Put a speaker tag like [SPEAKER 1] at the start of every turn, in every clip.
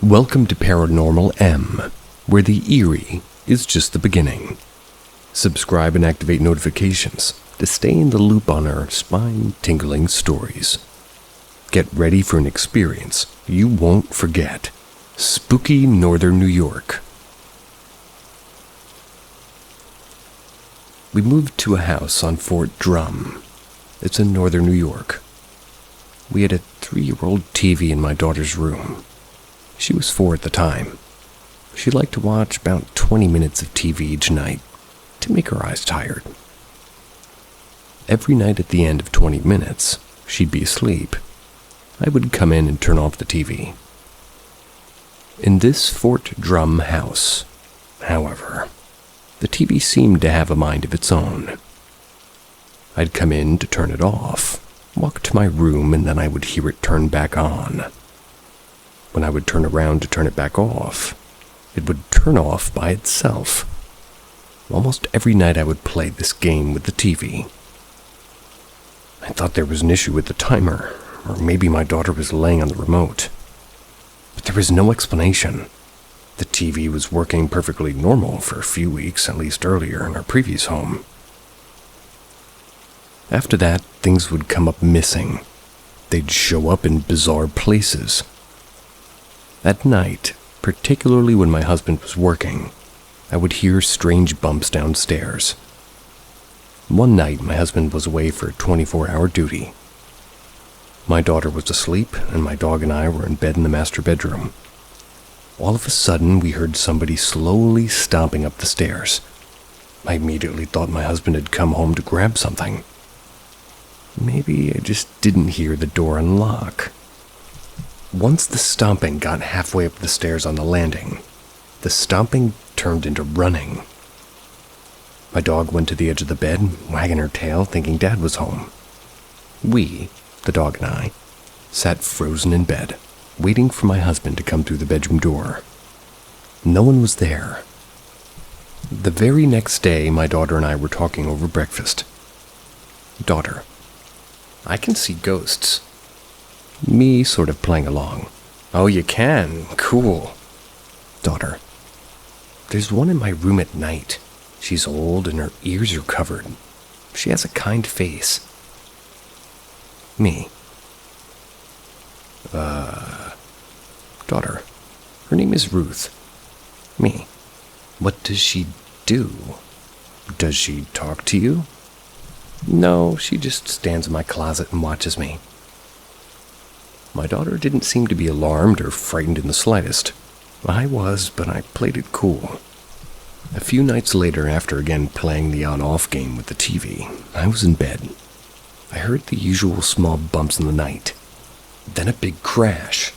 [SPEAKER 1] Welcome to Paranormal M, where the eerie is just the beginning. Subscribe and activate notifications to stay in the loop on our spine-tingling stories. Get ready for an experience you won't forget. Spooky Northern New York. We moved to a house on Fort Drum. It's in Northern New York. We had a 3-year-old TV in my daughter's room. She was 4 at the time. She liked to watch about 20 minutes of TV each night to make her eyes tired. Every night at the end of 20 minutes, she'd be asleep. I would come in and turn off the TV. In this Fort Drum house, however, the TV seemed to have a mind of its own. I'd come in to turn it off, walk to my room, and then I would hear it turn back on. When I would turn around to turn it back off, it would turn off by itself. Almost every night I would play this game with the TV. I thought there was an issue with the timer, or maybe my daughter was laying on the remote. But there was no explanation. The TV was working perfectly normal for a few weeks, at least earlier in our previous home. After that, things would come up missing. They'd show up in bizarre places. At night, particularly when my husband was working, I would hear strange bumps downstairs. One night, my husband was away for 24-hour duty. My daughter was asleep, and my dog and I were in bed in the master bedroom. All of a sudden, we heard somebody slowly stomping up the stairs. I immediately thought my husband had come home to grab something. Maybe I just didn't hear the door unlock. Once the stomping got halfway up the stairs on the landing, the stomping turned into running. My dog went to the edge of the bed, wagging her tail, thinking Dad was home. We, the dog and I, sat frozen in bed, waiting for my husband to come through the bedroom door. No one was there. The very next day, my daughter and I were talking over breakfast. Daughter: I can see ghosts. Me sort of playing along. Oh, you can? Cool. Daughter: there's one in my room at night. She's old and her ears are covered. She has a kind face. Me: Daughter: her name is Ruth. Me: what does she do? Does she talk to you? No, she just stands in my closet and watches me. My daughter didn't seem to be alarmed or frightened in the slightest. I was, but I played it cool. A few nights later, after again playing the on-off game with the TV, I was in bed. I heard the usual small bumps in the night. Then a big crash.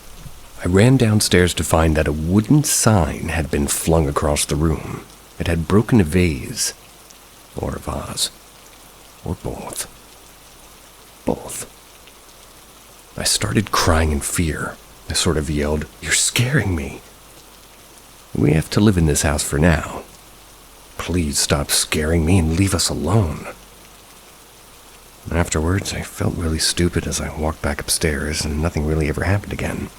[SPEAKER 1] I ran downstairs to find that a wooden sign had been flung across the room. It had broken a vase. Or a vase. Or both. Both. I started crying in fear. I sort of yelled, "You're scaring me. We have to live in this house for now. Please stop scaring me and leave us alone." Afterwards, I felt really stupid as I walked back upstairs, and nothing really ever happened again.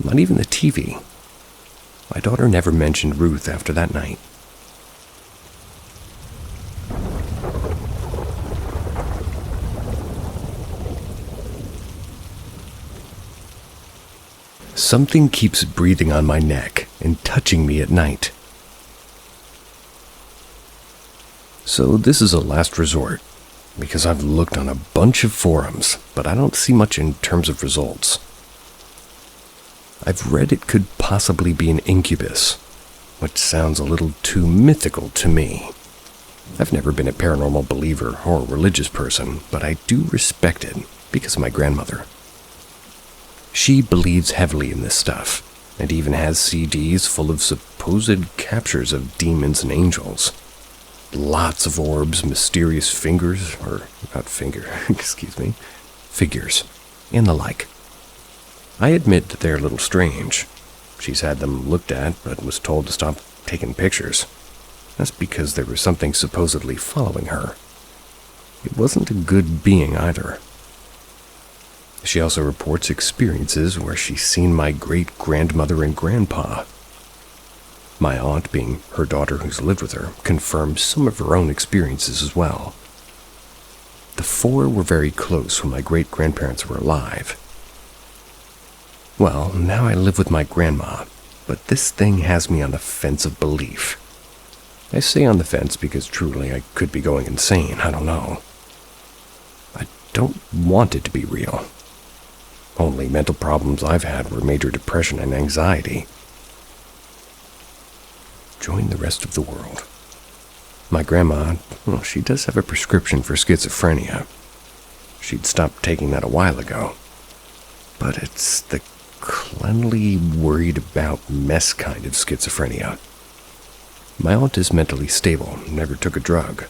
[SPEAKER 1] Not even the TV. My daughter never mentioned Ruth after that night. Something keeps breathing on my neck and touching me at night. So this is a last resort, because I've looked on a bunch of forums, but I don't see much in terms of results. I've read it could possibly be an incubus, which sounds a little too mythical to me. I've never been a paranormal believer or a religious person, but I do respect it because of my grandmother. She believes heavily in this stuff, and even has CDs full of supposed captures of demons and angels. Lots of orbs, mysterious figures, and the like. I admit that they're a little strange. She's had them looked at, but was told to stop taking pictures. That's because there was something supposedly following her. It wasn't a good being either. She also reports experiences where she's seen my great-grandmother and grandpa. My aunt, being her daughter who's lived with her, confirms some of her own experiences as well. The four were very close when my great-grandparents were alive. Well, now I live with my grandma, but this thing has me on the fence of belief. I say on the fence because truly I could be going insane, I don't know. I don't want it to be real. Only mental problems I've had were major depression and anxiety. Join the rest of the world. My grandma, well, she does have a prescription for schizophrenia. She'd stopped taking that a while ago. But it's the cleanly worried about mess kind of schizophrenia. My aunt is mentally stable, never took a drug.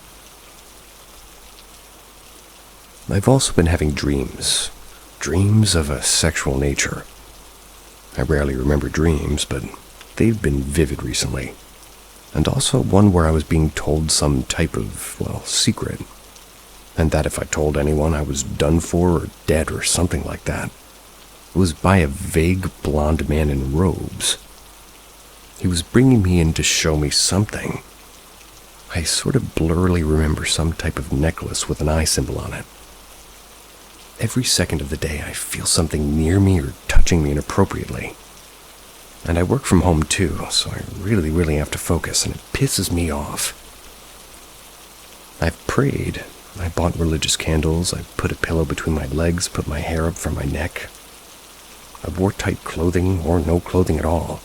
[SPEAKER 1] I've also been having dreams of a sexual nature. I rarely remember dreams, but they've been vivid recently. And also one where I was being told some type of, secret. And that if I told anyone I was done for or dead or something like that. It was by a vague blonde man in robes. He was bringing me in to show me something. I sort of blurrily remember some type of necklace with an eye symbol on it. Every second of the day I feel something near me or touching me inappropriately. And I work from home too, so I really have to focus, and it pisses me off. I've prayed. I bought religious candles, I put a pillow between my legs, put my hair up from my neck. I wore tight clothing or no clothing at all.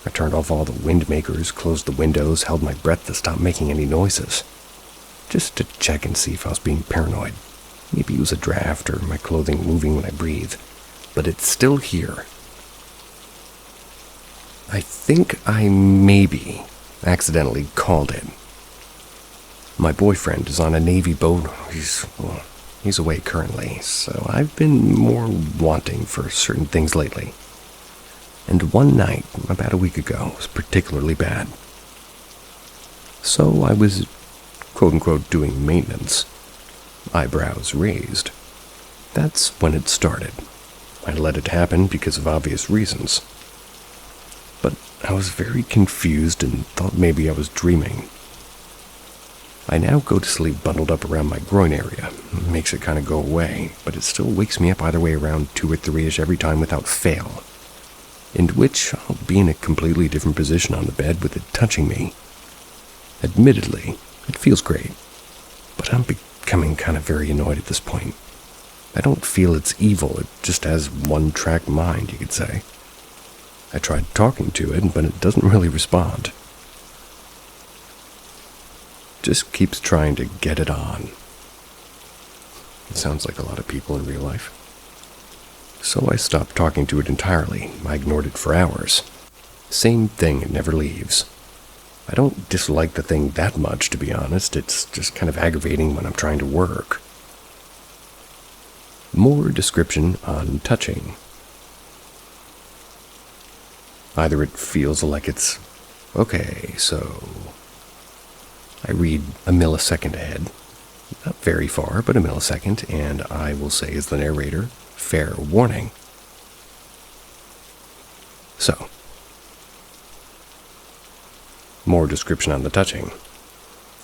[SPEAKER 1] I turned off all the wind makers, closed the windows, held my breath to stop making any noises. Just to check and see if I was being paranoid. Maybe it was a draft or my clothing moving when I breathe. But it's still here. I think I maybe accidentally called it. My boyfriend is on a Navy boat. He's away currently, so I've been more wanting for certain things lately. And one night, about a week ago, was particularly bad. So I was, quote-unquote, doing maintenance. Eyebrows raised. That's when it started. I let it happen because of obvious reasons. But I was very confused and thought maybe I was dreaming. I now go to sleep bundled up around my groin area. It makes it kind of go away, but it still wakes me up either way around 2 or 3-ish every time without fail. In which I'll be in a completely different position on the bed with it touching me. Admittedly, it feels great, but I'm becoming kind of very annoyed at this point. I don't feel it's evil, it just has one-track mind, you could say. I tried talking to it, but it doesn't really respond. Just keeps trying to get it on. It sounds like a lot of people in real life. So I stopped talking to it entirely. I ignored it for hours. Same thing, it never leaves. I don't dislike the thing that much, to be honest. It's just kind of aggravating when I'm trying to work. More description on touching. Either it feels like it's, okay, so I read a millisecond ahead. Not very far, but a millisecond, and I will say as the narrator, fair warning. So, more description on the touching.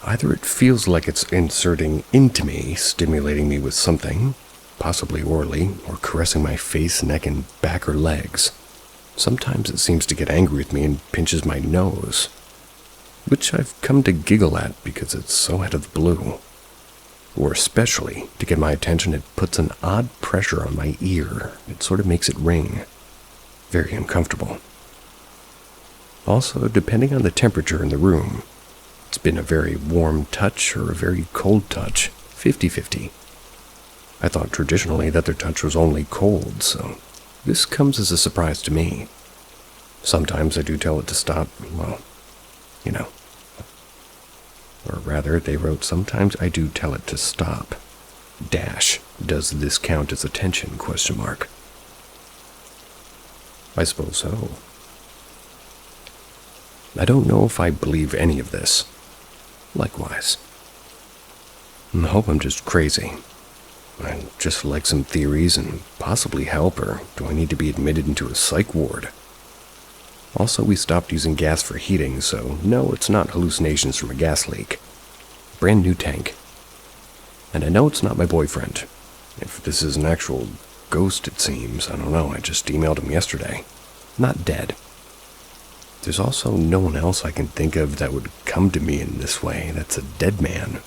[SPEAKER 1] Either it feels like it's inserting into me, stimulating me with something, possibly orally, or caressing my face, neck, and back or legs. Sometimes it seems to get angry with me and pinches my nose, which I've come to giggle at because it's so out of the blue. Or especially, to get my attention, it puts an odd pressure on my ear. It sort of makes it ring. Very uncomfortable. Also, depending on the temperature in the room, it's been a very warm touch or a very cold touch, 50-50. I thought traditionally that their touch was only cold, so this comes as a surprise to me. Sometimes I do tell it to stop, well, you know. Or rather, they wrote, sometimes I do tell it to stop. Dash, does this count as attention, question mark. I suppose so. I don't know if I believe any of this. Likewise. I hope I'm just crazy. I'd just like some theories and possibly help, or do I need to be admitted into a psych ward? Also, we stopped using gas for heating, so no, it's not hallucinations from a gas leak. Brand new tank. And I know it's not my boyfriend. If this is an actual ghost, it seems. I don't know, I just emailed him yesterday. Not dead. There's also no one else I can think of that would come to me in this way that's a dead man.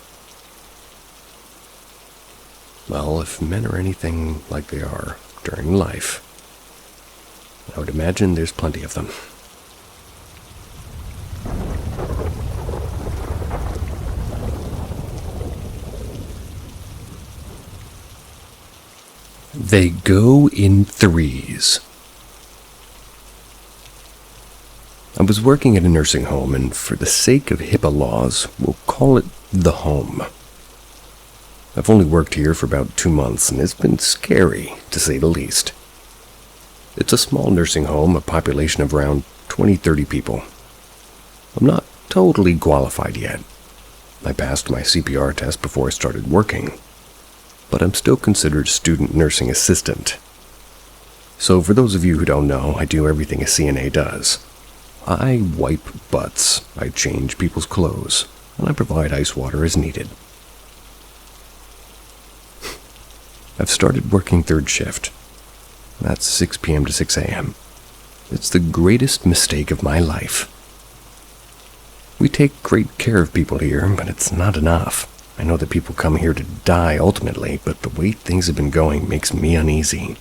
[SPEAKER 1] Well, if men are anything like they are during life, I would imagine there's plenty of them. They go in threes. I was working at a nursing home, and for the sake of HIPAA laws, we'll call it the home. I've only worked here for about 2 months, and it's been scary, to say the least. It's a small nursing home, a population of around 20-30 people. I'm not totally qualified yet. I passed my CPR test before I started working, but I'm still considered student nursing assistant. So for those of you who don't know, I do everything a CNA does. I wipe butts, I change people's clothes, and I provide ice water as needed. I've started working third shift. That's 6 p.m. to 6 a.m. It's the greatest mistake of my life. We take great care of people here, but it's not enough. I know that people come here to die ultimately, but the way things have been going makes me uneasy.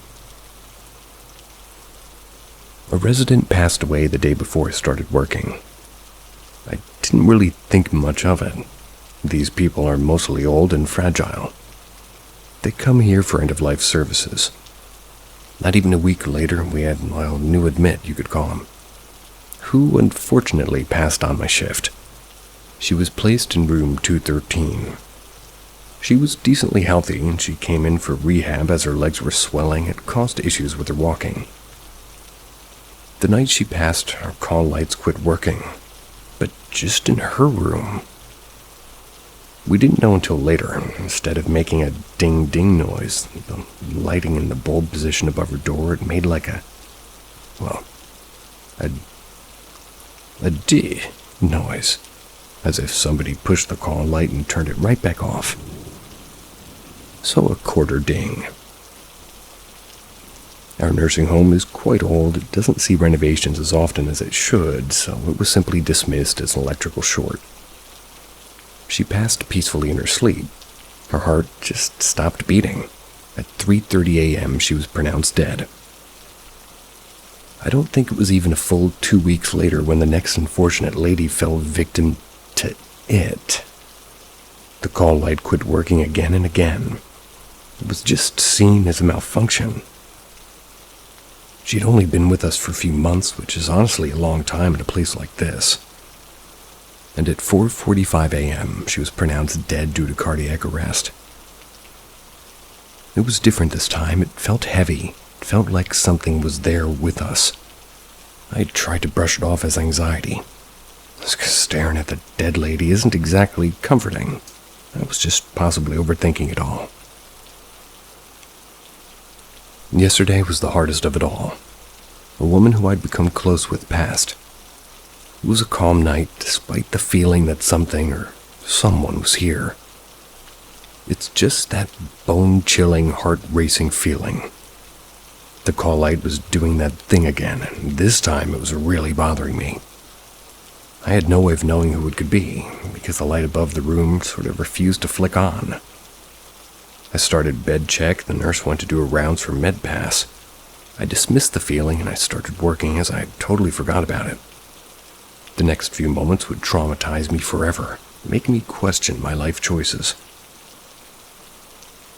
[SPEAKER 1] A resident passed away the day before I started working. I didn't really think much of it. These people are mostly old and fragile. They come here for end-of-life services. Not even a week later, we had, well, new admit, you could call him, who unfortunately passed on my shift. She was placed in room 213. She was decently healthy, and she came in for rehab as her legs were swelling and caused issues with her walking. The night she passed, our call lights quit working, but just in her room. We didn't know until later. Instead of making a ding-ding noise, the lighting in the bulb position above her door, it made like a D noise, as if somebody pushed the call light and turned it right back off. So a quarter ding. Our nursing home is quite old. It doesn't see renovations as often as it should, so it was simply dismissed as an electrical short. She passed peacefully in her sleep. Her heart just stopped beating. At 3:30 a.m., she was pronounced dead. I don't think it was even a full 2 weeks later when the next unfortunate lady fell victim to it. The call light quit working again and again. It was just seen as a malfunction. She'd only been with us for a few months, which is honestly a long time in a place like this. And at 4:45 a.m., she was pronounced dead due to cardiac arrest. It was different this time. It felt heavy. It felt like something was there with us. I tried to brush it off as anxiety. Staring at the dead lady isn't exactly comforting. I was just possibly overthinking it all. Yesterday was the hardest of it all. A woman who I'd become close with passed. It was a calm night, despite the feeling that something or someone was here. It's just that bone-chilling, heart-racing feeling. The call light was doing that thing again, and this time it was really bothering me. I had no way of knowing who it could be, because the light above the room sort of refused to flick on. I started bed check, the nurse went to do her rounds for med pass. I dismissed the feeling and I started working as I totally forgot about it. The next few moments would traumatize me forever, making me question my life choices.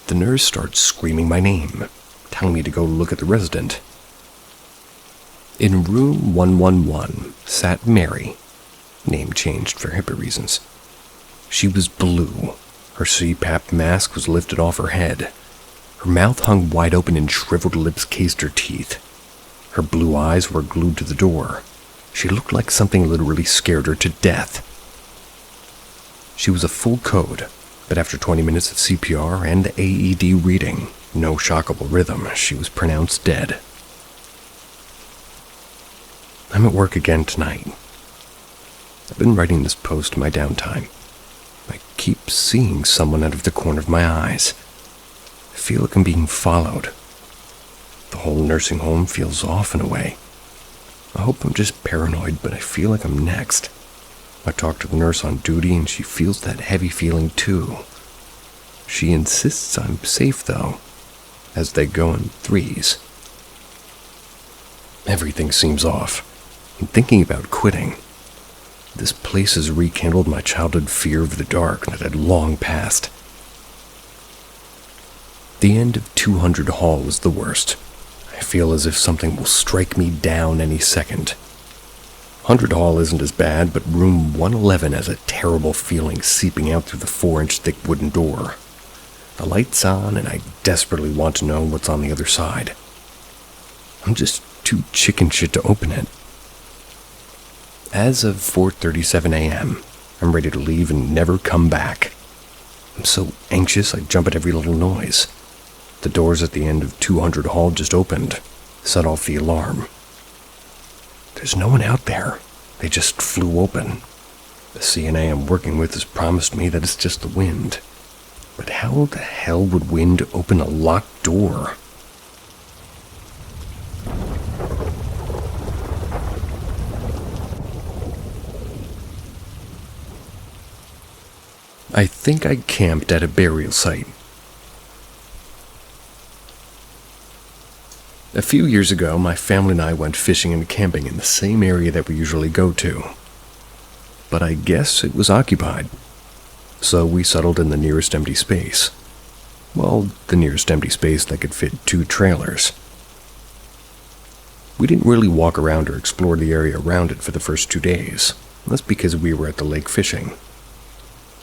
[SPEAKER 1] The nurse starts screaming my name, telling me to go look at the resident. In room 111 sat Mary, name changed for HIPAA reasons. She was blue. Her CPAP mask was lifted off her head. Her mouth hung wide open and shriveled lips cased her teeth. Her blue eyes were glued to the door. She looked like something literally scared her to death. She was a full code, But after 20 minutes of CPR and AED reading, no shockable rhythm, she was pronounced dead. I'm at work again tonight. I've been writing this post in my downtime. I keep seeing someone out of the corner of my eyes. I feel like I'm being followed. The whole nursing home feels off in a way. I hope I'm just paranoid, but I feel like I'm next. I talk to the nurse on duty and she feels that heavy feeling too. She insists I'm safe though, as they go in threes. Everything seems off. I'm thinking about quitting. This place has rekindled my childhood fear of the dark that had long passed. The end of 200 Hall is the worst. I feel as if something will strike me down any second. 100 Hall isn't as bad, but room 111 has a terrible feeling seeping out through the 4-inch thick wooden door. The light's on, and I desperately want to know what's on the other side. I'm just too chicken shit to open it. As of 4:37 a.m., I'm ready to leave and never come back. I'm so anxious I jump at every little noise. The doors at the end of 200 Hall just opened, set off the alarm. There's no one out there. They just flew open. The CNA I'm working with has promised me that it's just the wind. But how the hell would wind open a locked door? I think I camped at a burial site. A few years ago, my family and I went fishing and camping in the same area that we usually go to. But I guess it was occupied. So we settled in the nearest empty space. Well, the nearest empty space that could fit 2 trailers. We didn't really walk around or explore the area around it for the first 2 days. That's because we were at the lake fishing.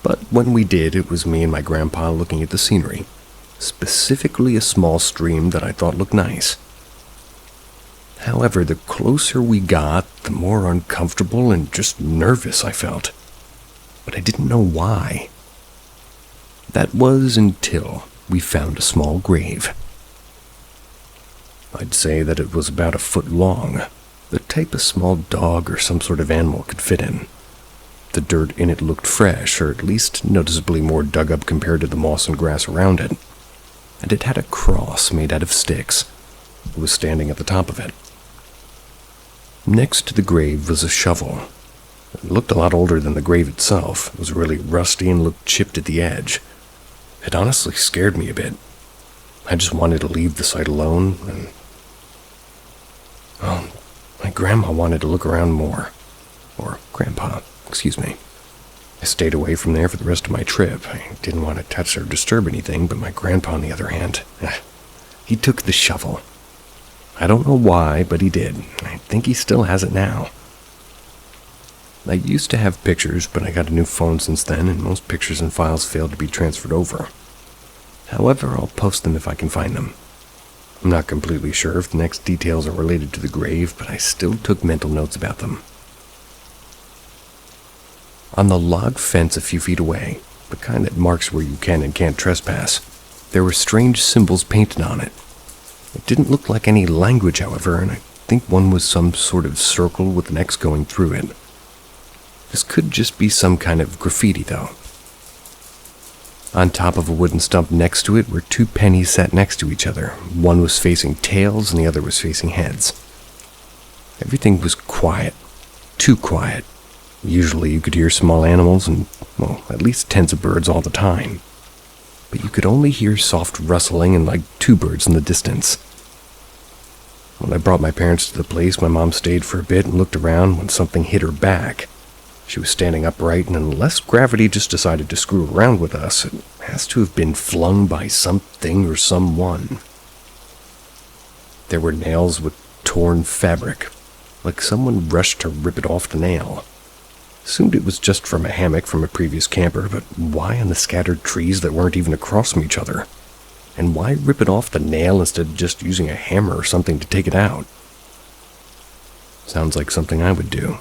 [SPEAKER 1] But when we did, it was me and my grandpa looking at the scenery. Specifically a small stream that I thought looked nice. However, the closer we got, the more uncomfortable and just nervous I felt. But I didn't know why. That was until we found a small grave. I'd say that it was about a foot long, the type a small dog or some sort of animal could fit in. The dirt in it looked fresh, or at least noticeably more dug up compared to the moss and grass around it. And it had a cross made out of sticks. It was standing at the top of it. Next to the grave was a shovel. It looked a lot older than the grave itself. It was really rusty and looked chipped at the edge. It honestly scared me a bit. I just wanted to leave the site alone, and... well, my grandma wanted to look around more. Or grandpa, excuse me. I stayed away from there for the rest of my trip. I didn't want to touch or disturb anything, but my grandpa, on the other hand, he took the shovel. I don't know why, but he did. I think he still has it now. I used to have pictures, but I got a new phone since then, and most pictures and files failed to be transferred over. However, I'll post them if I can find them. I'm not completely sure if the next details are related to the grave, but I still took mental notes about them. On the log fence a few feet away, the kind that marks where you can and can't trespass, there were strange symbols painted on it. It didn't look like any language, however, and I think one was some sort of circle with an X going through it. This could just be some kind of graffiti, though. On top of a wooden stump next to it were 2 pennies sat next to each other. One was facing tails and the other was facing heads. Everything was quiet. Too quiet. Usually you could hear small animals and, well, at least tens of birds all the time. But you could only hear soft rustling and like 2 birds in the distance. When I brought my parents to the place, my mom stayed for a bit and looked around when something hit her back. She was standing upright, and unless gravity just decided to screw around with us, it has to have been flung by something or someone. There were nails with torn fabric, like someone rushed to rip it off the nail. Assumed it was just from a hammock from a previous camper, but why on the scattered trees that weren't even across from each other? And why rip it off the nail instead of just using a hammer or something to take it out? Sounds like something I would do.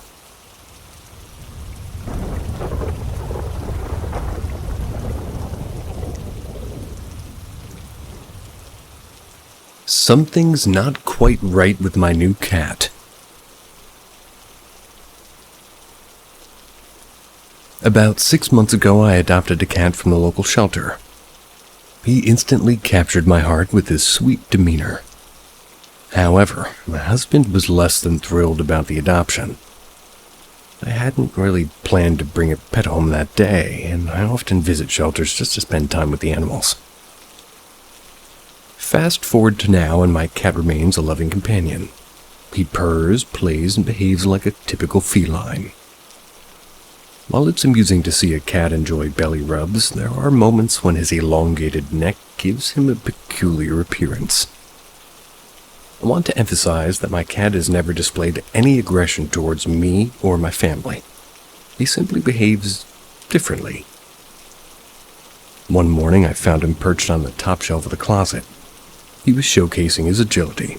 [SPEAKER 1] Something's not quite right with my new cat. About 6 months ago, I adopted a cat from the local shelter. He instantly captured my heart with his sweet demeanor. However, my husband was less than thrilled about the adoption. I hadn't really planned to bring a pet home that day, and I often visit shelters just to spend time with the animals. Fast forward to now, and my cat remains a loving companion. He purrs, plays, and behaves like a typical feline. While it's amusing to see a cat enjoy belly rubs, there are moments when his elongated neck gives him a peculiar appearance. I want to emphasize that my cat has never displayed any aggression towards me or my family. He simply behaves differently. One morning, I found him perched on the top shelf of the closet. He was showcasing his agility.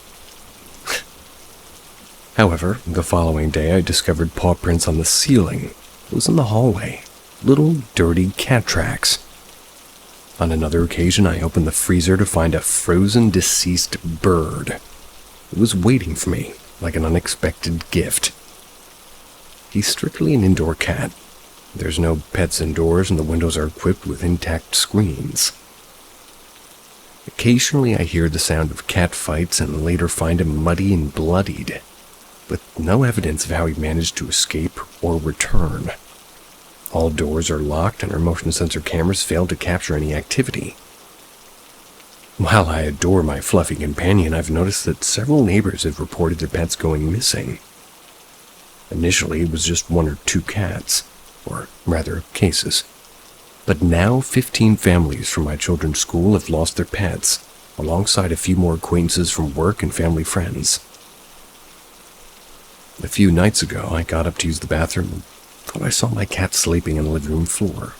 [SPEAKER 1] However, the following day, I discovered paw prints on the ceiling. It was in the hallway. Little dirty cat tracks. On another occasion, I opened the freezer to find a frozen deceased bird. It was waiting for me, like an unexpected gift. He's strictly an indoor cat. There's no pets indoors, and the windows are equipped with intact screens. Occasionally, I hear the sound of cat fights and later find him muddy and bloodied, with no evidence of how he managed to escape or return. All doors are locked and our motion sensor cameras failed to capture any activity. While I adore my fluffy companion, I've noticed that several neighbors have reported their pets going missing. Initially, it was just 1 or 2 cats, or rather, cases. But now 15 families from my children's school have lost their pets, alongside a few more acquaintances from work and family friends. A few nights ago, I got up to use the bathroom and thought I saw my cat sleeping on the living room floor.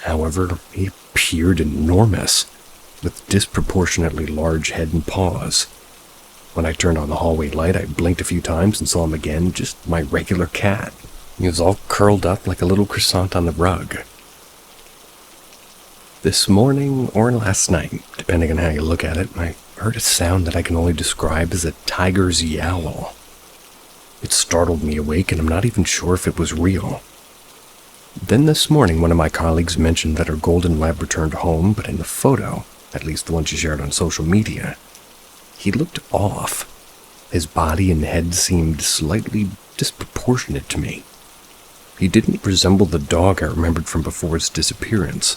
[SPEAKER 1] However, he appeared enormous, with disproportionately large head and paws. When I turned on the hallway light, I blinked a few times and saw him again, just my regular cat. He was all curled up like a little croissant on the rug. This morning, or last night, depending on how you look at it, I heard a sound that I can only describe as a tiger's yowl. It startled me awake, and I'm not even sure if it was real. Then this morning, one of my colleagues mentioned that her golden lab returned home, but in the photo, at least the one she shared on social media, he looked off. His body and head seemed slightly disproportionate to me. He didn't resemble the dog I remembered from before his disappearance.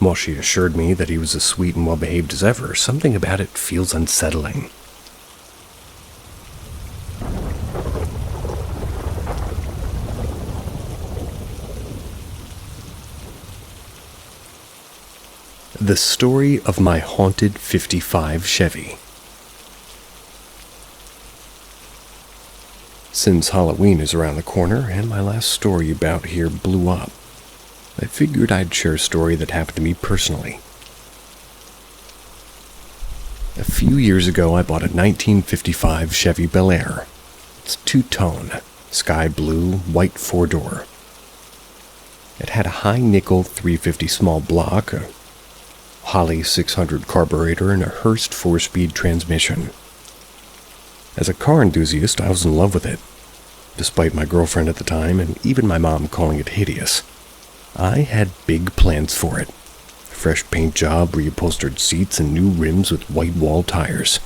[SPEAKER 1] While she assured me that he was as sweet and well-behaved as ever, something about it feels unsettling. The story of my haunted 55 Chevy. Since Halloween is around the corner and my last story about here blew up, I figured I'd share a story that happened to me personally. A few years ago, I bought a 1955 Chevy Bel Air. It's two-tone, sky blue, white 4-door. It had a high nickel 350 small block, a Holley 600 carburetor, and a Hurst 4-speed transmission. As a car enthusiast, I was in love with it, despite my girlfriend at the time and even my mom calling it hideous. I had big plans for it. A fresh paint job, reupholstered seats, and new rims with white wall tires.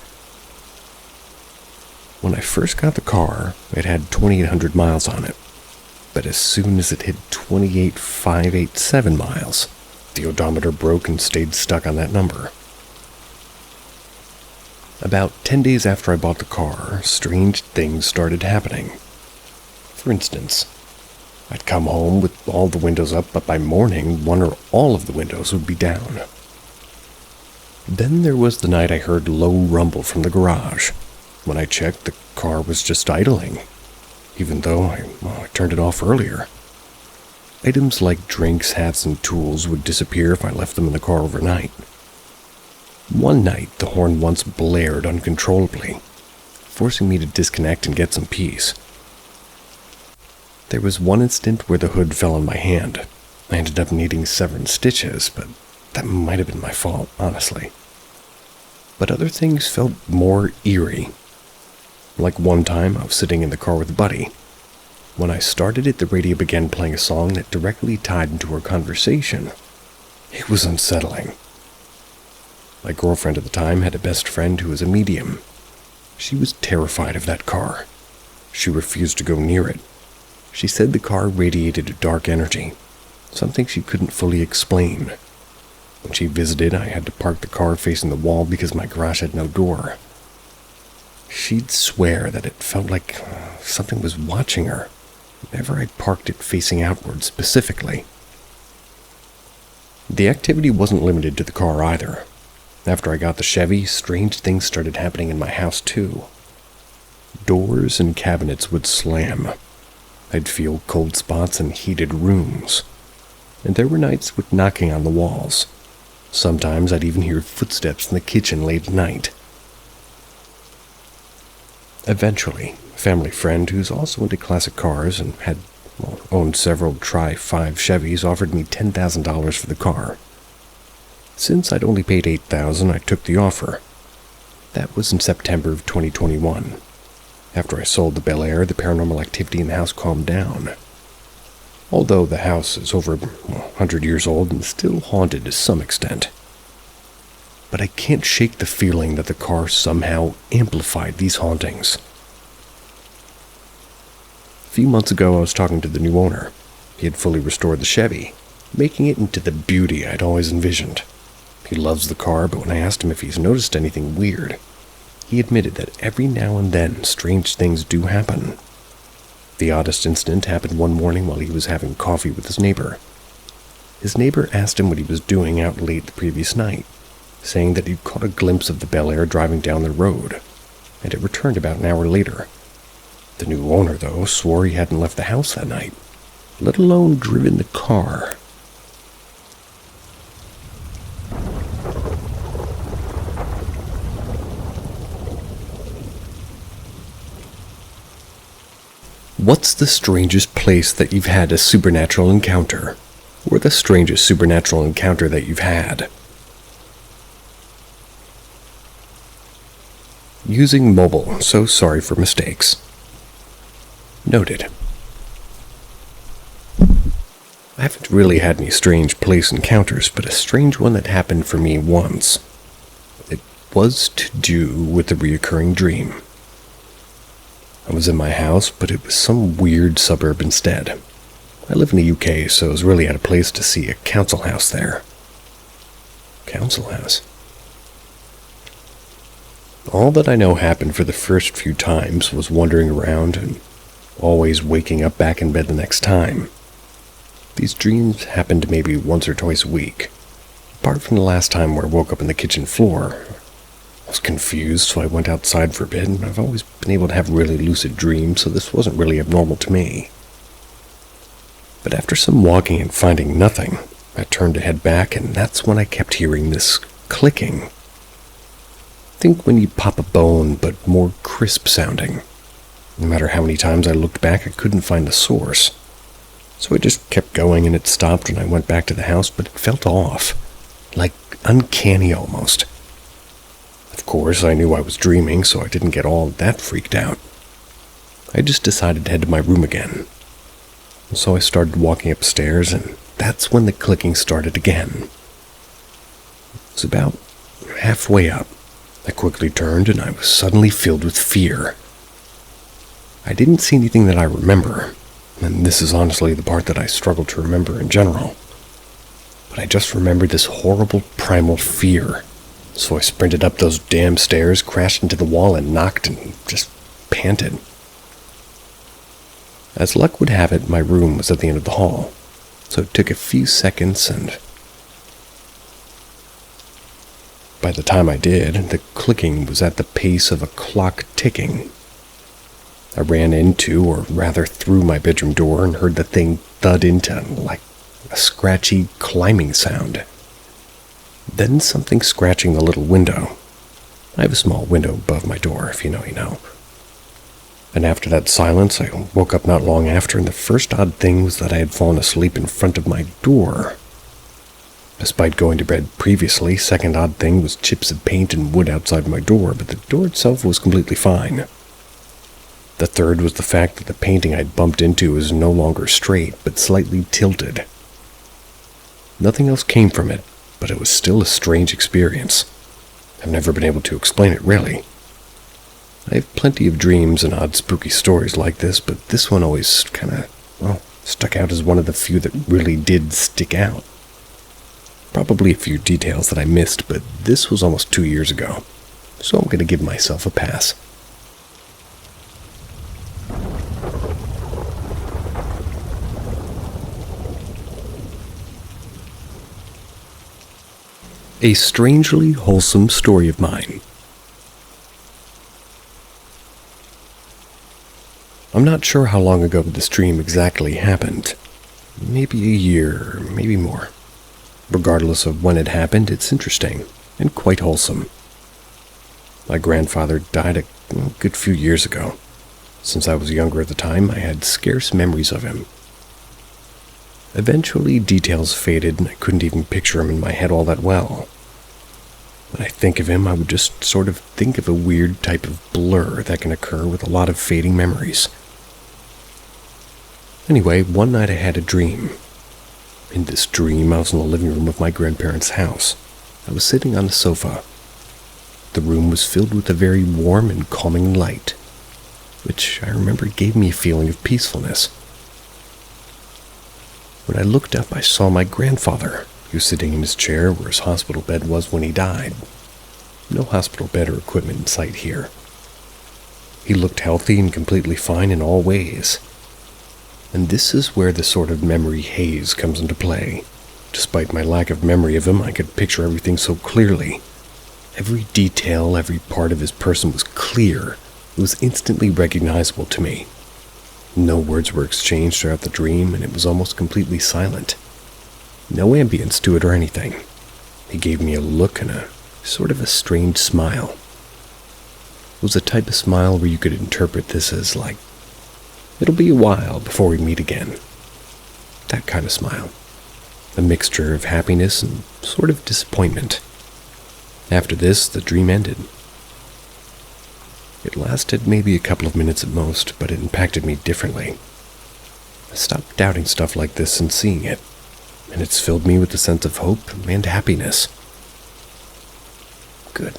[SPEAKER 1] When I first got the car, it had 2,800 miles on it. But as soon as it hit 28,587 miles, the odometer broke and stayed stuck on that number. About 10 days after I bought the car, strange things started happening. For instance, I'd come home with all the windows up, but by morning, one or all of the windows would be down. Then there was the night I heard low rumble from the garage. When I checked, the car was just idling, even though I turned it off earlier. Items like drinks, hats, and tools would disappear if I left them in the car overnight. One night, the horn once blared uncontrollably, forcing me to disconnect and get some peace. There was one instant where the hood fell on my hand. I ended up needing 7 stitches, but that might have been my fault, honestly. but other things felt more eerie. Like one time, I was sitting in the car with a buddy. When I started it, the radio began playing a song that directly tied into our conversation. It was unsettling. My girlfriend at the time had a best friend who was a medium. She was terrified of that car. She refused to go near it. She said the car radiated a dark energy, something she couldn't fully explain. When she visited, I had to park the car facing the wall because my garage had no door. She'd swear that it felt like something was watching her whenever I parked it facing outward specifically. The activity wasn't limited to the car either. After I got the Chevy, strange things started happening in my house too. Doors and cabinets would slam. I'd feel cold spots in heated rooms. And there were nights with knocking on the walls. Sometimes I'd even hear footsteps in the kitchen late at night. Eventually, a family friend who's also into classic cars and had owned several Tri-5 Chevys offered me $10,000 for the car. Since I'd only paid $8,000, I took the offer. That was in September of 2021. After I sold the Bel Air, the paranormal activity in the house calmed down. Although the house is over 100 years old and still haunted to some extent. But I can't shake the feeling that the car somehow amplified these hauntings. A few months ago, I was talking to the new owner. He had fully restored the Chevy, making it into the beauty I'd always envisioned. He loves the car, but when I asked him if he's noticed anything weird, he admitted that every now and then strange things do happen. The oddest incident happened one morning while he was having coffee with his neighbor. His neighbor asked him what he was doing out late the previous night, saying that he'd caught a glimpse of the Bel Air driving down the road, and it returned about an hour later. The new owner, though, swore he hadn't left the house that night, let alone driven the car. What's the strangest place that you've had a supernatural encounter? Or the strangest supernatural encounter that you've had? Using mobile, so sorry for mistakes. Noted. I haven't really had any strange place encounters, but a strange one that happened for me once. It was to do with the reoccurring dream. I was in my house, but it was some weird suburb instead. I live in the UK, so I was really at a place to see a council house there. Council house? All that I know happened for the first few times was wandering around and always waking up back in bed the next time. These dreams happened maybe once or twice a week. Apart from the last time where I woke up on the kitchen floor, I was confused, so I went outside for a bit, and I've always been able to have really lucid dreams, so this wasn't really abnormal to me. But after some walking and finding nothing, I turned to head back, and that's when I kept hearing this clicking. Think when you pop a bone, but more crisp sounding. No matter how many times I looked back, I couldn't find the source. So I just kept going, and it stopped when I went back to the house, but it felt off. Like uncanny almost. Of course, I knew I was dreaming, so I didn't get all that freaked out. I just decided to head to my room again. So I started walking upstairs, and that's when the clicking started again. It was about halfway up. I quickly turned, and I was suddenly filled with fear. I didn't see anything that I remember, and this is honestly the part that I struggle to remember in general. But I just remembered this horrible primal fear. So I sprinted up those damn stairs, crashed into the wall, and knocked and just panted. As luck would have it, my room was at the end of the hall, so it took a few seconds, and by the time I did, the clicking was at the pace of a clock ticking. I ran into, or rather through my bedroom door, and heard the thing thud into like a scratchy climbing sound. Then something scratching the little window. I have a small window above my door, if you know, you know. And after that silence, I woke up not long after, and the first odd thing was that I had fallen asleep in front of my door. Despite going to bed previously, second odd thing was chips of paint and wood outside my door, but the door itself was completely fine. The third was the fact that the painting I'd bumped into was no longer straight, but slightly tilted. Nothing else came from it, but it was still a strange experience. I've never been able to explain it, really. I have plenty of dreams and odd spooky stories like this, but this one always stuck out as one of the few that really did stick out. Probably a few details that I missed, but this was almost 2 years ago, so I'm going to give myself a pass. A strangely wholesome story of mine. I'm not sure how long ago this dream exactly happened. Maybe a year, maybe more. Regardless of when it happened, it's interesting and quite wholesome. My grandfather died a good few years ago. Since I was younger at the time, I had scarce memories of him. Eventually, details faded and I couldn't even picture him in my head all that well. When I think of him, I would just sort of think of a weird type of blur that can occur with a lot of fading memories. Anyway, one night I had a dream. In this dream, I was in the living room of my grandparents' house. I was sitting on the sofa. The room was filled with a very warm and calming light, which I remember gave me a feeling of peacefulness. When I looked up, I saw my grandfather. He was sitting in his chair where his hospital bed was when he died. No hospital bed or equipment in sight here. He looked healthy and completely fine in all ways. And this is where the sort of memory haze comes into play. Despite my lack of memory of him, I could picture everything so clearly. Every detail, every part of his person was clear. It was instantly recognizable to me. No words were exchanged throughout the dream, and it was almost completely silent. No ambience to it or anything. He gave me a look and a sort of a strange smile. It was a type of smile where you could interpret this as like, it'll be a while before we meet again. That kind of smile. A mixture of happiness and sort of disappointment. After this, the dream ended. It lasted maybe a couple of minutes at most, but it impacted me differently. I stopped doubting stuff like this and seeing it, and it's filled me with a sense of hope and happiness. Good.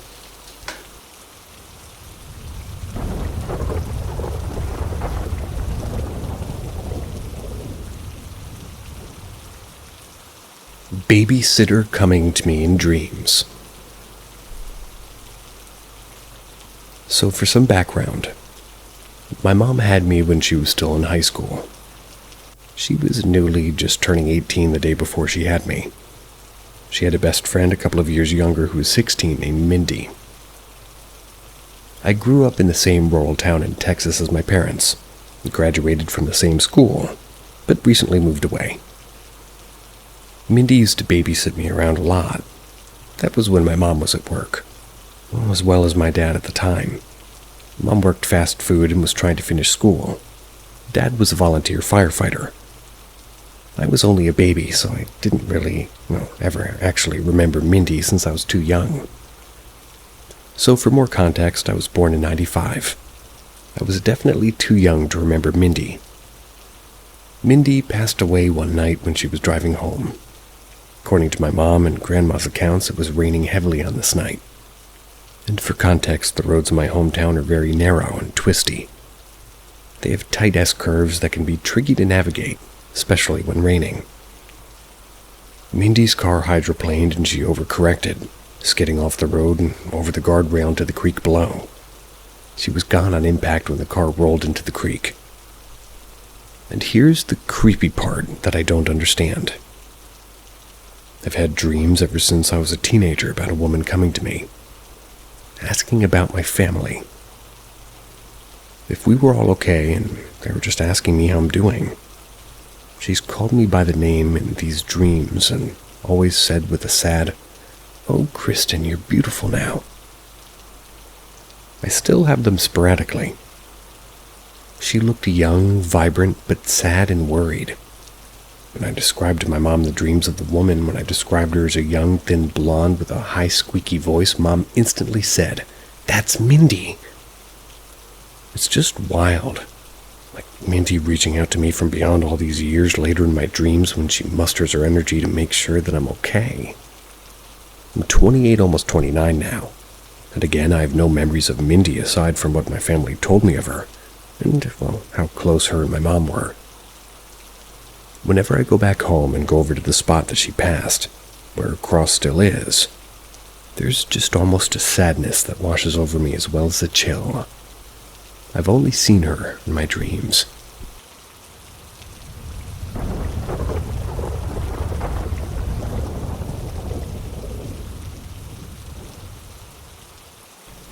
[SPEAKER 1] Babysitter coming to me in dreams. So for some background, my mom had me when she was still in high school. She was newly just turning 18 the day before she had me. She had a best friend a couple of years younger who was 16 named Mindy. I grew up in the same rural town in Texas as my parents, graduated from the same school, but recently moved away. Mindy used to babysit me around a lot. That was when my mom was at work, as well as my dad at the time. Mom worked fast food and was trying to finish school. Dad was a volunteer firefighter. I was only a baby, so I didn't really, ever actually remember Mindy since I was too young. So for more context, I was born in '95. I was definitely too young to remember Mindy. Mindy passed away one night when she was driving home. According to my mom and grandma's accounts, it was raining heavily on this night. And for context, the roads in my hometown are very narrow and twisty. They have tight S-curves that can be tricky to navigate, especially when raining. Mindy's car hydroplaned and she overcorrected, skidding off the road and over the guardrail into the creek below. She was gone on impact when the car rolled into the creek. And here's the creepy part that I don't understand. I've had dreams ever since I was a teenager about a woman coming to me, asking about my family. If we were all okay and they were just asking me how I'm doing. She's called me by the name in these dreams and always said with a sad, "Oh, Kristen, you're beautiful now." I still have them sporadically. She looked young, vibrant, but sad and worried. When I described to my mom the dreams of the woman, when I described her as a young, thin blonde with a high, squeaky voice, Mom instantly said, "That's Mindy." It's just wild. Like Mindy reaching out to me from beyond all these years later in my dreams when she musters her energy to make sure that I'm okay. I'm 28, almost 29 now. And again, I have no memories of Mindy aside from what my family told me of her, and, well, how close her and my mom were. Whenever I go back home and go over to the spot that she passed, where her cross still is, there's just almost a sadness that washes over me as well as a chill. I've only seen her in my dreams.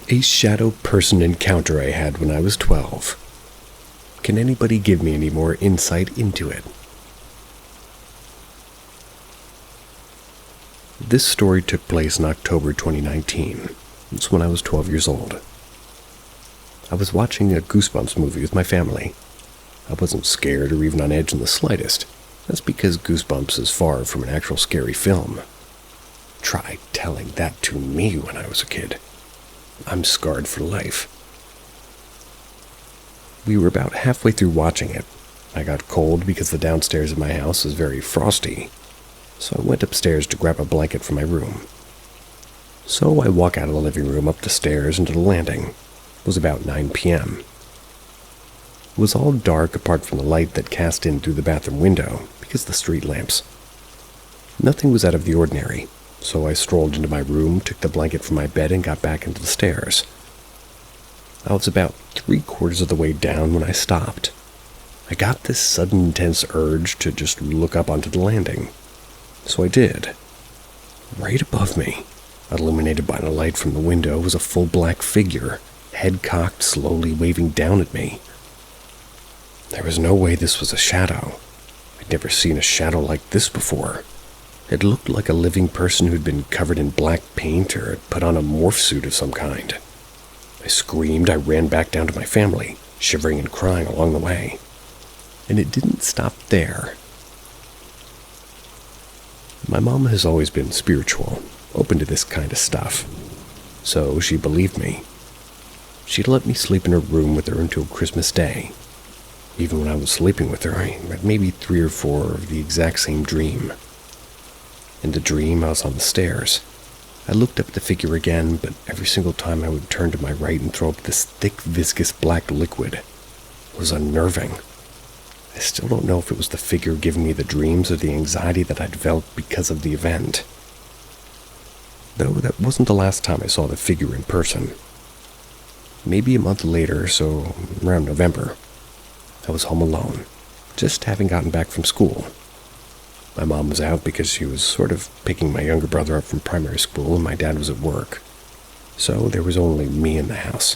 [SPEAKER 1] A shadow person encounter I had when I was 12. Can anybody give me any more insight into it? This story took place in October 2019. It's when I was 12 years old. I was watching a Goosebumps movie with my family. I wasn't scared or even on edge in the slightest. That's because Goosebumps is far from an actual scary film. Try telling that to me when I was a kid. I'm scarred for life. We were about halfway through watching it. I got cold because the downstairs of my house is very frosty, so I went upstairs to grab a blanket from my room. So I walk out of the living room up the stairs into the landing. It was about 9 p.m. It was all dark apart from the light that cast in through the bathroom window because of the street lamps. Nothing was out of the ordinary. So I strolled into my room, took the blanket from my bed, and got back into the stairs. I was about 3/4 of the way down when I stopped. I got this sudden intense urge to just look up onto the landing. So I did. Right above me, illuminated by the light from the window, was a full black figure, head cocked, slowly waving down at me. There was no way this was a shadow. I'd never seen a shadow like this before. It looked like a living person who'd been covered in black paint or had put on a morph suit of some kind. I screamed. I ran back down to my family, shivering and crying along the way. And it didn't stop there. My mom has always been spiritual, open to this kind of stuff. So she believed me. She'd let me sleep in her room with her until Christmas Day. Even when I was sleeping with her, I had maybe 3 or 4 of the exact same dream. In the dream, I was on the stairs. I looked up at the figure again, but every single time I would turn to my right and throw up this thick, viscous black liquid. It was unnerving. I still don't know if it was the figure giving me the dreams or the anxiety that I'd felt because of the event. Though that wasn't the last time I saw the figure in person. Maybe a month later, so around November, I was home alone, just having gotten back from school. My mom was out because she was sort of picking my younger brother up from primary school and my dad was at work. So there was only me in the house.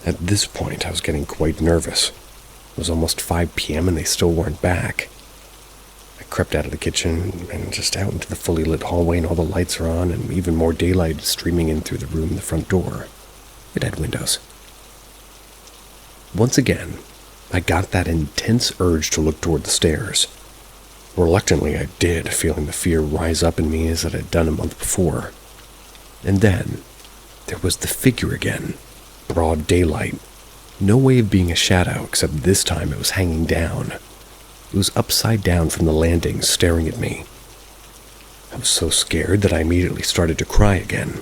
[SPEAKER 1] At this point, I was getting quite nervous. It was almost 5 p.m. and they still weren't back. I crept out of the kitchen and just out into the fully lit hallway, and all the lights are on and even more daylight streaming in through the room and the front door. It had windows. Once again, I got that intense urge to look toward the stairs. Reluctantly, I did, feeling the fear rise up in me as it had done a month before. And then, there was the figure again. Broad daylight. No way of being a shadow, except this time it was hanging down. It was upside down from the landing, staring at me. I was so scared that I immediately started to cry again.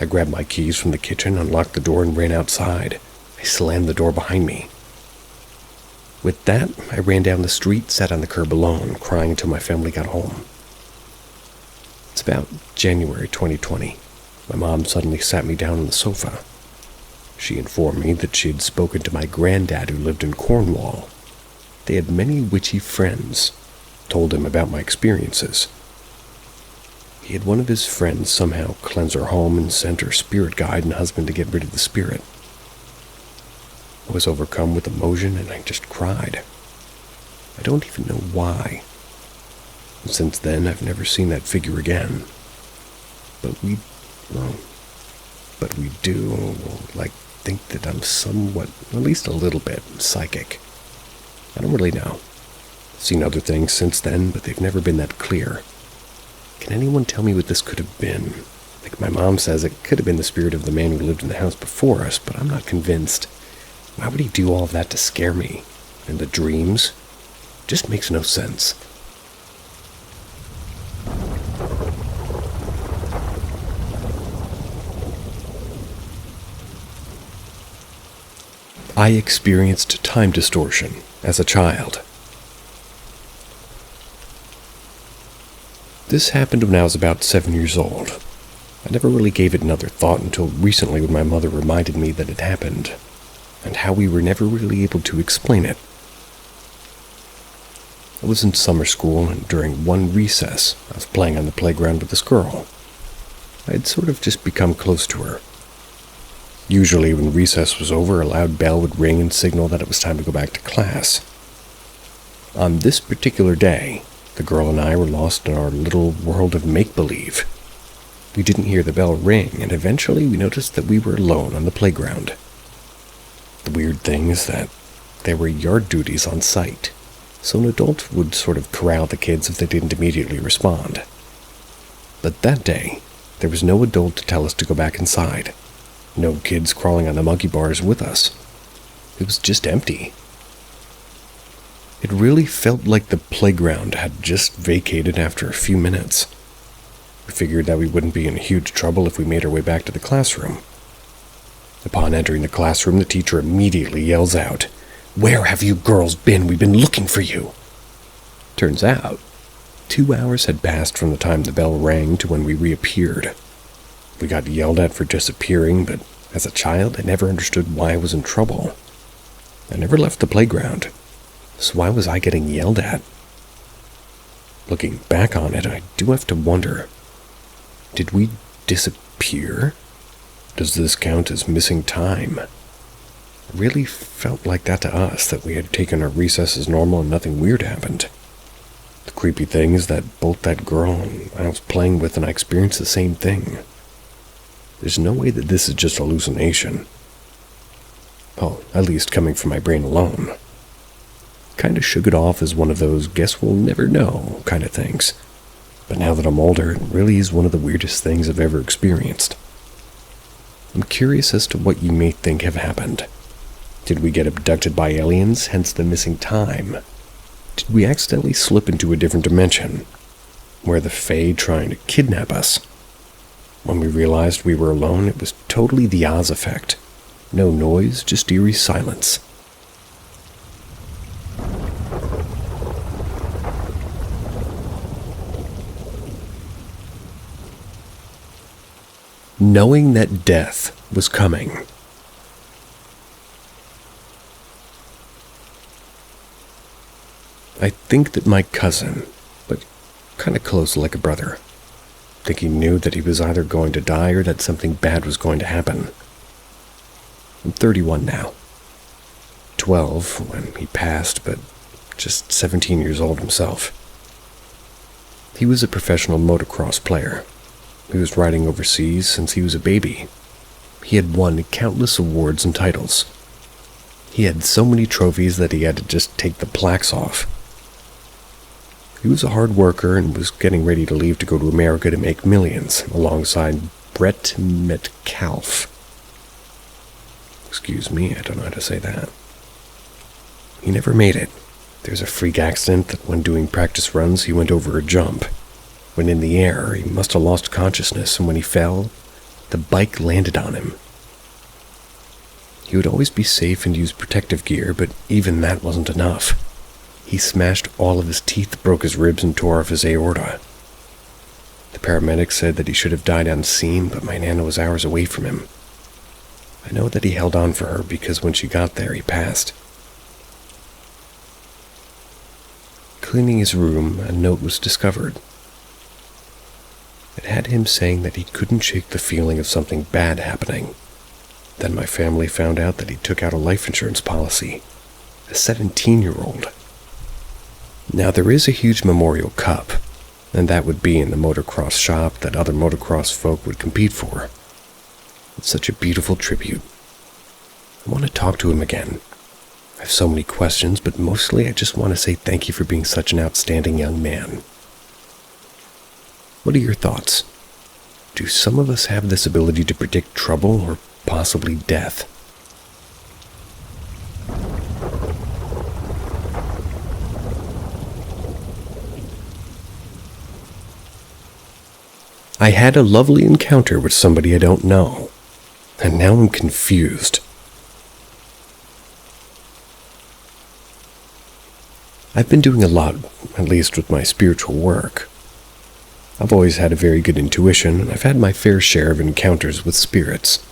[SPEAKER 1] I grabbed my keys from the kitchen, unlocked the door, and ran outside. I slammed the door behind me. With that, I ran down the street, sat on the curb alone, crying until my family got home. It's about January 2020. My mom suddenly sat me down on the sofa. She informed me that she had spoken to my granddad who lived in Cornwall. They had many witchy friends, told him about my experiences. He had one of his friends somehow cleanse her home and sent her spirit guide and husband to get rid of the spirit. I was overcome with emotion and I just cried. I don't even know why. And since then, I've never seen that figure again. But we do, think that I'm somewhat, at least a little bit, psychic. I don't really know. Seen other things since then, but they've never been that clear. Can anyone tell me what this could have been? Like my mom says, it could have been the spirit of the man who lived in the house before us, but I'm not convinced. Why would he do all of that to scare me? And the dreams? Just makes no sense. I experienced time distortion as a child. This happened when I was about 7 years old. I never really gave it another thought until recently when my mother reminded me that it happened, and how we were never really able to explain it. I was in summer school, and during one recess, I was playing on the playground with this girl. I had sort of just become close to her. Usually when recess was over, a loud bell would ring and signal that it was time to go back to class. On this particular day, the girl and I were lost in our little world of make-believe. We didn't hear the bell ring, and eventually we noticed that we were alone on the playground. The weird thing is that there were yard duties on site, so an adult would sort of corral the kids if they didn't immediately respond. But that day, there was no adult to tell us to go back inside. No kids crawling on the monkey bars with us. It was just empty. It really felt like the playground had just vacated after a few minutes. We figured that we wouldn't be in huge trouble if we made our way back to the classroom. Upon entering the classroom, the teacher immediately yells out, "Where have you girls been? We've been looking for you." Turns out, 2 hours had passed from the time the bell rang to when we reappeared. We got yelled at for disappearing, but as a child, I never understood why I was in trouble. I never left the playground, so why was I getting yelled at? Looking back on it, I do have to wonder, did we disappear? Does this count as missing time? It really felt like that to us, that we had taken our recess as normal and nothing weird happened. The creepy thing is that both that girl and I was playing with and I experienced the same thing. There's no way that this is just hallucination. Well, at least coming from my brain alone. Kinda shook it off as one of those guess we'll never know kind of things. But now that I'm older, it really is one of the weirdest things I've ever experienced. I'm curious as to what you may think have happened. Did we get abducted by aliens, hence the missing time? Did we accidentally slip into a different dimension? Were the Fae trying to kidnap us? When we realized we were alone, it was totally the Oz effect. No noise, just eerie silence. Knowing that death was coming. I think that my cousin, but kind of close like a brother, I think he knew that he was either going to die or that something bad was going to happen. I'm 31 now. 12 when he passed, but just 17 years old himself. He was a professional motocross player. He was riding overseas since he was a baby. He had won countless awards and titles. He had so many trophies that he had to just take the plaques off. He was a hard worker and was getting ready to leave to go to America to make millions, alongside Brett Metcalf. Excuse me, I don't know how to say that. He never made it. There's a freak accident that when doing practice runs, he went over a jump. When in the air, he must have lost consciousness, and when he fell, the bike landed on him. He would always be safe and use protective gear, but even that wasn't enough. He smashed all of his teeth, broke his ribs, and tore off his aorta. The paramedics said that he should have died on scene, but my Nana was hours away from him. I know that he held on for her because when she got there, he passed. Cleaning his room, a note was discovered. It had him saying that he couldn't shake the feeling of something bad happening. Then my family found out that he took out a life insurance policy. A 17-year-old. Now there is a huge memorial cup, and that would be in the motocross shop that other motocross folk would compete for. It's such a beautiful tribute. I want to talk to him again. I have so many questions, but mostly I just want to say thank you for being such an outstanding young man. What are your thoughts? Do some of us have this ability to predict trouble or possibly death? I had a lovely encounter with somebody I don't know, and now I'm confused. I've been doing a lot, at least with my spiritual work. I've always had a very good intuition, and I've had my fair share of encounters with spirits.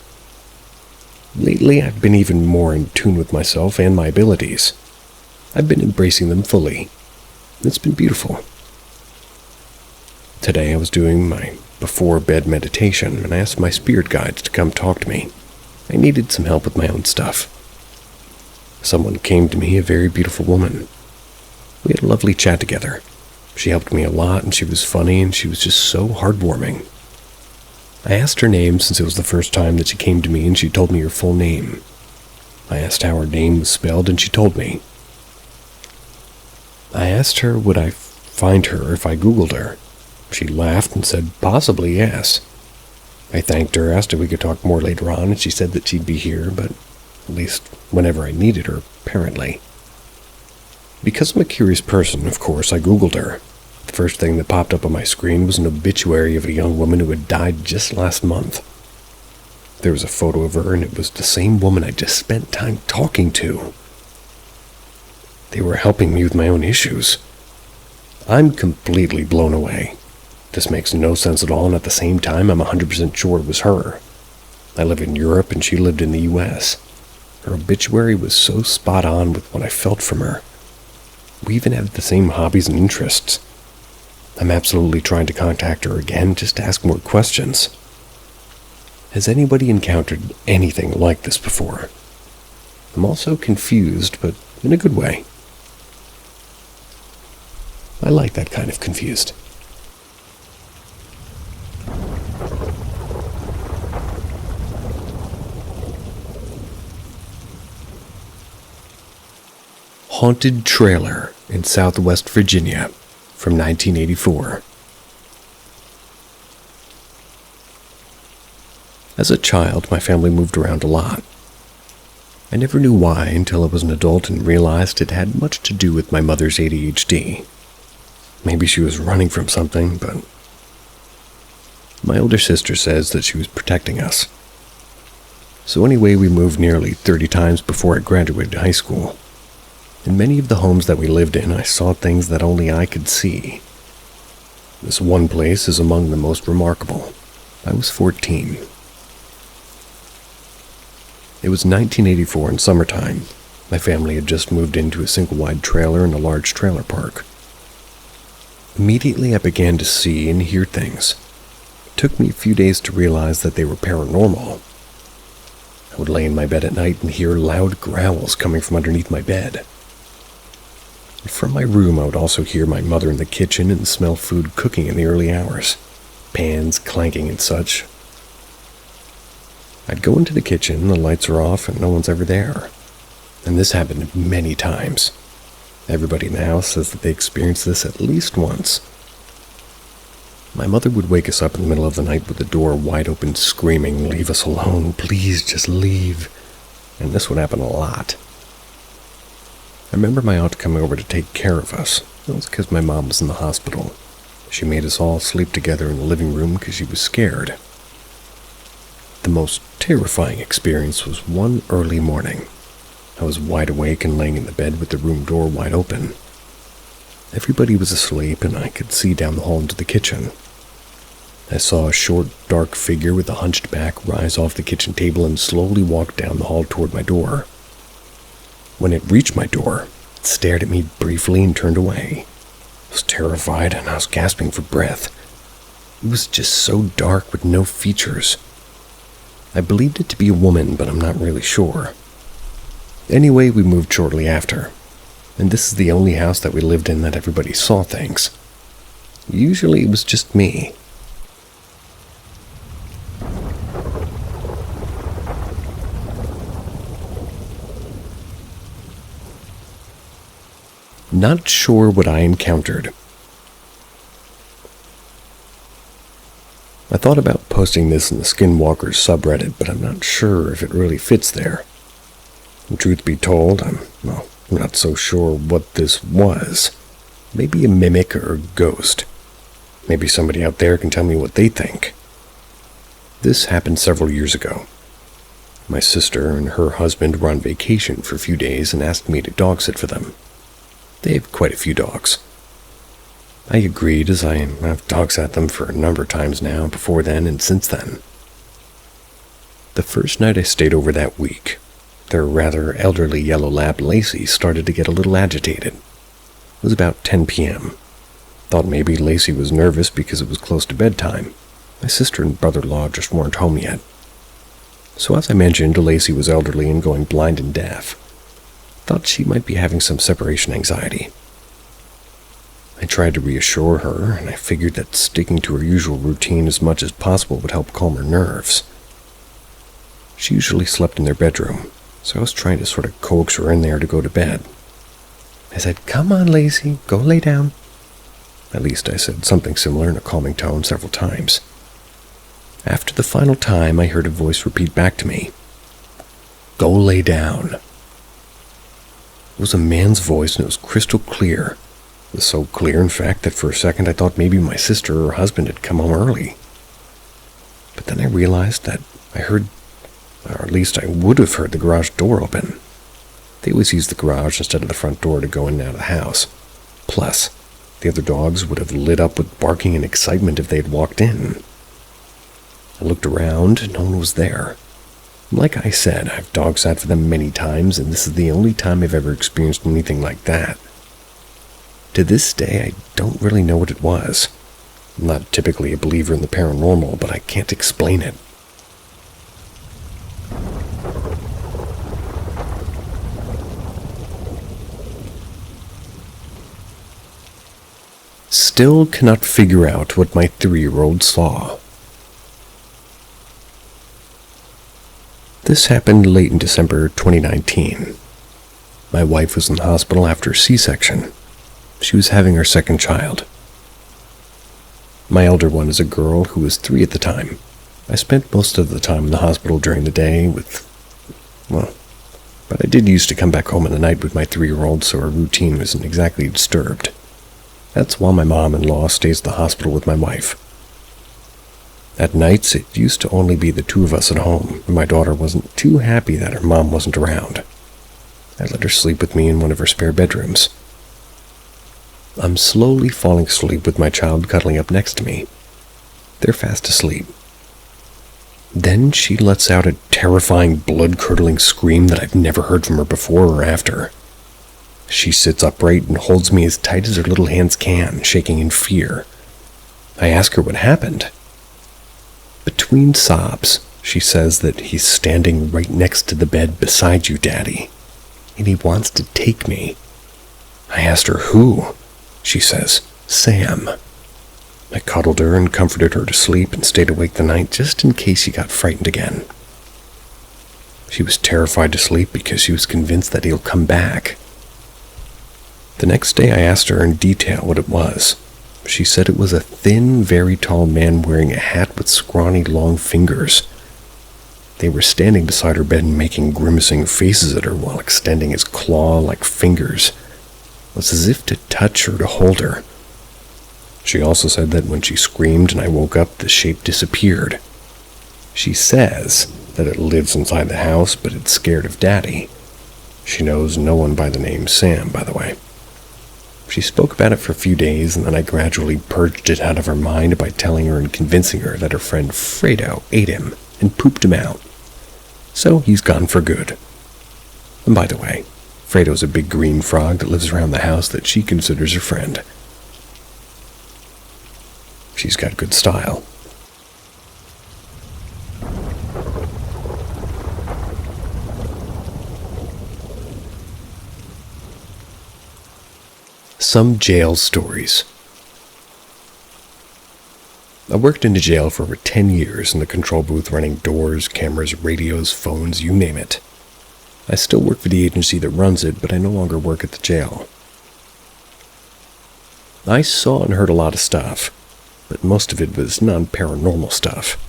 [SPEAKER 1] Lately, I've been even more in tune with myself and my abilities. I've been embracing them fully. It's been beautiful. Today, I was doing my before-bed meditation, and I asked my spirit guides to come talk to me. I needed some help with my own stuff. Someone came to me, a very beautiful woman. We had a lovely chat together. She helped me a lot, and she was funny, and she was just so heartwarming. I asked her name since it was the first time that she came to me, and she told me her full name. I asked how her name was spelled, and she told me. I asked her would I find her if I Googled her. She laughed and said, possibly, yes. I thanked her, asked if we could talk more later on, and she said that she'd be here, but at least whenever I needed her, apparently. Because I'm a curious person, of course, I Googled her. The first thing that popped up on my screen was an obituary of a young woman who had died just last month. There was a photo of her, and it was the same woman I just spent time talking to. They were helping me with my own issues. I'm completely blown away. This makes no sense at all, and at the same time, I'm 100% sure it was her. I live in Europe, and she lived in the US. Her obituary was so spot on with what I felt from her. We even had the same hobbies and interests. I'm absolutely trying to contact her again just to ask more questions. Has anybody encountered anything like this before? I'm also confused, but in a good way. I like that kind of confused. Haunted Trailer in Southwest Virginia from 1984. As a child, my family moved around a lot. I never knew why until I was an adult and realized it had much to do with my mother's ADHD. Maybe she was running from something, but my older sister says that she was protecting us. So anyway, we moved nearly 30 times before I graduated high school. In many of the homes that we lived in, I saw things that only I could see. This one place is among the most remarkable. I was 14. It was 1984 in summertime. My family had just moved into a single-wide trailer in a large trailer park. Immediately I began to see and hear things. It took me a few days to realize that they were paranormal. I would lay in my bed at night and hear loud growls coming from underneath my bed. From my room, I would also hear my mother in the kitchen and smell food cooking in the early hours, pans clanking and such. I'd go into the kitchen, the lights are off, and no one's ever there. And this happened many times. Everybody in the house says that they experienced this at least once. My mother would wake us up in the middle of the night with the door wide open, screaming, "Leave us alone, please, just leave." And this would happen a lot. I remember my aunt coming over to take care of us. That was because my mom was in the hospital. She made us all sleep together in the living room because she was scared. The most terrifying experience was one early morning. I was wide awake and laying in the bed with the room door wide open. Everybody was asleep, and I could see down the hall into the kitchen. I saw a short, dark figure with a hunched back rise off the kitchen table and slowly walk down the hall toward my door. When it reached my door, it stared at me briefly and turned away. I was terrified, and I was gasping for breath. It was just so dark with no features. I believed it to be a woman, but I'm not really sure. Anyway, we moved shortly after, and this is the only house that we lived in that everybody saw things. Usually it was just me. Not sure what I encountered. I thought about posting this in the Skinwalkers subreddit, but I'm not sure if it really fits there. And truth be told, I'm not so sure what this was. Maybe a mimic or a ghost. Maybe somebody out there can tell me what they think. This happened several years ago. My sister and her husband were on vacation for a few days and asked me to dog sit for them. They have quite a few dogs. I agreed, as I have dog sat them for a number of times now, before then and since then. The first night I stayed over that week, their rather elderly yellow lab Lacey started to get a little agitated. It was about 10 p.m. Thought maybe Lacey was nervous because it was close to bedtime. My sister and brother-in-law just weren't home yet. So as I mentioned, Lacey was elderly and going blind and deaf. Thought she might be having some separation anxiety. I tried to reassure her, and I figured that sticking to her usual routine as much as possible would help calm her nerves. She usually slept in their bedroom, so I was trying to sort of coax her in there to go to bed. I said, "Come on, Lacey, go lay down." At least I said something similar in a calming tone several times. After the final time, I heard a voice repeat back to me, "Go lay down." It was a man's voice, and it was crystal clear. It was so clear, in fact, that for a second I thought maybe my sister or her husband had come home early. But then I realized that I heard, or at least I would have heard, the garage door open. They always use the garage instead of the front door to go in and out of the house. Plus, the other dogs would have lit up with barking and excitement if they had walked in. I looked around, no one was there. Like I said, I've dog sat for them many times, and this is the only time I've ever experienced anything like that. To this day, I don't really know what it was. I'm not typically a believer in the paranormal, but I can't explain it. Still cannot figure out what my 3-year-old saw. This happened late in December 2019. My wife was in the hospital after a C-section. She was having her second child. My elder one is a girl who was 3 at the time. I spent most of the time in the hospital during the day but I did used to come back home in the night with my 3-year-old, so our routine wasn't exactly disturbed. That's why my mom-in-law stays at the hospital with my wife. At nights, it used to only be the 2 of us at home, and my daughter wasn't too happy that her mom wasn't around. I let her sleep with me in one of her spare bedrooms. I'm slowly falling asleep with my child cuddling up next to me. They're fast asleep. Then she lets out a terrifying, blood-curdling scream that I've never heard from her before or after. She sits upright and holds me as tight as her little hands can, shaking in fear. I ask her what happened. Between sobs, she says that he's standing right next to the bed beside you, Daddy, and he wants to take me. I asked her who. She says, Sam. I cuddled her and comforted her to sleep and stayed awake the night just in case she got frightened again. She was terrified to sleep because she was convinced that he'll come back. The next day I asked her in detail what it was. She said it was a thin, very tall man wearing a hat with scrawny, long fingers. They were standing beside her bed and making grimacing faces at her while extending his claw-like fingers. It was as if to touch or to hold her. She also said that when she screamed and I woke up, the shape disappeared. She says that it lives inside the house, but it's scared of Daddy. She knows no one by the name Sam, by the way. She spoke about it for a few days, and then I gradually purged it out of her mind by telling her and convincing her that her friend Fredo ate him and pooped him out. So he's gone for good. And by the way, Fredo's a big green frog that lives around the house that she considers her friend. She's got good style. Some jail stories. I worked in a jail for over 10 years in the control booth, running doors, cameras, radios, phones, you name it. I still work for the agency that runs it, but I no longer work at the jail. I saw and heard a lot of stuff, but most of it was non-paranormal stuff.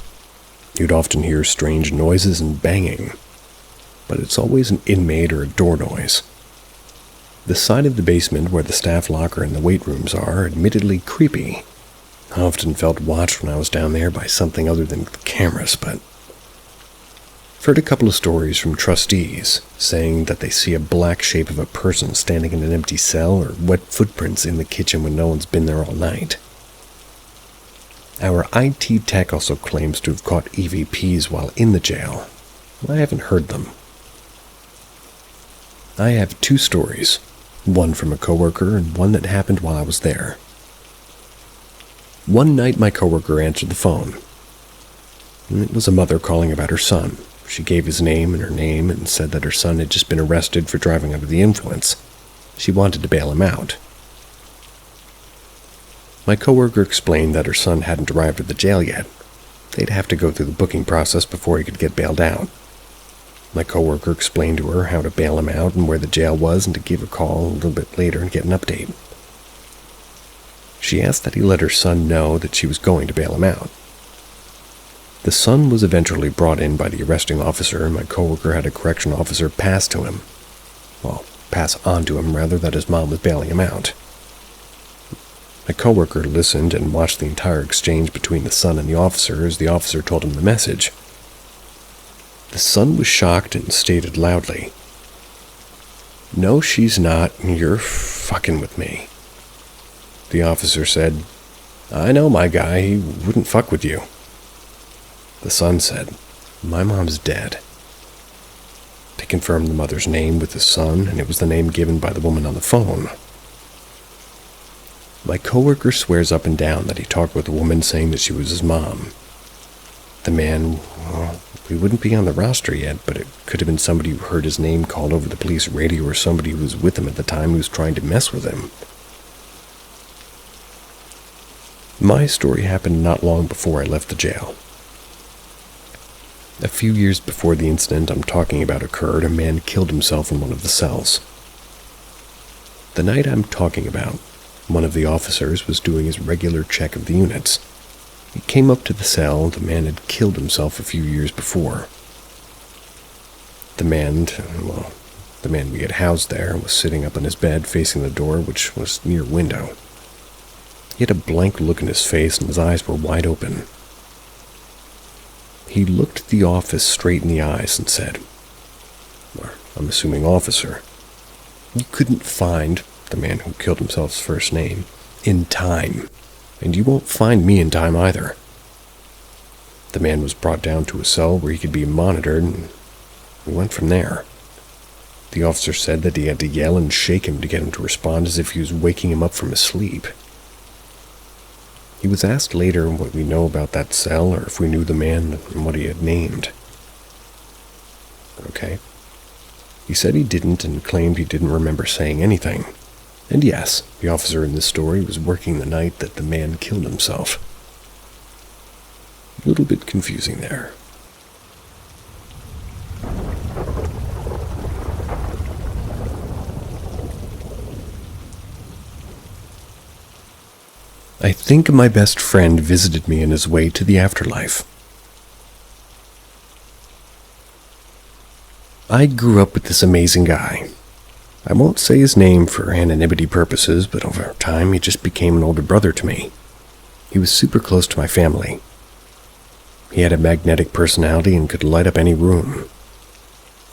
[SPEAKER 1] You'd often hear strange noises and banging, but it's always an inmate or a door noise. The side of the basement where the staff locker and the weight rooms are admittedly creepy. I often felt watched when I was down there by something other than the cameras, but I've heard a couple of stories from trustees saying that they see a black shape of a person standing in an empty cell or wet footprints in the kitchen when no one's been there all night. Our IT tech also claims to have caught EVPs while in the jail. I haven't heard them. I have 2 stories, one from a coworker and one that happened while I was there. One night my coworker answered the phone. It was a mother calling about her son. She gave his name and her name and said that her son had just been arrested for driving under the influence. She wanted to bail him out. My coworker explained that her son hadn't arrived at the jail yet. They'd have to go through the booking process before he could get bailed out. My coworker explained to her how to bail him out and where the jail was and to give a call a little bit later and get an update. She asked that he let her son know that she was going to bail him out. The son was eventually brought in by the arresting officer, and my coworker had a correctional officer pass on to him rather, that his mom was bailing him out. My coworker listened and watched the entire exchange between the son and the officer as the officer told him the message. The son was shocked and stated loudly, "No, she's not. You're fucking with me." The officer said, "I know my guy. He wouldn't fuck with you." The son said, "My mom's dead." They confirmed the mother's name with the son, and it was the name given by the woman on the phone. My coworker swears up and down that he talked with the woman saying that she was his mom. The man, we wouldn't be on the roster yet, but it could have been somebody who heard his name called over the police radio or somebody who was with him at the time who was trying to mess with him. My story happened not long before I left the jail. A few years before the incident I'm talking about occurred, a man killed himself in one of the cells. The night I'm talking about, one of the officers was doing his regular check of the units. He came up to the cell the man had killed himself a few years before. The man we had housed there was sitting up in his bed facing the door, which was near a window. He had a blank look in his face and his eyes were wide open. He looked the officer straight in the eyes and said, I'm assuming officer, "You couldn't find," the man who killed himself's first name, "in time. And you won't find me in time either." The man was brought down to a cell where he could be monitored, and we went from there. The officer said that he had to yell and shake him to get him to respond as if he was waking him up from his sleep. He was asked later what we know about that cell or if we knew the man and what he had named. Okay. He said he didn't and claimed he didn't remember saying anything. And yes, the officer in this story was working the night that the man killed himself. A little bit confusing there. I think my best friend visited me on his way to the afterlife. I grew up with this amazing guy. I won't say his name for anonymity purposes, but over time he just became an older brother to me. He was super close to my family. He had a magnetic personality and could light up any room.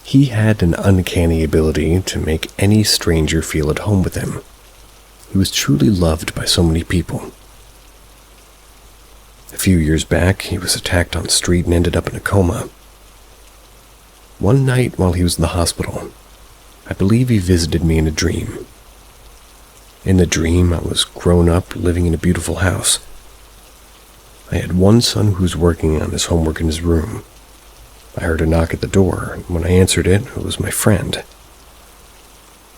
[SPEAKER 1] He had an uncanny ability to make any stranger feel at home with him. He was truly loved by so many people. A few years back, he was attacked on the street and ended up in a coma. One night while he was in the hospital, I believe he visited me in a dream. In the dream, I was grown up living in a beautiful house. I had one son who was working on his homework in his room. I heard a knock at the door, and when I answered it was my friend.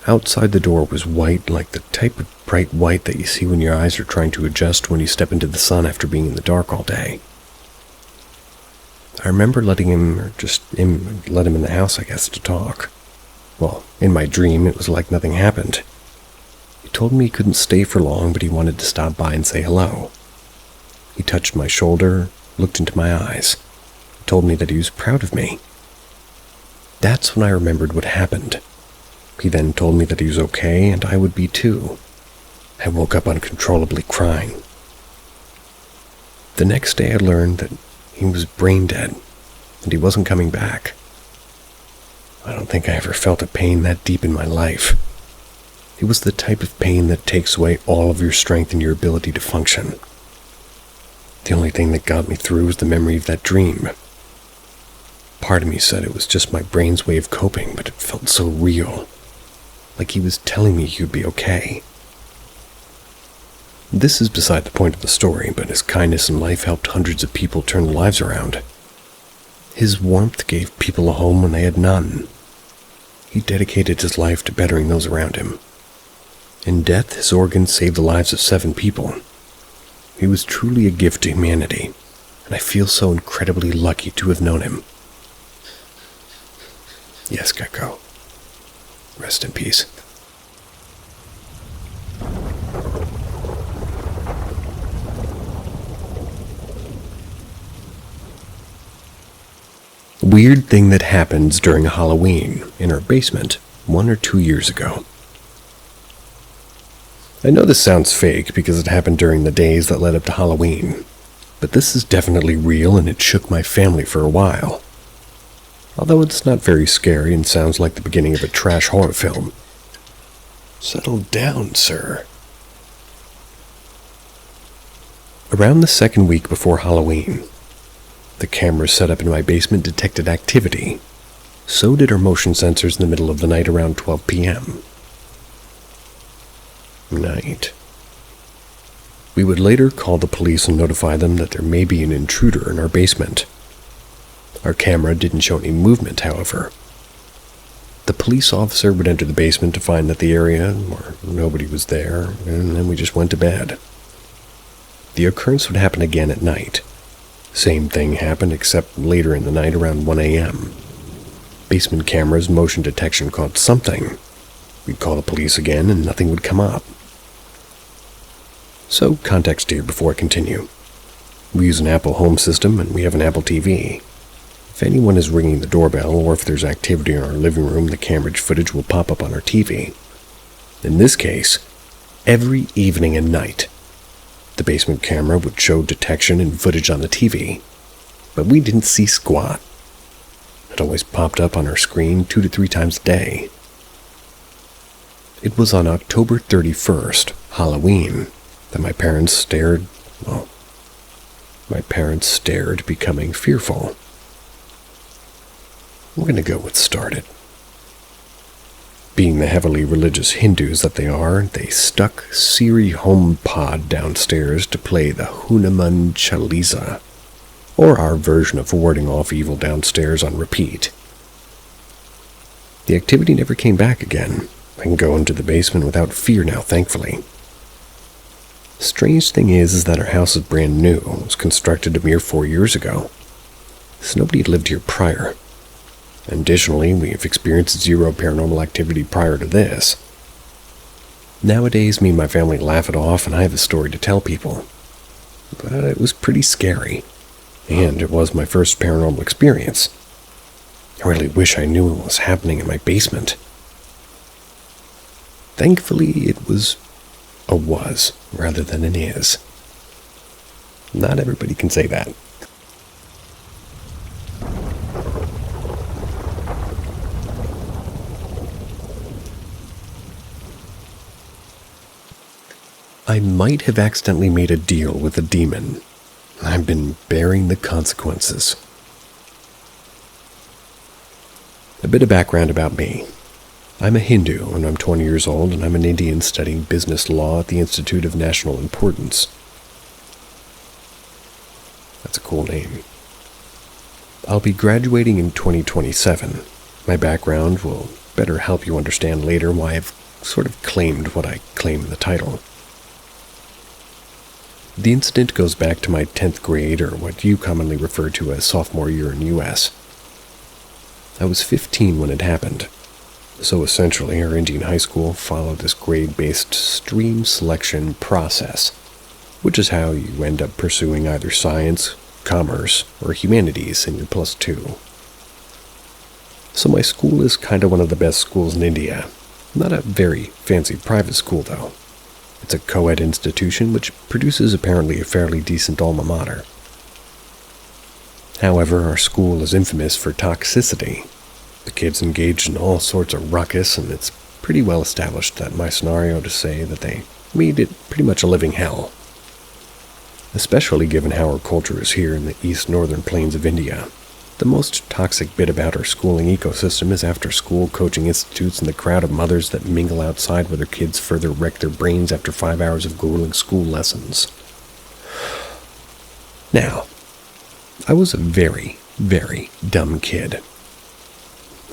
[SPEAKER 1] Outside the door was white, like the type of bright white that you see when your eyes are trying to adjust when you step into the sun after being in the dark all day. I remember letting him in the house, I guess, to talk. Well, in my dream, it was like nothing happened. He told me he couldn't stay for long, but he wanted to stop by and say hello. He touched my shoulder, looked into my eyes, told me that he was proud of me. That's when I remembered what happened. He then told me that he was okay, and I would be too. I woke up uncontrollably crying. The next day I learned that he was brain dead, and he wasn't coming back. I don't think I ever felt a pain that deep in my life. It was the type of pain that takes away all of your strength and your ability to function. The only thing that got me through was the memory of that dream. Part of me said it was just my brain's way of coping, but it felt so real. Like he was telling me he would be okay. This is beside the point of the story, but his kindness in life helped hundreds of people turn their lives around. His warmth gave people a home when they had none. He dedicated his life to bettering those around him. In death, his organs saved the lives of 7 people. He was truly a gift to humanity, and I feel so incredibly lucky to have known him. Yes, Gecko. Rest in peace. Weird thing that happens during Halloween in our basement 1 or 2 years ago. I know this sounds fake because it happened during the days that led up to Halloween, but this is definitely real and it shook my family for a while. Although it's not very scary and sounds like the beginning of a trash horror film. Settle down, sir. Around the second week before Halloween, the cameras set up in my basement detected activity. So did our motion sensors in the middle of the night around 12 p.m. Night. We would later call the police and notify them that there may be an intruder in our basement. Our camera didn't show any movement, however. The police officer would enter the basement to find that the area where nobody was there, and then we just went to bed. The occurrence would happen again at night. Same thing happened, except later in the night around 1 a.m. Basement cameras' motion detection caught something. We'd call the police again, and nothing would come up. So, context here before I continue. We use an Apple home system, and we have an Apple TV. If anyone is ringing the doorbell, or if there's activity in our living room, the camera footage will pop up on our TV. In this case, every evening and night, the basement camera would show detection and footage on the TV, but we didn't see squat. It always popped up on our screen 2 to 3 times a day. It was on October 31st, Halloween, that my parents stared, becoming fearful. I'm going to go with started. Being the heavily religious Hindus that they are, they stuck Siri HomePod downstairs to play the Hanuman Chalisa, or our version of warding off evil downstairs on repeat. The activity never came back again. I can go into the basement without fear now, thankfully. The strange thing is that our house is brand new. It was constructed a mere 4 years ago, so nobody had lived here prior. Additionally, we have experienced 0 paranormal activity prior to this. Nowadays, me and my family laugh it off and I have a story to tell people. But it was pretty scary, and it was my first paranormal experience. I really wish I knew what was happening in my basement. Thankfully, it was a was rather than an is. Not everybody can say that. I might have accidentally made a deal with a demon. I've been bearing the consequences. A bit of background about me. I'm a Hindu, and I'm 20 years old, and I'm an Indian studying business law at the Institute of National Importance. That's a cool name. I'll be graduating in 2027. My background will better help you understand later why I've sort of claimed what I claim in the title. The incident goes back to my 10th grade, or what you commonly refer to as sophomore year in U.S. I was 15 when it happened. So essentially, our Indian high school followed this grade-based stream selection process, which is how you end up pursuing either science, commerce, or humanities in your +2. So my school is kind of one of the best schools in India. Not a very fancy private school, though. It's a co-ed institution which produces apparently a fairly decent alma mater. However, our school is infamous for toxicity. The kids engage in all sorts of ruckus, and it's pretty well established that my scenario to say that they made it pretty much a living hell. Especially given how our culture is here in the east northern plains of India. The most toxic bit about our schooling ecosystem is after-school coaching institutes and the crowd of mothers that mingle outside where their kids further wreck their brains after 5 hours of grueling school lessons. Now, I was a very, very dumb kid.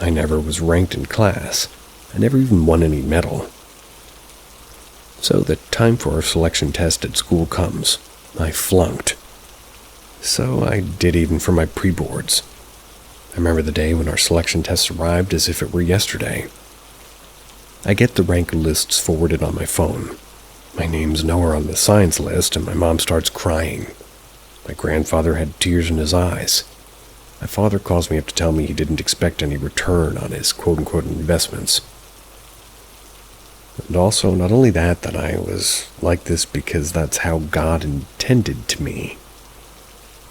[SPEAKER 1] I never was ranked in class. I never even won any medal. So the time for our selection test at school comes. I flunked. So I did even for my pre-boards. I remember the day when our selection tests arrived as if it were yesterday. I get the rank lists forwarded on my phone. My name's nowhere on the science list, and my mom starts crying. My grandfather had tears in his eyes. My father calls me up to tell me he didn't expect any return on his quote-unquote investments. And also, not only that I was like this because that's how God intended to me.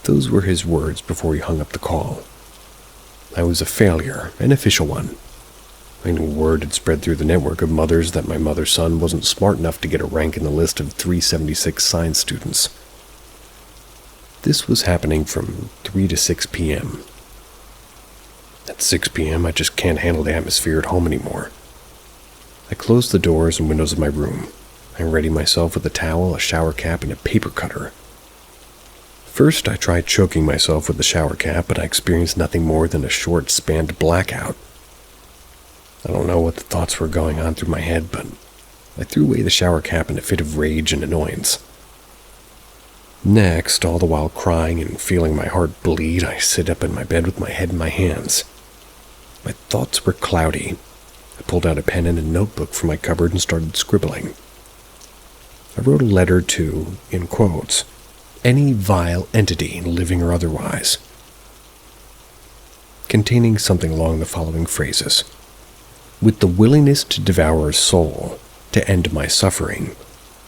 [SPEAKER 1] Those were his words before he hung up the call. I was a failure, an official one. I knew word had spread through the network of mothers that my mother's son wasn't smart enough to get a rank in the list of 376 science students. This was happening from 3 to 6 p.m. At 6 p.m., I just can't handle the atmosphere at home anymore. I close the doors and windows of my room. I ready myself with a towel, a shower cap, and a paper cutter. First, I tried choking myself with the shower cap, but I experienced nothing more than a short-spanned blackout. I don't know what the thoughts were going on through my head, but I threw away the shower cap in a fit of rage and annoyance. Next, all the while crying and feeling my heart bleed, I sit up in my bed with my head in my hands. My thoughts were cloudy. I pulled out a pen and a notebook from my cupboard and started scribbling. I wrote a letter to, in quotes, any vile entity, living or otherwise, containing something along the following phrases. With the willingness to devour a soul, to end my suffering,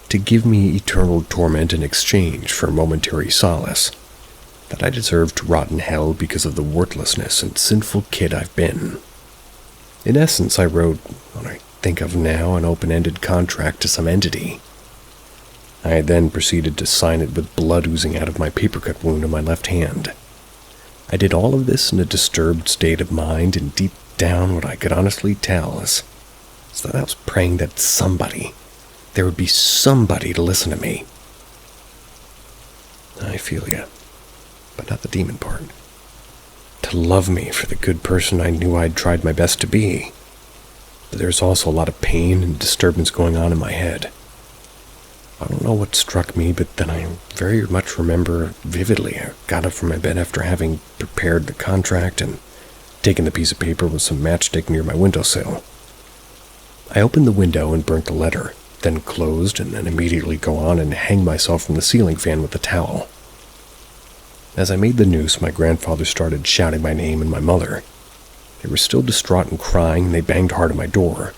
[SPEAKER 1] to give me eternal torment in exchange for momentary solace, that I deserve to rot in hell because of the worthlessness and sinful kid I've been. In essence, I wrote, what I think of now, an open-ended contract to some entity. I then proceeded to sign it with blood oozing out of my paper-cut wound on my left hand. I did all of this in a disturbed state of mind, and deep down what I could honestly tell is that I was praying that there would be somebody to listen to me. I feel ya, but not the demon part. To love me for the good person I knew I'd tried my best to be. But there's also a lot of pain and disturbance going on in my head. I don't know what struck me, but then I very much remember vividly I got up from my bed after having prepared the contract and taken the piece of paper with some matchstick near my windowsill. I opened the window and burnt the letter, then closed and then immediately go on and hang myself from the ceiling fan with a towel. As I made the noose, my grandfather started shouting my name and my mother. They were still distraught and crying, and they banged hard at my door.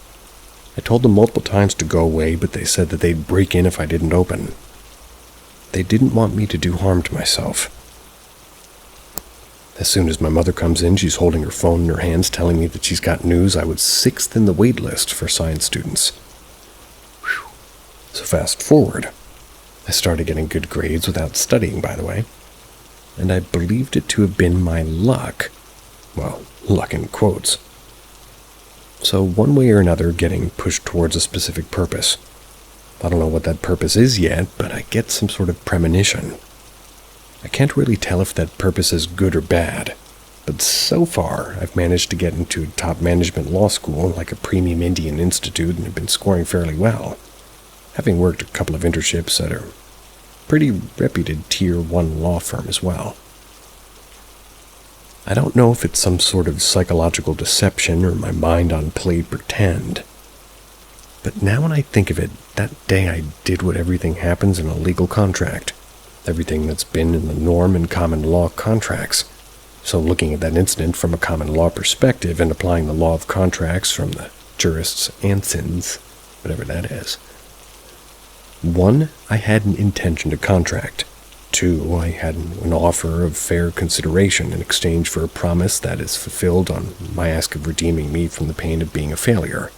[SPEAKER 1] I told them multiple times to go away, but they said that they'd break in if I didn't open. They didn't want me to do harm to myself. As soon as my mother comes in, she's holding her phone in her hands, telling me that she's got news I was 6th in the wait list for science students. Whew. So fast forward. I started getting good grades without studying, by the way. And I believed it to have been my luck. Well, luck in quotes. So one way or another, getting pushed towards a specific purpose. I don't know what that purpose is yet, but I get some sort of premonition. I can't really tell if that purpose is good or bad, but so far I've managed to get into a top management law school like a premium Indian institute and have been scoring fairly well, having worked a couple of internships at a pretty reputed Tier 1 law firm as well. I don't know if it's some sort of psychological deception or my mind on played pretend. But now when I think of it, that day I did what everything happens in a legal contract. Everything that's been in the norm in common law contracts. So looking at that incident from a common law perspective and applying the law of contracts from the jurist's ansins, whatever that is. 1, I had an intention to contract. 2, I had an offer of fair consideration in exchange for a promise that is fulfilled on my ask of redeeming me from the pain of being a failure.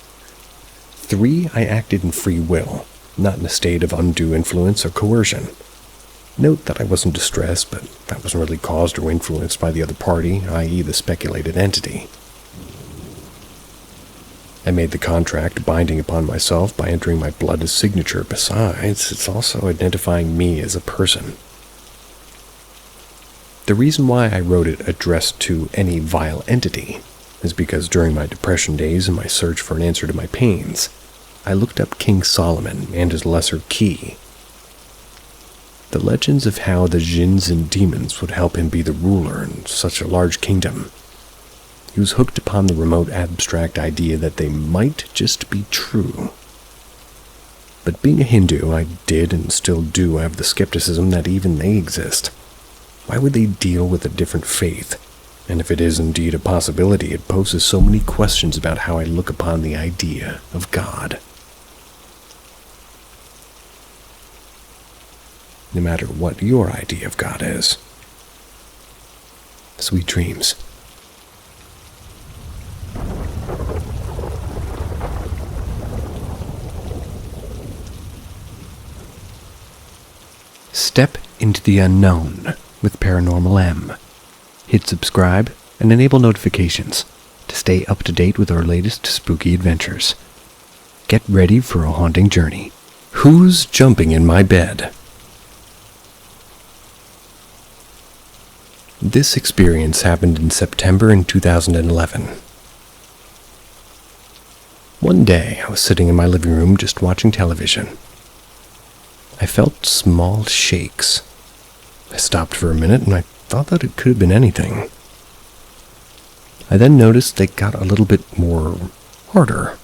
[SPEAKER 1] 3, I acted in free will, not in a state of undue influence or coercion. Note that I wasn't distressed, but that wasn't really caused or influenced by the other party, i.e. the speculated entity. I made the contract binding upon myself by entering my blood as signature. Besides, it's also identifying me as a person. The reason why I wrote it addressed to any vile entity is because during my depression days and my search for an answer to my pains, I looked up King Solomon and his lesser key. The legends of how the jinns and demons would help him be the ruler in such a large kingdom. He was hooked upon the remote abstract idea that they might just be true. But being a Hindu, I did and still do have the skepticism that even they exist. Why would they deal with a different faith? And if it is indeed a possibility, it poses so many questions about how I look upon the idea of God. No matter what your idea of God is. Sweet dreams. Step into the unknown with Paranormal M. Hit subscribe and enable notifications to stay up to date with our latest spooky adventures. Get ready for a haunting journey. Who's jumping in my bed? This experience happened in September in 2011. One day, I was sitting in my living room just watching television. I felt small shakes. I stopped for a minute and I thought that it could have been anything. I then noticed they got a little bit more harder,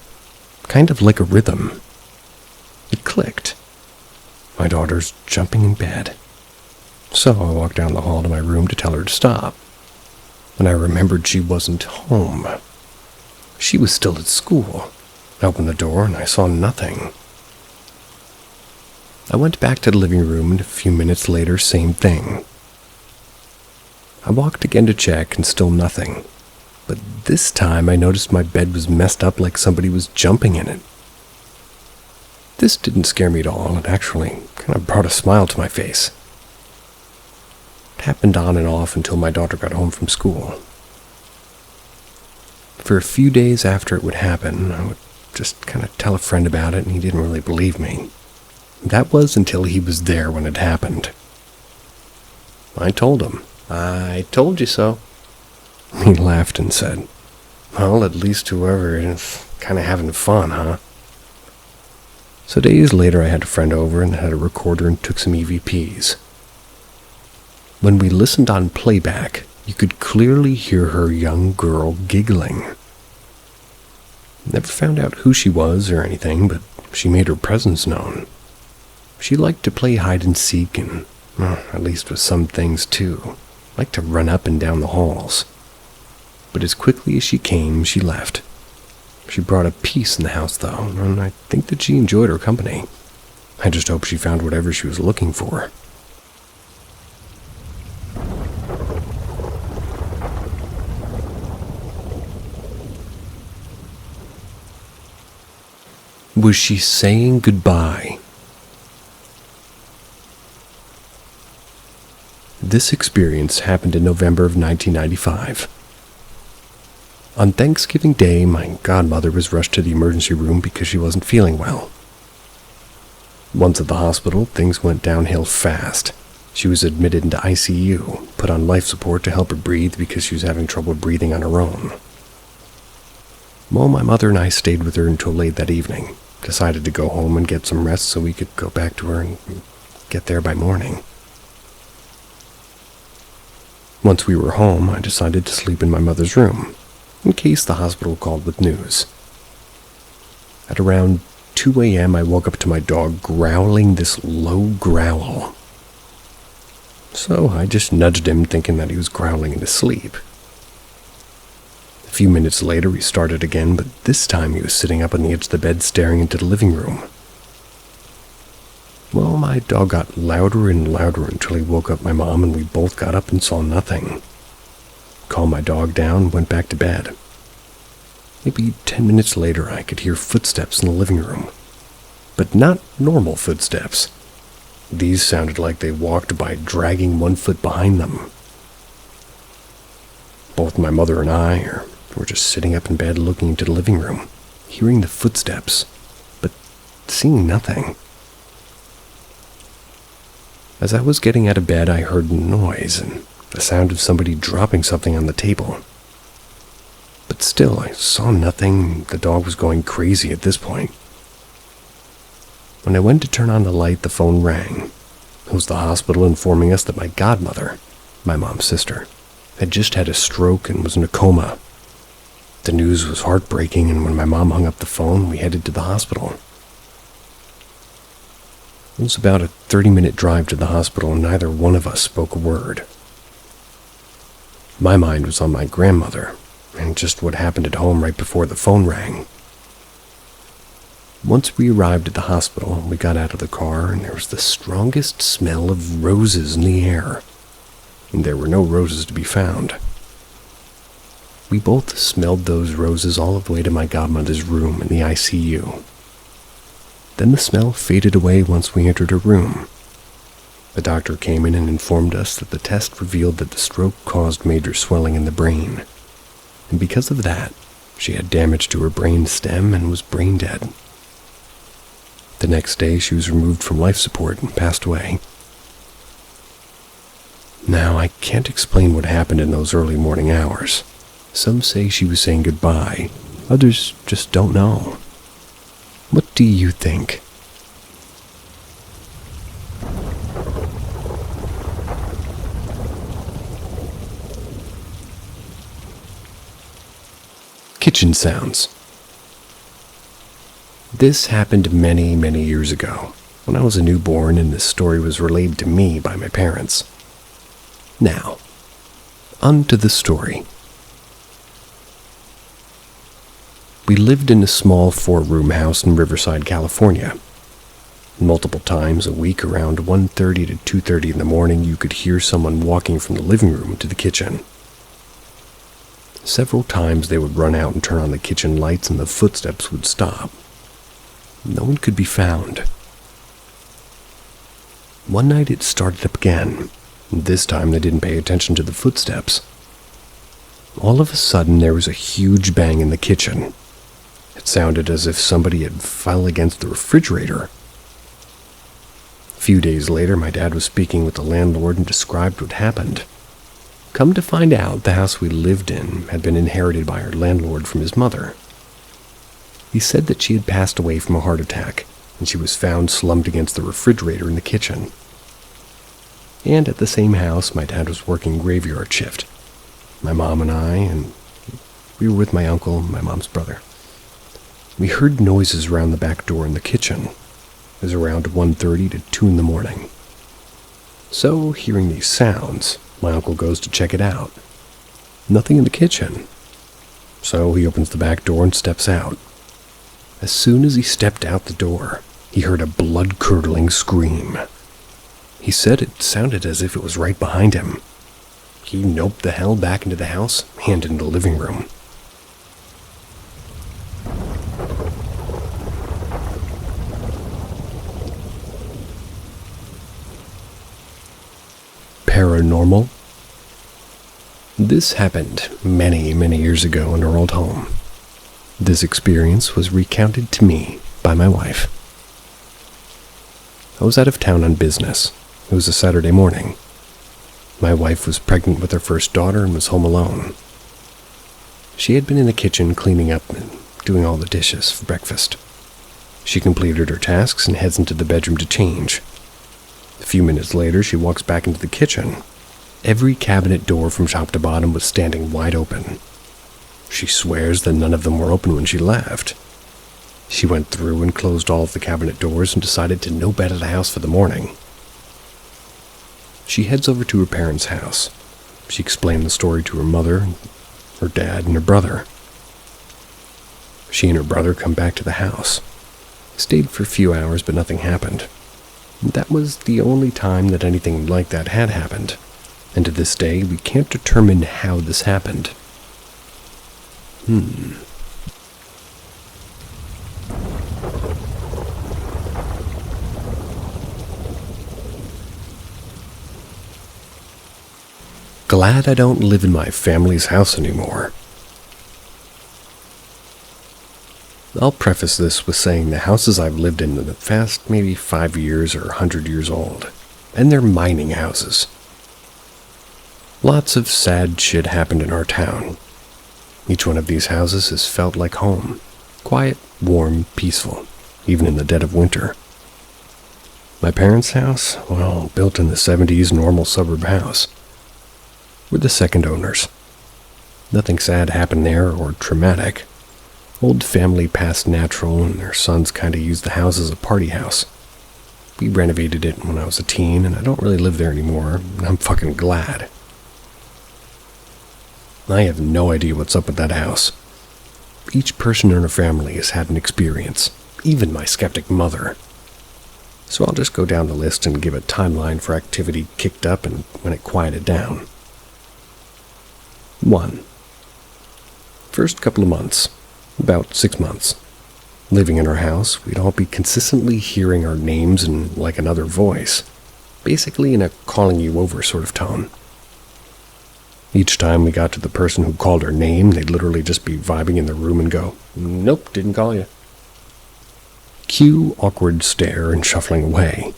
[SPEAKER 1] kind of like a rhythm. It clicked. My daughter's jumping in bed. So I walked down the hall to my room to tell her to stop. When I remembered she wasn't home. She was still at school. I opened the door and I saw nothing. I went back to the living room and a few minutes later, same thing. I walked again to check and still nothing. But this time I noticed my bed was messed up like somebody was jumping in it. This didn't scare me at all. It actually kind of brought a smile to my face. It happened on and off until my daughter got home from school. For a few days after it would happen, I would just kind of tell a friend about it and he didn't really believe me. That was until he was there when it happened. I told him, "I told you so." He laughed and said, "Well, at least whoever is kind of having fun, huh?" So days later I had a friend over and had a recorder and took some EVPs. When we listened on playback, you could clearly hear her young girl giggling. Never found out who she was or anything, but she made her presence known. She liked to play hide and seek and, well, at least with some things too, liked to run up and down the halls. But as quickly as she came, she left. She brought a peace in the house, though, and I think that she enjoyed her company. I just hope she found whatever she was looking for. Was she saying goodbye? This experience happened in November of 1995. On Thanksgiving Day, my godmother was rushed to the emergency room because she wasn't feeling well. Once at the hospital, things went downhill fast. She was admitted into ICU, put on life support to help her breathe because she was having trouble breathing on her own. Well, my mother and I stayed with her until late that evening, decided to go home and get some rest so we could go back to her and get there by morning. Once we were home, I decided to sleep in my mother's room, in case the hospital called with news. At around 2 a.m., I woke up to my dog growling this low growl. So I just nudged him, thinking that he was growling in his sleep. A few minutes later, he started again, but this time he was sitting up on the edge of the bed staring into the living room. Well, my dog got louder and louder until he woke up my mom, and we both got up and saw nothing. Calmed my dog down and went back to bed. Maybe 10 minutes later, I could hear footsteps in the living room. But not normal footsteps. These sounded like they walked by dragging one foot behind them. Both my mother and I were just sitting up in bed looking into the living room, hearing the footsteps, but seeing nothing. As I was getting out of bed, I heard a noise and the sound of somebody dropping something on the table. But still, I saw nothing. The dog was going crazy at this point. When I went to turn on the light, the phone rang. It was the hospital informing us that my godmother, my mom's sister, had just had a stroke and was in a coma. The news was heartbreaking, and when my mom hung up the phone, we headed to the hospital. It was about a 30-minute drive to the hospital, and neither one of us spoke a word. My mind was on my grandmother, and just what happened at home right before the phone rang. Once we arrived at the hospital, we got out of the car, and there was the strongest smell of roses in the air. And there were no roses to be found. We both smelled those roses all the way to my godmother's room in the ICU. Then the smell faded away once we entered her room. The doctor came in and informed us that the test revealed that the stroke caused major swelling in the brain. And because of that, she had damage to her brain stem and was brain dead. The next day, she was removed from life support and passed away. Now, I can't explain what happened in those early morning hours. Some say she was saying goodbye. Others just don't know. What do you think? Kitchen sounds. This happened many, many years ago, when I was a newborn, and this story was relayed to me by my parents. Now, on to the story. We lived in a small 4-room house in Riverside, California. Multiple times a week around 1:30 to 2:30 in the morning, you could hear someone walking from the living room to the kitchen. Several times they would run out and turn on the kitchen lights, and the footsteps would stop. No one could be found. One night it started up again. This time they didn't pay attention to the footsteps. All of a sudden there was a huge bang in the kitchen. It sounded as if somebody had fell against the refrigerator. A few days later, my dad was speaking with the landlord and described what happened. Come to find out, the house we lived in had been inherited by our landlord from his mother. He said that she had passed away from a heart attack, and she was found slumped against the refrigerator in the kitchen. And at the same house, my dad was working graveyard shift. My mom and I, and we were with my uncle, my mom's brother. We heard noises around the back door in the kitchen. It was around 1:30 to 2 in the morning. So, hearing these sounds, my uncle goes to check it out. Nothing in the kitchen. So he opens the back door and steps out. As soon as he stepped out the door, he heard a blood-curdling scream. He said it sounded as if it was right behind him. He noped the hell back into the house and into the living room. Paranormal. This happened many, many years ago in our old home. This experience was recounted to me by my wife. I was out of town on business. It was a Saturday morning. My wife was pregnant with her first daughter and was home alone. She had been in the kitchen cleaning up and doing all the dishes for breakfast. She completed her tasks and heads into the bedroom to change. A few minutes later, she walks back into the kitchen, Every cabinet door from top to bottom was standing wide open. She swears that none of them were open when she left. She went through and closed all of the cabinet doors and decided to no bed at the house for the morning. She heads over to her parents' house. She explained the story to her mother, her dad, and her brother. She and her brother come back to the house. Stayed for a few hours, but nothing happened. That was the only time that anything like that had happened, and to this day, we can't determine how this happened. Glad I don't live in my family's house anymore. I'll preface this with saying the houses I've lived in the past maybe 5 years or 100 years old, and they're mining houses. Lots of sad shit happened in our town. Each one of these houses has felt like home. Quiet, warm, peaceful, even in the dead of winter. My parents' house, well, built in the 70s, normal suburb house. We're the second owners. Nothing sad happened there or traumatic. Old family passed natural and their sons kinda used the house as a party house. We renovated it when I was a teen and I don't really live there anymore, and I'm fucking glad. I have no idea what's up with that house. Each person in our family has had an experience, even my skeptic mother. So I'll just go down the list and give a timeline for activity kicked up and when it quieted down. 1. First couple of months, about 6 months. Living in our house, we'd all be consistently hearing our names in like another voice, basically in a calling you over sort of tone. Each time we got to the person who called our name, they'd literally just be vibing in the room and go, "Nope, didn't call you." Cue awkward stare and shuffling away.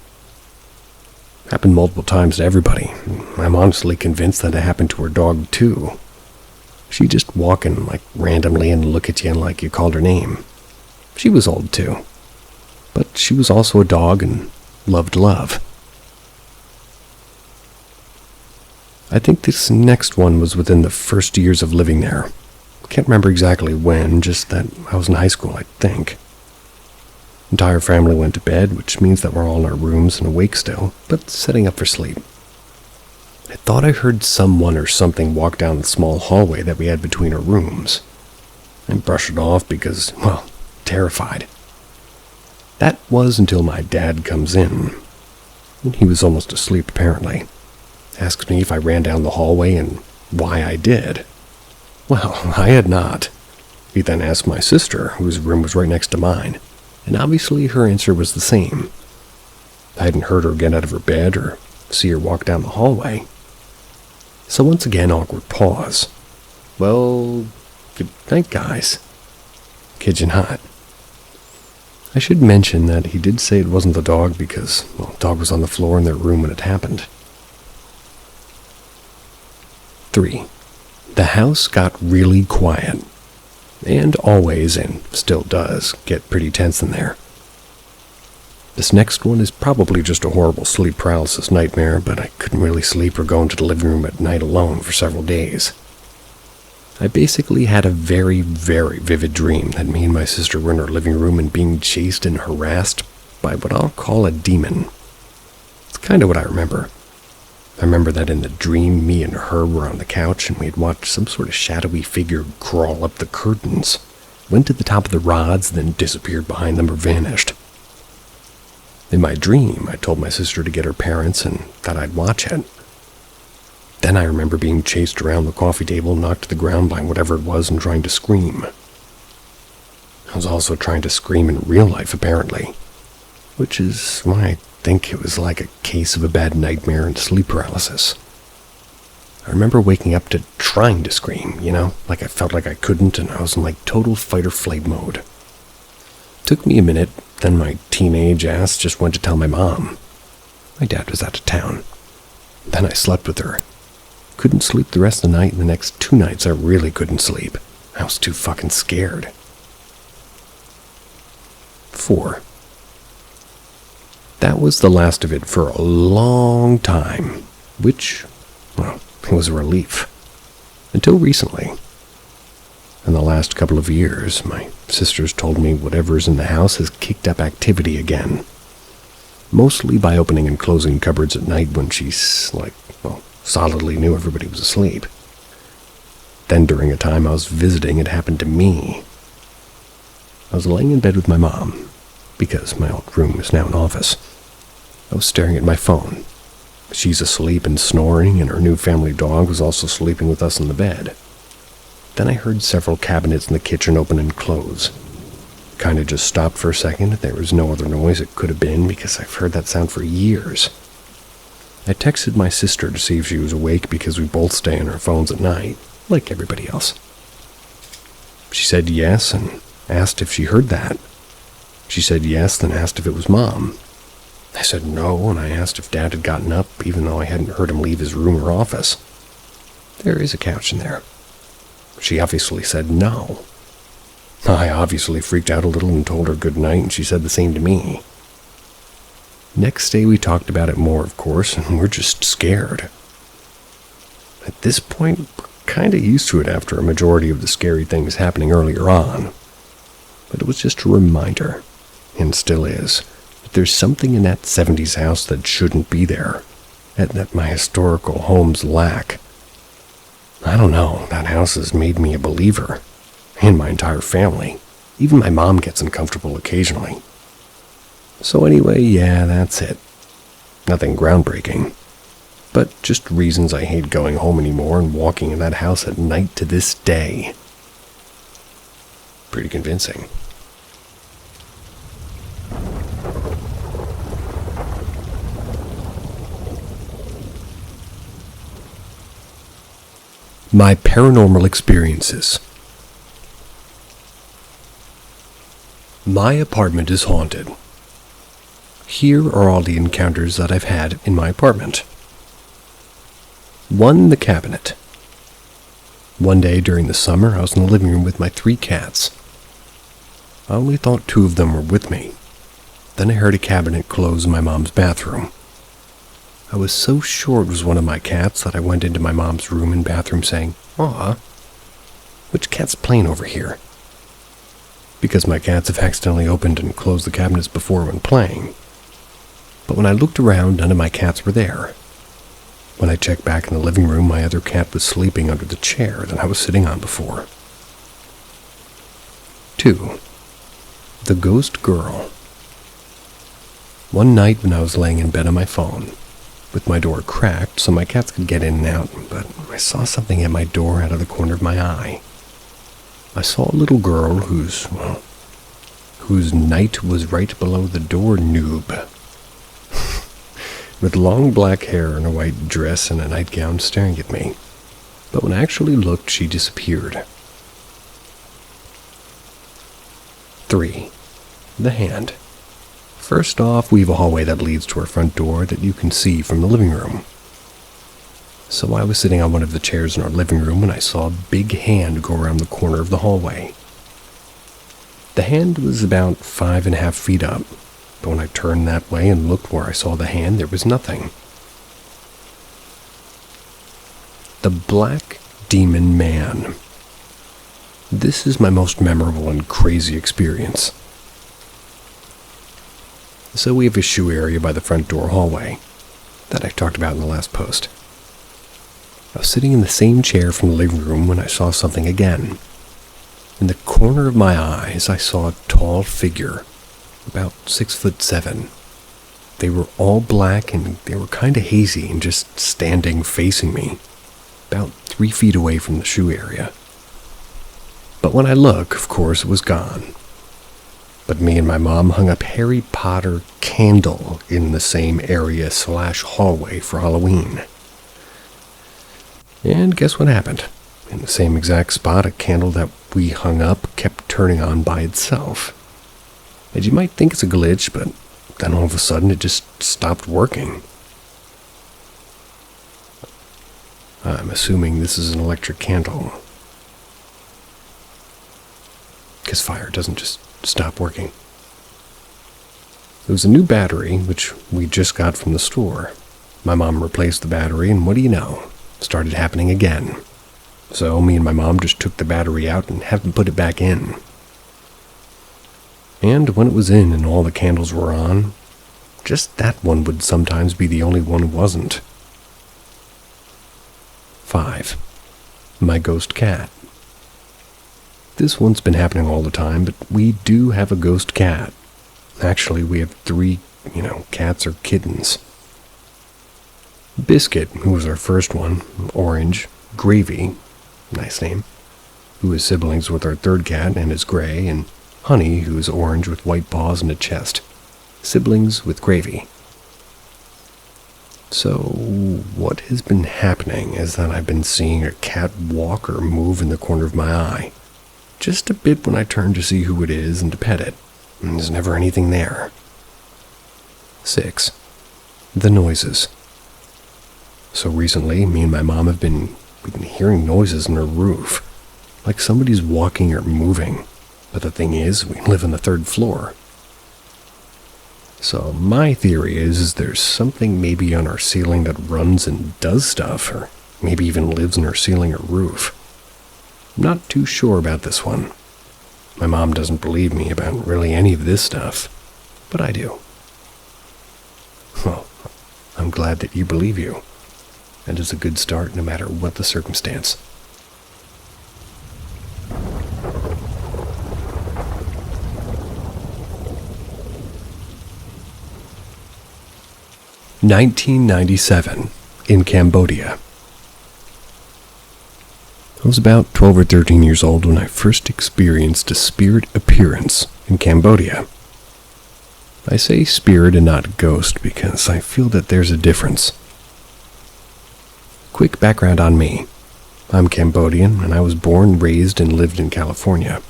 [SPEAKER 1] Happened multiple times to everybody. I'm honestly convinced that it happened to her dog too. She'd just walk in like randomly and look at you like you called her name. She was old too. But she was also a dog and loved love. I think this next one was within the first years of living there. Can't remember exactly when, just that I was in high school, I think. Entire family went to bed, which means that we're all in our rooms and awake still, but setting up for sleep. I thought I heard someone or something walk down the small hallway that we had between our rooms. I brushed it off because, well, terrified. That was until my dad comes in. He was almost asleep apparently. Asks me if I ran down the hallway and why I did. Well, I had not. He then asked my sister, whose room was right next to mine, and obviously her answer was the same. I hadn't heard her get out of her bed or see her walk down the hallway. So once again, awkward pause. Well, good night, guys. Kid you not. I should mention that he did say it wasn't the dog because, well, the dog was on the floor in their room when it happened. 3. The house got really quiet, and always, and still does, get pretty tense in there. This next one is probably just a horrible sleep paralysis nightmare, but I couldn't really sleep or go into the living room at night alone for several days. I basically had a very, very vivid dream that me and my sister were in our living room and being chased and harassed by what I'll call a demon. It's kind of what I remember. I remember that in the dream, me and her were on the couch and we had watched some sort of shadowy figure crawl up the curtains, went to the top of the rods, then disappeared behind them or vanished. In my dream, I told my sister to get her parents and that I'd watch it. Then I remember being chased around the coffee table, knocked to the ground by whatever it was and trying to scream. I was also trying to scream in real life, apparently, which is why I think it was like a case of a bad nightmare and sleep paralysis. I remember waking up to trying to scream, like I felt like I couldn't and I was in like total fight or flight mode. Took me a minute, then my teenage ass just went to tell my mom. My dad was out of town. Then I slept with her. Couldn't sleep the rest of the night, and the next 2 nights I really couldn't sleep. I was too fucking scared. 4. That was the last of it for a long time, which Well, it was a relief. Until recently. In the last couple of years, my sisters told me whatever's in the house has kicked up activity again. Mostly by opening and closing cupboards at night when she, solidly knew everybody was asleep. Then during a time I was visiting, it happened to me. I was laying in bed with my mom, because my old room is now an office. I was staring at my phone. She's asleep and snoring, and her new family dog was also sleeping with us in the bed. Then I heard several cabinets in the kitchen open and close. Kinda just stopped for a second. There was no other noise it could have been, because I've heard that sound for years. I texted my sister to see if she was awake, because we both stay on our phones at night, like everybody else. She said yes, and asked if she heard that. She said yes, then asked if it was Mom. I said no, and I asked if Dad had gotten up, even though I hadn't heard him leave his room or office. There is a couch in there. She obviously said no. I obviously freaked out a little and told her good night, and she said the same to me. Next day we talked about it more, of course, and we're just scared. At this point, we're kinda used to it after a majority of the scary things happening earlier on. But it was just a reminder, and still is, that there's something in that 70s house that shouldn't be there, and that my historical homes lack. I don't know, that house has made me a believer, and my entire family. Even my mom gets uncomfortable occasionally. So anyway, yeah, that's it. Nothing groundbreaking, but just reasons I hate going home anymore and walking in that house at night to this day. Pretty convincing. My paranormal experiences. My apartment is haunted. Here are all the encounters that I've had in my apartment. 1. The cabinet. One day during the summer, I was in the living room with my 3 cats. I only thought 2 of them were with me. Then I heard a cabinet close in my mom's bathroom. I was so sure it was one of my cats that I went into my mom's room and bathroom saying, "Aw, which cat's playing over here?" Because my cats have accidentally opened and closed the cabinets before when playing. But when I looked around, none of my cats were there. When I checked back in the living room, my other cat was sleeping under the chair that I was sitting on before. 2. The ghost girl. One night when I was laying in bed on my phone, with my door cracked so my cats could get in and out, but I saw something at my door out of the corner of my eye. I saw a little girl whose night was right below the door noob. With long black hair and a white dress and a nightgown staring at me. But when I actually looked, she disappeared. 3. The hand. First off, we have a hallway that leads to our front door that you can see from the living room. So I was sitting on one of the chairs in our living room when I saw a big hand go around the corner of the hallway. The hand was about 5.5 feet up, but when I turned that way and looked where I saw the hand, there was nothing. The Black Demon Man. This is my most memorable and crazy experience. So we have a shoe area by the front door hallway that I talked about in the last post. I was sitting in the same chair from the living room when I saw something again. In the corner of my eyes, I saw a tall figure, about 6'7". They were all black and they were kind of hazy and just standing facing me, about 3 feet away from the shoe area. But when I look, of course, it was gone. But me and my mom hung up Harry Potter candle in the same area/hallway for Halloween. And guess what happened? In the same exact spot, a candle that we hung up kept turning on by itself. And you might think it's a glitch, but then all of a sudden it just stopped working. I'm assuming this is an electric candle, because fire doesn't just stop working. It was a new battery, which we just got from the store. My mom replaced the battery, and what do you know? started happening again. So me and my mom just took the battery out and haven't put it back in. And when it was in and all the candles were on, just that one would sometimes be the only one who wasn't. 5. My ghost cat. This one's been happening all the time, but we do have a ghost cat. Actually, we have 3, cats or kittens. Biscuit, who was our first one, Orange, Gravy, nice name, who is siblings with our third cat and is gray, and Honey, who is orange with white paws and a chest, siblings with Gravy. So, what has been happening is that I've been seeing a cat walk or move in the corner of my eye. Just a bit when I turn to see who it is and to pet it, and there's never anything there. 6. The noises. So recently, me and my mom we've been hearing noises in her roof, like somebody's walking or moving. But the thing is, we live on the 3rd floor. So my theory is there's something maybe on our ceiling that runs and does stuff, or maybe even lives in our ceiling or roof. I'm not too sure about this one. My mom doesn't believe me about really any of this stuff, but I do. Well, I'm glad that you believe you. That is a good start no matter what the circumstance. (1997) in Cambodia. I was about 12 or 13 years old when I first experienced a spirit appearance in Cambodia. I say spirit and not ghost because I feel that there's a difference. Quick background on me. I'm Cambodian, and I was born, raised, and lived in California.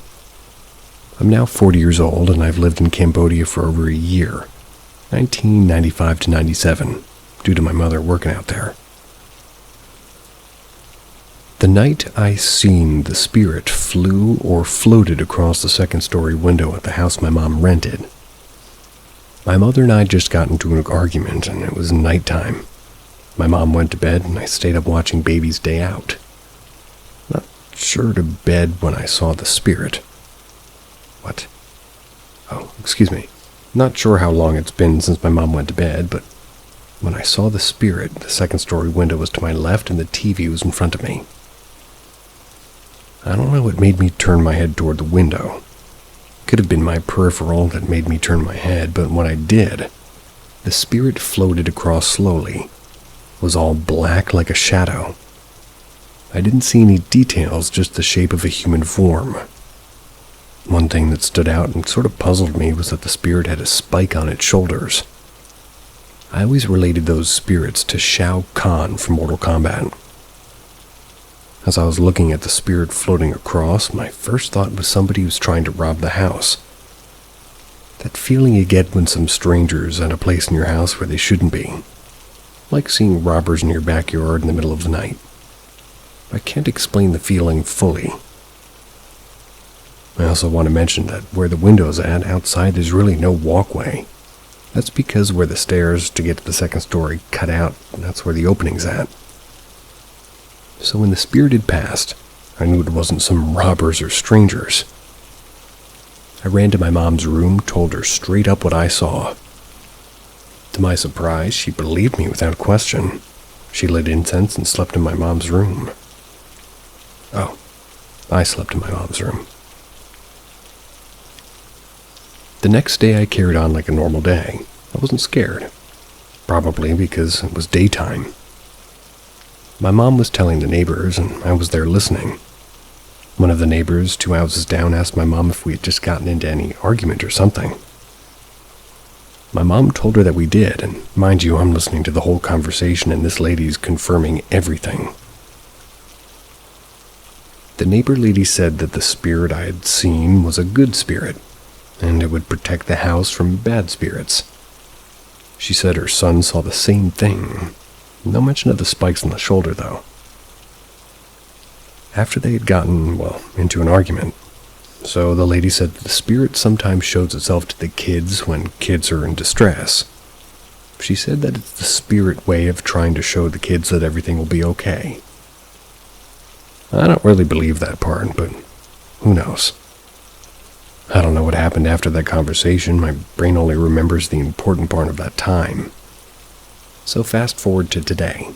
[SPEAKER 1] I'm now 40 years old, and I've lived in Cambodia for over a year, 1995 to 97, due to my mother working out there. The night I seen the spirit flew or floated across the 2nd-story window at the house my mom rented. My mother and I just got into an argument, and it was nighttime. My mom went to bed, and I stayed up watching Baby's Day Out. Not sure to bed when I saw the spirit. What? Oh, excuse me. Not sure how long it's been since my mom went to bed, but when I saw the spirit, the 2nd-story window was to my left and the TV was in front of me. I don't know what made me turn my head toward the window. Could have been my peripheral that made me turn my head, but when I did, the spirit floated across slowly. Was all black like a shadow. I didn't see any details, just the shape of a human form. One thing that stood out and sort of puzzled me was that the spirit had a spike on its shoulders. I always related those spirits to Shao Kahn from Mortal Kombat. As I was looking at the spirit floating across, my first thought was somebody who's trying to rob the house. That feeling you get when some strangers at a place in your house where they shouldn't be. Like seeing robbers in your backyard in the middle of the night. I can't explain the feeling fully. I also want to mention that where the window's at, outside there's really no walkway. That's because where the stairs to get to the 2nd story cut out, that's where the opening's at. So when the spirit had passed, I knew it wasn't some robbers or strangers. I ran to my mom's room, told her straight up what I saw. To my surprise, she believed me without question. She lit incense and slept in my mom's room. Oh, I slept in my mom's room. The next day I carried on like a normal day. I wasn't scared. Probably because it was daytime. My mom was telling the neighbors, and I was there listening. One of the neighbors, 2 houses down, asked my mom if we had just gotten into any argument or something. My mom told her that we did, and mind you, I'm listening to the whole conversation, and this lady's confirming everything. The neighbor lady said that the spirit I had seen was a good spirit, and it would protect the house from bad spirits. She said her son saw the same thing. No mention of the spikes on the shoulder, though. After they had gotten, into an argument, so the lady said that the spirit sometimes shows itself to the kids when kids are in distress. She said that it's the spirit way of trying to show the kids that everything will be okay. I don't really believe that part, but who knows? I don't know what happened after that conversation. My brain only remembers the important part of that time. So fast forward to today.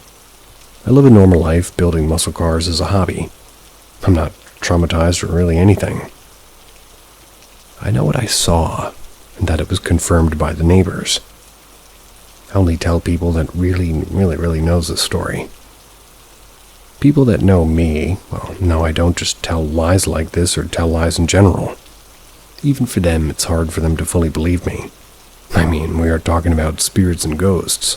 [SPEAKER 1] I live a normal life, building muscle cars as a hobby. I'm not traumatized or really anything. I know what I saw, and that it was confirmed by the neighbors. I only tell people that really knows the story. People that know me, well, no, I don't just tell lies like this or tell lies in general. Even for them, it's hard for them to fully believe me. I mean, we are talking about spirits and ghosts.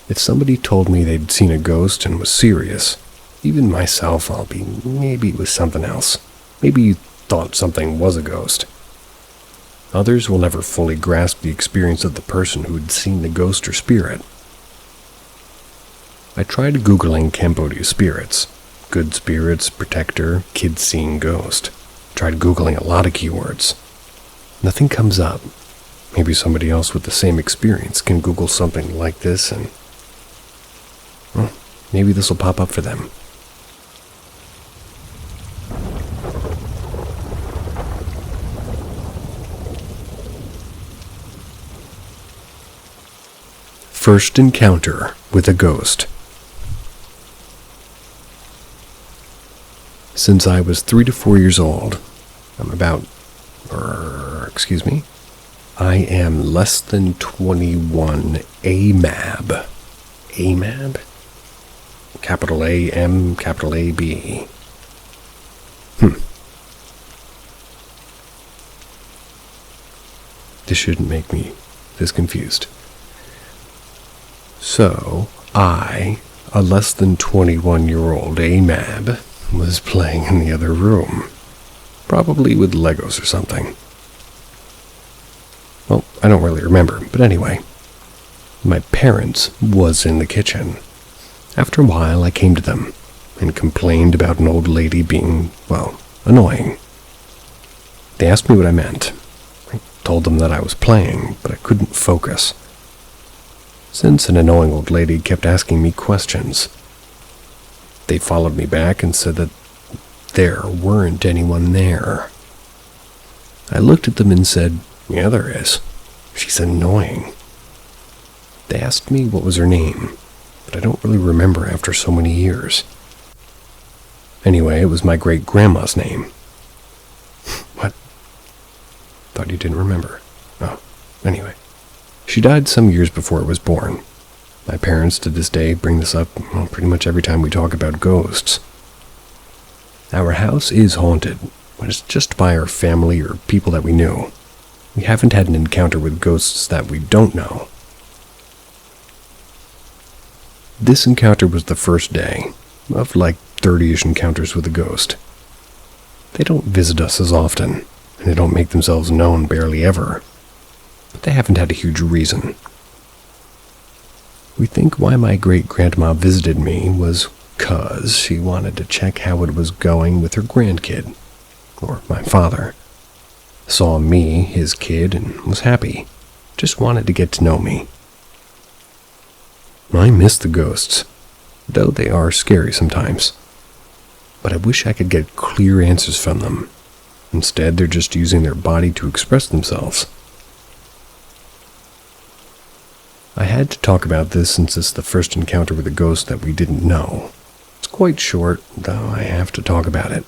[SPEAKER 1] If somebody told me they'd seen a ghost and was serious, even myself, maybe it was something else. Maybe you thought something was a ghost. Others will never fully grasp the experience of the person who had seen the ghost or spirit. I tried Googling Cambodia spirits, good spirits, protector, kids seeing ghost. Tried Googling a lot of keywords. Nothing comes up. Maybe somebody else with the same experience can Google something like this and, well, maybe this will pop up for them. First encounter with a ghost. Since I was 3 to 4 years old, I am less than 21 AMAB. AMAB? Capital A-M, capital A-B. This shouldn't make me this confused. So, I, a less than 21-year-old AMAB, was playing in the other room. Probably with Legos or something. Well, I don't really remember, but anyway. My parents was in the kitchen. After a while, I came to them and complained about an old lady being, well, annoying. They asked me what I meant. I told them that I was playing, but I couldn't focus. Since an annoying old lady kept asking me questions. They followed me back and said that there weren't anyone there. I looked at them and said, yeah, there is. She's annoying. They asked me what was her name, but I don't really remember after so many years. Anyway, it was my great-grandma's name. What? Thought you didn't remember. Oh, anyway. She died some years before I was born. My parents to this day bring this up pretty much every time we talk about ghosts. Our house is haunted, but it's just by our family or people that we knew. We haven't had an encounter with ghosts that we don't know. This encounter was the first day of like 30-ish encounters with a ghost. They don't visit us as often, and they don't make themselves known barely ever. But they haven't had a huge reason. We think why my great-grandma visited me was 'cause she wanted to check how it was going with her grandkid, or my father. Saw me, his kid, and was happy. Just wanted to get to know me. I miss the ghosts, though they are scary sometimes. But I wish I could get clear answers from them. Instead, they're just using their body to express themselves. I had to talk about this since it's the first encounter with a ghost that we didn't know. It's quite short, though I have to talk about it.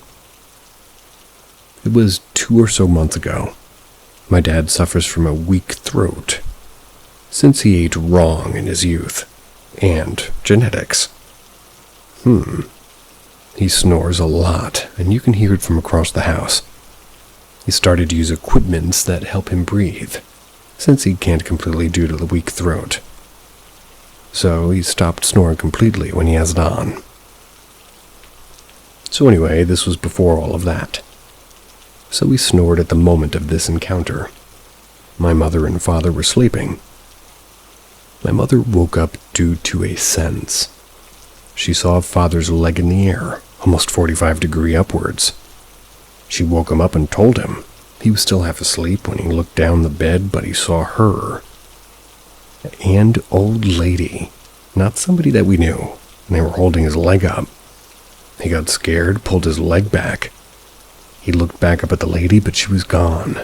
[SPEAKER 1] It was 2 or so months ago. My dad suffers from a weak throat, since he ate wrong in his youth, and genetics. He snores a lot, and you can hear it from across the house. He started to use equipments that help him breathe, since he can't completely due to the weak throat. So he stopped snoring completely when he has it on. So anyway, this was before all of that. So he snored at the moment of this encounter. My mother and father were sleeping. My mother woke up due to a sense. She saw father's leg in the air, almost 45-degree upwards. She woke him up and told him. He was still half asleep when he looked down the bed, but he saw her. and old lady, not somebody that we knew, and they were holding his leg up. He got scared, pulled his leg back. He looked back up at the lady, but she was gone.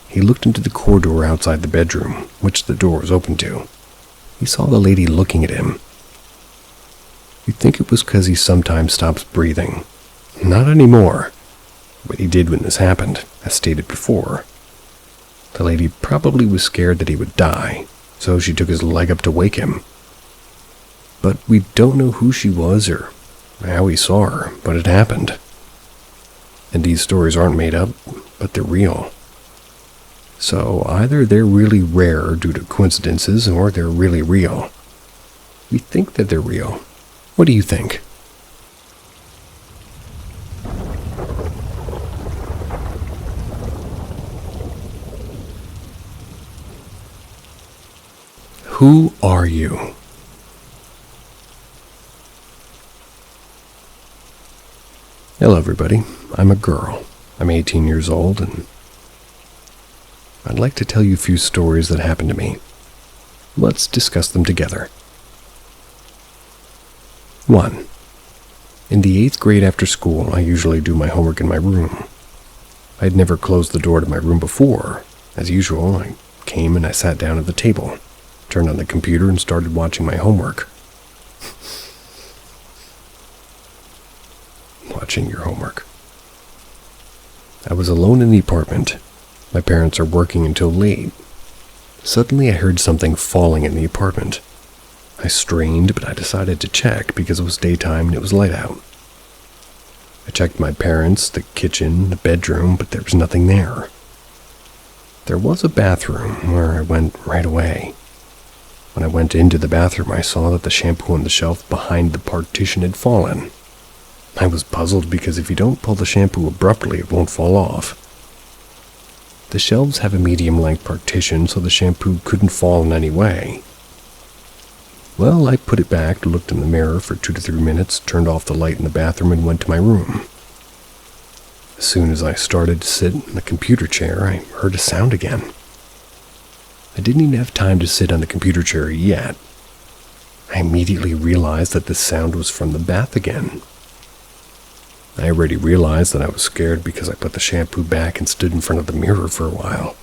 [SPEAKER 1] He looked into the corridor outside the bedroom, which the door was open to. He saw the lady looking at him. You'd think it was because he sometimes stops breathing. Not anymore. But he did when this happened, as stated before. The lady probably was scared that he would die, so she took his leg up to wake him. But we don't know who she was or how he saw her, but it happened. And these stories aren't made up, but they're real. So either they're really rare due to coincidences, or they're really real. We think that they're real. What do you think? Who are you? Hello everybody, I'm a girl. I'm 18 years old and I'd like to tell you a few stories that happened to me. Let's discuss them together. 1. In the 8th grade after school, I usually do my homework in my room. I'd never closed the door to my room before. As usual, I came and I sat down at the table, turned on the computer and started watching my homework. Watching your homework. I was alone in the apartment. My parents are working until late. Suddenly I heard something falling in the apartment. I strained, but I decided to check because it was daytime and it was light out. I checked my parents, the kitchen, the bedroom, but there was nothing there. There was a bathroom where I went right away. When I went into the bathroom, I saw that the shampoo on the shelf behind the partition had fallen. I was puzzled because if you don't pull the shampoo abruptly, it won't fall off. The shelves have a medium-length partition, so the shampoo couldn't fall in any way. Well, I put it back, looked in the mirror for 2 to 3 minutes, turned off the light in the bathroom, and went to my room. As soon as I started to sit in the computer chair, I heard a sound again. I didn't even have time to sit on the computer chair yet. I immediately realized that the sound was from the bath again. I already realized that I was scared because I put the shampoo back and stood in front of the mirror for a while.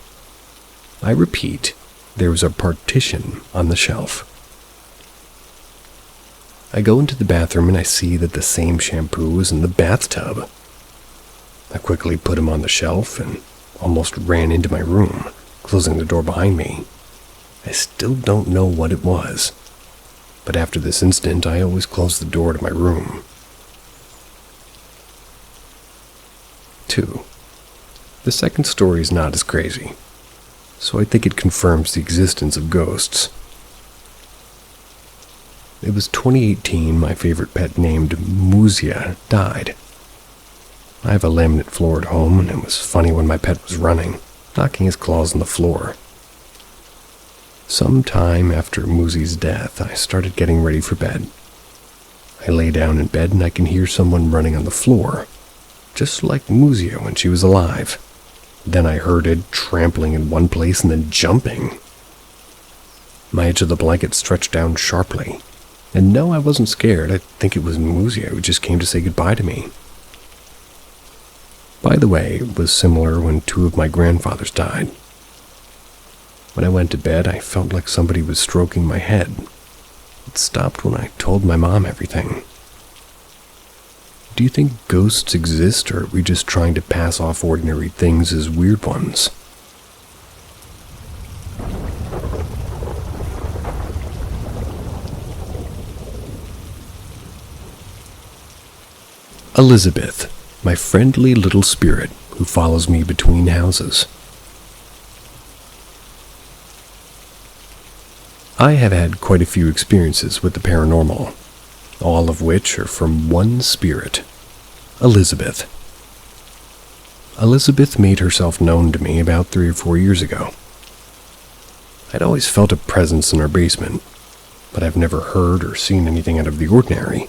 [SPEAKER 1] I repeat, there was a partition on the shelf. I go into the bathroom and I see that the same shampoo is in the bathtub. I quickly put him on the shelf and almost ran into my room, closing the door behind me. I still don't know what it was, but after this incident, I always close the door to my room. 2. The second story is not as crazy, so I think it confirms the existence of ghosts. It was 2018, my favorite pet named Muzia died. I have a laminate floor at home, and it was funny when my pet was running, knocking his claws on the floor. Sometime after Muzi's death, I started getting ready for bed. I lay down in bed and I can hear someone running on the floor, just like Muzia when she was alive. Then I heard it trampling in one place and then jumping. My edge of the blanket stretched down sharply. And no, I wasn't scared. I think it was Muzia who just came to say goodbye to me. By the way, it was similar when 2 of my grandfathers died. When I went to bed, I felt like somebody was stroking my head. It stopped when I told my mom everything. Do you think ghosts exist, or are we just trying to pass off ordinary things as weird ones? Elizabeth, my friendly little spirit who follows me between houses. I have had quite a few experiences with the paranormal, all of which are from one spirit, Elizabeth. Elizabeth made herself known to me about 3 or 4 years ago. I'd always felt a presence in our basement, but I've never heard or seen anything out of the ordinary.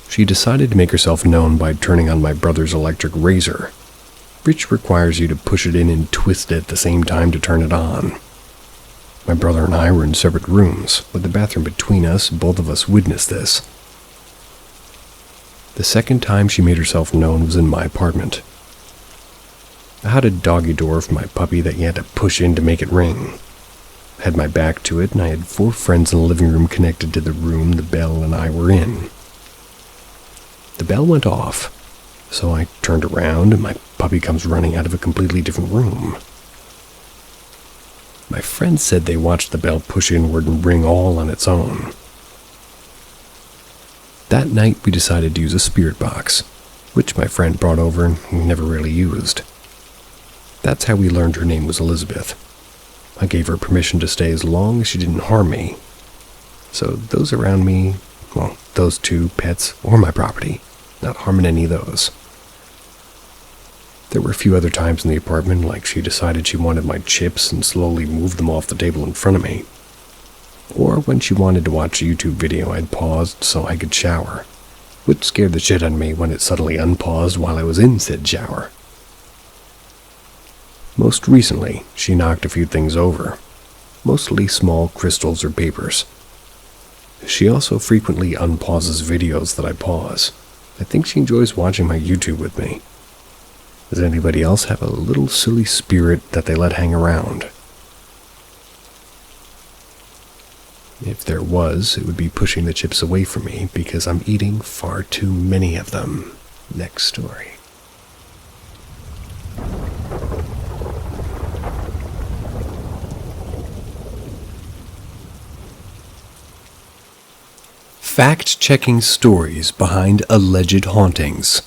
[SPEAKER 1] She decided to make herself known by turning on my brother's electric razor, which requires you to push it in and twist it at the same time to turn it on. My brother and I were in separate rooms, with the bathroom between us. Both of us witnessed this. The second time she made herself known was in my apartment. I had a doggy door for my puppy that you had to push in to make it ring. I had my back to it, and I had 4 friends in the living room connected to the room the bell and I were in. The bell went off, so I turned around, and my puppy comes running out of a completely different room. My friends said they watched the bell push inward and ring all on its own. That night, we decided to use a spirit box, which my friend brought over and we never really used. That's how we learned her name was Elizabeth. I gave her permission to stay as long as she didn't harm me. So those around me, well, those 2 pets or my property, not harming any of those. There were a few other times in the apartment, like she decided she wanted my chips and slowly moved them off the table in front of me. Or when she wanted to watch a YouTube video I'd paused so I could shower, which scared the shit out of me when it suddenly unpaused while I was in said shower. Most recently, she knocked a few things over, mostly small crystals or papers. She also frequently unpauses videos that I pause. I think she enjoys watching my YouTube with me. Does anybody else have a little silly spirit that they let hang around? If there was, it would be pushing the chips away from me because I'm eating far too many of them. Next story. Fact-checking stories behind alleged hauntings.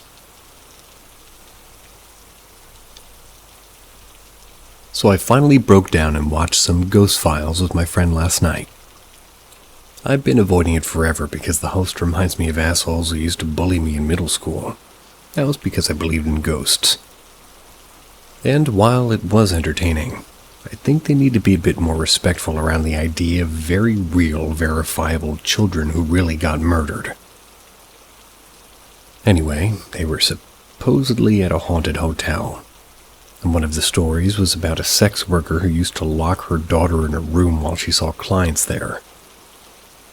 [SPEAKER 1] So I finally broke down and watched some Ghost Files with my friend last night. I've been avoiding it forever because the host reminds me of assholes who used to bully me in middle school. That was because I believed in ghosts. And while it was entertaining, I think they need to be a bit more respectful around the idea of very real, verifiable children who really got murdered. Anyway, they were supposedly at a haunted hotel. And one of the stories was about a sex worker who used to lock her daughter in a room while she saw clients there.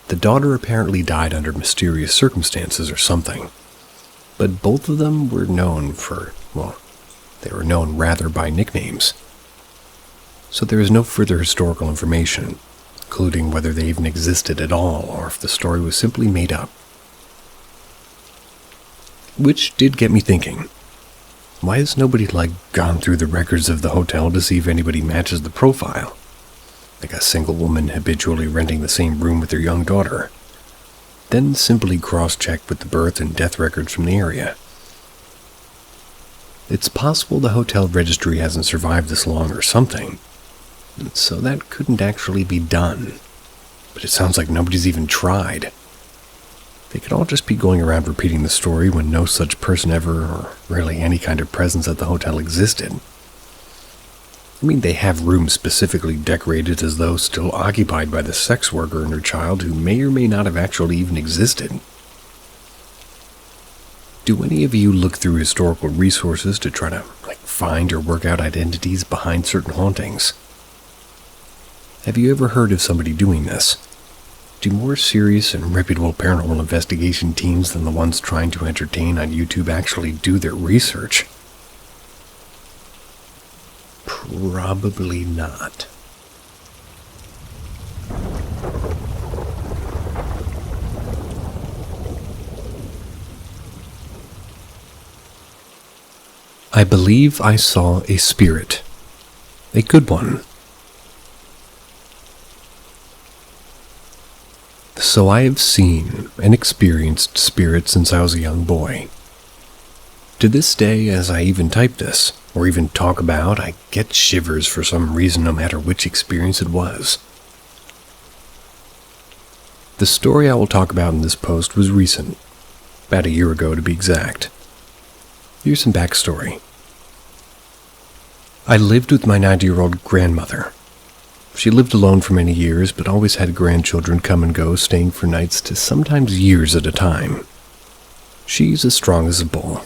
[SPEAKER 1] The daughter apparently died under mysterious circumstances or something. But both of them were known for, well, they were known rather by nicknames. So there is no further historical information, including whether they even existed at all or if the story was simply made up. Which did get me thinking. Why has nobody, gone through the records of the hotel to see if anybody matches the profile? Like a single woman habitually renting the same room with their young daughter. Then simply cross-check with the birth and death records from the area. It's possible the hotel registry hasn't survived this long or something, so that couldn't actually be done. But it sounds like nobody's even tried. They could all just be going around repeating the story when no such person ever, or really any kind of presence at the hotel existed. I mean, they have rooms specifically decorated as though still occupied by the sex worker and her child who may or may not have actually even existed. Do any of you look through historical resources to try to, find or work out identities behind certain hauntings? Have you ever heard of somebody doing this? Do more serious and reputable paranormal investigation teams than the ones trying to entertain on YouTube actually do their research? Probably not. I believe I saw a spirit. A good one. So I have seen and experienced spirits since I was a young boy. To this day, as I even type this, or even talk about, I get shivers for some reason no matter which experience it was. The story I will talk about in this post was recent, about a year ago to be exact. Here's some backstory. I lived with my 90-year-old grandmother. She lived alone for many years, but always had grandchildren come and go, staying for nights to sometimes years at a time. She's as strong as a bull.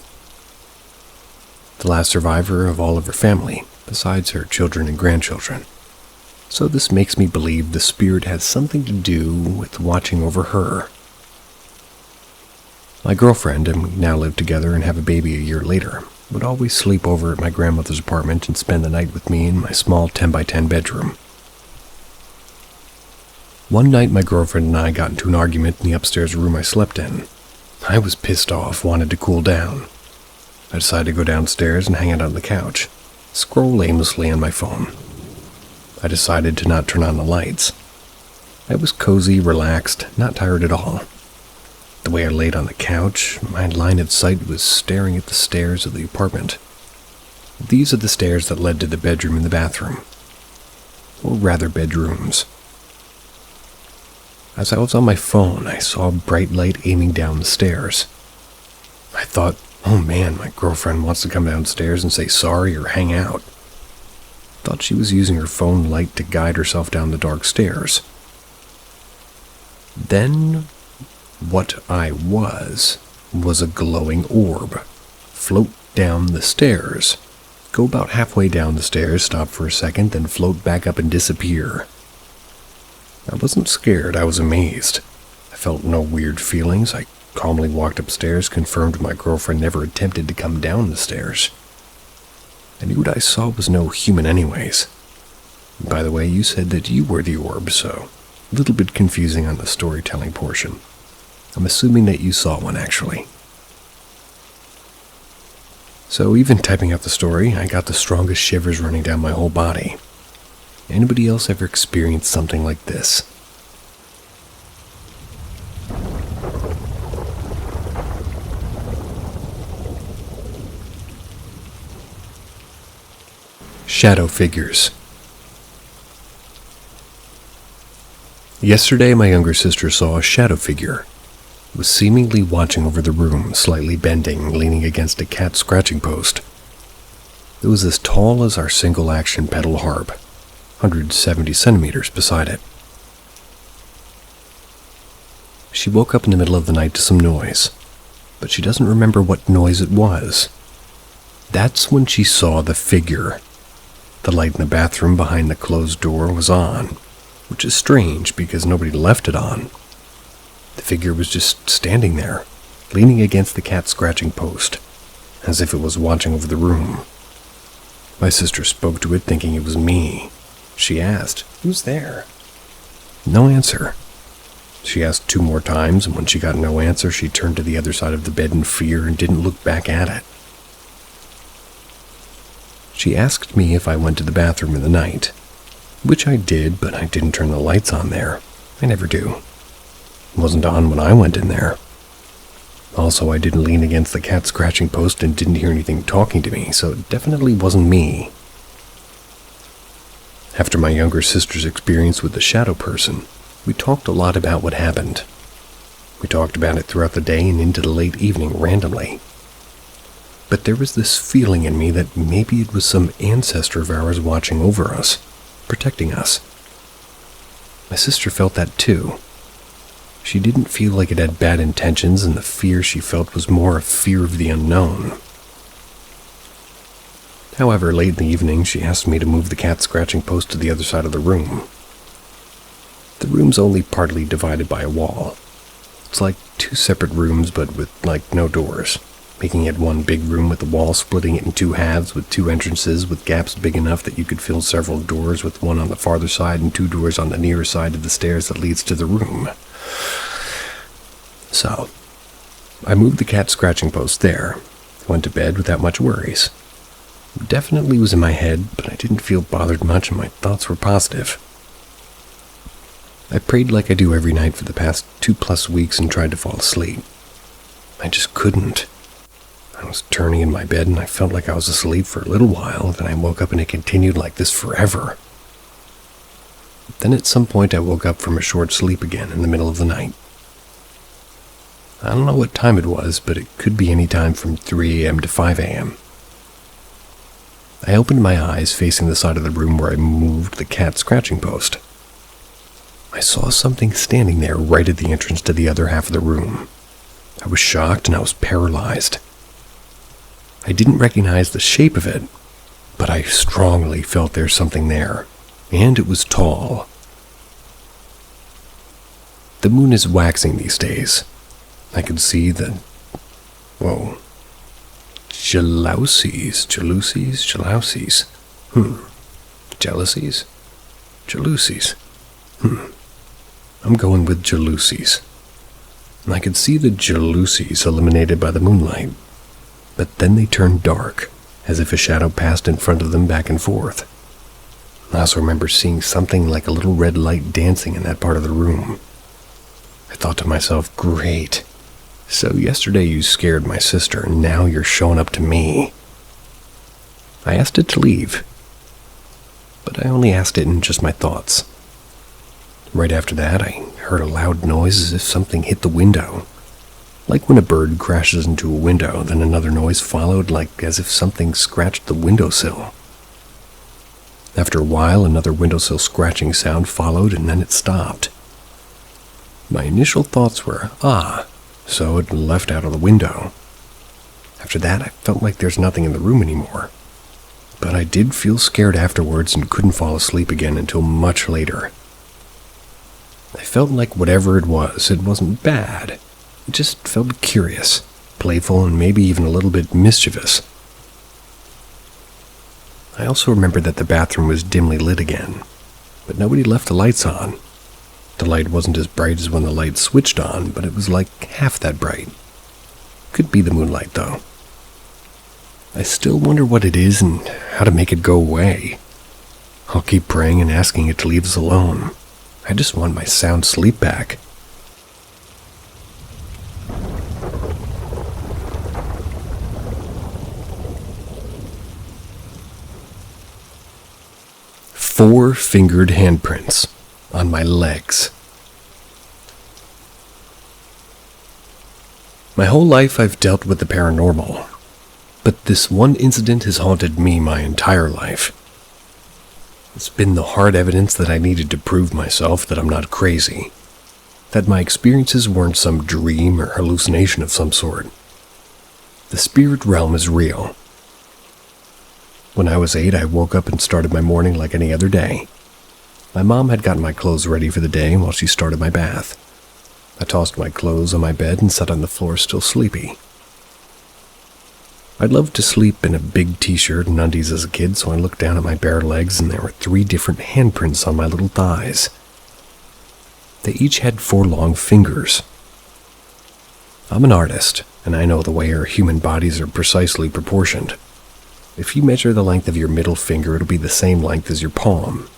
[SPEAKER 1] The last survivor of all of her family, besides her children and grandchildren. So this makes me believe the spirit has something to do with watching over her. My girlfriend, and we now live together and have a baby a year later, would always sleep over at my grandmother's apartment and spend the night with me in my small 10x10 bedroom. One night my girlfriend and I got into an argument in the upstairs room I slept in. I was pissed off, wanted to cool down. I decided to go downstairs and hang out on the couch, scroll aimlessly on my phone. I decided to not turn on the lights. I was cozy, relaxed, not tired at all. The way I laid on the couch, my line of sight was staring at the stairs of the apartment. These are the stairs that led to the bedroom and the bathroom. Or rather, bedrooms. As I was on my phone, I saw a bright light aiming down the stairs. I thought, oh man, my girlfriend wants to come downstairs and say sorry or hang out. Thought she was using her phone light to guide herself down the dark stairs. Then, what I was a glowing orb. Float down the stairs. Go about halfway down the stairs, stop for a second, then float back up and disappear. I wasn't scared, I was amazed. I felt no weird feelings. I calmly walked upstairs, confirmed my girlfriend never attempted to come down the stairs. I knew what I saw was no human anyways. By the way, you said that you were the orb, so a little bit confusing on the storytelling portion. I'm assuming that you saw one, actually. So even typing out the story, I got the strongest shivers running down my whole body. Anybody else ever experienced something like this? Shadow figures. Yesterday, my younger sister saw a shadow figure. It was seemingly watching over the room, slightly bending, leaning against a cat scratching post. It was as tall as our single-action pedal harp, 170 centimeters beside it. She woke up in the middle of the night to some noise, but she doesn't remember what noise it was. That's when she saw the figure. The light in the bathroom behind the closed door was on, which is strange because nobody left it on. The figure was just standing there, leaning against the cat scratching post, as if it was watching over the room. My sister spoke to it thinking it was me. She asked, "Who's there?" No answer. She asked 2 more times, and when she got no answer, she turned to the other side of the bed in fear and didn't look back at it. She asked me if I went to the bathroom in the night, which I did, but I didn't turn the lights on there. I never do. It wasn't on when I went in there. Also, I didn't lean against the cat scratching post and didn't hear anything talking to me, so it definitely wasn't me. After my younger sister's experience with the shadow person, we talked a lot about what happened. We talked about it throughout the day and into the late evening randomly. But there was this feeling in me that maybe it was some ancestor of ours watching over us, protecting us. My sister felt that too. She didn't feel like it had bad intentions, and the fear she felt was more a fear of the unknown. However, late in the evening, she asked me to move the cat scratching post to the other side of the room. The room's only partly divided by a wall. It's like 2 separate rooms, but with, no doors, making it one big room with the wall splitting it in 2 halves with 2 entrances with gaps big enough that you could fill several doors, with one on the farther side and 2 doors on the nearer side of the stairs that leads to the room. So, I moved the cat scratching post there, went to bed without much worries. It definitely was in my head, but I didn't feel bothered much and my thoughts were positive. I prayed like I do every night for the past 2+ weeks and tried to fall asleep. I just couldn't. I was turning in my bed and I felt like I was asleep for a little while, then I woke up and it continued like this forever. Then at some point I woke up from a short sleep again in the middle of the night. I don't know what time it was, but it could be any time from 3 a.m. to 5 a.m. I opened my eyes facing the side of the room where I moved the cat scratching post. I saw something standing there right at the entrance to the other half of the room. I was shocked and I was paralyzed. I didn't recognize the shape of it, but I strongly felt there's something there. and it was tall. The moon is waxing these days. I could see the... whoa. Jalousies. Jealousies? Jalousies. I'm going with jalousies. I could see the jalousies illuminated by the moonlight, but then they turned dark, as if a shadow passed in front of them back and forth. I also remember seeing something like a little red light dancing in that part of the room. I thought to myself, great. So yesterday you scared my sister, and now you're showing up to me. I asked it to leave, but I only asked it in just my thoughts. Right after that, I heard a loud noise as if something hit the window. Like when a bird crashes into a window, then another noise followed, like as if something scratched the windowsill. After a while, another windowsill scratching sound followed, and then it stopped. My initial thoughts were, so it left out of the window. After that, I felt like there's nothing in the room anymore. But I did feel scared afterwards and couldn't fall asleep again until much later. I felt like whatever it wasn't bad. It just felt curious, playful, and maybe even a little bit mischievous. I also remembered that the bathroom was dimly lit again, but nobody left the lights on. The light wasn't as bright as when the light switched on, but it was like half that bright. Could be the moonlight, though. I still wonder what it is and how to make it go away. I'll keep praying and asking it to leave us alone. I just want my sound sleep back. Four-fingered handprints on my legs. My whole life I've dealt with the paranormal, but this one incident has haunted me my entire life. It's been the hard evidence that I needed to prove myself that I'm not crazy, that my experiences weren't some dream or hallucination of some sort. The spirit realm is real. When I was 8, I woke up and started my morning like any other day. My mom had gotten my clothes ready for the day while she started my bath. I tossed my clothes on my bed and sat on the floor still sleepy. I loved to sleep in a big t-shirt and undies as a kid, so I looked down at my bare legs and there were 3 different handprints on my little thighs. They each had 4 long fingers. I'm an artist, and I know the way our human bodies are precisely proportioned. If you measure the length of your middle finger, it'll be the same length as your palm.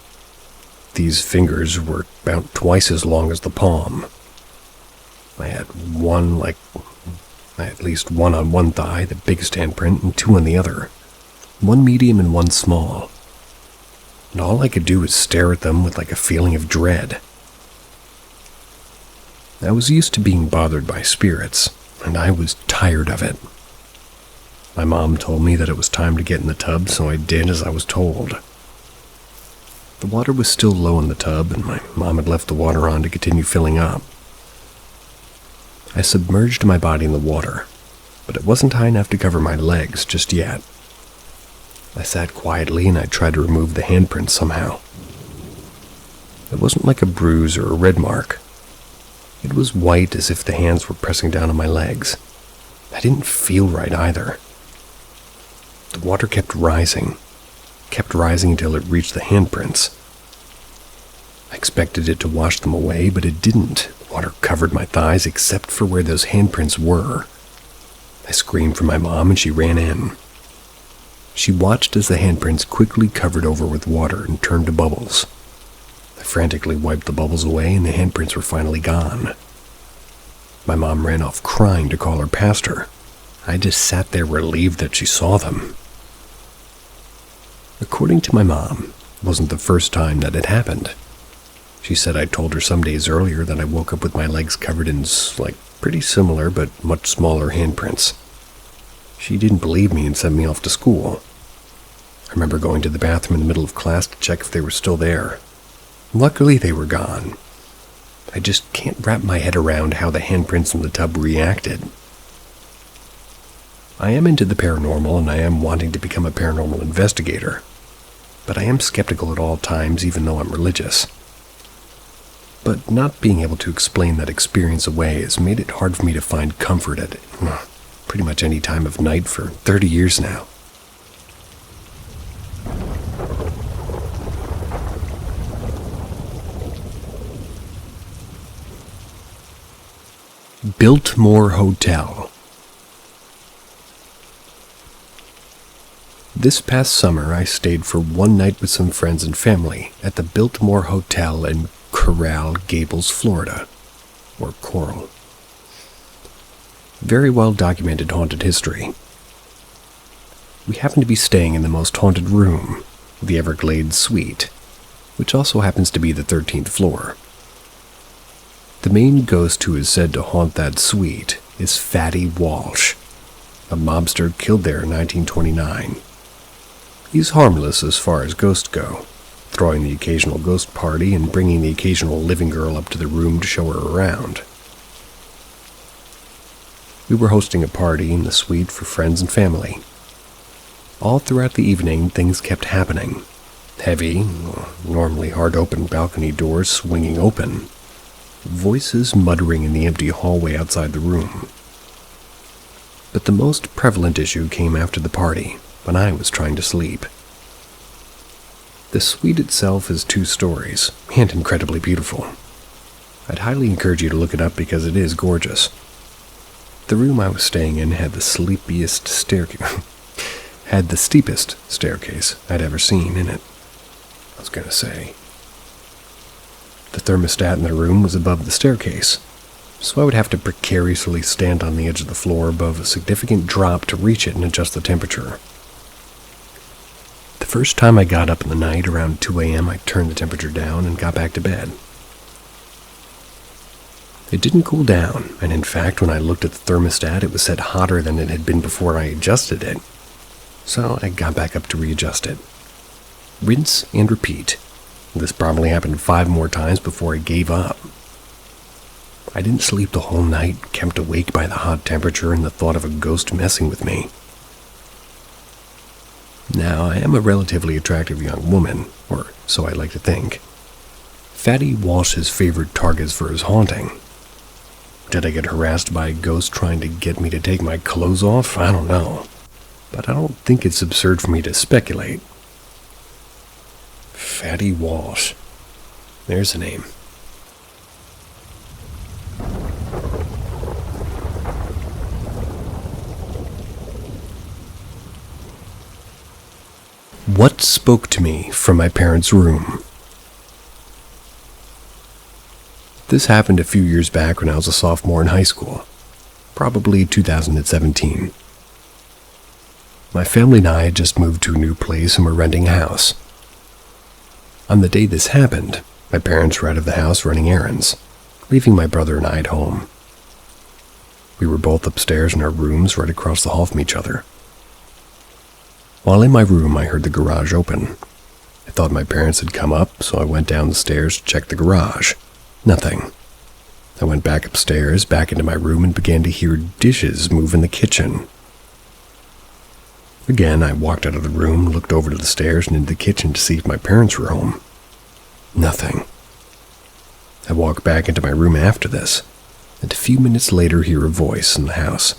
[SPEAKER 1] These fingers were about twice as long as the palm. I had at least one on one thigh, the biggest handprint, and 2 on the other. 1 medium and 1 small. And all I could do was stare at them with like a feeling of dread. I was used to being bothered by spirits, and I was tired of it. My mom told me that it was time to get in the tub, so I did as I was told. The water was still low in the tub, and my mom had left the water on to continue filling up. I submerged my body in the water, but it wasn't high enough to cover my legs just yet. I sat quietly and I tried to remove the handprint somehow. It wasn't like a bruise or a red mark. It was white as if the hands were pressing down on my legs. I didn't feel right either. The water kept rising until it reached the handprints. I expected it to wash them away, but it didn't. The water covered my thighs except for where those handprints were. I screamed for my mom and she ran in. She watched as the handprints quickly covered over with water and turned to bubbles. I frantically wiped the bubbles away and the handprints were finally gone. My mom ran off crying to call her pastor. I just sat there relieved that she saw them. According to my mom, it wasn't the first time that it happened. She said I told her some days earlier that I woke up with my legs covered in, pretty similar but much smaller handprints. She didn't believe me and sent me off to school. I remember going to the bathroom in the middle of class to check if they were still there. Luckily, they were gone. I just can't wrap my head around how the handprints in the tub reacted. I am into the paranormal and I am wanting to become a paranormal investigator. but I am skeptical at all times, even though I'm religious. But not being able to explain that experience away has made it hard for me to find comfort at pretty much any time of night for 30 years now. Biltmore Hotel. This past summer, I stayed for one night with some friends and family at the Biltmore Hotel in Coral Gables, Florida, or Coral. Very well documented haunted history. We happened to be staying in the most haunted room, the Everglades Suite, which also happens to be the 13th floor. The main ghost who is said to haunt that suite is Fatty Walsh, a mobster killed there in 1929. He's harmless as far as ghosts go, throwing the occasional ghost party and bringing the occasional living girl up to the room to show her around. We were hosting a party in the suite for friends and family. All throughout the evening, things kept happening. Heavy, normally hard-open balcony doors swinging open. Voices muttering in the empty hallway outside the room. But the most prevalent issue came after the party, when I was trying to sleep. The suite itself is 2 stories, and incredibly beautiful. I'd highly encourage you to look it up because it is gorgeous. The room I was staying in had the steepest staircase I'd ever seen in it. The thermostat in the room was above the staircase, so I would have to precariously stand on the edge of the floor above a significant drop to reach it and adjust the temperature. The first time I got up in the night, around 2 a.m., I turned the temperature down and got back to bed. It didn't cool down, and in fact, when I looked at the thermostat, it was set hotter than it had been before I adjusted it. So I got back up to readjust it. Rinse and repeat. This probably happened 5 more times before I gave up. I didn't sleep the whole night, kept awake by the hot temperature and the thought of a ghost messing with me. Now, I am a relatively attractive young woman, or so I like to think. Fatty Walsh's favorite targets for his haunting. Did I get harassed by a ghost trying to get me to take my clothes off? I don't know. But I don't think it's absurd for me to speculate. Fatty Walsh. There's a name. What spoke to me from my parents' room? This happened a few years back when I was a sophomore in high school, probably 2017. My family and I had just moved to a new place and were renting a house. On the day this happened, my parents were out of the house running errands, leaving my brother and I at home. We were both upstairs in our rooms right across the hall from each other. While in my room, I heard the garage open. I thought my parents had come up, so I went down the stairs to check the garage. Nothing. I went back upstairs, back into my room, and began to hear dishes move in the kitchen. Again, I walked out of the room, looked over to the stairs and into the kitchen to see if my parents were home. Nothing. I walked back into my room after this, and a few minutes later hear a voice in the house.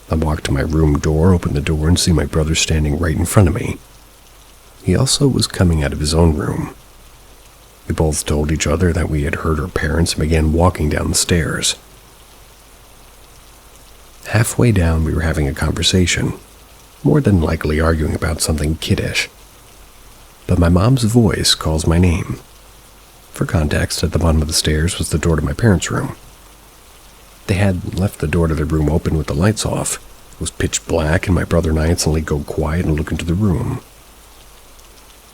[SPEAKER 1] I walked to my room door, opened the door, and see my brother standing right in front of me. He also was coming out of his own room. We both told each other that we had heard our parents and began walking down the stairs. Halfway down, we were having a conversation, more than likely arguing about something kiddish. But my mom's voice calls my name. For context, at the bottom of the stairs was the door to my parents' room. They had left the door to their room open with the lights off. It was pitch black, and my brother and I instantly go quiet and look into the room.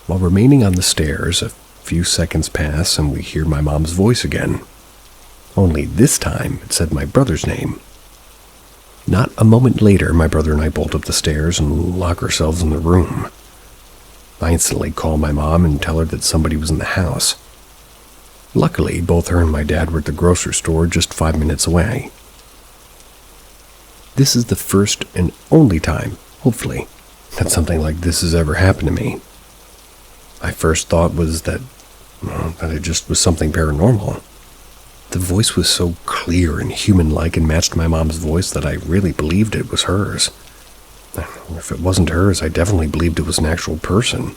[SPEAKER 1] While remaining on the stairs, a few seconds pass and we hear my mom's voice again. Only this time it said my brother's name. Not a moment later, my brother and I bolt up the stairs and lock ourselves in the room. I instantly call my mom and tell her that somebody was in the house. Luckily, both her and my dad were at the grocery store just 5 minutes away. This is the first and only time, hopefully, that something like this has ever happened to me. I first thought was that it just was something paranormal. The voice was so clear and human-like and matched my mom's voice that I really believed it was hers. If it wasn't hers, I definitely believed it was an actual person.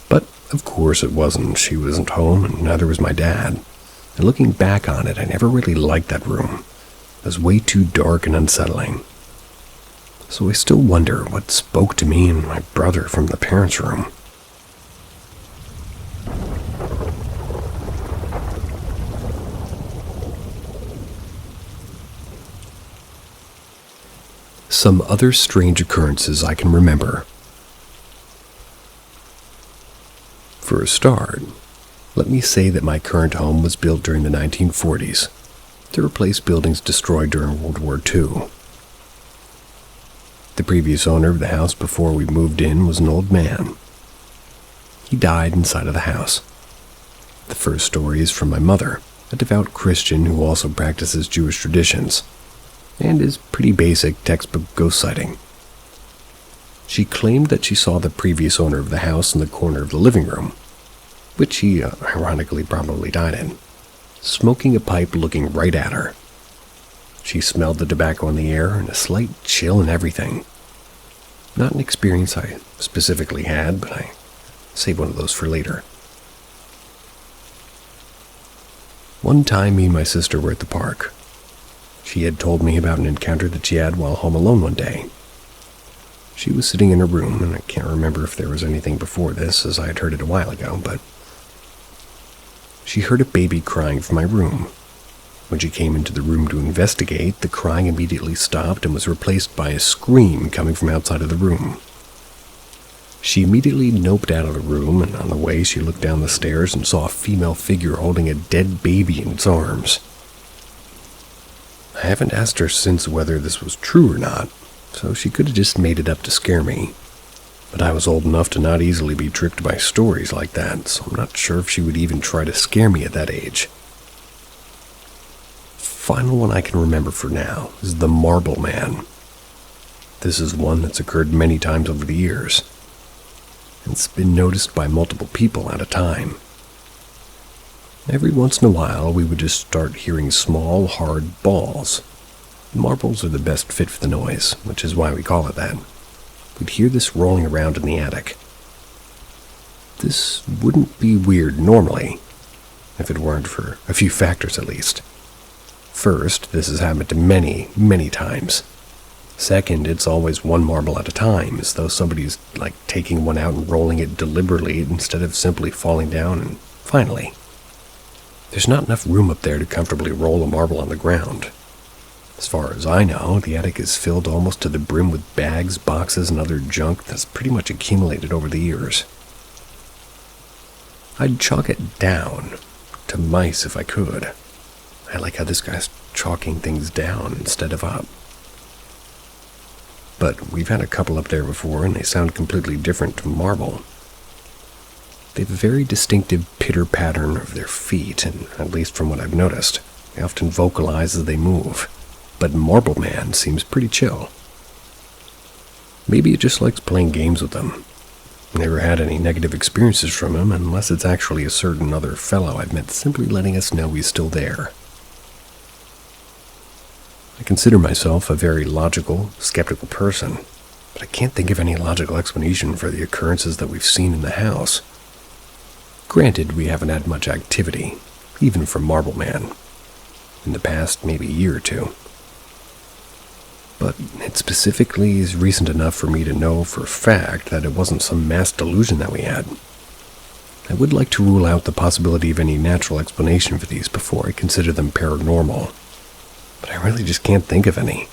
[SPEAKER 1] But, of course, it wasn't. She wasn't home, and neither was my dad. And looking back on it, I never really liked that room. It was way too dark and unsettling. So I still wonder what spoke to me and my brother from the parents' room. Some other strange occurrences I can remember. For a start, let me say that my current home was built during the 1940s to replace buildings destroyed during World War II. The previous owner of the house before we moved in was an old man. He died inside of the house. The first story is from my mother, a devout Christian who also practices Jewish traditions, and is pretty basic textbook ghost sighting. She claimed that she saw the previous owner of the house in the corner of the living room, which he ironically probably died in, smoking a pipe looking right at her. She smelled the tobacco in the air and a slight chill and everything. Not an experience I specifically had, but I saved one of those for later. One time me and my sister were at the park. She had told me about an encounter that she had while home alone one day. She was sitting in her room, and I can't remember if there was anything before this, as I had heard it a while ago, but she heard a baby crying from my room. When she came into the room to investigate, the crying immediately stopped and was replaced by a scream coming from outside of the room. She immediately noped out of the room, and on the way she looked down the stairs and saw a female figure holding a dead baby in its arms. I haven't asked her since whether this was true or not, so she could have just made it up to scare me. But I was old enough to not easily be tricked by stories like that, so I'm not sure if she would even try to scare me at that age. Final one I can remember for now is the Marble Man. This is one that's occurred many times over the years. It's been noticed by multiple people at a time. Every once in a while, we would just start hearing small, hard balls. Marbles are the best fit for the noise, which is why we call it that. We'd hear this rolling around in the attic. This wouldn't be weird normally, if it weren't for a few factors at least. First, this has happened to many, many times. Second, it's always one marble at a time, as though somebody's taking one out and rolling it deliberately instead of simply falling down and finally. There's not enough room up there to comfortably roll a marble on the ground. As far as I know, the attic is filled almost to the brim with bags, boxes, and other junk that's pretty much accumulated over the years. I'd chalk it down to mice if I could. I like how this guy's chalking things down instead of up. But we've had a couple up there before, and they sound completely different to marble. They have a very distinctive pitter pattern of their feet, and at least from what I've noticed, they often vocalize as they move. But Marble Man seems pretty chill. Maybe it just likes playing games with them. Never had any negative experiences from him, unless it's actually a certain other fellow I've met simply letting us know he's still there. I consider myself a very logical, skeptical person, but I can't think of any logical explanation for the occurrences that we've seen in the house. Granted, we haven't had much activity, even from Marble Man, in the past maybe year or two. But it specifically is recent enough for me to know for a fact that it wasn't some mass delusion that we had. I would like to rule out the possibility of any natural explanation for these before I consider them paranormal, but I really just can't think of any.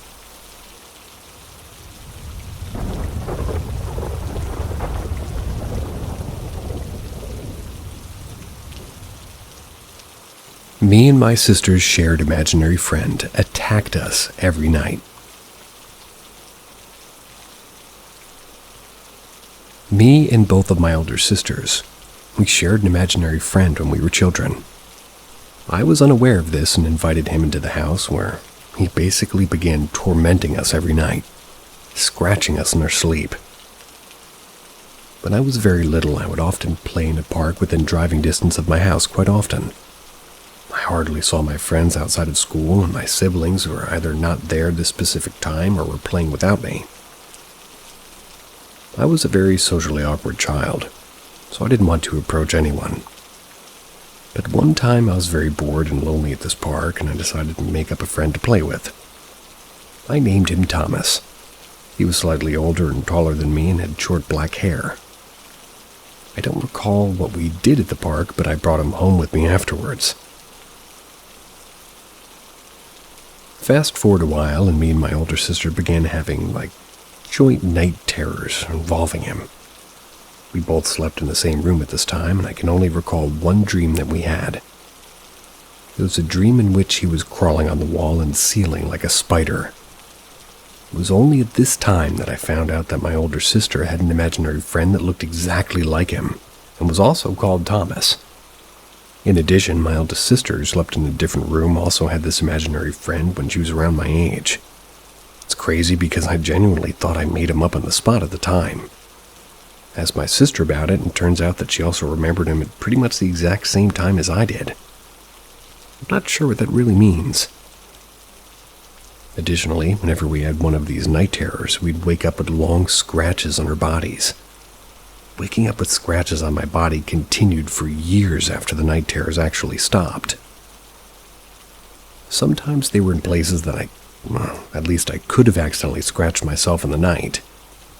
[SPEAKER 1] Me and my sister's shared imaginary friend attacked us every night. Me and both of my older sisters, we shared an imaginary friend when we were children. I was unaware of this and invited him into the house, where he basically began tormenting us every night, scratching us in our sleep. When I was very little, I would often play in a park within driving distance of my house quite often. I hardly saw my friends outside of school, and my siblings were either not there at this specific time or were playing without me. I was a very socially awkward child, so I didn't want to approach anyone. But one time I was very bored and lonely at this park, and I decided to make up a friend to play with. I named him Thomas. He was slightly older and taller than me and had short black hair. I don't recall what we did at the park, but I brought him home with me afterwards. Fast forward a while, and me and my older sister began having, joint night terrors involving him. We both slept in the same room at this time, and I can only recall one dream that we had. It was a dream in which he was crawling on the wall and ceiling like a spider. It was only at this time that I found out that my older sister had an imaginary friend that looked exactly like him, and was also called Thomas. In addition, my oldest sister, who slept in a different room, also had this imaginary friend when she was around my age. It's crazy because I genuinely thought I made him up on the spot at the time. I asked my sister about it, and it turns out that she also remembered him at pretty much the exact same time as I did. I'm not sure what that really means. Additionally, whenever we had one of these night terrors, we'd wake up with long scratches on our bodies. Waking up with scratches on my body continued for years after the night terrors actually stopped. Sometimes they were in places that at least I could have accidentally scratched myself in the night,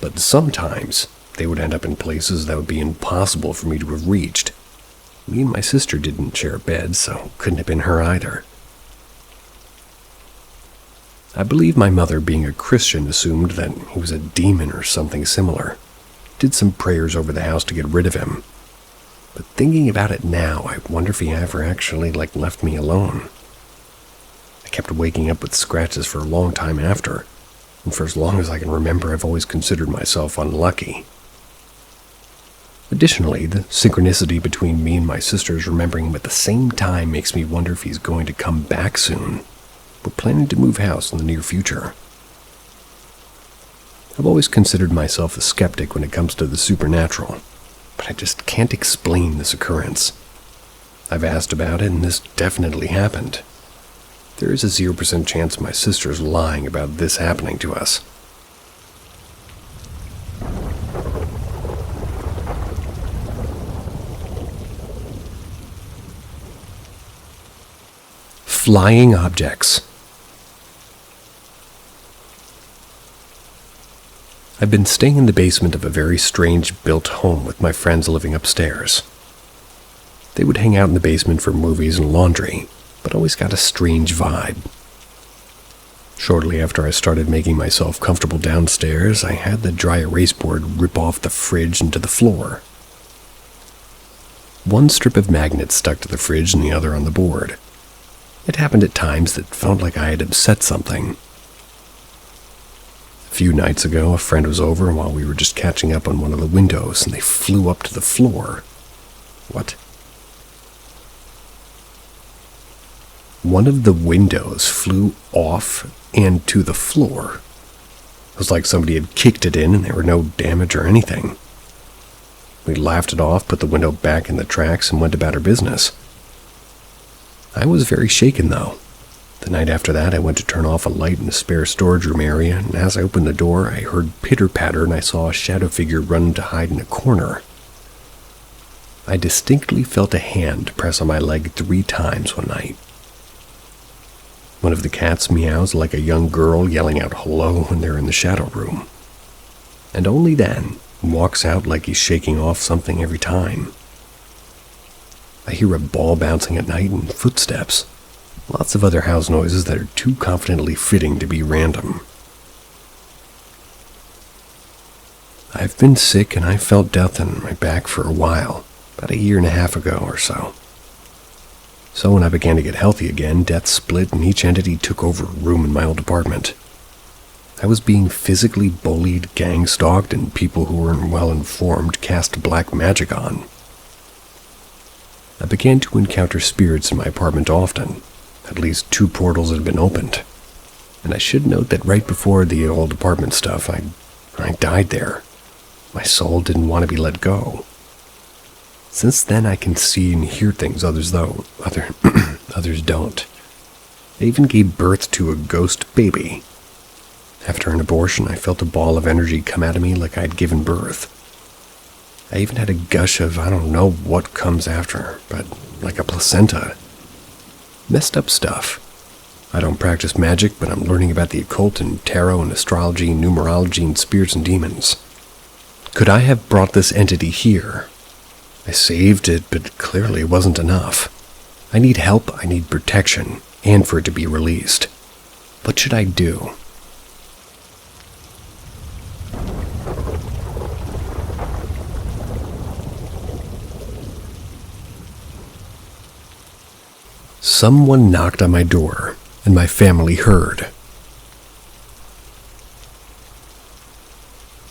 [SPEAKER 1] but sometimes they would end up in places that would be impossible for me to have reached. Me and my sister didn't share a bed, so couldn't have been her either. I believe my mother, being a Christian, assumed that he was a demon or something similar. Did some prayers over the house to get rid of him. But thinking about it now, I wonder if he ever actually left me alone. I kept waking up with scratches for a long time after, and for as long as I can remember, I've always considered myself unlucky. Additionally, the synchronicity between me and my sisters remembering him at the same time makes me wonder if he's going to come back soon. We're planning to move house in the near future. I've always considered myself a skeptic when it comes to the supernatural, but I just can't explain this occurrence. I've asked about it, and this definitely happened. There is a 0% chance my sister's lying about this happening to us. Flying objects. I've been staying in the basement of a very strange built home with my friends living upstairs. They would hang out in the basement for movies and laundry, but always got a strange vibe. Shortly after I started making myself comfortable downstairs, I had the dry erase board rip off the fridge into the floor. One strip of magnets stuck to the fridge and the other on the board. It happened at times that felt like I had upset something. A few nights ago, a friend was over while we were just catching up on one of the windows, and they flew up to the floor. What? One of the windows flew off and to the floor. It was like somebody had kicked it in and there were no damage or anything. We laughed it off, put the window back in the tracks, and went about our business. I was very shaken, though. The night after that, I went to turn off a light in the spare storage room area, and as I opened the door, I heard pitter-patter, and I saw a shadow figure run to hide in a corner. I distinctly felt a hand press on my leg 3 times one night. One of the cats meows like a young girl yelling out hello when they're in the shadow room. And only then walks out like he's shaking off something every time. I hear a ball bouncing at night and footsteps. Lots of other house noises that are too confidently fitting to be random. I've been sick and I felt death in my back for a while, about 1.5 years ago or so. So when I began to get healthy again, death split and each entity took over a room in my old apartment. I was being physically bullied, gang-stalked, and people who weren't well-informed cast black magic on. I began to encounter spirits in my apartment often. At least 2 portals had been opened. And I should note that right before the old apartment stuff, I died there. My soul didn't want to be let go. Since then, I can see and hear things others don't. I even gave birth to a ghost baby. After an abortion, I felt a ball of energy come out of me like I'd given birth. I even had a gush of I don't know what comes after, but like a placenta. Messed up stuff. I don't practice magic, but I'm learning about the occult and tarot and astrology and numerology and spirits and demons. Could I have brought this entity here? I saved it, but clearly it wasn't enough. I need help, I need protection, and for it to be released. What should I do? Someone knocked on my door, and my family heard.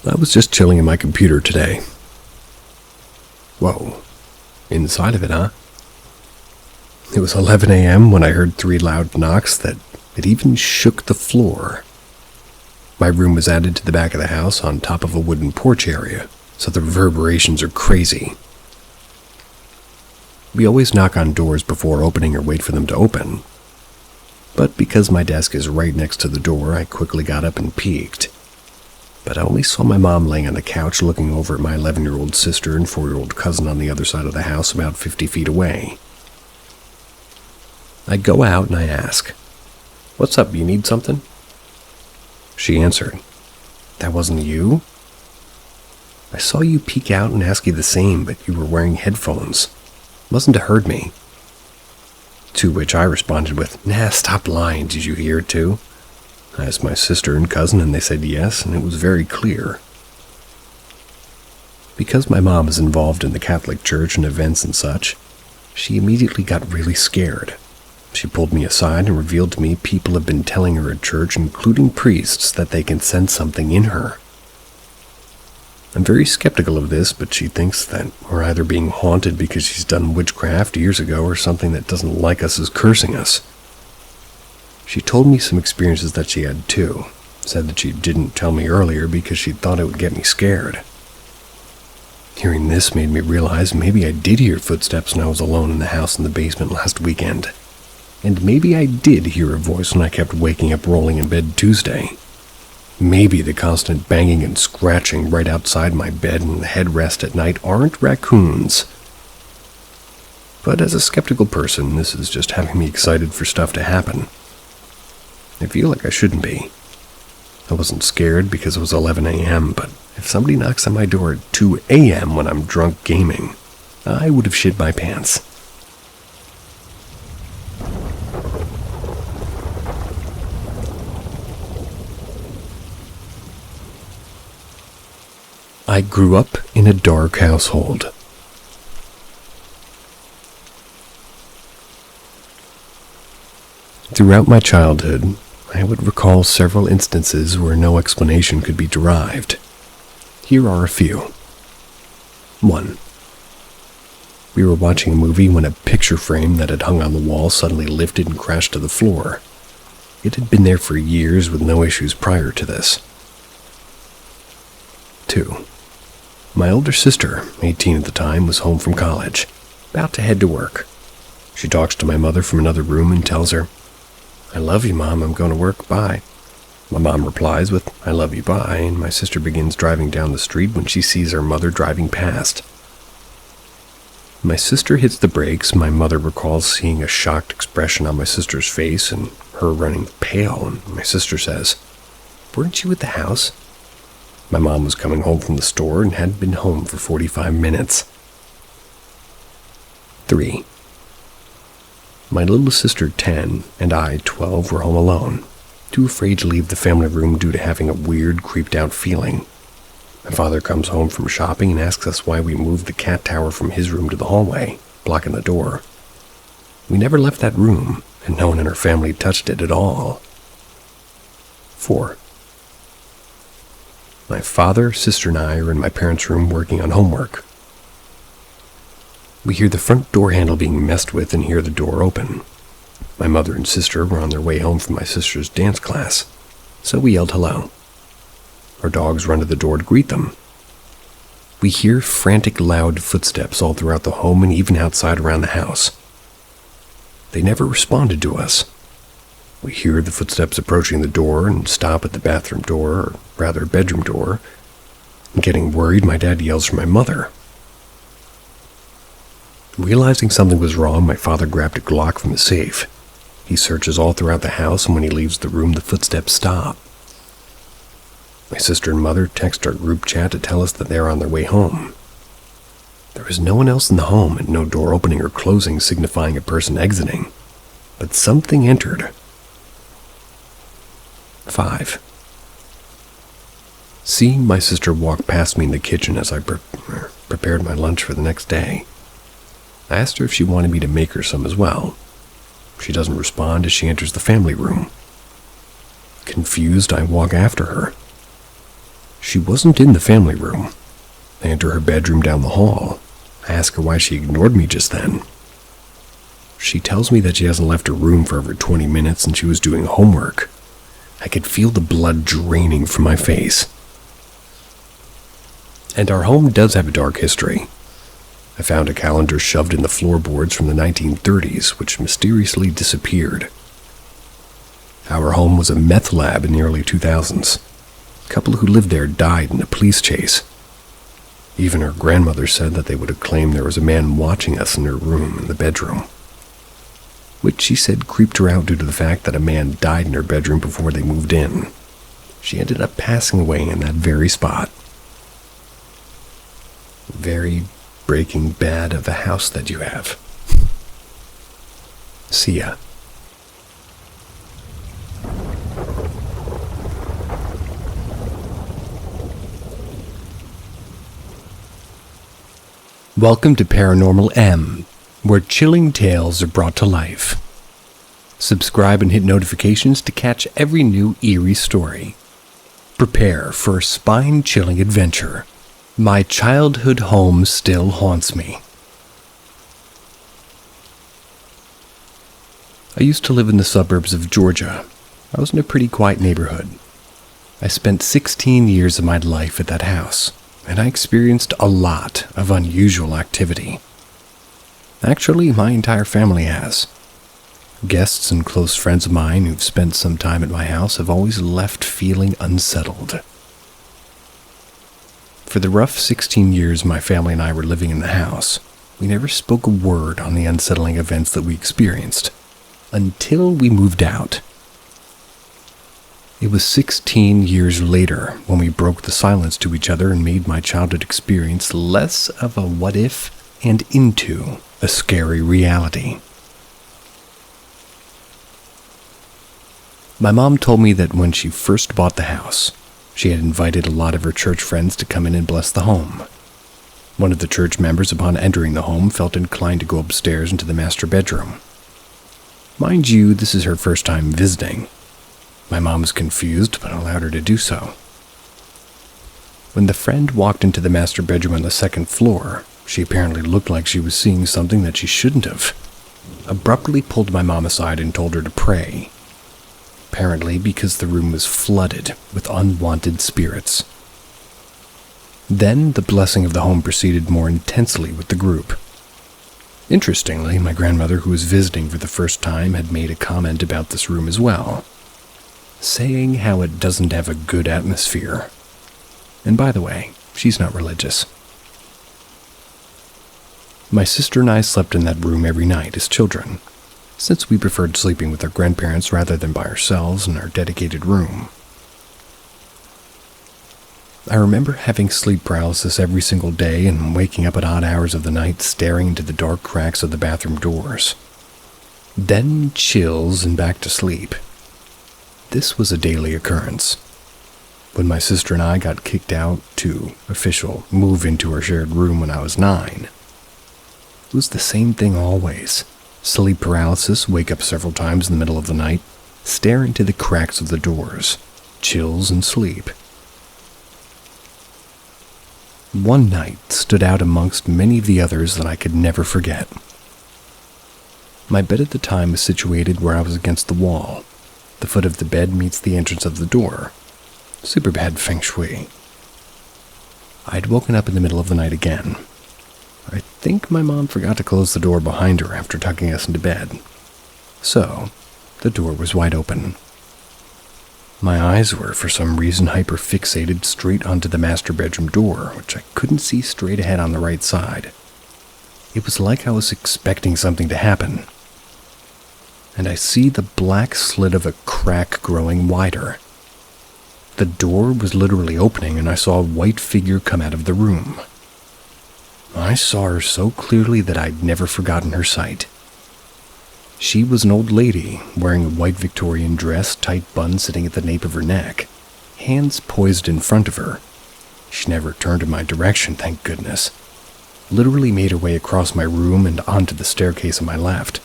[SPEAKER 1] I was just chilling in my computer today. Whoa, inside of it, huh? It was 11 a.m. when I heard 3 loud knocks that it even shook the floor. My room was added to the back of the house on top of a wooden porch area, so the reverberations are crazy. We always knock on doors before opening or wait for them to open. But because my desk is right next to the door, I quickly got up and peeked. But I only saw my mom laying on the couch looking over at my 11-year-old sister and 4-year-old cousin on the other side of the house about 50 feet away. I go out and I ask, "What's up, you need something?" She answered, "That wasn't you? I saw you peek out and ask you the same, but you were wearing headphones. Mustn't have heard me." To which I responded with, "Nah, stop lying, did you hear it too?" I asked my sister and cousin and they said yes, and it was very clear. Because my mom is involved in the Catholic Church and events and such, she immediately got really scared. She pulled me aside and revealed to me people have been telling her at church, including priests, that they can sense something in her. I'm very skeptical of this, but she thinks that we're either being haunted because she's done witchcraft years ago or something that doesn't like us is cursing us. She told me some experiences that she had too. Said that she didn't tell me earlier because she thought it would get me scared. Hearing this made me realize maybe I did hear footsteps when I was alone in the house in the basement last weekend. And maybe I did hear a voice when I kept waking up rolling in bed Tuesday. Maybe the constant banging and scratching right outside my bed and the headrest at night aren't raccoons. But as a skeptical person, this is just having me excited for stuff to happen. I feel like I shouldn't be. I wasn't scared because it was 11 a.m., but if somebody knocks on my door at 2 a.m. when I'm drunk gaming, I would have shit my pants. I grew up in a dark household. Throughout my childhood, I would recall several instances where no explanation could be derived. Here are a few. 1. We were watching a movie when a picture frame that had hung on the wall suddenly lifted and crashed to the floor. It had been there for years with no issues prior to this. 2. My older sister, 18 at the time, was home from college, about to head to work. She talks to my mother from another room and tells her, "I love you, Mom, I'm going to work, bye." My mom replies with, "I love you, bye," and my sister begins driving down the street when she sees her mother driving past. My sister hits the brakes. My mother recalls seeing a shocked expression on my sister's face and her running pale, and my sister says, "Weren't you at the house?" My mom was coming home from the store and had been home for 45 minutes. 3. My little sister, 10, and I, 12, were home alone, too afraid to leave the family room due to having a weird, creeped-out feeling. My father comes home from shopping and asks us why we moved the cat tower from his room to the hallway, blocking the door. We never left that room, and no one in our family touched it at all. 4. My father, sister, and I are in my parents' room working on homework. We hear the front door handle being messed with and hear the door open. My mother and sister were on their way home from my sister's dance class, so we yelled hello. Our dogs run to the door to greet them. We hear frantic, loud footsteps all throughout the home and even outside around the house. They never responded to us. We hear the footsteps approaching the door and stop at the bathroom door, or rather bedroom door. Getting worried, my dad yells for my mother. Realizing something was wrong, my father grabbed a Glock from the safe. He searches all throughout the house, and when he leaves the room, the footsteps stop. My sister and mother text our group chat to tell us that they are on their way home. There was no one else in the home and no door opening or closing signifying a person exiting, but something entered. 5. Seeing my sister walk past me in the kitchen as I prepared my lunch for the next day, I asked her if she wanted me to make her some as well. She doesn't respond as she enters the family room. Confused, I walk after her. She wasn't in the family room. I enter her bedroom down the hall. I ask her why she ignored me just then. She tells me that she hasn't left her room for over 20 minutes and she was doing homework. I could feel the blood draining from my face. And our home does have a dark history. I found a calendar shoved in the floorboards from the 1930s, which mysteriously disappeared. Our home was a meth lab in the early 2000s. A couple who lived there died in a police chase. Even her grandmother said that they would have claimed there was a man watching us in her room in the bedroom, which she said creeped her out due to the fact that a man died in her bedroom before they moved in. She ended up passing away in that very spot. Very Breaking Bad of a house that you have. See ya. Welcome to Paranormal M, where chilling tales are brought to life. Subscribe and hit notifications to catch every new eerie story. Prepare for a spine-chilling adventure. My childhood home still haunts me. I used to live in the suburbs of Georgia. I was in a pretty quiet neighborhood. I spent 16 years of my life at that house, and I experienced a lot of unusual activity. Actually, my entire family has. Guests and close friends of mine who've spent some time at my house have always left feeling unsettled. For the rough 16 years my family and I were living in the house, we never spoke a word on the unsettling events that we experienced, until we moved out. It was 16 years later when we broke the silence to each other and made my childhood experience less of a what if and into a scary reality. My mom told me that when she first bought the house, she had invited a lot of her church friends to come in and bless the home. One of the church members, upon entering the home, felt inclined to go upstairs into the master bedroom. Mind you, this is her first time visiting. My mom was confused, but allowed her to do so. When the friend walked into the master bedroom on the second floor, she apparently looked like she was seeing something that she shouldn't have. Abruptly pulled my mom aside and told her to pray. Apparently because the room was flooded with unwanted spirits. Then the blessing of the home proceeded more intensely with the group. Interestingly, my grandmother, who was visiting for the first time, had made a comment about this room as well, saying how it doesn't have a good atmosphere. And by the way, she's not religious. My sister and I slept in that room every night as children, since we preferred sleeping with our grandparents rather than by ourselves in our dedicated room. I remember having sleep paralysis every single day and waking up at odd hours of the night staring into the dark cracks of the bathroom doors. Then chills and back to sleep. This was a daily occurrence. When my sister and I got kicked out to official move into our shared room when I was 9, it was the same thing always. Sleep paralysis, wake up several times in the middle of the night, stare into the cracks of the doors, chills and sleep. One night stood out amongst many of the others that I could never forget. My bed at the time was situated where I was against the wall. The foot of the bed meets the entrance of the door. Super bad feng shui. I'd woken up in the middle of the night again. I think my mom forgot to close the door behind her after tucking us into bed. So, the door was wide open. My eyes were, for some reason, hyper-fixated straight onto the master bedroom door, which I couldn't see straight ahead on the right side. It was like I was expecting something to happen. And I see the black slit of a crack growing wider. The door was literally opening, and I saw a white figure come out of the room. I saw her so clearly that I'd never forgotten her sight. She was an old lady, wearing a white Victorian dress, tight bun sitting at the nape of her neck, hands poised in front of her. She never turned in my direction, thank goodness. Literally made her way across my room and onto the staircase on my left,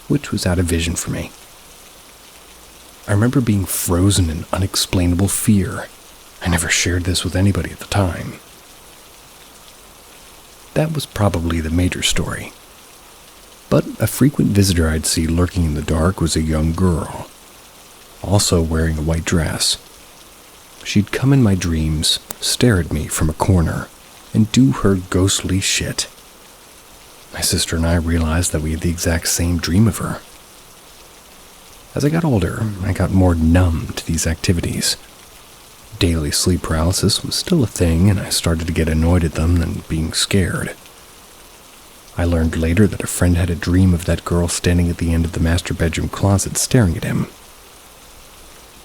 [SPEAKER 1] which was out of vision for me. I remember being frozen in unexplainable fear. I never shared this with anybody at the time. That was probably the major story. But a frequent visitor I'd see lurking in the dark was a young girl, also wearing a white dress. She'd come in my dreams, stare at me from a corner, and do her ghostly shit. My sister and I realized that we had the exact same dream of her. As I got older, I got more numb to these activities. Daily sleep paralysis was still a thing, and I started to get annoyed at them and being scared. I learned later that a friend had a dream of that girl standing at the end of the master bedroom closet staring at him.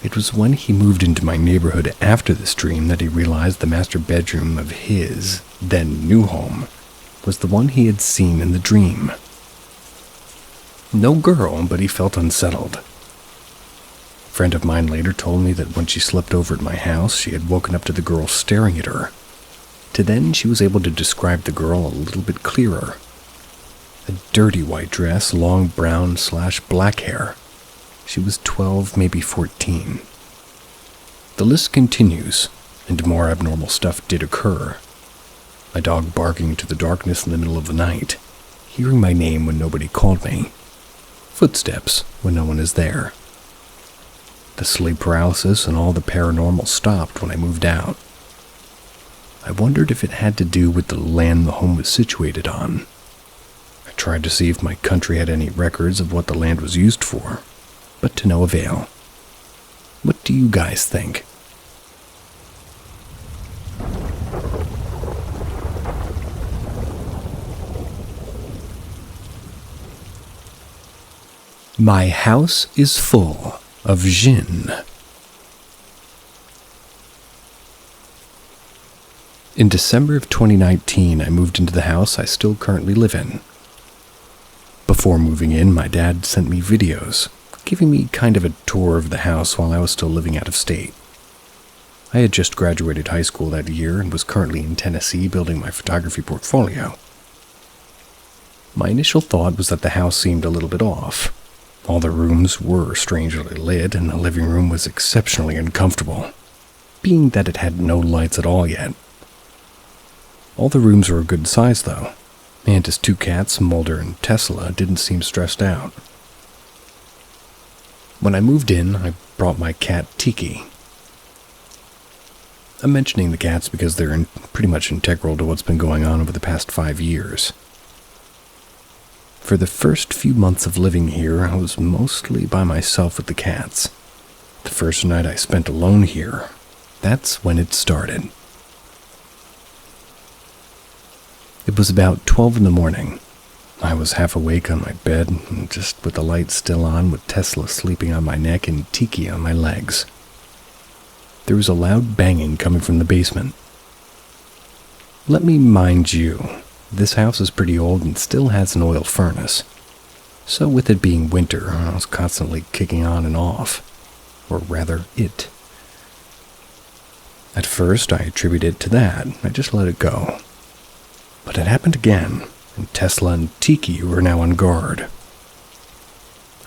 [SPEAKER 1] It was when he moved into my neighborhood after this dream that he realized the master bedroom of his, then new home, was the one he had seen in the dream. No girl, but he felt unsettled. A friend of mine later told me that when she slept over at my house, she had woken up to the girl staring at her. To then, she was able to describe the girl a little bit clearer. A dirty white dress, long brown/black hair. She was 12, maybe 14. The list continues, and more abnormal stuff did occur. My dog barking into the darkness in the middle of the night, hearing my name when nobody called me, footsteps when no one is there. The sleep paralysis and all the paranormal stopped when I moved out. I wondered if it had to do with the land the home was situated on. I tried to see if my country had any records of what the land was used for, but to no avail. What do you guys think? My house is full of jinn. In December of 2019, I moved into the house I still currently live in. Before moving in, my dad sent me videos, giving me kind of a tour of the house while I was still living out of state. I had just graduated high school that year and was currently in Tennessee building my photography portfolio. My initial thought was that the house seemed a little bit off. All the rooms were strangely lit, and the living room was exceptionally uncomfortable, being that it had no lights at all yet. All the rooms were a good size, though, and his two cats, Mulder and Tesla, didn't seem stressed out. When I moved in, I brought my cat Tiki. I'm mentioning the cats because they're pretty much integral to what's been going on over the past 5 years. For the first few months of living here, I was mostly by myself with the cats. The first night I spent alone here, that's when it started. It was about 12 in the morning. I was half awake on my bed, just with the light still on, with Tesla sleeping on my neck and Tiki on my legs. There was a loud banging coming from the basement. Let me mind you, this house is pretty old and still has an oil furnace. So with it being winter, I was constantly kicking on and off. Or rather, it. At first, I attributed it to that. I just let it go. But it happened again, and Tesla and Tiki were now on guard.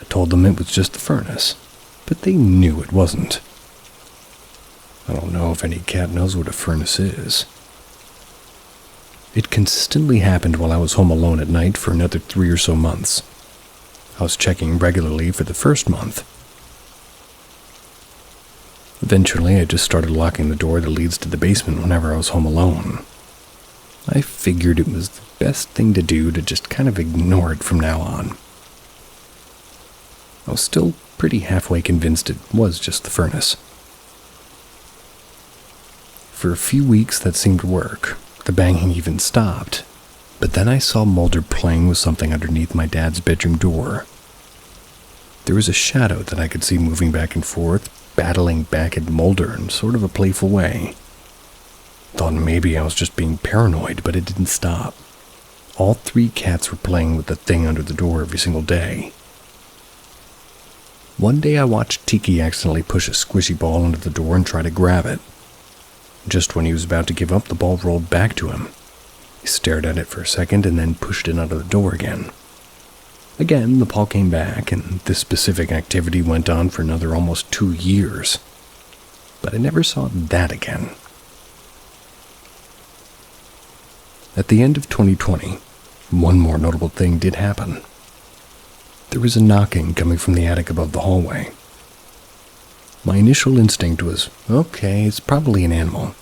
[SPEAKER 1] I told them it was just the furnace, but they knew it wasn't. I don't know if any cat knows what a furnace is. It consistently happened while I was home alone at night for another 3 or so months. I was checking regularly for the first month. Eventually, I just started locking the door that leads to the basement whenever I was home alone. I figured it was the best thing to do to just kind of ignore it from now on. I was still pretty halfway convinced it was just the furnace. For a few weeks that seemed to work. The banging even stopped. But then I saw Mulder playing with something underneath my dad's bedroom door. There was a shadow that I could see moving back and forth, battling back at Mulder in sort of a playful way. Thought maybe I was just being paranoid, but it didn't stop. All 3 cats were playing with the thing under the door every single day. One day I watched Tiki accidentally push a squishy ball under the door and try to grab it. Just when he was about to give up, the ball rolled back to him. He stared at it for a second and then pushed it under the door again. Again, the ball came back, and this specific activity went on for another almost 2 years. But I never saw that again. At the end of 2020, one more notable thing did happen. There was a knocking coming from the attic above the hallway. My initial instinct was, okay, it's probably an animal.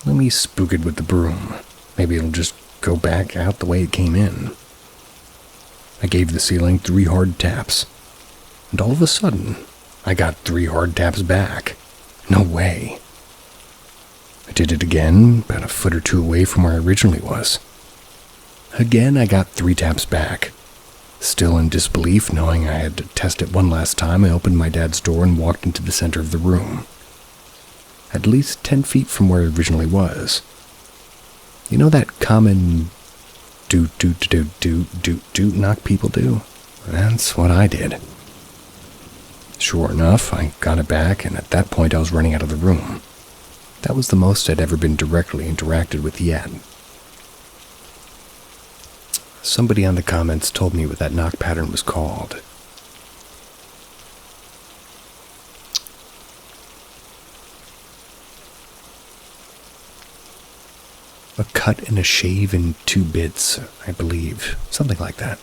[SPEAKER 1] Let me spook it with the broom. Maybe it'll just go back out the way it came in. I gave the ceiling 3 hard taps, and all of a sudden, I got 3 hard taps back. No way. I did it again, about a foot or 2 away from where I originally was. Again, I got 3 taps back. Still in disbelief, knowing I had to test it one last time, I opened my dad's door and walked into the center of the room. At least 10 feet from where it originally was. You know that common do knock people do? That's what I did. Sure enough, I got it back, and at that point I was running out of the room. That was the most I'd ever been directly interacted with yet. Somebody on the comments told me what that knock pattern was called. A cut and a shave in 2 bits, I believe. Something like that.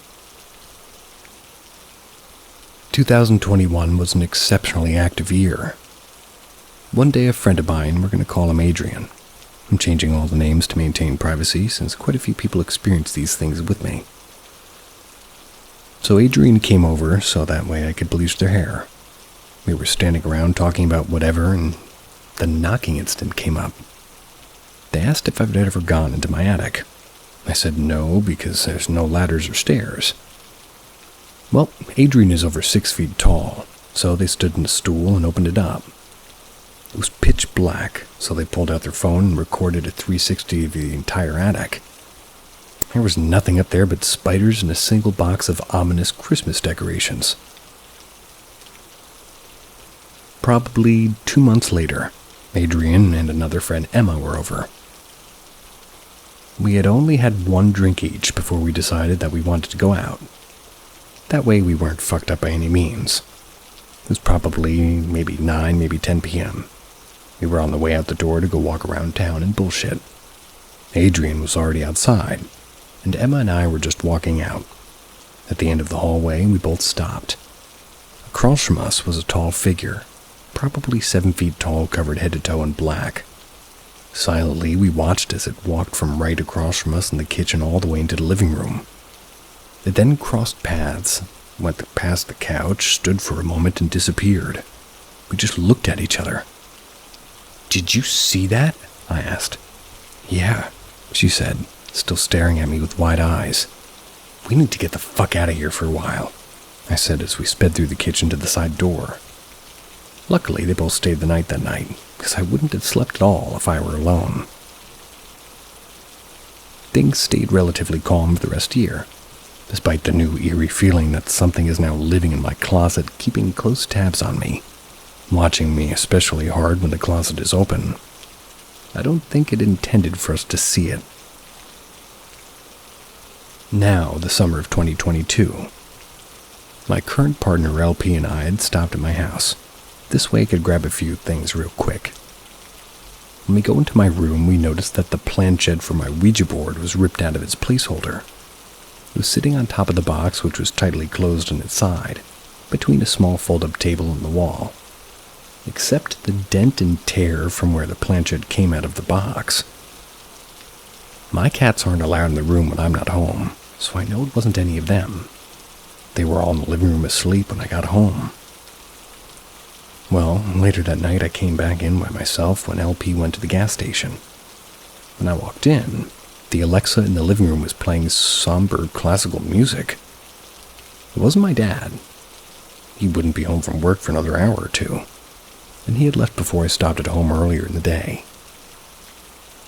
[SPEAKER 1] 2021 was an exceptionally active year. One day a friend of mine, we're going to call him Adrian. I'm changing all the names to maintain privacy since quite a few people experience these things with me. So Adrian came over so that way I could bleach their hair. We were standing around talking about whatever, and the knocking incident came up. They asked if I'd ever gone into my attic. I said no, because there's no ladders or stairs. Well, Adrian is over 6 feet tall, so they stood in a stool and opened it up. It was pitch black, so they pulled out their phone and recorded a 360 of the entire attic. There was nothing up there but spiders and a single box of ominous Christmas decorations. Probably 2 months later, Adrian and another friend Emma were over. We had only had 1 drink each before we decided that we wanted to go out. That way we weren't fucked up by any means. It was probably maybe 9, maybe 10 p.m. We were on the way out the door to go walk around town and bullshit. Adrian was already outside, and Emma and I were just walking out. At the end of the hallway, we both stopped. Across from us was a tall figure, probably 7 feet tall, covered head to toe in black. Silently, we watched as it walked from right across from us in the kitchen all the way into the living room. It then crossed paths, went past the couch, stood for a moment, and disappeared. We just looked at each other. "Did you see that?" I asked. "Yeah," she said, still staring at me with wide eyes. "We need to get the fuck out of here for a while," I said as we sped through the kitchen to the side door. Luckily, they both stayed the night that night, because I wouldn't have slept at all if I were alone. Things stayed relatively calm for the rest of the year, despite the new eerie feeling that something is now living in my closet, keeping close tabs on me, watching me especially hard when the closet is open. I don't think it intended for us to see it. Now, the summer of 2022. My current partner LP and I had stopped at my house. This way I could grab a few things real quick. When we go into my room, we notice that the planchette for my Ouija board was ripped out of its placeholder. It was sitting on top of the box, which was tightly closed on its side, between a small fold-up table and the wall. except the dent and tear from where the planchette came out of the box. My cats aren't allowed in the room when I'm not home, so I know it wasn't any of them. They were all in the living room asleep when I got home. Well, later that night I came back in by myself when LP went to the gas station. When I walked in, the Alexa in the living room was playing somber classical music. It wasn't my dad. He wouldn't be home from work for another hour or two, and he had left before I stopped at home earlier in the day.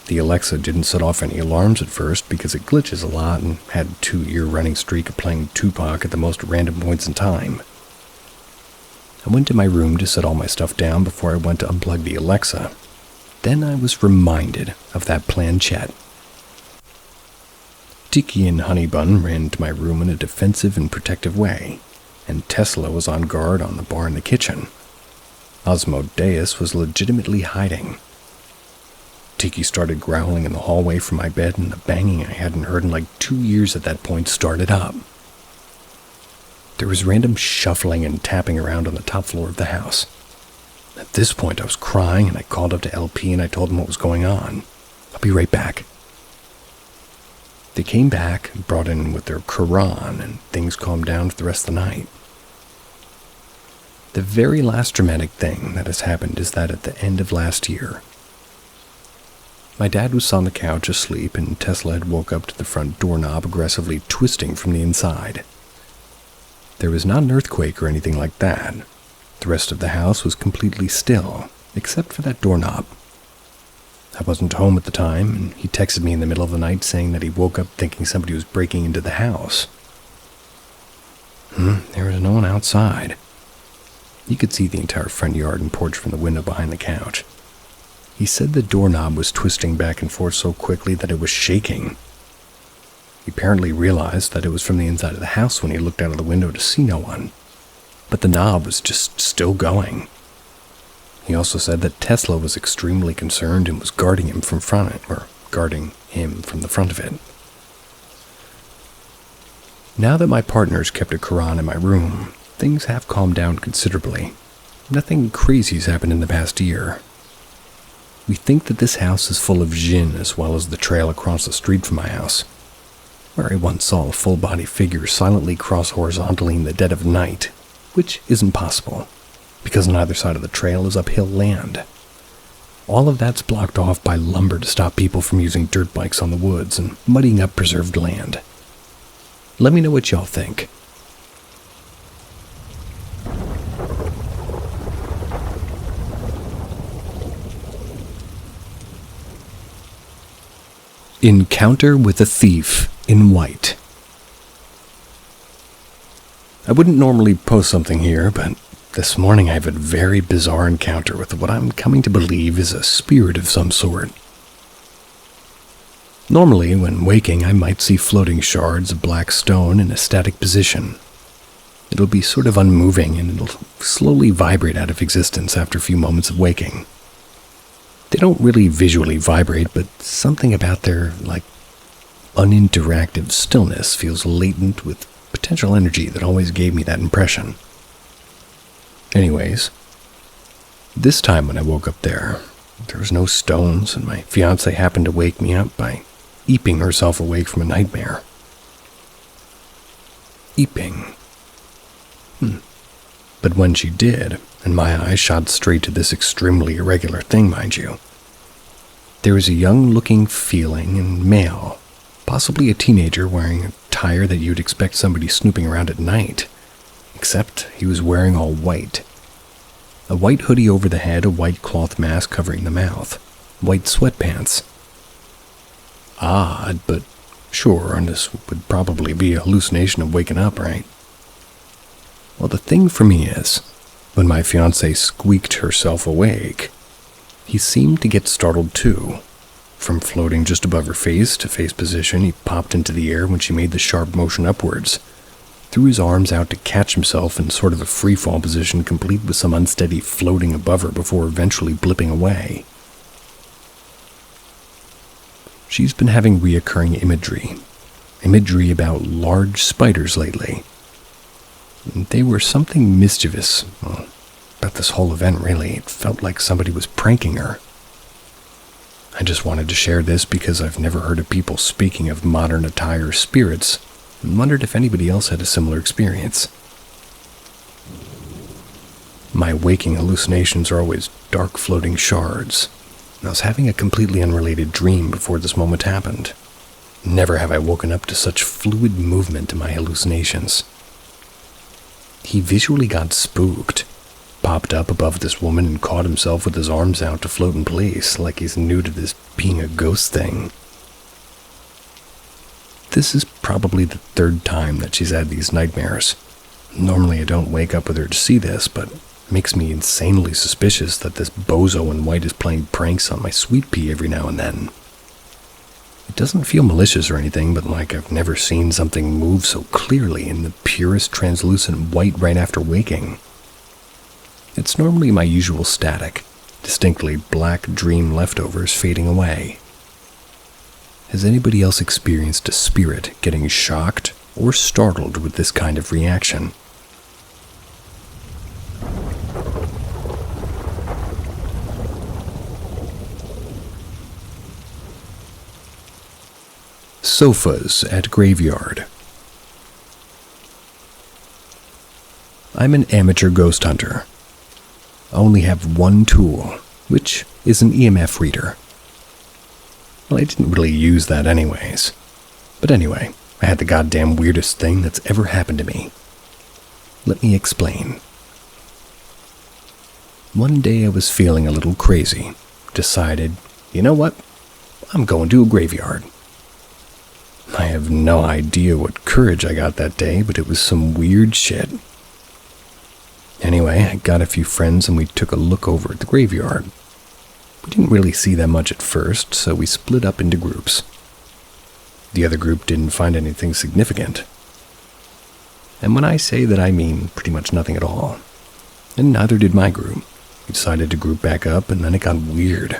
[SPEAKER 1] The Alexa didn't set off any alarms at first because it glitches a lot and had a 2-year running streak of playing Tupac at the most random points in time. I went to my room to set all my stuff down before I went to unplug the Alexa. Then I was reminded of that planchette. Tiki and Honeybun ran into my room in a defensive and protective way, and Tesla was on guard on the bar in the kitchen. Osmodeus was legitimately hiding. Tiki started growling in the hallway from my bed, and the banging I hadn't heard in like 2 years at that point started up. There was random shuffling and tapping around on the top floor of the house. At this point I was crying, and I called up to LP and I told him what was going on. I'll be right back. They came back and brought in with their Quran, and things calmed down for the rest of the night. The very last dramatic thing that has happened is that at the end of last year, my dad was on the couch asleep, and Tesla had woke up to the front doorknob aggressively twisting from the inside. There was not an earthquake or anything like that. The rest of the house was completely still, except for that doorknob. I wasn't home at the time, and he texted me in the middle of the night saying that he woke up thinking somebody was breaking into the house. There was no one outside. You could see the entire front yard and porch from the window behind the couch. He said the doorknob was twisting back and forth so quickly that it was shaking. He apparently realized that it was from the inside of the house when he looked out of the window to see no one, but the knob was just still going. He also said that Tesla was extremely concerned and was guarding him from the front of it. Now that my partners kept a Quran in my room, things have calmed down considerably. Nothing crazy's happened in the past year. We think that this house is full of jinn, as well as the trail across the street from my house, where I once saw a full-body figure silently cross horizontally in the dead of night, which isn't possible, because on either side of the trail is uphill land. All of that's blocked off by lumber to stop people from using dirt bikes on the woods and muddying up preserved land. Let me know what y'all think. Encounter with a Thief in White. I wouldn't normally post something here, but this morning I have a very bizarre encounter with what I'm coming to believe is a spirit of some sort. Normally, when waking, I might see floating shards of black stone in a static position. It'll be sort of unmoving, and it'll slowly vibrate out of existence after a few moments of waking. They don't really visually vibrate, but something about their, uninteractive stillness feels latent with potential energy that always gave me that impression. Anyways, this time when I woke up there was no stones, and my fiancée happened to wake me up by eeping herself awake from a nightmare. Eeping. But when she did, and my eyes shot straight to this extremely irregular thing, mind you, there was a young-looking feeling and male, possibly a teenager wearing a attire that you'd expect somebody snooping around at night, except he was wearing all white. A white hoodie over the head, a white cloth mask covering the mouth, white sweatpants. Odd, but sure, and this would probably be a hallucination of waking up, right? Well, the thing for me is, when my fiancée squeaked herself awake, he seemed to get startled too. From floating just above her face to face position, he popped into the air when she made the sharp motion upwards, threw his arms out to catch himself in sort of a free-fall position, complete with some unsteady floating above her before eventually blipping away. She's been having reoccurring imagery about large spiders lately. They were something mischievous, about this whole event, really. It felt like somebody was pranking her. I just wanted to share this because I've never heard of people speaking of modern attire spirits and wondered if anybody else had a similar experience. My waking hallucinations are always dark floating shards. I was having a completely unrelated dream before this moment happened. Never have I woken up to such fluid movement in my hallucinations. He visually got spooked, popped up above this woman and caught himself with his arms out to float in place like he's new to this being a ghost thing. This is probably the third time that she's had these nightmares. Normally I don't wake up with her to see this, but it makes me insanely suspicious that this bozo in white is playing pranks on my sweet pea every now and then. It doesn't feel malicious or anything, but like I've never seen something move so clearly in the purest translucent white right after waking. It's normally my usual static, distinctly black dream leftovers fading away. Has anybody else experienced a spirit getting shocked or startled with this kind of reaction? Sofas at graveyard. I'm an amateur ghost hunter. I only have one tool, which is an EMF reader. Well, I didn't really use that anyways. But anyway, I had the goddamn weirdest thing that's ever happened to me. Let me explain. One day I was feeling a little crazy. Decided, you know what? I'm going to a graveyard. I have no idea what courage I got that day, but it was some weird shit. Anyway, I got a few friends and we took a look over at the graveyard. We didn't really see that much at first, so we split up into groups. The other group didn't find anything significant. And when I say that, I mean pretty much nothing at all. And neither did my group. We decided to group back up, and then it got weird.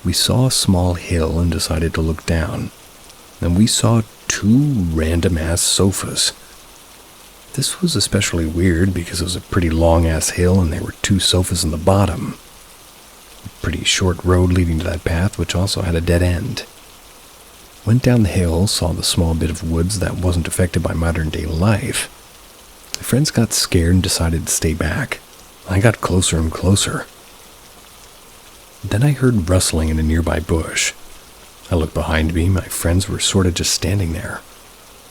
[SPEAKER 1] We saw a small hill and decided to look down. And we saw two random-ass sofas. This was especially weird because it was a pretty long-ass hill and there were two sofas on the bottom. A pretty short road leading to that path, which also had a dead end. Went down the hill, saw the small bit of woods that wasn't affected by modern-day life. My friends got scared and decided to stay back. I got closer and closer. Then I heard rustling in a nearby bush. I looked behind me, my friends were sort of just standing there.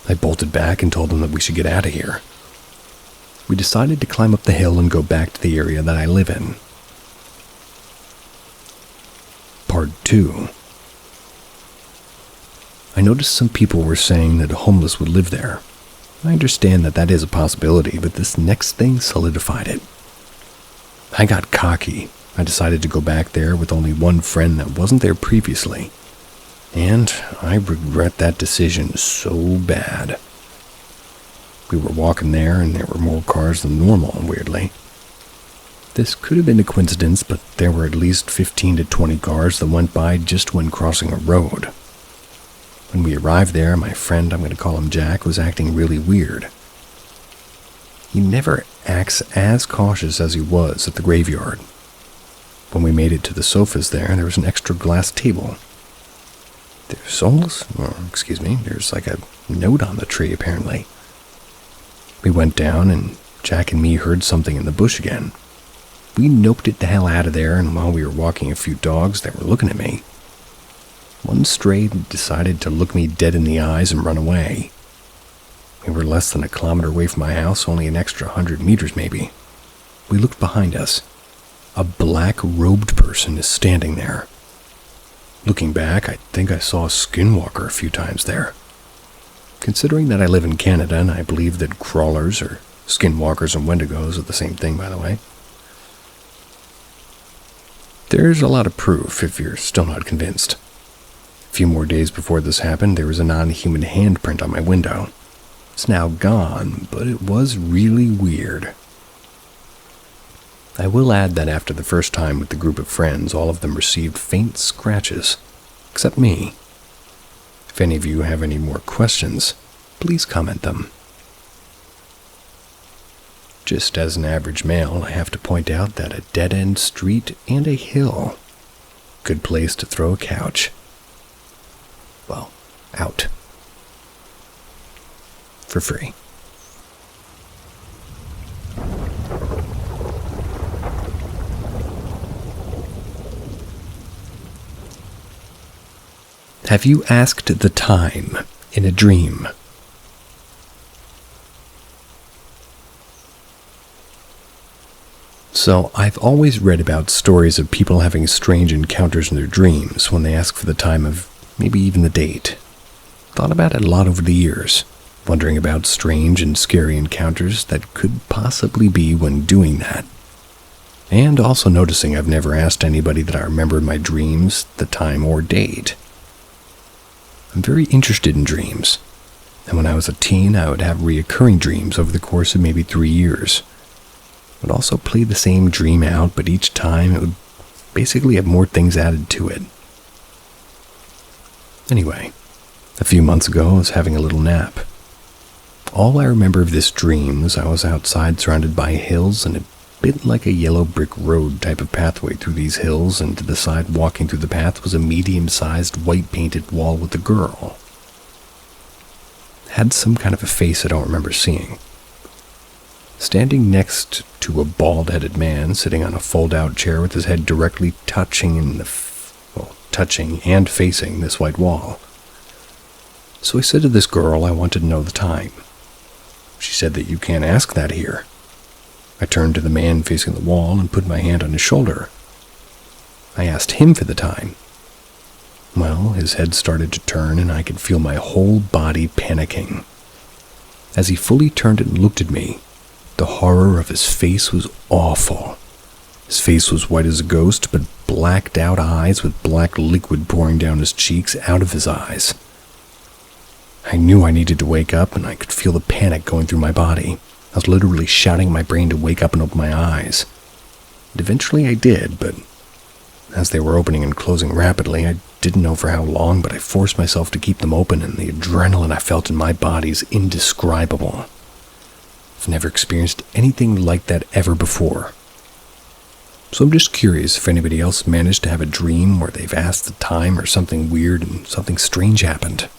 [SPEAKER 1] I bolted back and told them that we should get out of here. We decided to climb up the hill and go back to the area that I live in. Part 2. I noticed some people were saying that a homeless would live there. I understand that that is a possibility, but this next thing solidified it. I got cocky. I decided to go back there with only one friend that wasn't there previously. And I regret that decision so bad. We were walking there and there were more cars than normal, weirdly. This could have been a coincidence, but there were at least 15 to 20 cars that went by just when crossing a road. When we arrived there, my friend, I'm going to call him Jack, was acting really weird. He never acts as cautious as he was at the graveyard. When we made it to the sofas there was an extra glass table. There's like a note on the tree, apparently. We went down, and Jack and me heard something in the bush again. We noped it the hell out of there, and while we were walking a few dogs that were looking at me, one stray decided to look me dead in the eyes and run away. We were less than a kilometer away from my house, only an extra 100 meters maybe. We looked behind us. A black-robed person is standing there. Looking back, I think I saw a skinwalker a few times there. Considering that I live in Canada, and I believe that crawlers, or skinwalkers and wendigos are the same thing, by the way, there's a lot of proof if you're still not convinced. A few more days before this happened, there was a non-human handprint on my window. It's now gone, but it was really weird. I will add that after the first time with the group of friends, all of them received faint scratches, except me. If any of you have any more questions, please comment them. Just as an average male, I have to point out that a dead-end street and a hill. Good place to throw a couch. Well, out. For free. Have you asked the time in a dream? So, I've always read about stories of people having strange encounters in their dreams when they ask for the time of maybe even the date. Thought about it a lot over the years, wondering about strange and scary encounters that could possibly be when doing that. And also noticing I've never asked anybody that I remember in my dreams the time or date. I'm very interested in dreams, and when I was a teen I would have reoccurring dreams over the course of maybe 3 years. Would also play the same dream out, but each time it would basically have more things added to it. Anyway, a few months ago I was having a little nap. All I remember of this dream was I was outside surrounded by hills and a bit like a yellow brick road type of pathway through these hills, and to the side walking through the path was a medium-sized white painted wall with a girl. Had some kind of a face I don't remember seeing. Standing next to a bald-headed man sitting on a fold-out chair with his head directly touching and facing this white wall. So I said to this girl I wanted to know the time. She said that you can't ask that here. I turned to the man facing the wall and put my hand on his shoulder. I asked him for the time. Well, his head started to turn and I could feel my whole body panicking. As he fully turned and looked at me, the horror of his face was awful. His face was white as a ghost, but blacked out eyes with black liquid pouring down his cheeks out of his eyes. I knew I needed to wake up, and I could feel the panic going through my body. I was literally shouting my brain to wake up and open my eyes. And eventually I did, but as they were opening and closing rapidly, I didn't know for how long, but I forced myself to keep them open, and the adrenaline I felt in my body is indescribable. I've never experienced anything like that ever before. So I'm just curious if anybody else managed to have a dream where they've asked the time or something weird and something strange happened.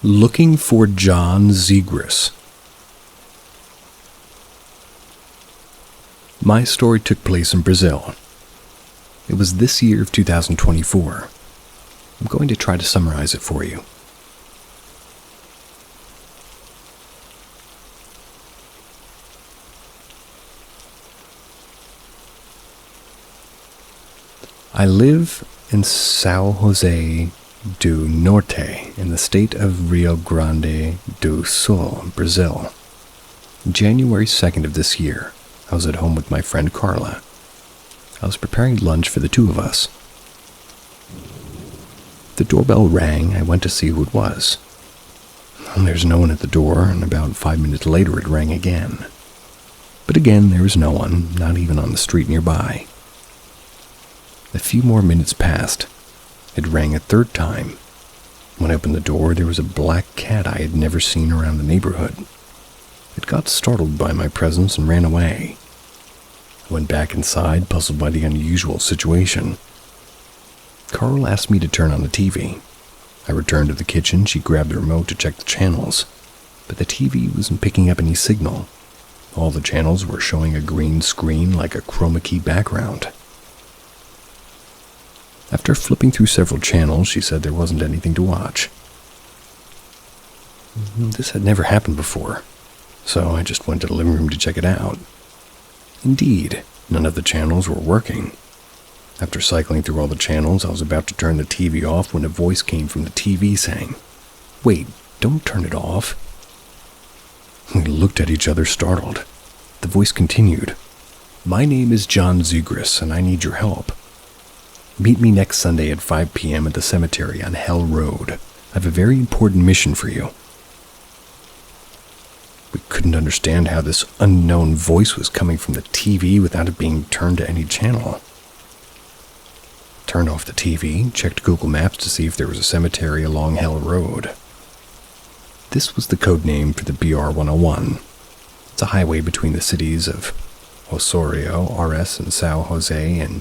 [SPEAKER 1] Looking for John Zegras. My story took place in Brazil. It was this year of 2024. I'm going to try to summarize it for you. I live in São José do Norte in the state of Rio Grande do Sul, Brazil. January 2nd of this year, I was at home with my friend Carla. I was preparing lunch for the two of us. The doorbell rang. I went to see who it was. There's no one at the door, and about 5 minutes later it rang again. But again, there was no one, not even on the street nearby. A few more minutes passed. It rang a third time. When I opened the door, there was a black cat I had never seen around the neighborhood. It got startled by my presence and ran away. I went back inside, puzzled by the unusual situation. Carl asked me to turn on the TV. I returned to the kitchen. She grabbed the remote to check the channels, but the TV wasn't picking up any signal. All the channels were showing a green screen like a chroma key background. After flipping through several channels, she said there wasn't anything to watch. This had never happened before, so I just went to the living room to check it out. Indeed, none of the channels were working. After cycling through all the channels, I was about to turn the TV off when a voice came from the TV saying, "Wait, don't turn it off." We looked at each other startled. The voice continued, "My name is John Zegras, and I need your help. Meet me next Sunday at 5 p.m. at the cemetery on Hell Road. I have a very important mission for you." We couldn't understand how this unknown voice was coming from the TV without it being turned to any channel. turned off the TV, checked Google Maps to see if there was a cemetery along Hell Road. This was the code name for the BR-101. It's a highway between the cities of Osorio, RS, and Sao Jose, and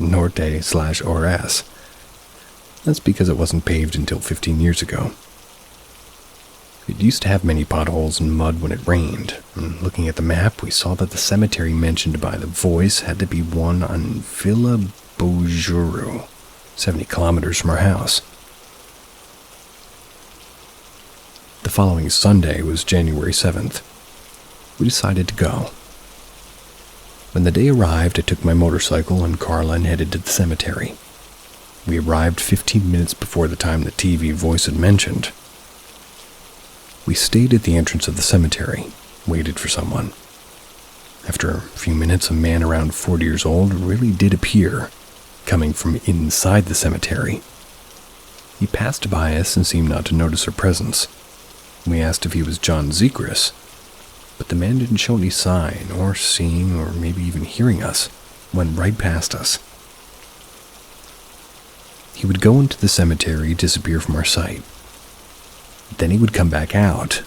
[SPEAKER 1] Norte/Ors. That's because it wasn't paved until 15 years ago. It used to have many potholes and mud when it rained, and looking at the map, we saw that the cemetery mentioned by the voice had to be one on Villa Bojuru, 70 kilometers from our house. The following Sunday was January 7th. We decided to go. When the day arrived, I took my motorcycle and Carla and headed to the cemetery. We arrived 15 minutes before the time the TV voice had mentioned. We stayed at the entrance of the cemetery, waited for someone. After a few minutes, a man around 40 years old really did appear, coming from inside the cemetery. He passed by us and seemed not to notice our presence. We asked if he was John Zegras, but the man didn't show any sign, or seeing, or maybe even hearing us, went right past us. He would go into the cemetery, disappear from our sight. Then he would come back out.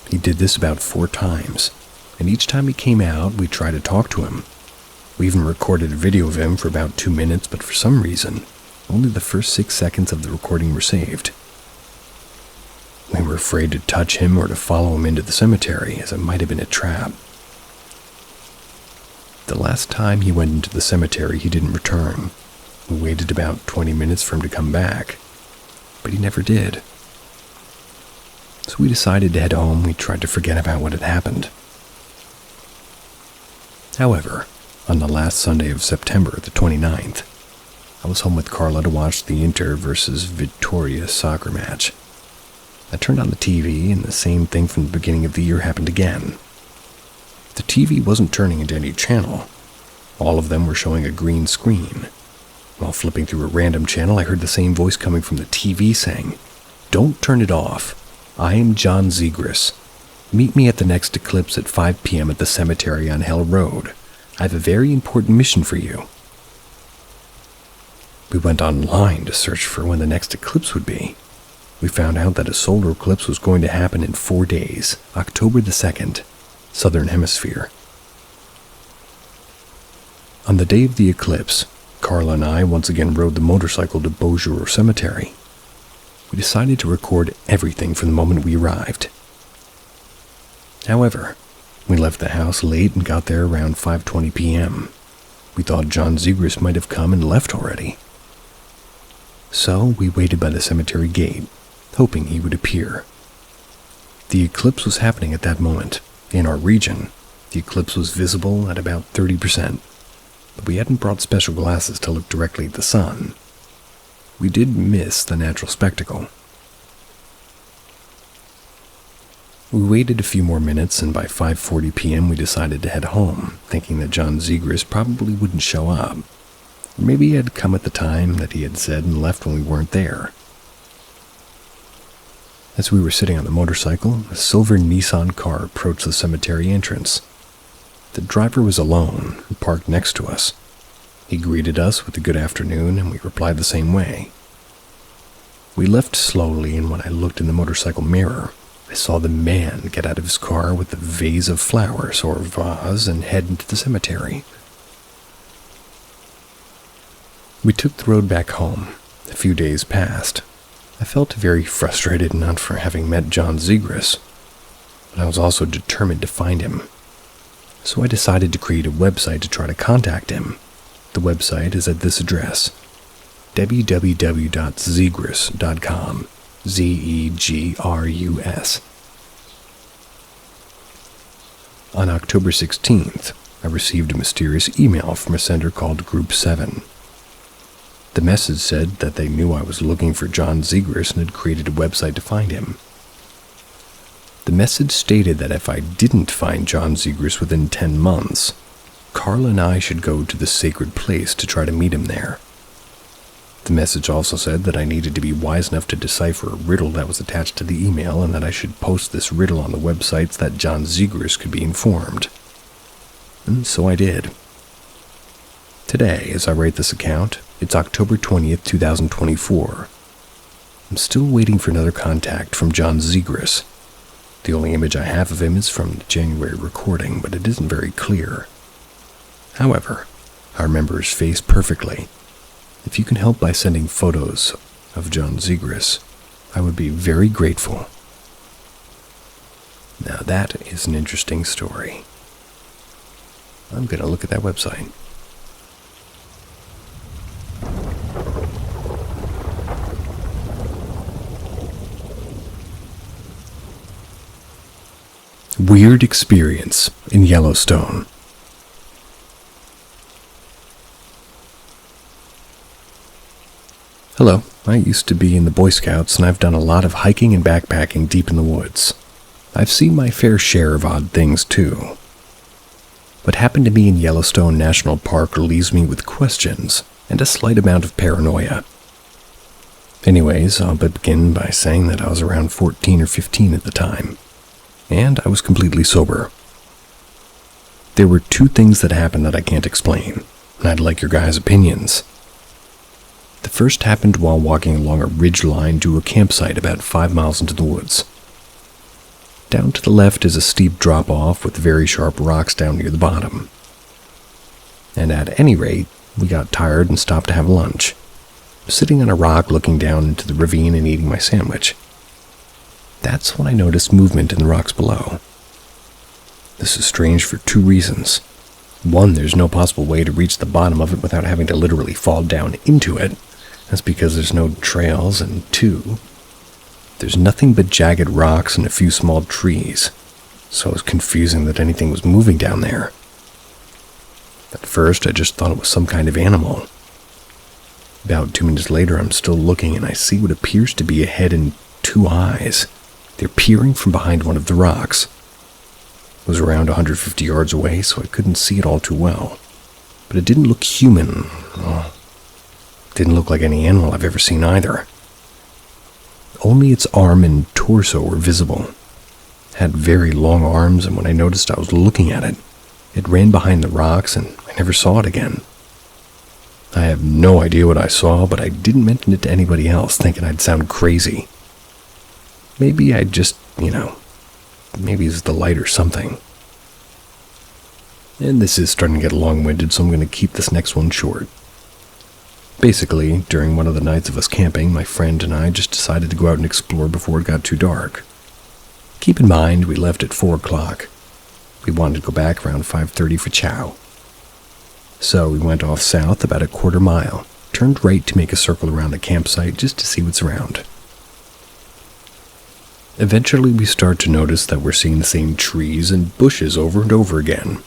[SPEAKER 1] He did this about 4 times, and each time he came out, we tried to talk to him. We even recorded a video of him for about 2 minutes, but for some reason, only the first 6 seconds of the recording were saved. We were afraid to touch him or to follow him into the cemetery, as it might have been a trap. The last time he went into the cemetery, he didn't return. We waited about 20 minutes for him to come back, but he never did. So we decided to head home. We tried to forget about what had happened. However, on the last Sunday of September, the 29th, I was home with Carla to watch the Inter versus Vitoria soccer match. I turned on the TV, and the same thing from the beginning of the year happened again. The TV wasn't turning into any channel. All of them were showing a green screen. While flipping through a random channel, I heard the same voice coming from the TV saying, "Don't turn it off. I am John Zegras. Meet me at the next eclipse at 5 p.m. at the cemetery on Hell Road. I have a very important mission for you." We went online to search for when the next eclipse would be. We found out that a solar eclipse was going to happen in 4 days, October the 2nd, Southern Hemisphere. On the day of the eclipse, Carla and I once again rode the motorcycle to Bojuru Cemetery. We decided to record everything from the moment we arrived. However, we left the house late and got there around 5:20 p.m. We thought John Zegras might have come and left already. So we waited by the cemetery gate, hoping he would appear. The eclipse was happening at that moment. In our region, the eclipse was visible at about 30%, but we hadn't brought special glasses to look directly at the sun. We did miss the natural spectacle. We waited a few more minutes, and by 5:40 p.m. we decided to head home, thinking that John Zegras probably wouldn't show up. Or maybe he had come at the time that he had said and left when we weren't there. As we were sitting on the motorcycle, a silver Nissan car approached the cemetery entrance. The driver was alone and parked next to us. He greeted us with a good afternoon, and we replied the same way. We left slowly, and when I looked in the motorcycle mirror, I saw the man get out of his car with a vase of flowers, or vase, and head into the cemetery. We took the road back home. A few days passed. I felt very frustrated not for having met John Zegras, but I was also determined to find him. So I decided to create a website to try to contact him. The website is at this address, www.zegras.com, Zegrus. On October 16th, I received a mysterious email from a sender called Group 7. The message said that they knew I was looking for John Zegras and had created a website to find him. The message stated that if I didn't find John Zegras within 10 months, Carla and I should go to the sacred place to try to meet him there. The message also said that I needed to be wise enough to decipher a riddle that was attached to the email, and that I should post this riddle on the website so that John Zegras could be informed. And so I did. Today, as I write this account, it's October 20th, 2024. I'm still waiting for another contact from John Zegras. The only image I have of him is from the January recording, but it isn't very clear. However, I remember his face perfectly. If you can help by sending photos of John Zegras, I would be very grateful. Now that is an interesting story. I'm going to look at that website. Weird experience in Yellowstone. Hello, I used to be in the Boy Scouts and I've done a lot of hiking and backpacking deep in the woods. I've seen my fair share of odd things too. What happened to me in Yellowstone National Park leaves me with questions and a slight amount of paranoia. Anyways, I'll begin by saying that I was around 14 or 15 at the time, and I was completely sober. There were two things that happened that I can't explain, and I'd like your guys' opinions. The first happened while walking along a ridge line to a campsite about 5 miles into the woods. Down to the left is a steep drop-off with very sharp rocks down near the bottom. And at any rate, we got tired and stopped to have lunch, sitting on a rock looking down into the ravine and eating my sandwich. That's when I noticed movement in the rocks below. This is strange for two reasons. One, there's no possible way to reach the bottom of it without having to literally fall down into it. That's because there's no trails, and two, there's nothing but jagged rocks and a few small trees, so it was confusing that anything was moving down there. At first, I just thought it was some kind of animal. About 2 minutes later, I'm still looking and I see what appears to be a head and two eyes. They're peering from behind one of the rocks. It was around 150 yards away, so I couldn't see it all too well. But it didn't look human. Oh, it didn't look like any animal I've ever seen either. Only its arm and torso were visible. It had very long arms, and when I noticed I was looking at it, it ran behind the rocks and I never saw it again. I have no idea what I saw, but I didn't mention it to anybody else, thinking I'd sound crazy. Maybe I just, maybe it's the light or something. And this is starting to get long-winded, so I'm going to keep this next one short. Basically, during one of the nights of us camping, my friend and I just decided to go out and explore before it got too dark. Keep in mind, we left at 4 o'clock. We wanted to go back around 5:30 for chow. So we went off south about a quarter mile, turned right to make a circle around the campsite just to see what's around. Eventually we start to notice that we're seeing the same trees and bushes over and over again.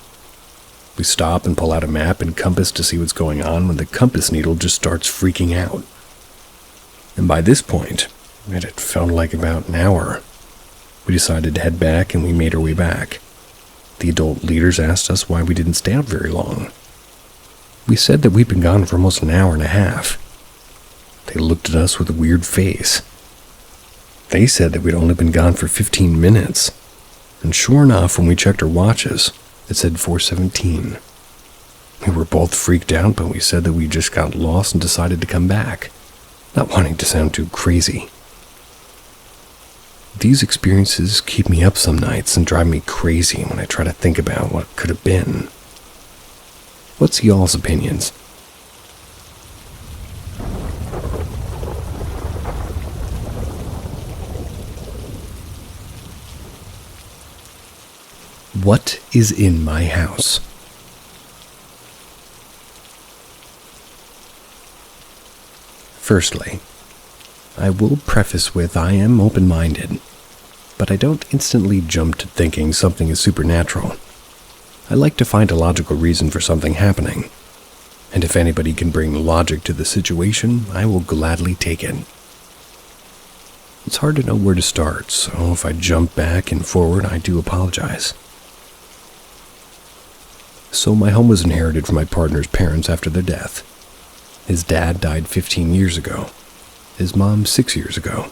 [SPEAKER 1] We stop and pull out a map and compass to see what's going on when the compass needle just starts freaking out. And by this point, it had felt like about an hour. We decided to head back and we made our way back. The adult leaders asked us why we didn't stay out very long. We said that we'd been gone for almost an hour and a half. They looked at us with a weird face. They said that we'd only been gone for 15 minutes. And sure enough, when we checked our watches, it said 4:17. We were both freaked out, but we said that we just got lost and decided to come back, not wanting to sound too crazy. These experiences keep me up some nights and drive me crazy when I try to think about what could have been. What's y'all's opinions? What is in my house? Firstly, I will preface with I am open-minded, but I don't instantly jump to thinking something is supernatural. I like to find a logical reason for something happening, and if anybody can bring logic to the situation, I will gladly take it. It's hard to know where to start, so if I jump back and forward, I do apologize. So my home was inherited from my partner's parents after their death. His dad died 15 years ago. His mom 6 years ago.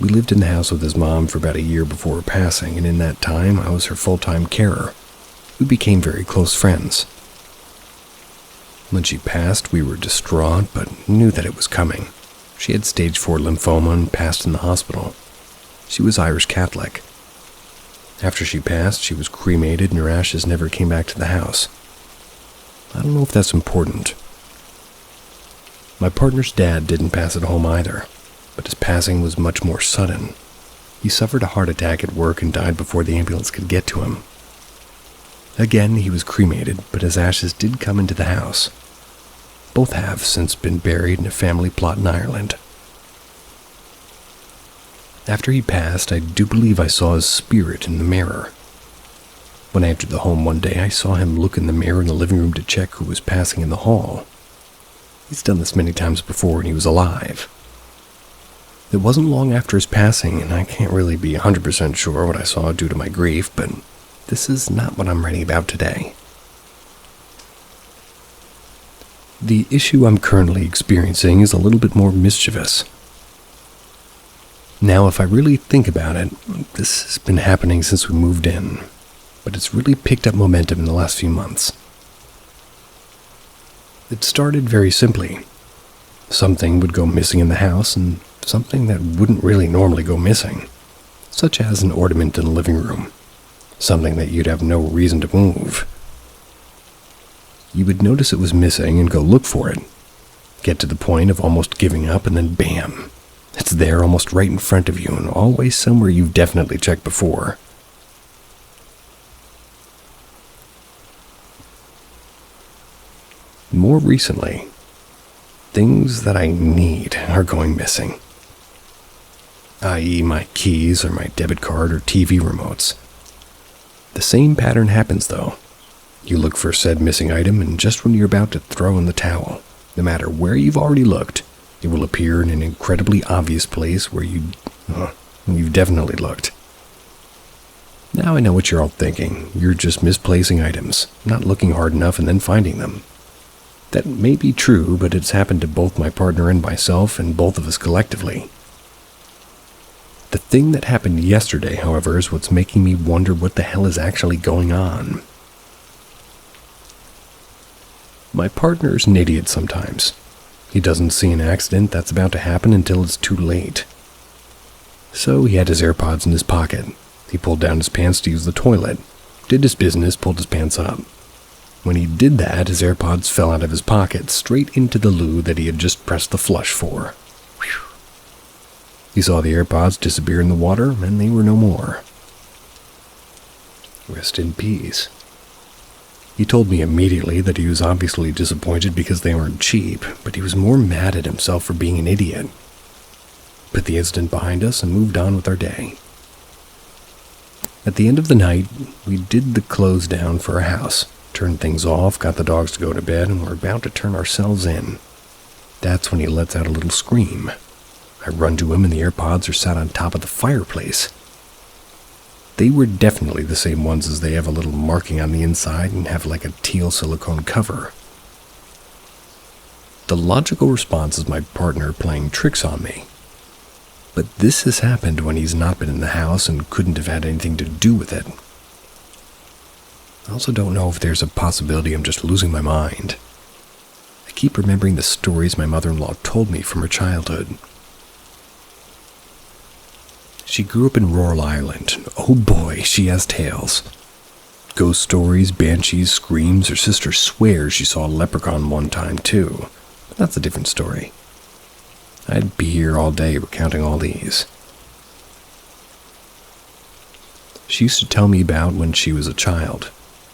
[SPEAKER 1] We lived in the house with his mom for about a year before her passing, and in that time, I was her full-time carer. We became very close friends. When she passed, we were distraught, but knew that it was coming. She had stage 4 lymphoma and passed in the hospital. She was Irish Catholic. After she passed, she was cremated and her ashes never came back to the house. I don't know if that's important. My partner's dad didn't pass at home either, but his passing was much more sudden. He suffered a heart attack at work and died before the ambulance could get to him. Again, he was cremated, but his ashes did come into the house. Both have since been buried in a family plot in Ireland. After he passed, I do believe I saw his spirit in the mirror. When I entered the home one day, I saw him look in the mirror in the living room to check who was passing in the hall. He's done this many times before when he was alive. It wasn't long after his passing, and I can't really be 100% sure what I saw due to my grief, but this is not what I'm writing about today. The issue I'm currently experiencing is a little bit more mischievous. Now, if I really think about it, this has been happening since we moved in, but it's really picked up momentum in the last few months. It started very simply. Something would go missing in the house, and something that wouldn't really normally go missing, such as an ornament in the living room, something that you'd have no reason to move. You would notice it was missing and go look for it, get to the point of almost giving up, and then bam! It's there almost right in front of you and always somewhere you've definitely checked before. More recently, things that I need are going missing, i.e. my keys or my debit card or TV remotes. The same pattern happens though. You look for said missing item, and just when you're about to throw in the towel, no matter where you've already looked, it will appear in an incredibly obvious place where you've definitely looked. Now I know what you're all thinking. You're just misplacing items, not looking hard enough and then finding them. That may be true, but it's happened to both my partner and myself, and both of us collectively. The thing that happened yesterday, however, is what's making me wonder what the hell is actually going on. My partner's an idiot sometimes. He doesn't see an accident that's about to happen until it's too late. So he had his AirPods in his pocket. He pulled down his pants to use the toilet, did his business, pulled his pants up. When he did that, his AirPods fell out of his pocket, straight into the loo that he had just pressed the flush for. Whew. He saw the AirPods disappear in the water, and they were no more. Rest in peace. He told me immediately that he was obviously disappointed because they weren't cheap, but he was more mad at himself for being an idiot. Put the incident behind us and moved on with our day. At the end of the night, we did the close down for our house, turned things off, got the dogs to go to bed, and were about to turn ourselves in. That's when he lets out a little scream. I run to him, and the AirPods are sat on top of the fireplace. They were definitely the same ones, as they have a little marking on the inside and have like a teal silicone cover. The logical response is my partner playing tricks on me. But this has happened when he's not been in the house and couldn't have had anything to do with it. I also don't know if there's a possibility I'm just losing my mind. I keep remembering the stories my mother-in-law told me from her childhood. She grew up in rural Ireland, and oh boy, she has tales. Ghost stories, banshees, screams. Her sister swears she saw a leprechaun one time too, but that's a different story. I'd be here all day recounting all these. She used to tell me about when she was a child,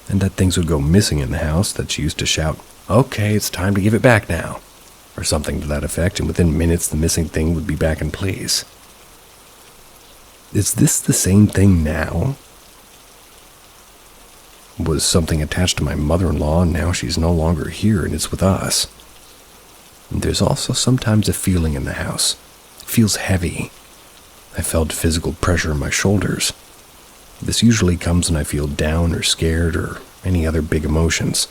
[SPEAKER 1] and that things would go missing in the house, that she used to shout, "Okay, it's time to give it back now," or something to that effect, and within minutes the missing thing would be back in place. Is this the same thing now? Was something attached to my mother-in-law, and now she's no longer here and it's with us? And there's also sometimes a feeling in the house. It feels heavy. I felt physical pressure in my shoulders. This usually comes when I feel down or scared or any other big emotions.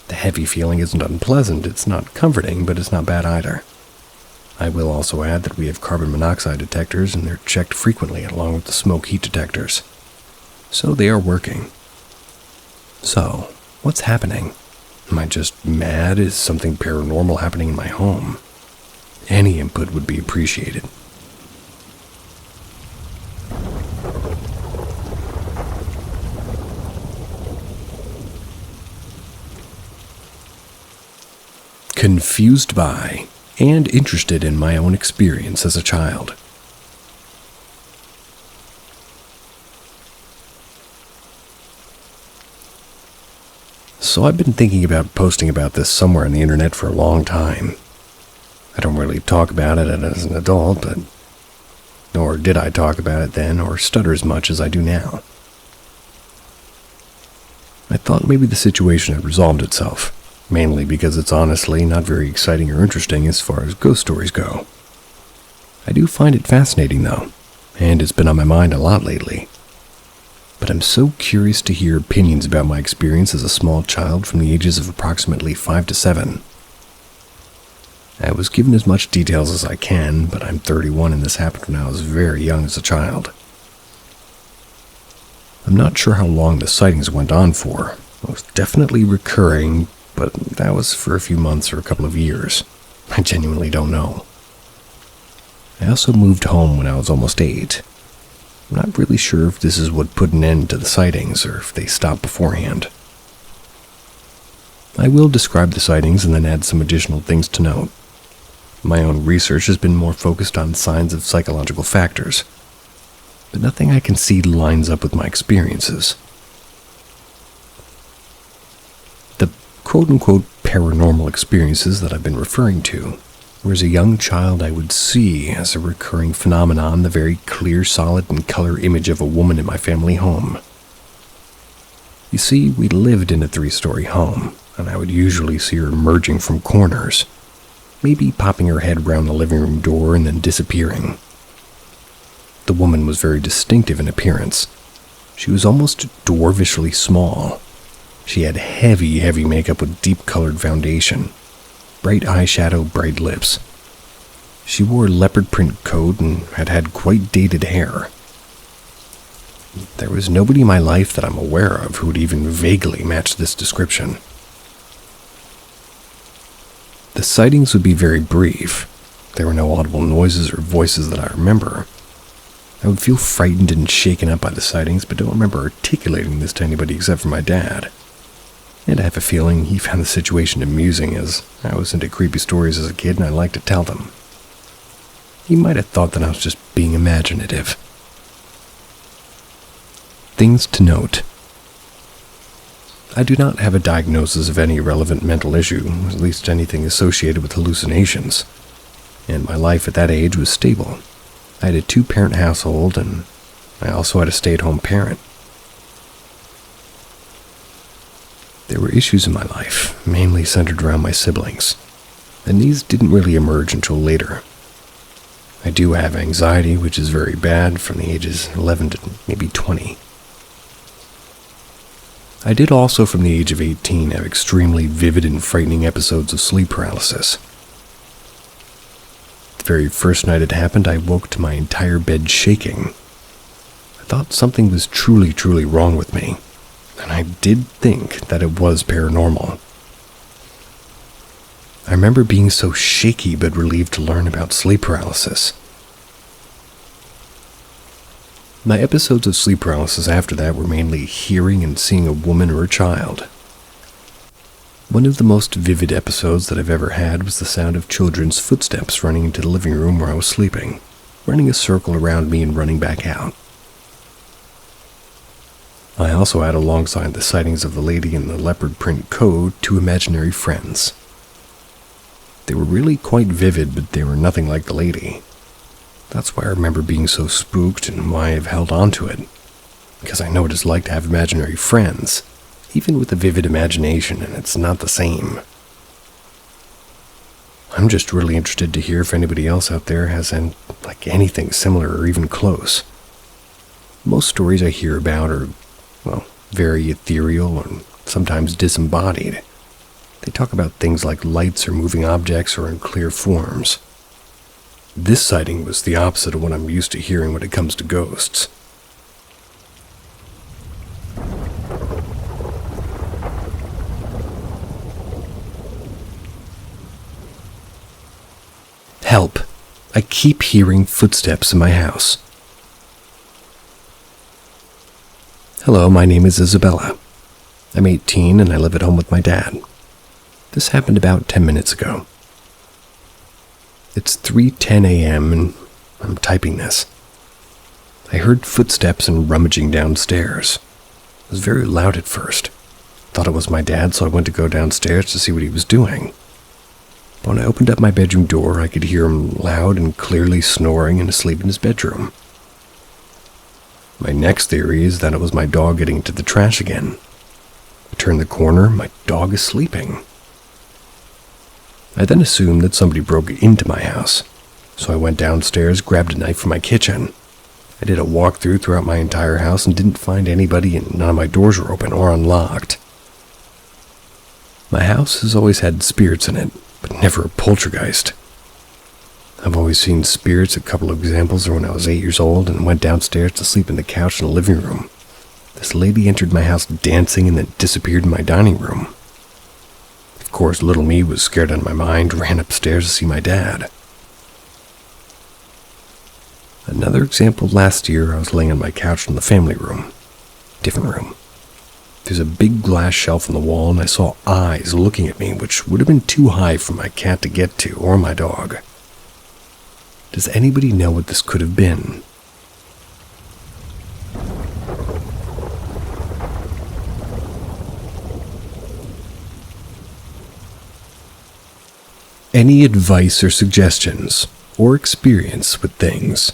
[SPEAKER 1] The heavy feeling isn't unpleasant, it's not comforting, but it's not bad either. I will also add that we have carbon monoxide detectors, and they're checked frequently along with the smoke heat detectors. So they are working. So, what's happening? Am I just mad? Is something paranormal happening in my home? Any input would be appreciated. Confused by and interested in my own experience as a child. So I've been thinking about posting about this somewhere on the internet for a long time. I don't really talk about it as an adult, but nor did I talk about it then or stutter as much as I do now. I thought maybe the situation had resolved itself, mainly because it's honestly not very exciting or interesting as far as ghost stories go. I do find it fascinating though, and it's been on my mind a lot lately. But I'm so curious to hear opinions about my experience as a small child from the ages of approximately 5 to 7. I was given as much details as I can, but I'm 31 and this happened when I was very young as a child. I'm not sure how long the sightings went on for. It was definitely recurring, but that was for a few months or a couple of years. I genuinely don't know. I also moved home when I was almost 8. I'm not really sure if this is what put an end to the sightings or if they stopped beforehand. I will describe the sightings and then add some additional things to note. My own research has been more focused on signs of psychological factors, but nothing I can see lines up with my experiences. The quote-unquote paranormal experiences that I've been referring to were as a young child I would see as a recurring phenomenon the very clear, solid, and color image of a woman in my family home. You see, we lived in a 3-story home, and I would usually see her emerging from corners, maybe popping her head round the living room door and then disappearing. The woman was very distinctive in appearance. She was almost dwarfishly small. She had heavy makeup with deep-colored foundation, bright eyeshadow, bright lips. She wore a leopard print coat and had quite dated hair. There was nobody in my life that I'm aware of who would even vaguely match this description. The sightings would be very brief. There were no audible noises or voices that I remember. I would feel frightened and shaken up by the sightings, but don't remember articulating this to anybody except for my dad. And I have a feeling he found the situation amusing, as I was into creepy stories as a kid and I liked to tell them. He might have thought that I was just being imaginative. Things to note. I do not have a diagnosis of any relevant mental issue, at least anything associated with hallucinations, and my life at that age was stable. I had a 2-parent household, and I also had a stay-at-home parent. There were issues in my life, mainly centered around my siblings, and these didn't really emerge until later. I do have anxiety, which is very bad, from the ages 11 to maybe 20. I did also, from the age of 18, have extremely vivid and frightening episodes of sleep paralysis. The very first night it happened, I woke to my entire bed shaking. I thought something was truly wrong with me, and I did think that it was paranormal. I remember being so shaky but relieved to learn about sleep paralysis. My episodes of sleep paralysis after that were mainly hearing and seeing a woman or a child. One of the most vivid episodes that I've ever had was the sound of children's footsteps running into the living room where I was sleeping, running a circle around me and running back out. I also had, alongside the sightings of the lady in the leopard print coat, 2 imaginary friends. They were really quite vivid, but they were nothing like the lady. That's why I remember being so spooked and why I've held on to it. Because I know what it's like to have imaginary friends, even with a vivid imagination, and it's not the same. I'm just really interested to hear if anybody else out there has anything similar or even close. Most stories I hear about are, very ethereal and sometimes disembodied. They talk about things like lights or moving objects or unclear forms. This sighting was the opposite of what I'm used to hearing when it comes to ghosts. Help! I keep hearing footsteps in my house. Hello, my name is Isabella. I'm 18 and I live at home with my dad. This happened about 10 minutes ago. It's 3:10 a.m. and I'm typing this. I heard footsteps and rummaging downstairs. It was very loud at first. Thought it was my dad, so I went to go downstairs to see what he was doing. But when I opened up my bedroom door, I could hear him loud and clearly snoring and asleep in his bedroom. My next theory is that it was my dog getting into the trash again. I turned the corner, my dog is sleeping. I then assumed that somebody broke into my house, so I went downstairs, grabbed a knife from my kitchen. I did a walkthrough throughout my entire house and didn't find anybody, and none of my doors were open or unlocked. My house has always had spirits in it, but never a poltergeist. I've always seen spirits. A couple of examples are when I was 8 years old and went downstairs to sleep in the couch in the living room. This lady entered my house dancing and then disappeared in my dining room. Of course, little me was scared out of my mind, ran upstairs to see my dad. Another example, last year I was laying on my couch in the family room. Different room. There's a big glass shelf on the wall and I saw eyes looking at me, which would have been too high for my cat to get to, or my dog. Does anybody know what this could have been? Any advice or suggestions, or experience with things?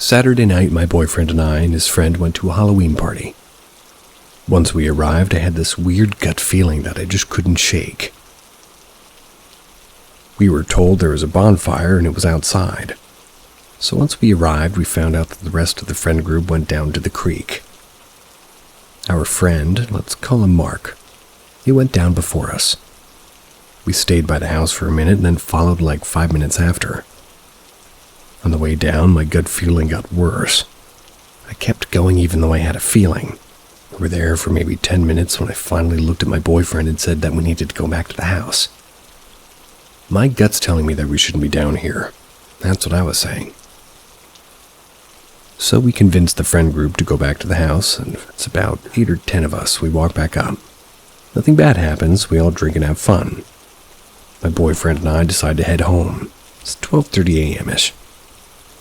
[SPEAKER 1] Saturday night, my boyfriend and I and his friend went to a Halloween party. Once we arrived, I had this weird gut feeling that I just couldn't shake. We were told there was a bonfire and it was outside. So once we arrived, we found out that the rest of the friend group went down to the creek. Our friend, let's call him Mark, he went down before us. We stayed by the house for a minute and then followed like 5 minutes after. On the way down, my gut feeling got worse. I kept going even though I had a feeling. We were there for maybe 10 minutes when I finally looked at my boyfriend and said that we needed to go back to the house. My gut's telling me that we shouldn't be down here. That's what I was saying. So we convinced the friend group to go back to the house, and it's about 8 or 10 of us. We walk back up. Nothing bad happens. We all drink and have fun. My boyfriend and I decide to head home. It's 12:30 a.m.-ish.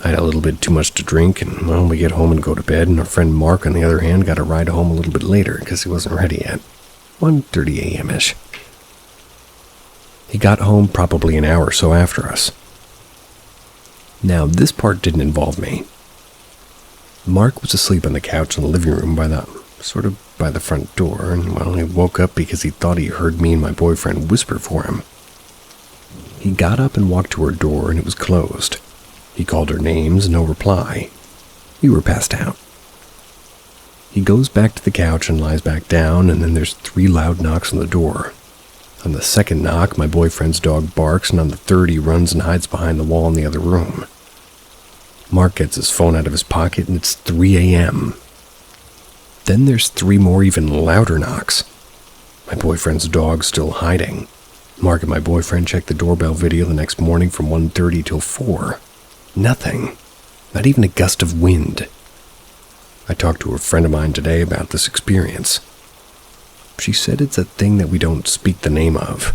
[SPEAKER 1] I had a little bit too much to drink, and well, we get home and go to bed, and our friend Mark, on the other hand, got a ride home a little bit later because he wasn't ready yet. 1:30 a.m.-ish. He got home probably an hour or so after us. Now, this part didn't involve me. Mark was asleep on the couch in the living room by the front door, and well, he woke up because he thought he heard me and my boyfriend whisper for him. He got up and walked to her door, and it was closed. He called her names, no reply. We were passed out. He goes back to the couch and lies back down, and then there's 3 loud knocks on the door. On the second knock, my boyfriend's dog barks, and on the third, he runs and hides behind the wall in the other room. Mark gets his phone out of his pocket, and it's 3 a.m. Then there's 3 more even louder knocks. My boyfriend's dog's still hiding. Mark and my boyfriend checked the doorbell video the next morning from 1:30 till 4. Nothing. Not even a gust of wind. I talked to a friend of mine today about this experience. She said it's a thing that we don't speak the name of.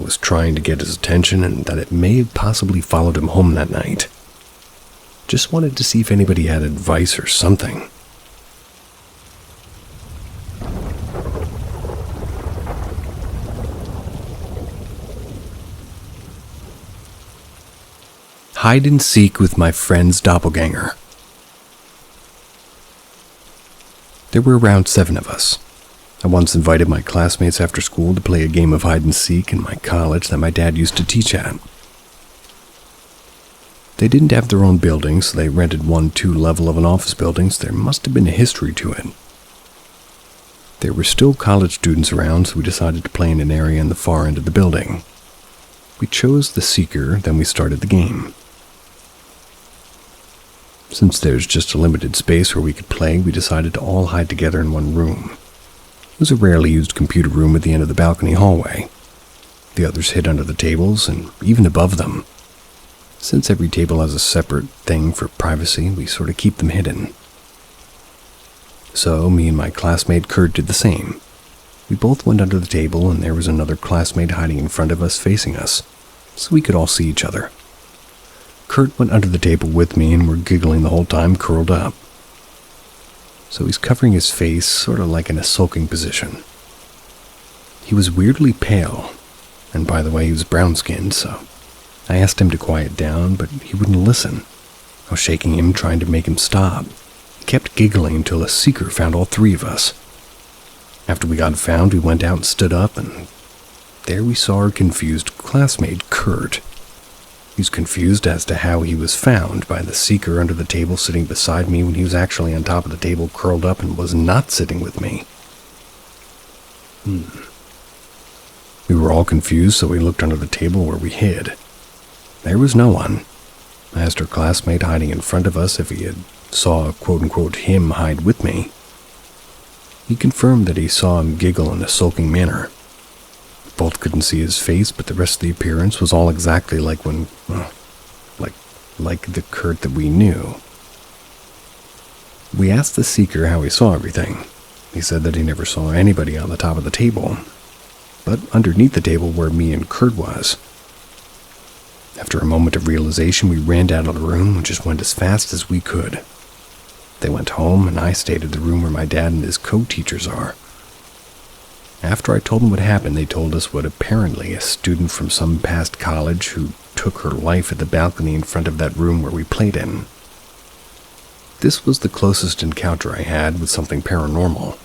[SPEAKER 1] I was trying to get his attention and that it may have possibly followed him home that night. Just wanted to see if anybody had advice or something. Hide and seek with my friend's doppelganger. There were around 7 of us. I once invited my classmates after school to play a game of hide and seek in my college that my dad used to teach at. They didn't have their own building, so they rented 1-2 level of an office building, so there must have been a history to it. There were still college students around, so we decided to play in an area in the far end of the building. We chose the seeker, then we started the game. Since there's just a limited space where we could play, we decided to all hide together in one room. It was a rarely used computer room at the end of the balcony hallway. The others hid under the tables and even above them. Since every table has a separate thing for privacy, we sort of keep them hidden. So me and my classmate Kurt did the same. We both went under the table, and there was another classmate hiding in front of us facing us, so we could all see each other. Kurt went under the table with me, and we're giggling the whole time curled up. So he's covering his face, sort of like in a sulking position. He was weirdly pale, and by the way, he was brown-skinned, so I asked him to quiet down, but he wouldn't listen. I was shaking him, trying to make him stop. He kept giggling until a seeker found all three of us. After we got found, we went out and stood up, and there we saw our confused classmate, Kurt. He was confused as to how he was found by the seeker under the table sitting beside me when he was actually on top of the table curled up and was not sitting with me. We were all confused, so we looked under the table where we hid. There was no one. I asked our classmate hiding in front of us if he had saw quote-unquote him hide with me. He confirmed that he saw him giggle in a sulking manner. Both couldn't see his face, but the rest of the appearance was all exactly like when, like the Kurt that we knew. We asked the seeker how he saw everything. He said that he never saw anybody on the top of the table, but underneath the table where me and Kurt was. After a moment of realization, we ran out of the room and just went as fast as we could. They went home, and I stayed at the room where my dad and his co-teachers are. After I told them what happened, they told us what apparently a student from some past college who took her life at the balcony in front of that room where we played in. This was the closest encounter I had with something paranormal.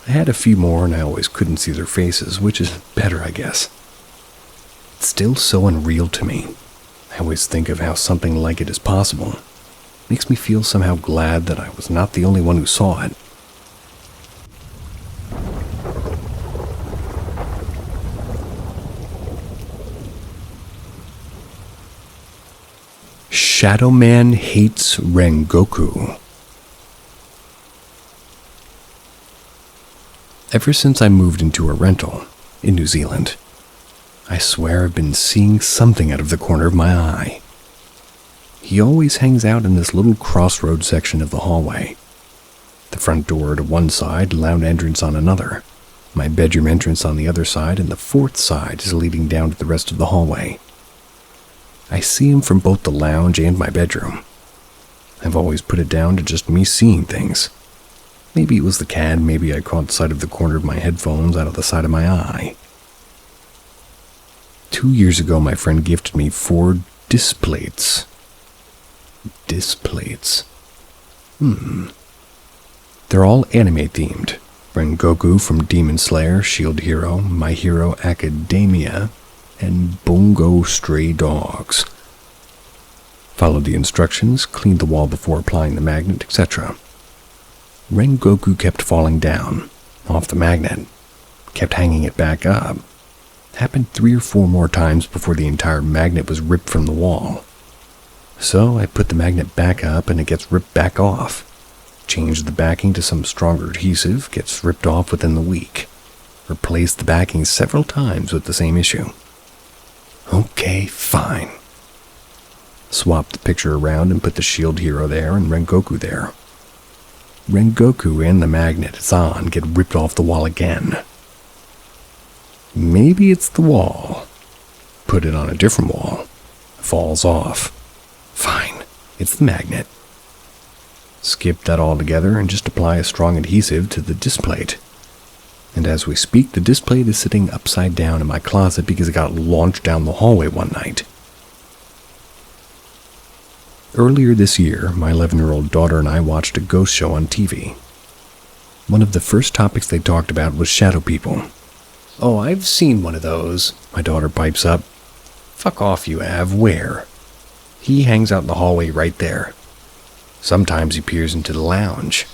[SPEAKER 1] I had a few more, and I always couldn't see their faces, which is better, I guess. It's still so unreal to me. I always think of how something like it is possible. Makes me feel somehow glad that I was not the only one who saw it. Shadow Man hates Rengoku. Ever since I moved into a rental in New Zealand, I swear I've been seeing something out of the corner of my eye. He always hangs out in this little crossroad section of the hallway. The front door to one side, lounge entrance on another. My bedroom entrance on the other side, and the fourth side is leading down to the rest of the hallway. I see him from both the lounge and my bedroom. I've always put it down to just me seeing things. Maybe it was the cat, maybe I caught sight of the corner of my headphones out of the side of my eye. 2 years ago, my friend gifted me 4 displates. Displates. They're all anime themed. Rengoku from Demon Slayer, Shield Hero, My Hero Academia, and Bungo Stray Dogs. Followed the instructions, cleaned the wall before applying the magnet, etc. Rengoku kept falling down, off the magnet, kept hanging it back up. Happened 3 or 4 more times before the entire magnet was ripped from the wall. So I put the magnet back up and it gets ripped back off. Changed the backing to some stronger adhesive, gets ripped off within the week. Replaced the backing several times with the same issue. Okay, fine. Swapped the picture around and put the Shield Hero there and Rengoku there. Rengoku and the magnet it's on get ripped off the wall again. Maybe it's the wall. Put it on a different wall. Falls off. Fine, it's the magnet. Skip that altogether and just apply a strong adhesive to the displate. And as we speak, the displate is sitting upside down in my closet because it got launched down the hallway one night. Earlier this year, my 11-year-old daughter and I watched a ghost show on TV. One of the first topics they talked about was shadow people. "Oh, I've seen one of those," my daughter pipes up. "Fuck off, you have. Where?" "He hangs out in the hallway right there. Sometimes he peers into the lounge."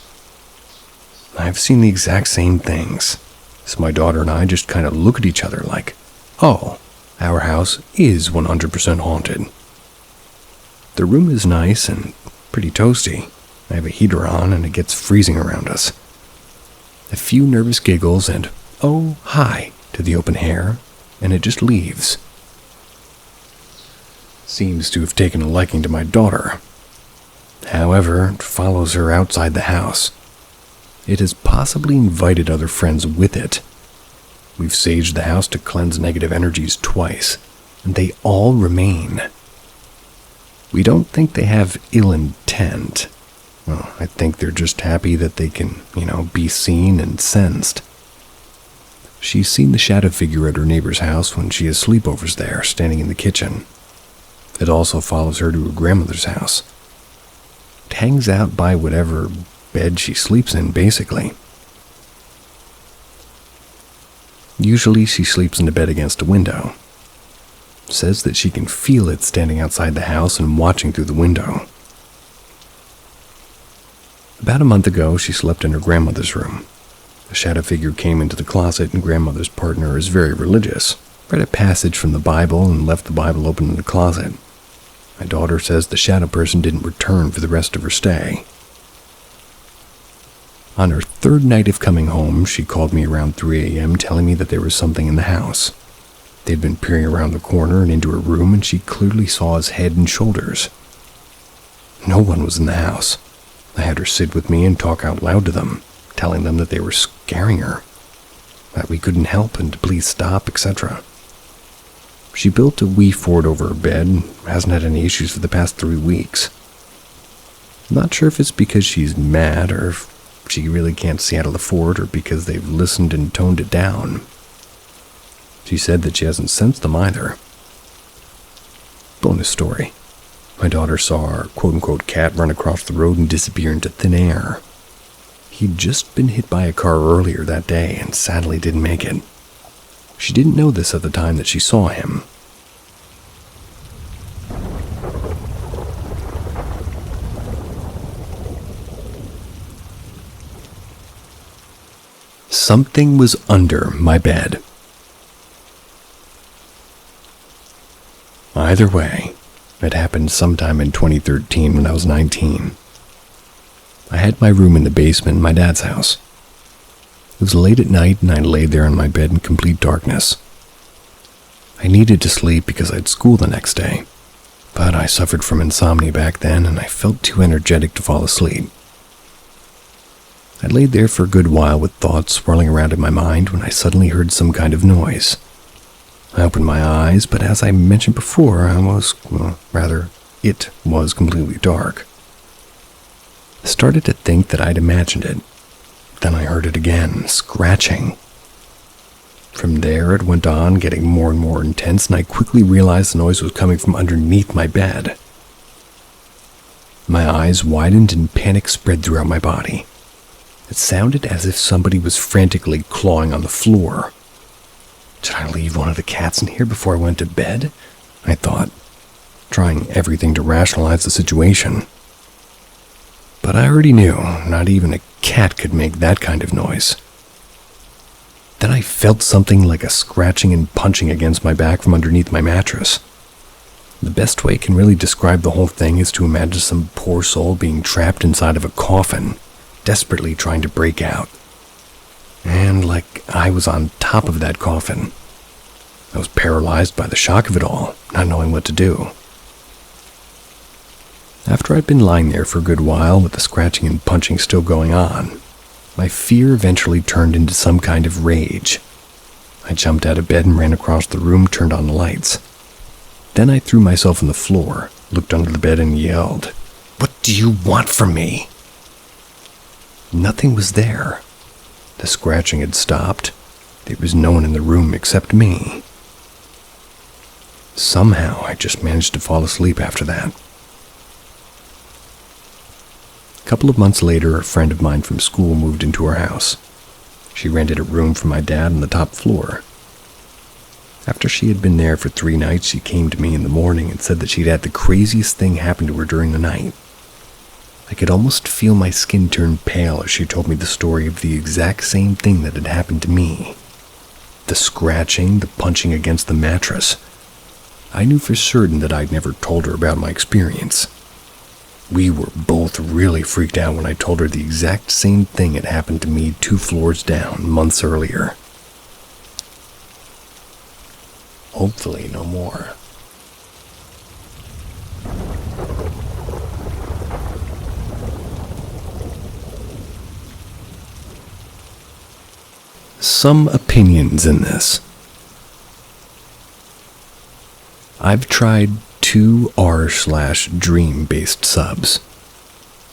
[SPEAKER 1] I've seen the exact same things. So my daughter and I just kind of look at each other like, oh, our house is 100% haunted. The room is nice and pretty toasty. I have a heater on and it gets freezing around us. A few nervous giggles and, oh, hi, to the open hair, and it just leaves. Seems to have taken a liking to my daughter. However, it follows her outside the house. It has possibly invited other friends with it. We've saged the house to cleanse negative energies twice, and they all remain. We don't think they have ill intent. Well, I think they're just happy that they can, be seen and sensed. She's seen the shadow figure at her neighbor's house when she has sleepovers there, standing in the kitchen. It also follows her to her grandmother's house. It hangs out by whatever bed she sleeps in, basically. Usually she sleeps in the bed against a window. Says that she can feel it standing outside the house and watching through the window. About a month ago, she slept in her grandmother's room. A shadow figure came into the closet, and grandmother's partner is very religious. Read a passage from the Bible and left the Bible open in the closet. My daughter says the shadow person didn't return for the rest of her stay. On her third night of coming home, she called me around 3 a.m. telling me that there was something in the house. They'd been peering around the corner and into her room, and she clearly saw his head and shoulders. No one was in the house. I had her sit with me and talk out loud to them, telling them that they were scaring her, that we couldn't help and to please stop, etc. She built a wee fort over her bed and hasn't had any issues for the past 3 weeks. I'm not sure if it's because she's mad or if she really can't see out of the fort or because they've listened and toned it down. She said that she hasn't sensed them either. Bonus story. My daughter saw our quote-unquote cat run across the road and disappear into thin air. He'd just been hit by a car earlier that day and sadly didn't make it. She didn't know this at the time that she saw him. Something was under my bed. Either way, it happened sometime in 2013 when I was 19. I had my room in the basement in my dad's house. It was late at night and I laid there in my bed in complete darkness. I needed to sleep because I had school the next day, but I suffered from insomnia back then and I felt too energetic to fall asleep. I laid there for a good while with thoughts swirling around in my mind when I suddenly heard some kind of noise. I opened my eyes, but as I mentioned before, it was completely dark. I started to think that I'd imagined it. Then I heard it again, scratching. From there, it went on, getting more and more intense, and I quickly realized the noise was coming from underneath my bed. My eyes widened and panic spread throughout my body. It sounded as if somebody was frantically clawing on the floor. Did I leave one of the cats in here before I went to bed? I thought, trying everything to rationalize the situation. But I already knew not even a cat could make that kind of noise. Then I felt something like a scratching and punching against my back from underneath my mattress. The best way I can really describe the whole thing is to imagine some poor soul being trapped inside of a coffin, desperately trying to break out. And like I was on top of that coffin. I was paralyzed by the shock of it all, not knowing what to do. After I'd been lying there for a good while with the scratching and punching still going on, my fear eventually turned into some kind of rage. I jumped out of bed and ran across the room, turned on the lights. Then I threw myself on the floor, looked under the bed and yelled, "What do you want from me?" Nothing was there. The scratching had stopped. There was no one in the room except me. Somehow I just managed to fall asleep after that. A couple of months later, a friend of mine from school moved into our house. She rented a room for my dad on the top floor. After she had been there for 3 nights, she came to me in the morning and said that she'd had the craziest thing happen to her during the night. I could almost feel my skin turn pale as she told me the story of the exact same thing that had happened to me. The scratching, the punching against the mattress. I knew for certain that I'd never told her about my experience. We were both really freaked out when I told her the exact same thing had happened to me 2 floors down months earlier. Hopefully no more. Some opinions in this. I've tried 2 r/dream based subs.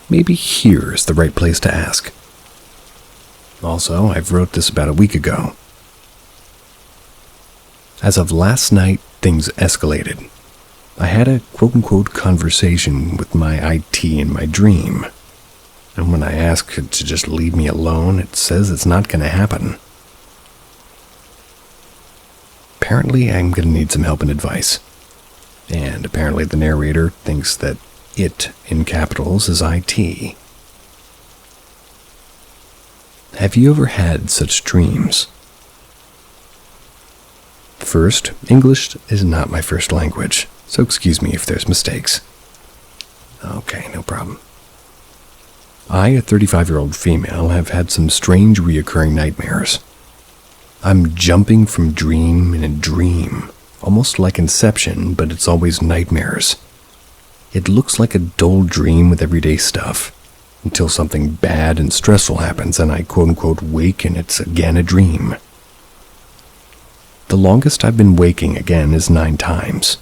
[SPEAKER 1] Maybe here's the right place to ask. Also, I've wrote this about a week ago. As of last night, things escalated. I had a quote-unquote conversation with my IT in my dream. And when I ask it to just leave me alone, it says it's not going to happen. Apparently, I'm going to need some help and advice. And apparently the narrator thinks that it, in capitals, is IT. Have you ever had such dreams? First, English is not my first language, so excuse me if there's mistakes. Okay, no problem. I, a 35-year-old female, have had some strange reoccurring nightmares. I'm jumping from dream in a dream, almost like Inception, but it's always nightmares. It looks like a dull dream with everyday stuff, until something bad and stressful happens and I quote-unquote wake and it's again a dream. The longest I've been waking again is 9 times.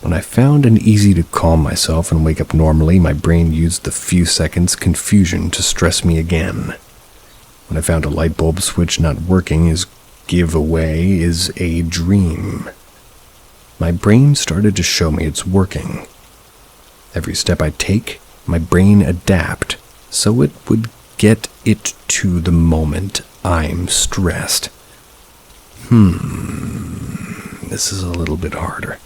[SPEAKER 1] When I found an easy to calm myself and wake up normally, my brain used the few seconds confusion to stress me again. When I found a light bulb switch not working, his giveaway is a dream. My brain started to show me it's working. Every step I take, my brain adapt so it would get it to the moment I'm stressed. This is a little bit harder.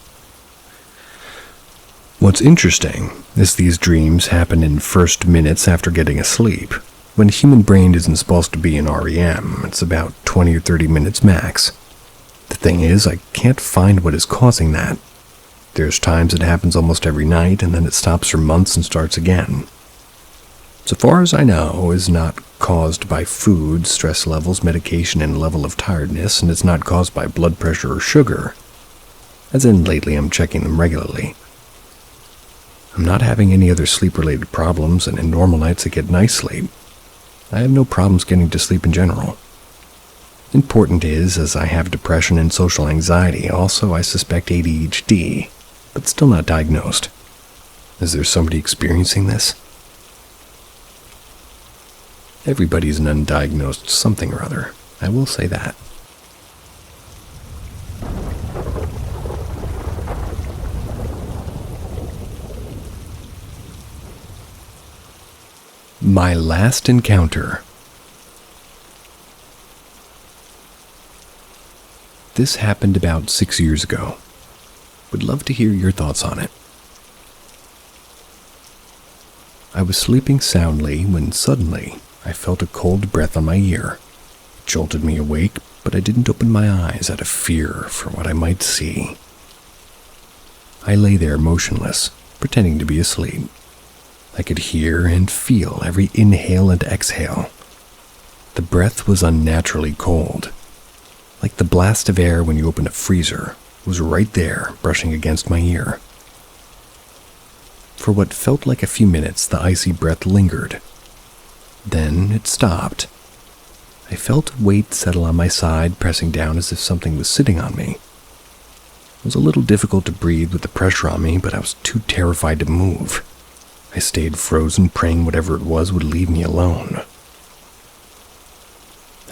[SPEAKER 1] What's interesting is these dreams happen in first minutes after getting asleep. When the human brain isn't supposed to be in REM, it's about 20 or 30 minutes max. The thing is, I can't find what is causing that. There's times it happens almost every night, and then it stops for months and starts again. So far as I know, is not caused by food, stress levels, medication, and level of tiredness, and it's not caused by blood pressure or sugar. As in, lately I'm checking them regularly. I'm not having any other sleep-related problems, and in normal nights I get nice sleep. I have no problems getting to sleep in general. Important is, as I have depression and social anxiety, also I suspect ADHD, but still not diagnosed. Is there somebody experiencing this? Everybody's an undiagnosed something or other, I will say that. My last encounter. This happened about 6 years ago. Would love to hear your thoughts on it. I was sleeping soundly when suddenly I felt a cold breath on my ear. It jolted me awake, but I didn't open my eyes out of fear for what I might see. I lay there motionless, pretending to be asleep. I could hear and feel every inhale and exhale. The breath was unnaturally cold. Like the blast of air when you open a freezer, was right there, brushing against my ear. For what felt like a few minutes, the icy breath lingered. Then it stopped. I felt a weight settle on my side, pressing down as if something was sitting on me. It was a little difficult to breathe with the pressure on me, but I was too terrified to move. I stayed frozen, praying whatever it was would leave me alone.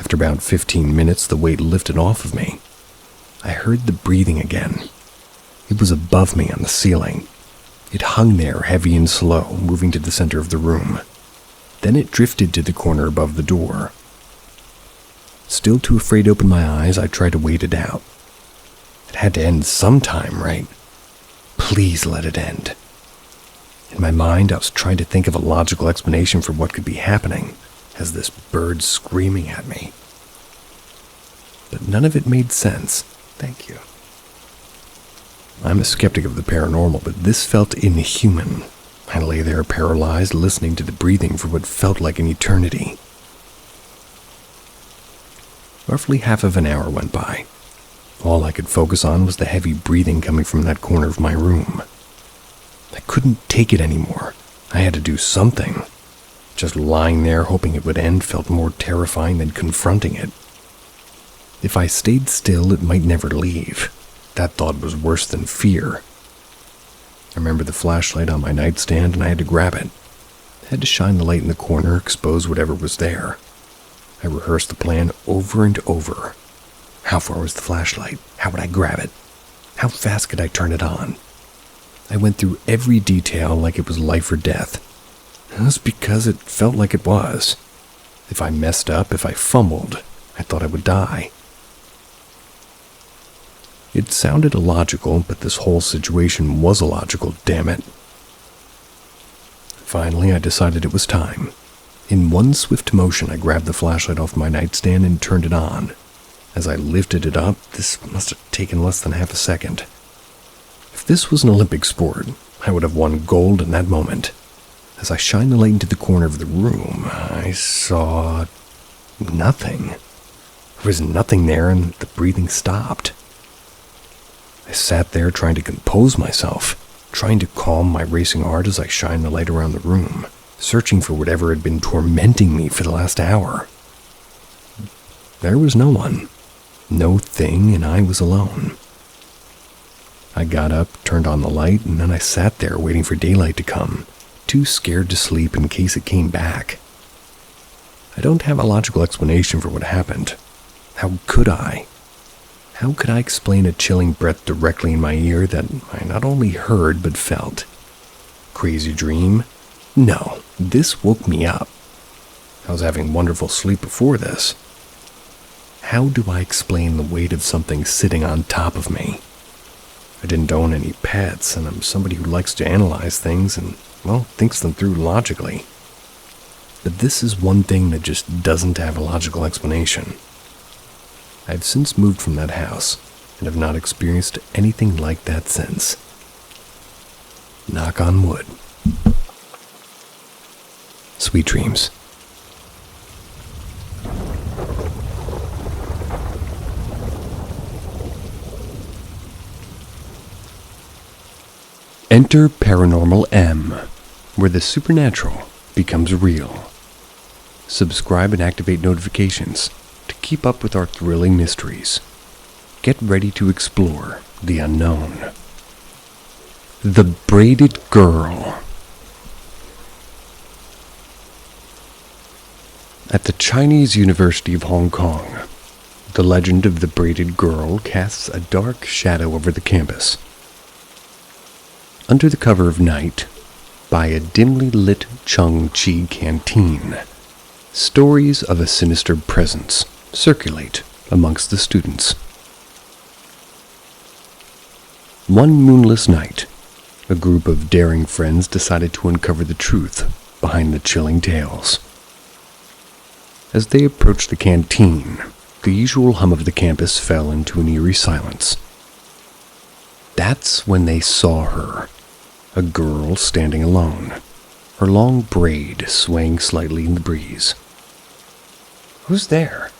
[SPEAKER 1] After about 15 minutes, the weight lifted off of me. I heard the breathing again. It was above me on the ceiling. It hung there, heavy and slow, moving to the center of the room. Then it drifted to the corner above the door. Still too afraid to open my eyes, I tried to wait it out. It had to end sometime, right? Please let it end. In my mind, I was trying to think of a logical explanation for what could be happening, as this bird screaming at me. But none of it made sense. Thank you. I'm a skeptic of the paranormal, but this felt inhuman. I lay there paralyzed, listening to the breathing for what felt like an eternity. Roughly half of an hour went by. All I could focus on was the heavy breathing coming from that corner of my room. I couldn't take it anymore. I had to do something. Just lying there hoping it would end felt more terrifying than confronting it. If I stayed still, it might never leave. That thought was worse than fear. I remember the flashlight on my nightstand and I had to grab it. I had to shine the light in the corner, expose whatever was there. I rehearsed the plan over and over. How far was the flashlight? How would I grab it? How fast could I turn it on? I went through every detail like it was life or death. It was because it felt like it was. If I messed up, if I fumbled, I thought I would die. It sounded illogical, but this whole situation was illogical, damn it. Finally, I decided it was time. In one swift motion, I grabbed the flashlight off my nightstand and turned it on. As I lifted it up, this must have taken less than half a second. If this was an Olympic sport, I would have won gold in that moment. As I shined the light into the corner of the room, I saw nothing. There was nothing there, and the breathing stopped. I sat there trying to compose myself, trying to calm my racing heart as I shined the light around the room, searching for whatever had been tormenting me for the last hour. There was no one, no thing, and I was alone. I got up, turned on the light, and then I sat there waiting for daylight to come, too scared to sleep in case it came back. I don't have a logical explanation for what happened. How could I? How could I explain a chilling breath directly in my ear that I not only heard but felt? Crazy dream? No, this woke me up. I was having wonderful sleep before this. How do I explain the weight of something sitting on top of me? I didn't own any pets, and I'm somebody who likes to analyze things and, well, thinks them through logically. But this is one thing that just doesn't have a logical explanation. I've since moved from that house and have not experienced anything like that since. Knock on wood. Sweet dreams. Enter Paranormal M, where the supernatural becomes real. Subscribe and activate notifications to keep up with our thrilling mysteries. Get ready to explore the unknown. The Braided Girl. At the Chinese University of Hong Kong, the legend of the Braided Girl casts a dark shadow over the campus. Under the cover of night, by a dimly lit Chung Chi canteen, stories of a sinister presence circulate amongst the students. One moonless night, a group of daring friends decided to uncover the truth behind the chilling tales. As they approached the canteen, the usual hum of the campus fell into an eerie silence. That's when they saw her, a girl standing alone, her long braid swaying slightly in the breeze. "Who's there?"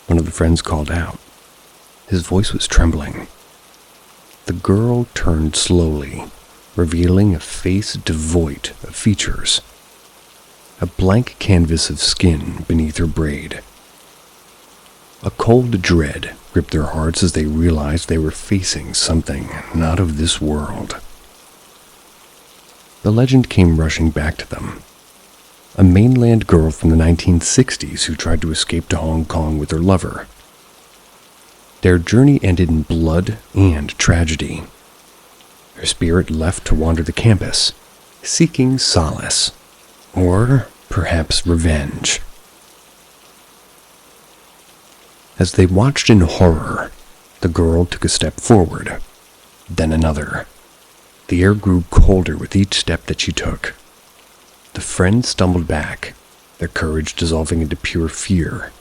[SPEAKER 1] one of the friends called out. His voice was trembling. The girl turned slowly, revealing a face devoid of features. A blank canvas of skin beneath her braid. A cold dread gripped their hearts as they realized they were facing something not of this world. The legend came rushing back to them. A mainland girl from the 1960s who tried to escape to Hong Kong with her lover. Their journey ended in blood and tragedy. Her spirit left to wander the campus, seeking solace, or perhaps revenge. As they watched in horror, the girl took a step forward, then another. The air grew colder with each step that she took. The friends stumbled back, their courage dissolving into pure fear.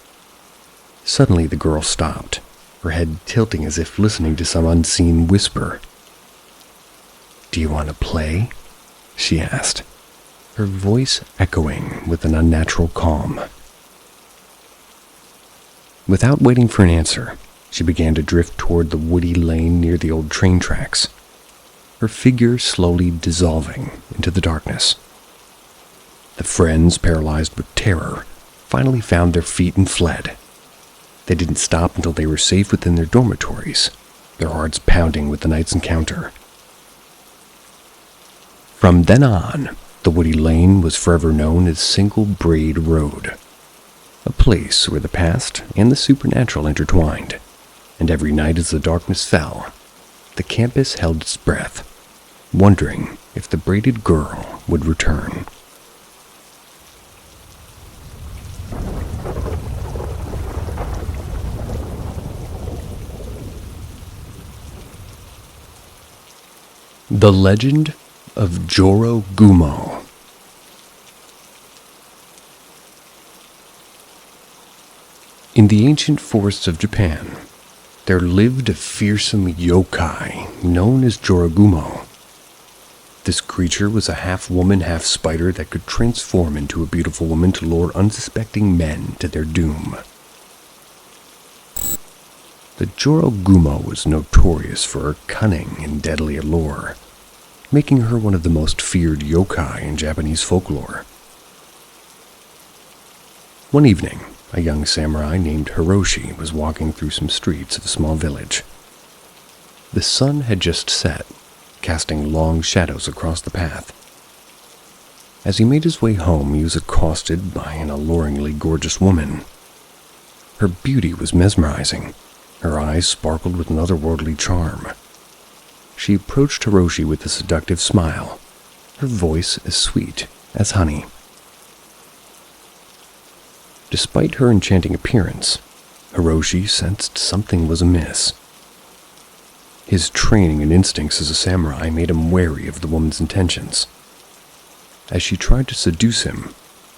[SPEAKER 1] Suddenly the girl stopped, her head tilting as if listening to some unseen whisper. "Do you want to play?" she asked, her voice echoing with an unnatural calm. Without waiting for an answer, She began to drift toward the woody lane near the old train tracks, her figure slowly dissolving into the darkness. The friends, paralyzed with terror, finally found their feet and fled. They didn't stop until they were safe within their dormitories, their hearts pounding with the night's encounter. From then on, the woody lane was forever known as Single Braid Road, a place where the past and the supernatural intertwined, and every night as the darkness fell, the campus held its breath, wondering if the braided girl would return. The Legend of Joro Gumo. In the ancient forests of Japan, there lived a fearsome yokai known as Jorogumo. This creature was a half-woman, half-spider that could transform into a beautiful woman to lure unsuspecting men to their doom. The Jorogumo was notorious for her cunning and deadly allure, making her one of the most feared yokai in Japanese folklore. One evening, a young samurai named Hiroshi was walking through some streets of a small village. The sun had just set, casting long shadows across the path. As he made his way home, he was accosted by an alluringly gorgeous woman. Her beauty was mesmerizing. Her eyes sparkled with an otherworldly charm. She approached Hiroshi with a seductive smile, her voice as sweet as honey. Despite her enchanting appearance, Hiroshi sensed something was amiss. His training and instincts as a samurai made him wary of the woman's intentions. As she tried to seduce him,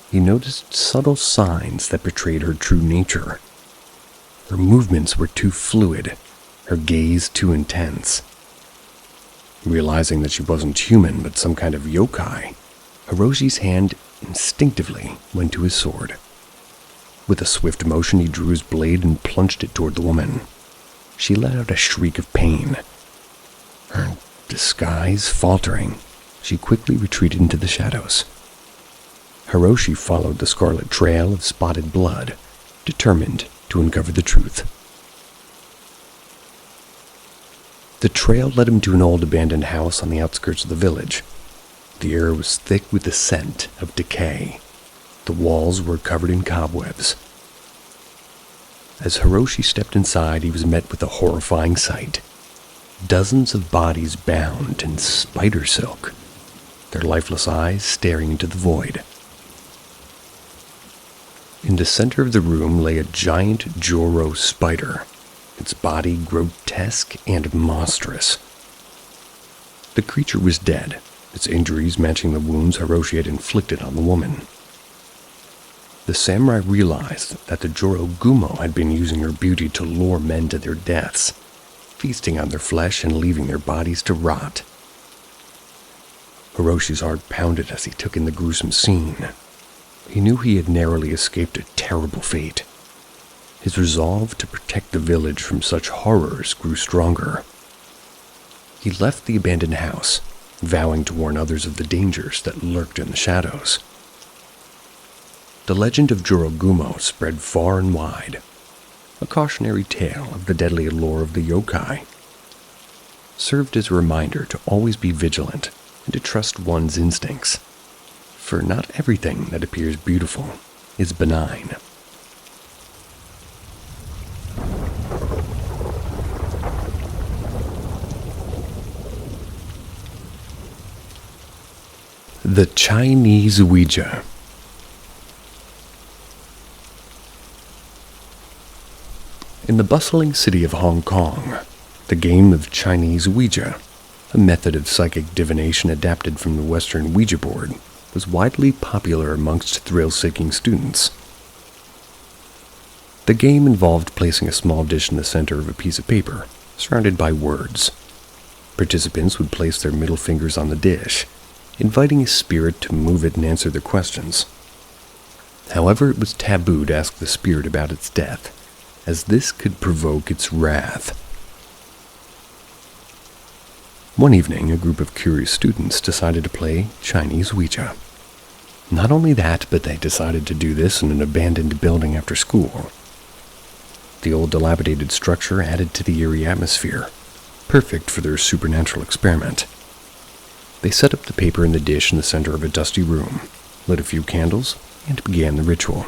[SPEAKER 1] he noticed subtle signs that betrayed her true nature. Her movements were too fluid, her gaze too intense. Realizing that she wasn't human but some kind of yokai, Hiroshi's hand instinctively went to his sword. With a swift motion, he drew his blade and plunged it toward the woman. She let out a shriek of pain. Her disguise faltering, she quickly retreated into the shadows. Hiroshi followed the scarlet trail of spotted blood, determined to uncover the truth. The trail led him to an old abandoned house on the outskirts of the village. The air was thick with the scent of decay. The walls were covered in cobwebs. As Hiroshi stepped inside, he was met with a horrifying sight. Dozens of bodies bound in spider silk, their lifeless eyes staring into the void. In the center of the room lay a giant Joro spider, its body grotesque and monstrous. The creature was dead, its injuries matching the wounds Hiroshi had inflicted on the woman. The samurai realized that the Jorogumo had been using her beauty to lure men to their deaths, feasting on their flesh and leaving their bodies to rot. Hiroshi's heart pounded as he took in the gruesome scene. He knew he had narrowly escaped a terrible fate. His resolve to protect the village from such horrors grew stronger. He left the abandoned house, vowing to warn others of the dangers that lurked in the shadows. The legend of Jorogumo spread far and wide, a cautionary tale of the deadly allure of the yokai. Served as a reminder to always be vigilant and to trust one's instincts, for not everything that appears beautiful is benign. The Chinese Ouija. In the bustling city of Hong Kong, the game of Chinese Ouija, a method of psychic divination adapted from the Western Ouija board, was widely popular amongst thrill-seeking students. The game involved placing a small dish in the center of a piece of paper, surrounded by words. Participants would place their middle fingers on the dish, inviting a spirit to move it and answer their questions. However, it was taboo to ask the spirit about its death, as this could provoke its wrath. One evening, a group of curious students decided to play Chinese Ouija. Not only that, but they decided to do this in an abandoned building after school. The old dilapidated structure added to the eerie atmosphere, perfect for their supernatural experiment. They set up the paper in the dish in the center of a dusty room, lit a few candles, and began the ritual.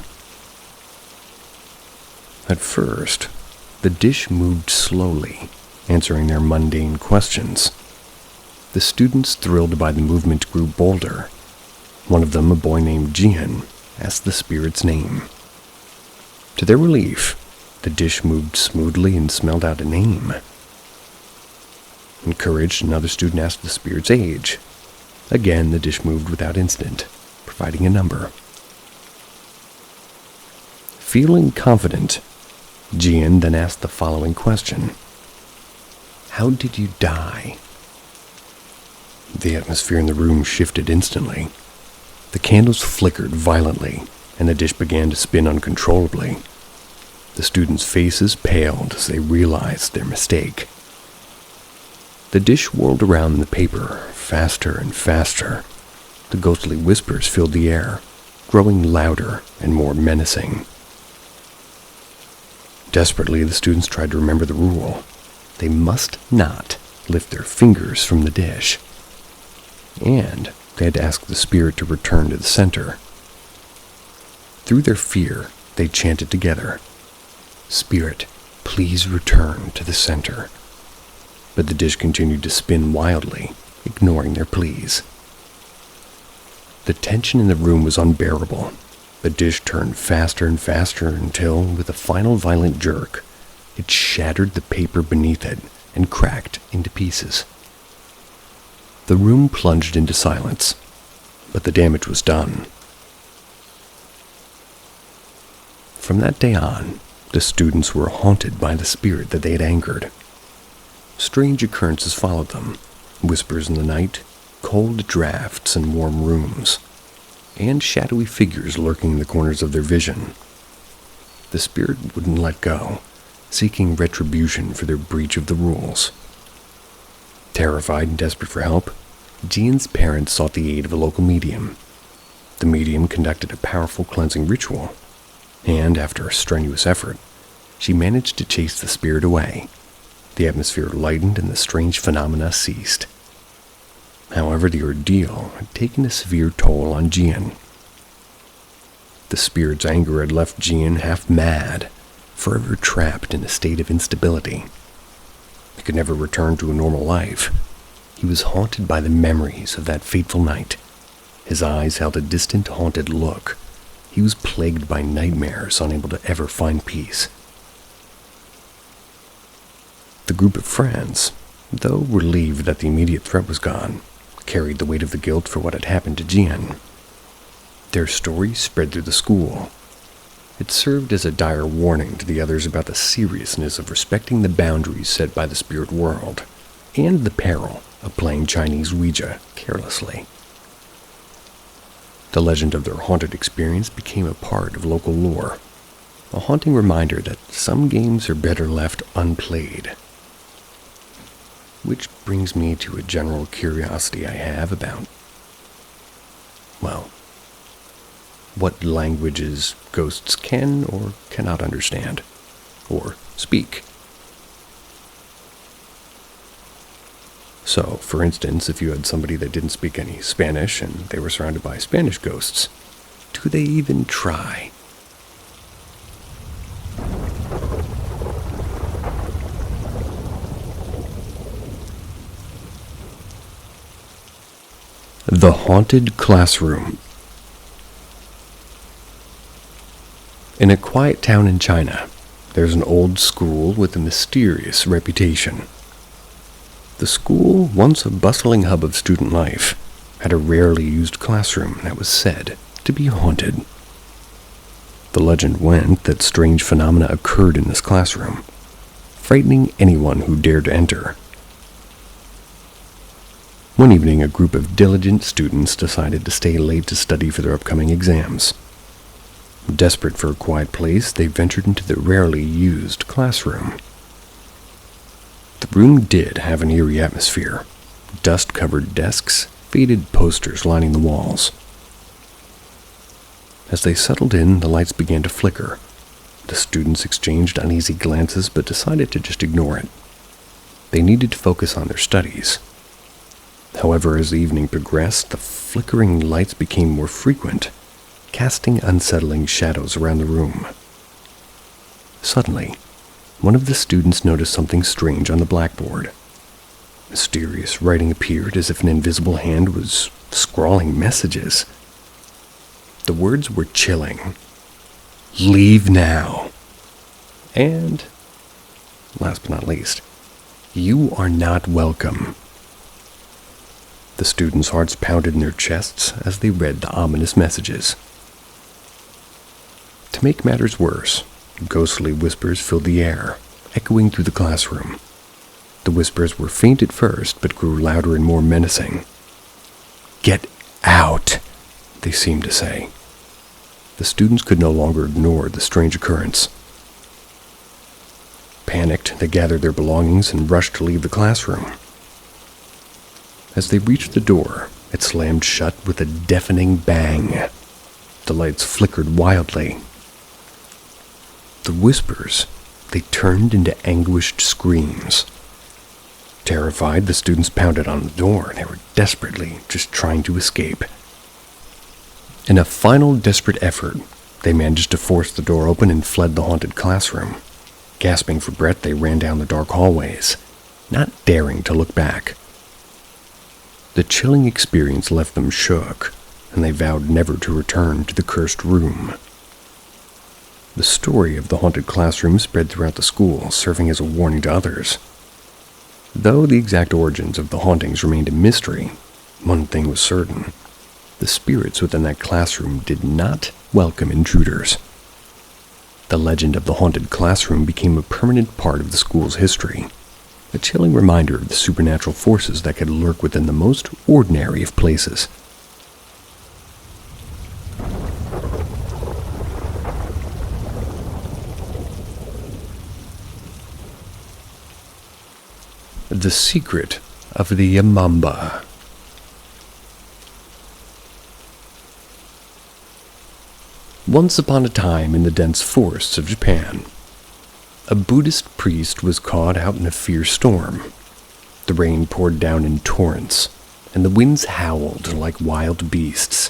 [SPEAKER 1] At first, the dish moved slowly, answering their mundane questions. The students, thrilled by the movement, grew bolder. One of them, a boy named Jian, asked the spirit's name. To their relief, the dish moved smoothly and smelled out a name. Encouraged, another student asked the spirit's age. Again, the dish moved without incident, providing a number. Feeling confident, Jian then asked the following question. How did you die? The atmosphere in the room shifted instantly. The candles flickered violently, and the dish began to spin uncontrollably. The students' faces paled as they realized their mistake. The dish whirled around the paper, faster and faster. The ghostly whispers filled the air, growing louder and more menacing. Desperately, the students tried to remember the rule. They must not lift their fingers from the dish. And they had to ask the spirit to return to the center. Through their fear, they chanted together, "Spirit, please return to the center." But the dish continued to spin wildly, ignoring their pleas. The tension in the room was unbearable. The dish turned faster and faster until, with a final violent jerk, it shattered the paper beneath it and cracked into pieces. The room plunged into silence, but the damage was done. From that day on, the students were haunted by the spirit that they had angered. Strange occurrences followed them, whispers in the night, cold drafts in warm rooms, and shadowy figures lurking in the corners of their vision. The spirit wouldn't let go, seeking retribution for their breach of the rules. Terrified and desperate for help, Jian's parents sought the aid of a local medium. The medium conducted a powerful cleansing ritual, and after a strenuous effort, she managed to chase the spirit away. The atmosphere lightened and the strange phenomena ceased. However, the ordeal had taken a severe toll on Jian. The spirit's anger had left Jian half mad, forever trapped in a state of instability. He could never return to a normal life. He was haunted by the memories of that fateful night. His eyes held a distant, haunted look. He was plagued by nightmares, unable to ever find peace. The group of friends, though relieved that the immediate threat was gone, carried the weight of the guilt for what had happened to Jian. Their story spread through the school. It served as a dire warning to the others about the seriousness of respecting the boundaries set by the spirit world, and the peril of playing Chinese Ouija carelessly. The legend of their haunted experience became a part of local lore, a haunting reminder that some games are better left unplayed. Which brings me to a general curiosity I have about, well, what languages ghosts can or cannot understand, or speak. So, for instance, if you had somebody that didn't speak any Spanish and they were surrounded by Spanish ghosts, do they even try? The Haunted Classroom. In a quiet town in China, there's an old school with a mysterious reputation. The school, once a bustling hub of student life, had a rarely used classroom that was said to be haunted. The legend went that strange phenomena occurred in this classroom, frightening anyone who dared to enter. One evening, a group of diligent students decided to stay late to study for their upcoming exams. Desperate for a quiet place, they ventured into the rarely used classroom. The room did have an eerie atmosphere. Dust-covered desks, faded posters lining the walls. As they settled in, the lights began to flicker. The students exchanged uneasy glances but decided to just ignore it. They needed to focus on their studies. However, as the evening progressed, the flickering lights became more frequent, casting unsettling shadows around the room. Suddenly, one of the students noticed something strange on the blackboard. Mysterious writing appeared as if an invisible hand was scrawling messages. The words were chilling. "Leave now." And, last but not least, "You are not welcome." The students' hearts pounded in their chests as they read the ominous messages. To make matters worse, ghostly whispers filled the air, echoing through the classroom. The whispers were faint at first, but grew louder and more menacing. "Get out," they seemed to say. The students could no longer ignore the strange occurrence. Panicked, they gathered their belongings and rushed to leave the classroom. As they reached the door, it slammed shut with a deafening bang. The lights flickered wildly. The whispers, they turned into anguished screams. Terrified, the students pounded on the door. They were desperately just trying to escape. In a final desperate effort, they managed to force the door open and fled the haunted classroom. Gasping for breath, they ran down the dark hallways, not daring to look back. The chilling experience left them shook, and they vowed never to return to the cursed room. The story of the haunted classroom spread throughout the school, serving as a warning to others. Though the exact origins of the hauntings remained a mystery, one thing was certain. The spirits within that classroom did not welcome intruders. The legend of the haunted classroom became a permanent part of the school's history, a chilling reminder of the supernatural forces that could lurk within the most ordinary of places. The Secret of the Yamamba. Once upon a time in the dense forests of Japan, a Buddhist priest was caught out in a fierce storm. The rain poured down in torrents, and the winds howled like wild beasts.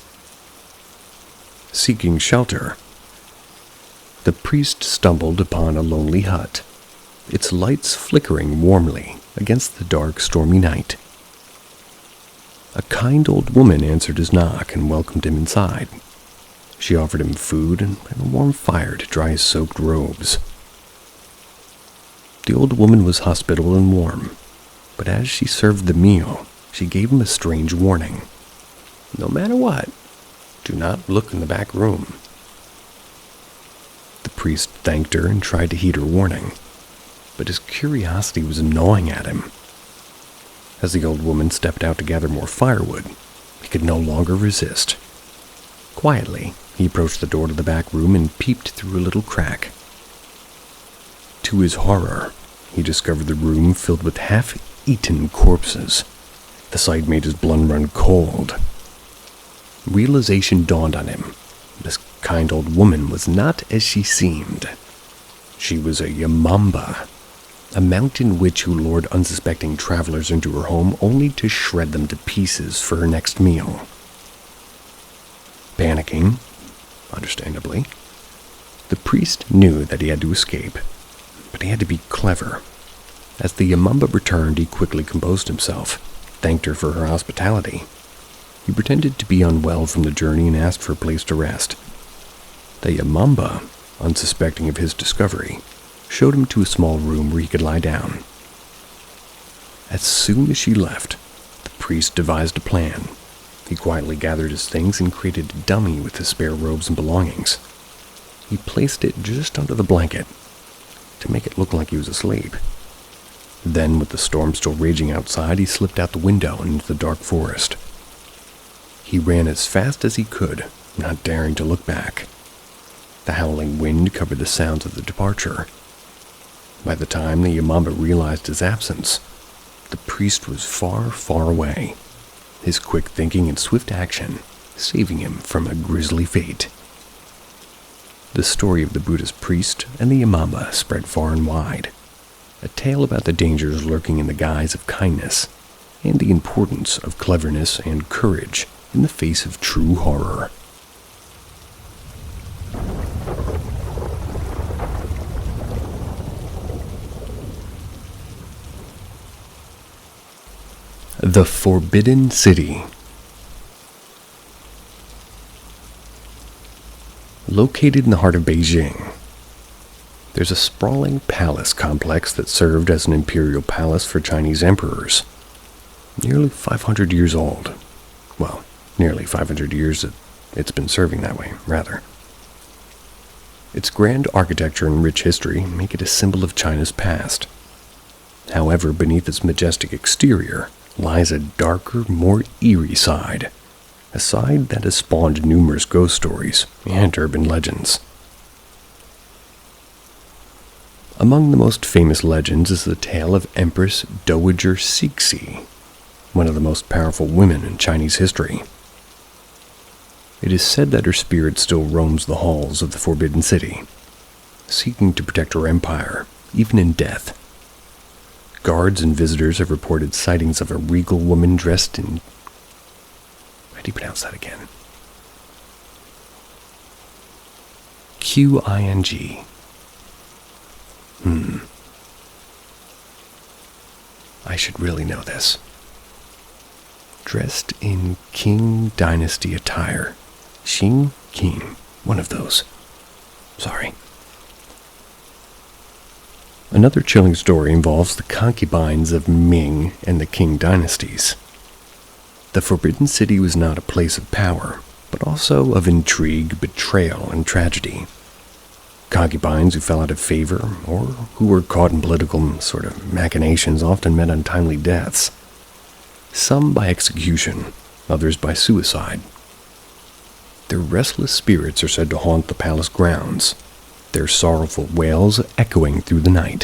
[SPEAKER 1] Seeking shelter, the priest stumbled upon a lonely hut, its lights flickering warmly against the dark, stormy night. A kind old woman answered his knock and welcomed him inside. She offered him food and a warm fire to dry his soaked robes. The old woman was hospitable and warm, but as she served the meal, she gave him a strange warning. No matter what, do not look in the back room. The priest thanked her and tried to heed her warning, but his curiosity was gnawing at him. As the old woman stepped out to gather more firewood, he could no longer resist. Quietly, he approached the door to the back room and peeped through a little crack. To his horror, he discovered the room filled with half-eaten corpses. The sight made his blood run cold. Realization dawned on him. This kind old woman was not as she seemed. She was a Yamamba, a mountain witch who lured unsuspecting travelers into her home only to shred them to pieces for her next meal. Panicking, understandably, the priest knew that he had to escape, but he had to be clever. As the Yamamba returned, he quickly composed himself, thanked her for her hospitality. He pretended to be unwell from the journey and asked for a place to rest. The Yamamba, unsuspecting of his discovery, showed him to a small room where he could lie down. As soon as she left, the priest devised a plan. He quietly gathered his things and created a dummy with his spare robes and belongings. He placed it just under the blanket to make it look like he was asleep. Then, with the storm still raging outside, he slipped out the window and into the dark forest. He ran as fast as he could, not daring to look back. The howling wind covered the sounds of the departure. By the time the Imamba realized his absence, the priest was far, far away, his quick thinking and swift action saving him from a grisly fate. The story of the Buddhist priest and the Imamba spread far and wide, a tale about the dangers lurking in the guise of kindness and the importance of cleverness and courage in the face of true horror. The Forbidden City. Located in the heart of Beijing, there's a sprawling palace complex that served as an imperial palace for Chinese emperors. Nearly 500 years old. Well, nearly 500 years it's been serving that way, rather. Its grand architecture and rich history make it a symbol of China's past. However, beneath its majestic exterior lies a darker, more eerie side. A side that has spawned numerous ghost stories and urban legends. Among the most famous legends is the tale of Empress Dowager Cixi, one of the most powerful women in Chinese history. It is said that her spirit still roams the halls of the Forbidden City, seeking to protect her empire, even in death. Guards and visitors have reported sightings of a regal woman dressed in... How do you pronounce that again? Qing. I should really know this. Dressed in Qing Dynasty attire. Xing Qing. One of those. Sorry. Another chilling story involves the concubines of Ming and the Qing dynasties. The Forbidden City was not a place of power, but also of intrigue, betrayal, and tragedy. Concubines who fell out of favor, or who were caught in political machinations, often met untimely deaths. Some by execution, others by suicide. Their restless spirits are said to haunt the palace grounds, their sorrowful wails echoing through the night.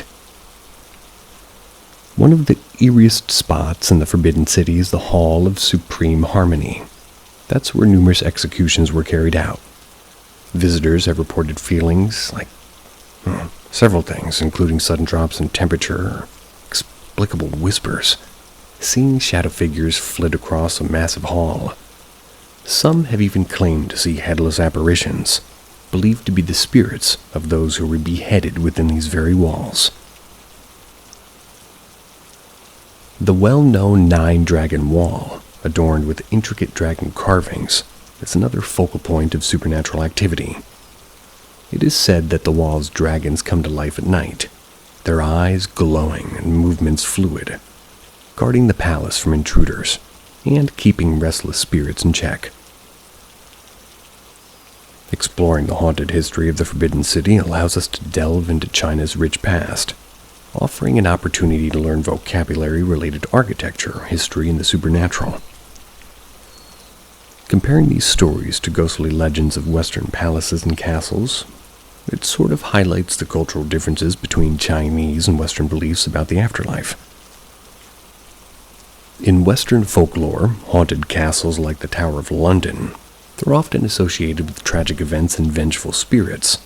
[SPEAKER 1] One of the eeriest spots in the Forbidden City is the Hall of Supreme Harmony. That's where numerous executions were carried out. Visitors have reported feelings like several things, including sudden drops in temperature or inexplicable whispers, seeing shadow figures flit across a massive hall. Some have even claimed to see headless apparitions, believed to be the spirits of those who were beheaded within these very walls. The well-known Nine-Dragon Wall, adorned with intricate dragon carvings, is another focal point of supernatural activity. It is said that the wall's dragons come to life at night, their eyes glowing and movements fluid, guarding the palace from intruders and keeping restless spirits in check. Exploring the haunted history of the Forbidden City allows us to delve into China's rich past, offering an opportunity to learn vocabulary related to architecture, history, and the supernatural. Comparing these stories to ghostly legends of Western palaces and castles, it sort of highlights the cultural differences between Chinese and Western beliefs about the afterlife. In Western folklore, haunted castles like the Tower of London, they're often associated with tragic events and vengeful spirits.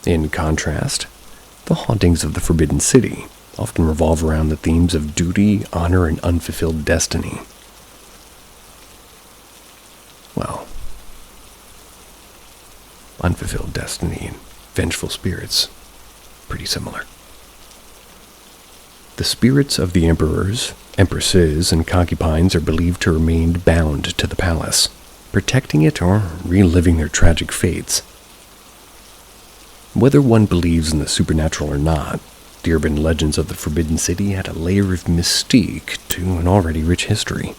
[SPEAKER 1] In contrast, the hauntings of the Forbidden City often revolve around the themes of duty, honor, and unfulfilled destiny. Well, unfulfilled destiny and vengeful spirits, pretty similar. The spirits of the emperors, empresses, and concubines are believed to remain bound to the palace, protecting it or reliving their tragic fates. Whether one believes in the supernatural or not, the urban legends of the Forbidden City add a layer of mystique to an already rich history.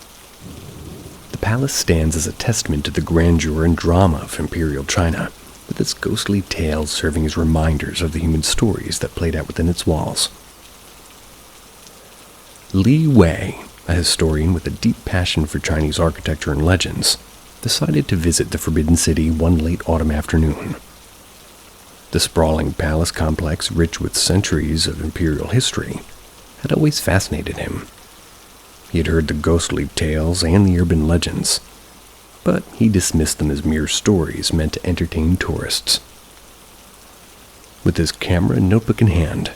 [SPEAKER 1] The palace stands as a testament to the grandeur and drama of imperial China, with its ghostly tales serving as reminders of the human stories that played out within its walls. Li Wei, a historian with a deep passion for Chinese architecture and legends, decided to visit the Forbidden City one late autumn afternoon, The sprawling palace complex, rich with centuries of imperial history, had always fascinated him. He had heard the ghostly tales and the urban legends, but he dismissed them as mere stories meant to entertain tourists. With his camera and notebook in hand,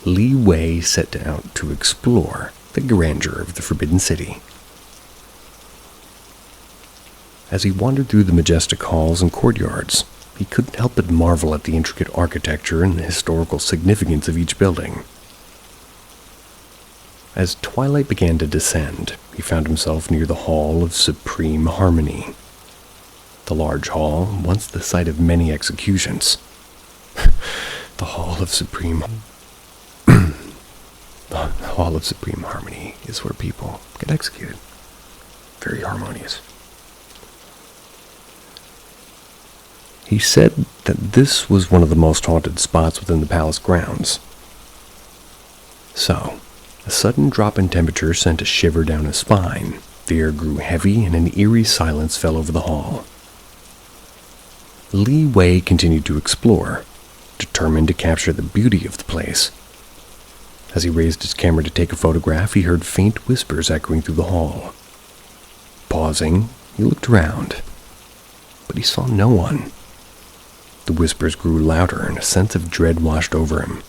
[SPEAKER 1] Li Wei set out to explore the grandeur of the Forbidden City. As he wandered through the majestic halls and courtyards, he couldn't help but marvel at the intricate architecture and the historical significance of each building. As twilight began to descend, he found himself near the Hall of Supreme Harmony. The large hall, once the site of many executions. The Hall of Supreme Harmony is where people get executed. Very harmonious. He said that this was one of the most haunted spots within the palace grounds. So, a sudden drop in temperature sent a shiver down his spine. The air grew heavy and an eerie silence fell over the hall. Li Wei continued to explore, determined to capture the beauty of the place. As he raised his camera to take a photograph, he heard faint whispers echoing through the hall. Pausing, he looked around, but he saw no one. The whispers grew louder and a sense of dread washed over him.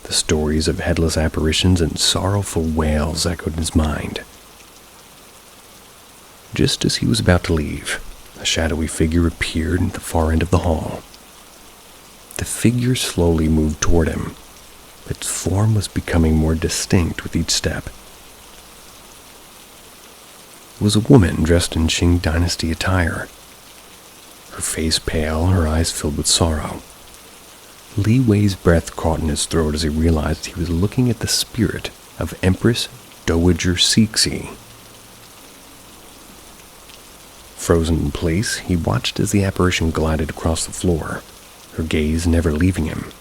[SPEAKER 1] The stories of headless apparitions and sorrowful wails echoed in his mind. Just as he was about to leave, a shadowy figure appeared at the far end of the hall. The figure slowly moved toward him. Its form was becoming more distinct with each step. It was a woman dressed in Qing Dynasty attire. Her face pale, her eyes filled with sorrow. Li Wei's breath caught in his throat as he realized he was looking at the spirit of Empress Dowager Cixi. Frozen in place, he watched as the apparition glided across the floor, her gaze never leaving him.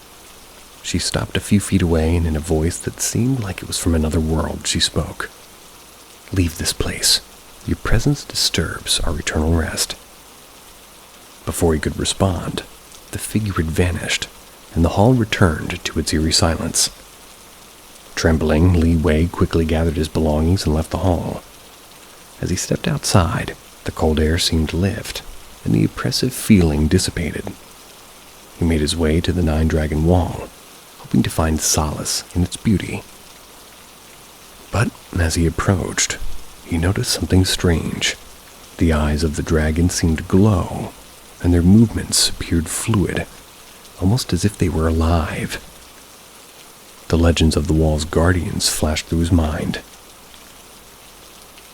[SPEAKER 1] She stopped a few feet away, and in a voice that seemed like it was from another world, she spoke. "Leave this place. Your presence disturbs our eternal rest." Before he could respond, the figure had vanished, and the hall returned to its eerie silence. Trembling, Li Wei quickly gathered his belongings and left the hall. As he stepped outside, the cold air seemed to lift, and the oppressive feeling dissipated. He made his way to the Nine-Dragon Wall, hoping to find solace in its beauty. But as he approached, he noticed something strange. The eyes of the dragon seemed to glow, and their movements appeared fluid, almost as if they were alive. The legends of the wall's guardians flashed through his mind.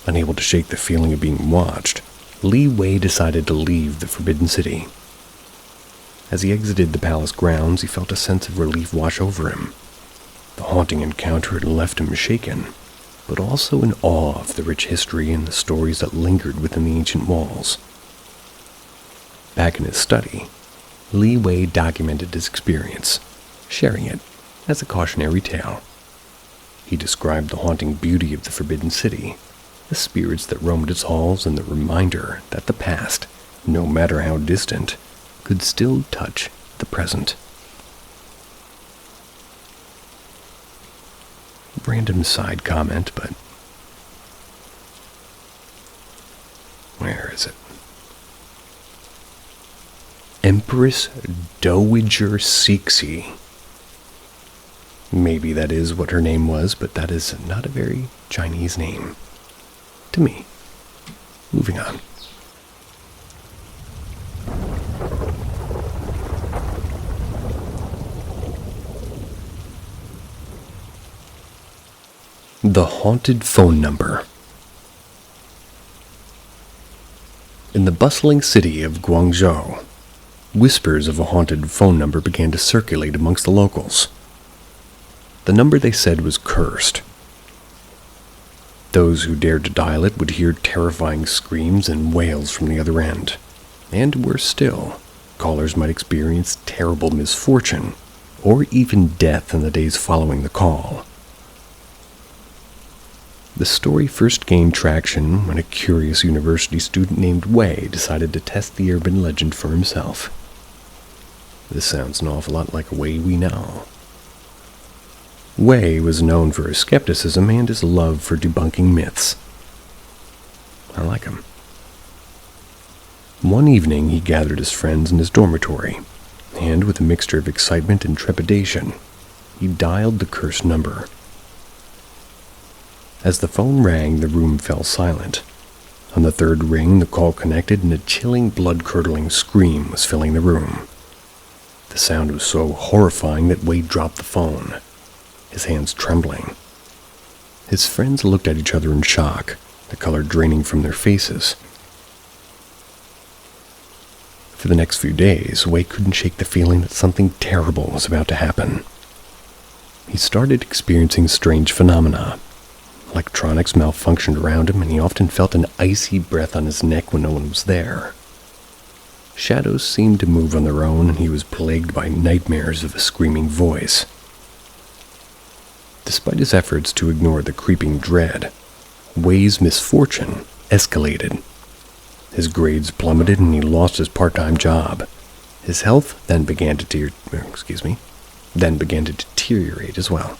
[SPEAKER 1] Unable to shake the feeling of being watched, Li Wei decided to leave the Forbidden City. As he exited the palace grounds, he felt a sense of relief wash over him. The haunting encounter had left him shaken, but also in awe of the rich history and the stories that lingered within the ancient walls. Back in his study, Li Wei documented his experience, sharing it as a cautionary tale. He described the haunting beauty of the Forbidden City, the spirits that roamed its halls, and the reminder that the past, no matter how distant, could still touch the present. Random side comment, but where is it? Empress Dowager Cixi. Maybe that is what her name was, but that is not a very Chinese name to me. Moving on. The haunted phone number. In the bustling city of Guangzhou, whispers of a haunted phone number began to circulate amongst the locals. The number, they said, was cursed. Those who dared to dial it would hear terrifying screams and wails from the other end. And worse still, callers might experience terrible misfortune, or even death in the days following the call. The story first gained traction when a curious university student named Wei decided to test the urban legend for himself. This sounds an awful lot like a Wei we know. Wei was known for his skepticism and his love for debunking myths. I like him. One evening, he gathered his friends in his dormitory, and with a mixture of excitement and trepidation, he dialed the cursed number. As the phone rang, the room fell silent. On the third ring, the call connected, and a chilling, blood-curdling scream was filling the room. The sound was so horrifying that Wade dropped the phone, his hands trembling. His friends looked at each other in shock, the color draining from their faces. For the next few days, Wade couldn't shake the feeling that something terrible was about to happen. He started experiencing strange phenomena. Electronics malfunctioned around him, and he often felt an icy breath on his neck when no one was there. Shadows seemed to move on their own, and he was plagued by nightmares of a screaming voice. Despite his efforts to ignore the creeping dread, Way's misfortune escalated. His grades plummeted, and he lost his part-time job. His health then began to deteriorate as well.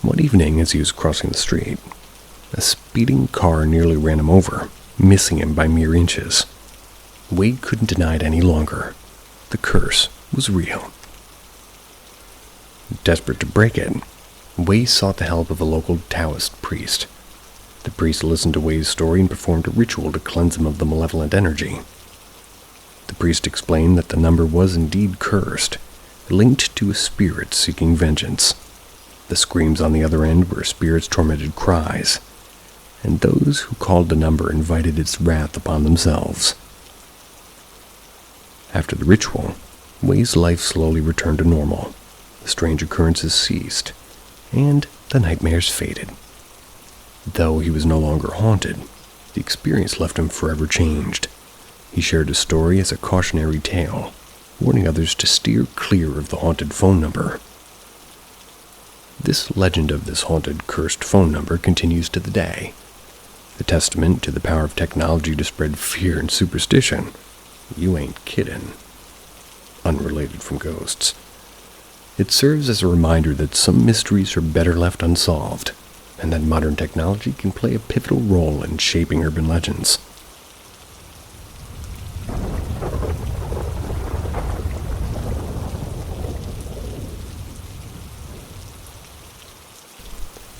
[SPEAKER 1] One evening, as he was crossing the street, a speeding car nearly ran him over, missing him by mere inches. Wade couldn't deny it any longer. The curse was real. Desperate to break it, Wade sought the help of a local Taoist priest. The priest listened to Wade's story and performed a ritual to cleanse him of the malevolent energy. The priest explained that the number was indeed cursed, linked to a spirit seeking vengeance. The screams on the other end were spirits' tormented cries, and those who called the number invited its wrath upon themselves. After the ritual, Way's life slowly returned to normal. The strange occurrences ceased, and the nightmares faded. Though he was no longer haunted, the experience left him forever changed. He shared his story as a cautionary tale, warning others to steer clear of the haunted phone number. This legend of this haunted, cursed phone number continues to the day, a testament to the power of technology to spread fear and superstition. You ain't kiddin'. Unrelated from ghosts. It serves as a reminder that some mysteries are better left unsolved, and that modern technology can play a pivotal role in shaping urban legends.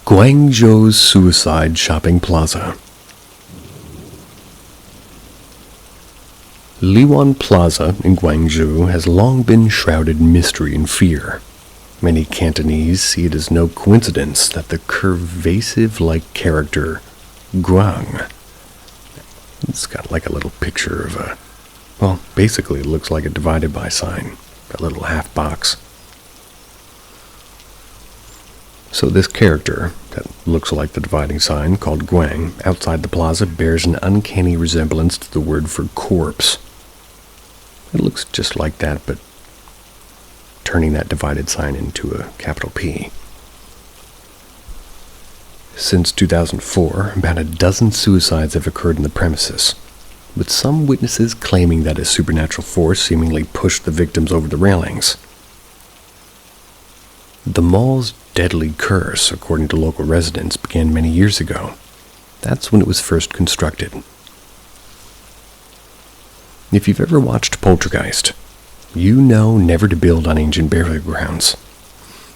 [SPEAKER 1] Guangzhou's Suicide Shopping Plaza. Liwan Plaza in Guangzhou has long been shrouded in mystery and fear. Many Cantonese see it as no coincidence that the curvassive-like character Guang, it's got like a little picture of basically it looks like a divided by sign, a little half box. So this character, that looks like the dividing sign, called Guang, outside the plaza bears an uncanny resemblance to the word for corpse. It looks just like that, but turning that divided sign into a capital P. Since 2004, about a dozen suicides have occurred in the premises, with some witnesses claiming that a supernatural force seemingly pushed the victims over the railings. The mall's deadly curse, according to local residents, began many years ago. That's when it was first constructed. If you've ever watched Poltergeist, you know never to build on ancient burial grounds,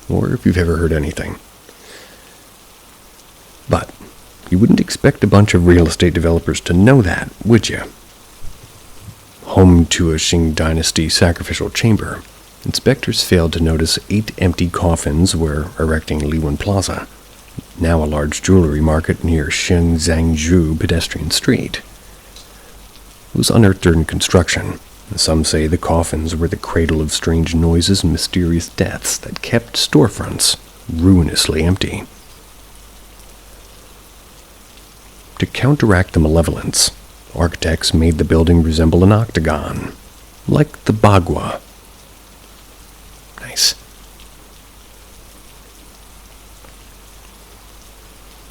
[SPEAKER 1] or if you've ever heard anything. But you wouldn't expect a bunch of real estate developers to know that, would you? Home to a Qing Dynasty sacrificial chamber, inspectors failed to notice 8 empty coffins were erecting Liwan Plaza, now a large jewelry market near Shenzhangzhou pedestrian street. It was unearthed during construction. Some say the coffins were the cradle of strange noises and mysterious deaths that kept storefronts ruinously empty. To counteract the malevolence, architects made the building resemble an octagon, like the Bagua. Nice.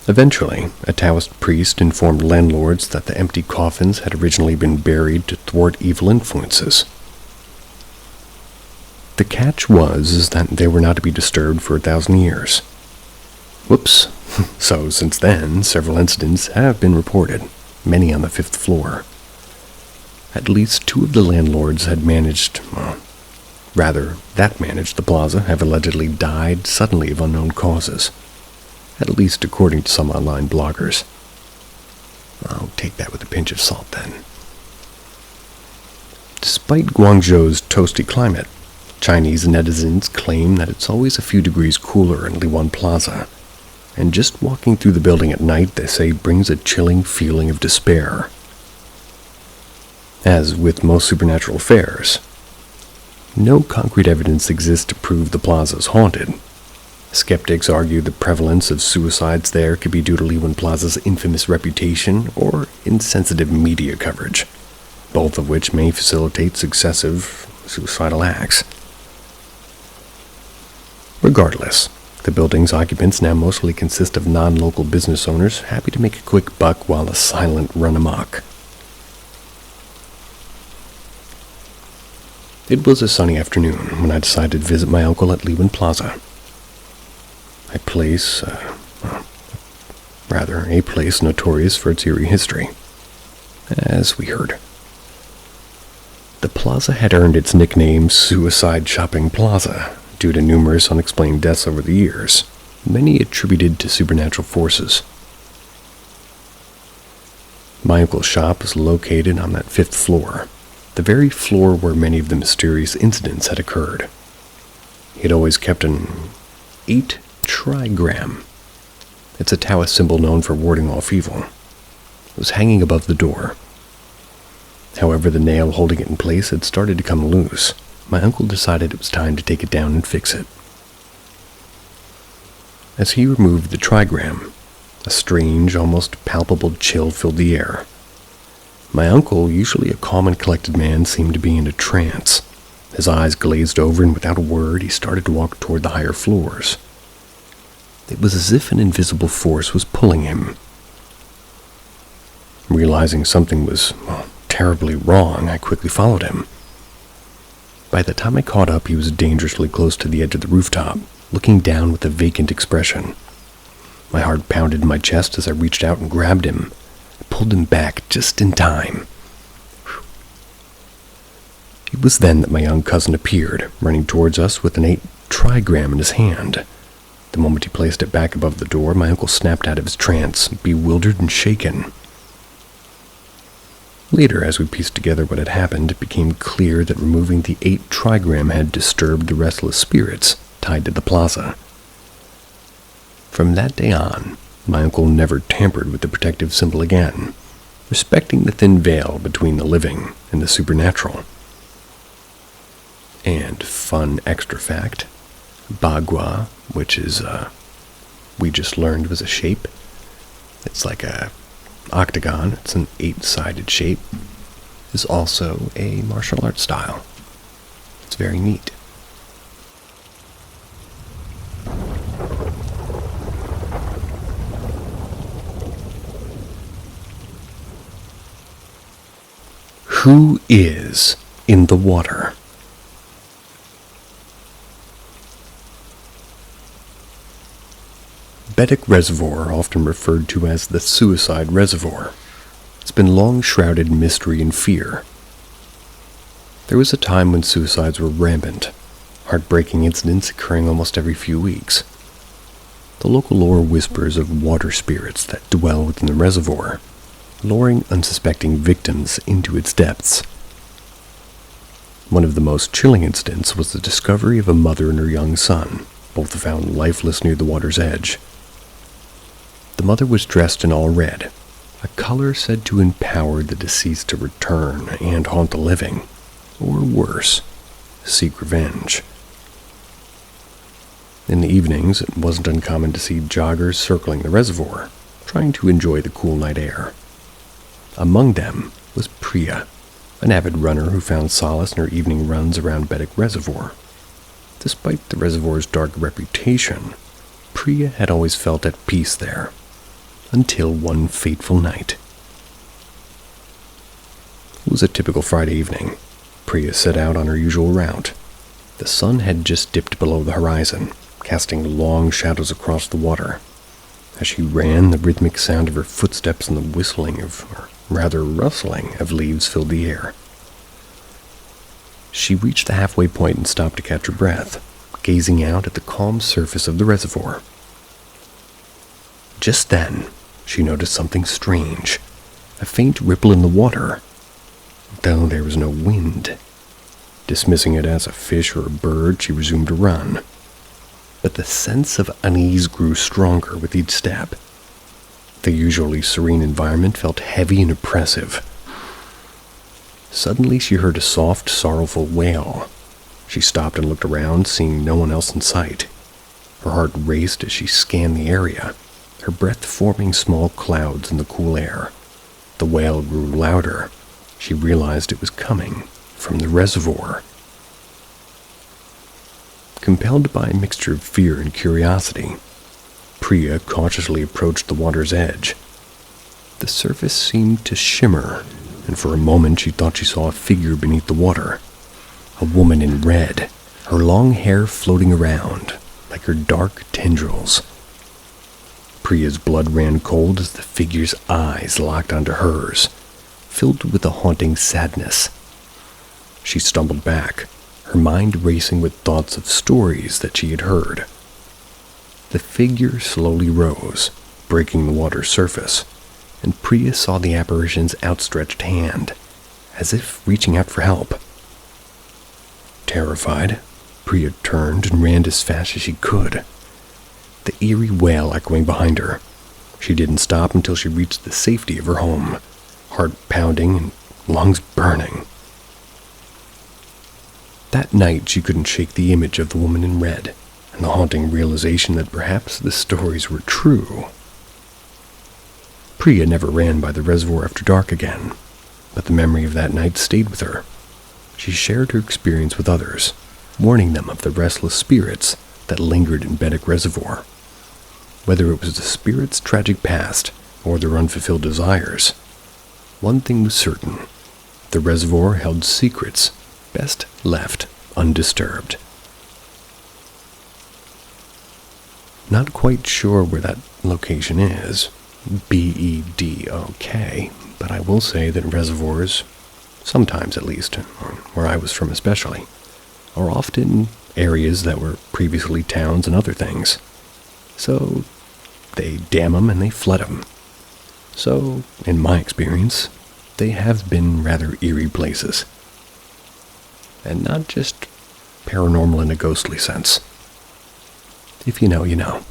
[SPEAKER 1] Eventually, a Taoist priest informed landlords that the empty coffins had originally been buried to thwart evil influences. The catch was that they were not to be disturbed for 1,000 years. Whoops. So since then, several incidents have been reported, many on the 5th floor. At least 2 of the landlords had managed the plaza have allegedly died suddenly of unknown causes, at least according to some online bloggers. I'll take that with a pinch of salt then. Despite Guangzhou's toasty climate, Chinese netizens claim that it's always a few degrees cooler in Liwan Plaza, and just walking through the building at night, they say, brings a chilling feeling of despair. As with most supernatural affairs, no concrete evidence exists to prove the plaza is haunted. Skeptics argue the prevalence of suicides there could be due to Liwan Plaza's infamous reputation or insensitive media coverage, both of which may facilitate successive suicidal acts. Regardless, the building's occupants now mostly consist of non-local business owners happy to make a quick buck while the silent run amok. It was a sunny afternoon when I decided to visit my uncle at Liwan Plaza. A place notorious for its eerie history, as we heard. The plaza had earned its nickname Suicide Shopping Plaza due to numerous unexplained deaths over the years, many attributed to supernatural forces. My uncle's shop was located on that 5th floor, the very floor where many of the mysterious incidents had occurred. He had always kept an 8 trigram. It's a Taoist symbol known for warding off evil. It was hanging above the door. However, the nail holding it in place had started to come loose. My uncle decided it was time to take it down and fix it. As he removed the trigram, a strange, almost palpable chill filled the air. My uncle, usually a calm and collected man, seemed to be in a trance. His eyes glazed over, and without a word, he started to walk toward the higher floors. It was as if an invisible force was pulling him. Realizing something was, terribly wrong, I quickly followed him. By the time I caught up, he was dangerously close to the edge of the rooftop, looking down with a vacant expression. My heart pounded in my chest as I reached out and grabbed him. I pulled him back just in time. It was then that my young cousin appeared, running towards us with an 8 trigram in his hand. The moment he placed it back above the door, my uncle snapped out of his trance, bewildered and shaken. Later, as we pieced together what had happened, it became clear that removing the 8 trigram had disturbed the restless spirits tied to the plaza. From that day on, my uncle never tampered with the protective symbol again, respecting the thin veil between the living and the supernatural. And fun extra fact, Bagua, which is, we just learned was a shape. It's like a octagon, it's an 8-sided shape, is also a martial arts style. It's very neat. Who is in the water? Bedok Reservoir, often referred to as the Suicide Reservoir, has been long shrouded in mystery and fear. There was a time when suicides were rampant, heartbreaking incidents occurring almost every few weeks. The local lore whispers of water spirits that dwell within the reservoir, luring unsuspecting victims into its depths. One of the most chilling incidents was the discovery of a mother and her young son, both found lifeless near the water's edge. The mother was dressed in all red, a color said to empower the deceased to return and haunt the living, or worse, seek revenge. In the evenings, it wasn't uncommon to see joggers circling the reservoir, trying to enjoy the cool night air. Among them was Priya, an avid runner who found solace in her evening runs around Bedok Reservoir. Despite the reservoir's dark reputation, Priya had always felt at peace there, until one fateful night. It was a typical Friday evening. Priya set out on her usual route. The sun had just dipped below the horizon, casting long shadows across the water. As she ran, the rhythmic sound of her footsteps and the whistling or rather rustling of leaves filled the air. She reached the halfway point and stopped to catch her breath, gazing out at the calm surface of the reservoir. Just then, she noticed something strange, a faint ripple in the water, though there was no wind. Dismissing it as a fish or a bird, she resumed to run. But the sense of unease grew stronger with each step. The usually serene environment felt heavy and oppressive. Suddenly she heard a soft, sorrowful wail. She stopped and looked around, seeing no one else in sight. Her heart raced as she scanned the area, her breath forming small clouds in the cool air. The wail grew louder. She realized it was coming from the reservoir. Compelled by a mixture of fear and curiosity, Priya cautiously approached the water's edge. The surface seemed to shimmer, and for a moment she thought she saw a figure beneath the water. A woman in red, her long hair floating around like her dark tendrils. Priya's blood ran cold as the figure's eyes locked onto hers, filled with a haunting sadness. She stumbled back, her mind racing with thoughts of stories that she had heard. The figure slowly rose, breaking the water's surface, and Priya saw the apparition's outstretched hand, as if reaching out for help. Terrified, Priya turned and ran as fast as she could, the eerie wail echoing behind her. She didn't stop until she reached the safety of her home, heart pounding and lungs burning. That night she couldn't shake the image of the woman in red, and the haunting realization that perhaps the stories were true. Priya never ran by the reservoir after dark again, but the memory of that night stayed with her. She shared her experience with others, warning them of the restless spirits that lingered in Bedok Reservoir. Whether it was the spirits' tragic past or their unfulfilled desires, one thing was certain: the reservoir held secrets best left undisturbed. Not quite sure where that location is, Bedok, but I will say that reservoirs, sometimes at least, or where I was from especially, are often areas that were previously towns and other things. So they dam them and they flood them. So, in my experience, they have been rather eerie places. And not just paranormal in a ghostly sense. If you know, you know.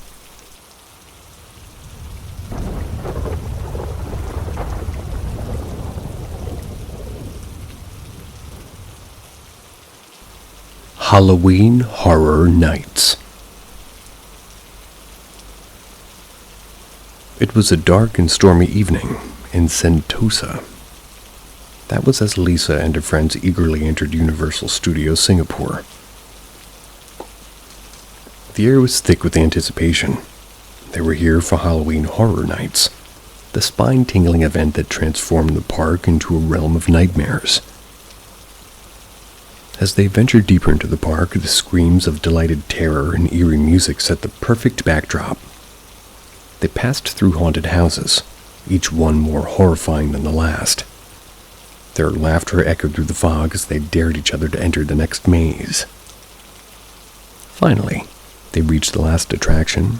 [SPEAKER 1] Halloween Horror Nights. It was a dark and stormy evening in Sentosa. That was as Lisa and her friends eagerly entered Universal Studios Singapore. The air was thick with anticipation. They were here for Halloween Horror Nights, the spine-tingling event that transformed the park into a realm of nightmares. As they ventured deeper into the park, the screams of delighted terror and eerie music set the perfect backdrop. They passed through haunted houses, each one more horrifying than the last. Their laughter echoed through the fog as they dared each other to enter the next maze. Finally, they reached the last attraction.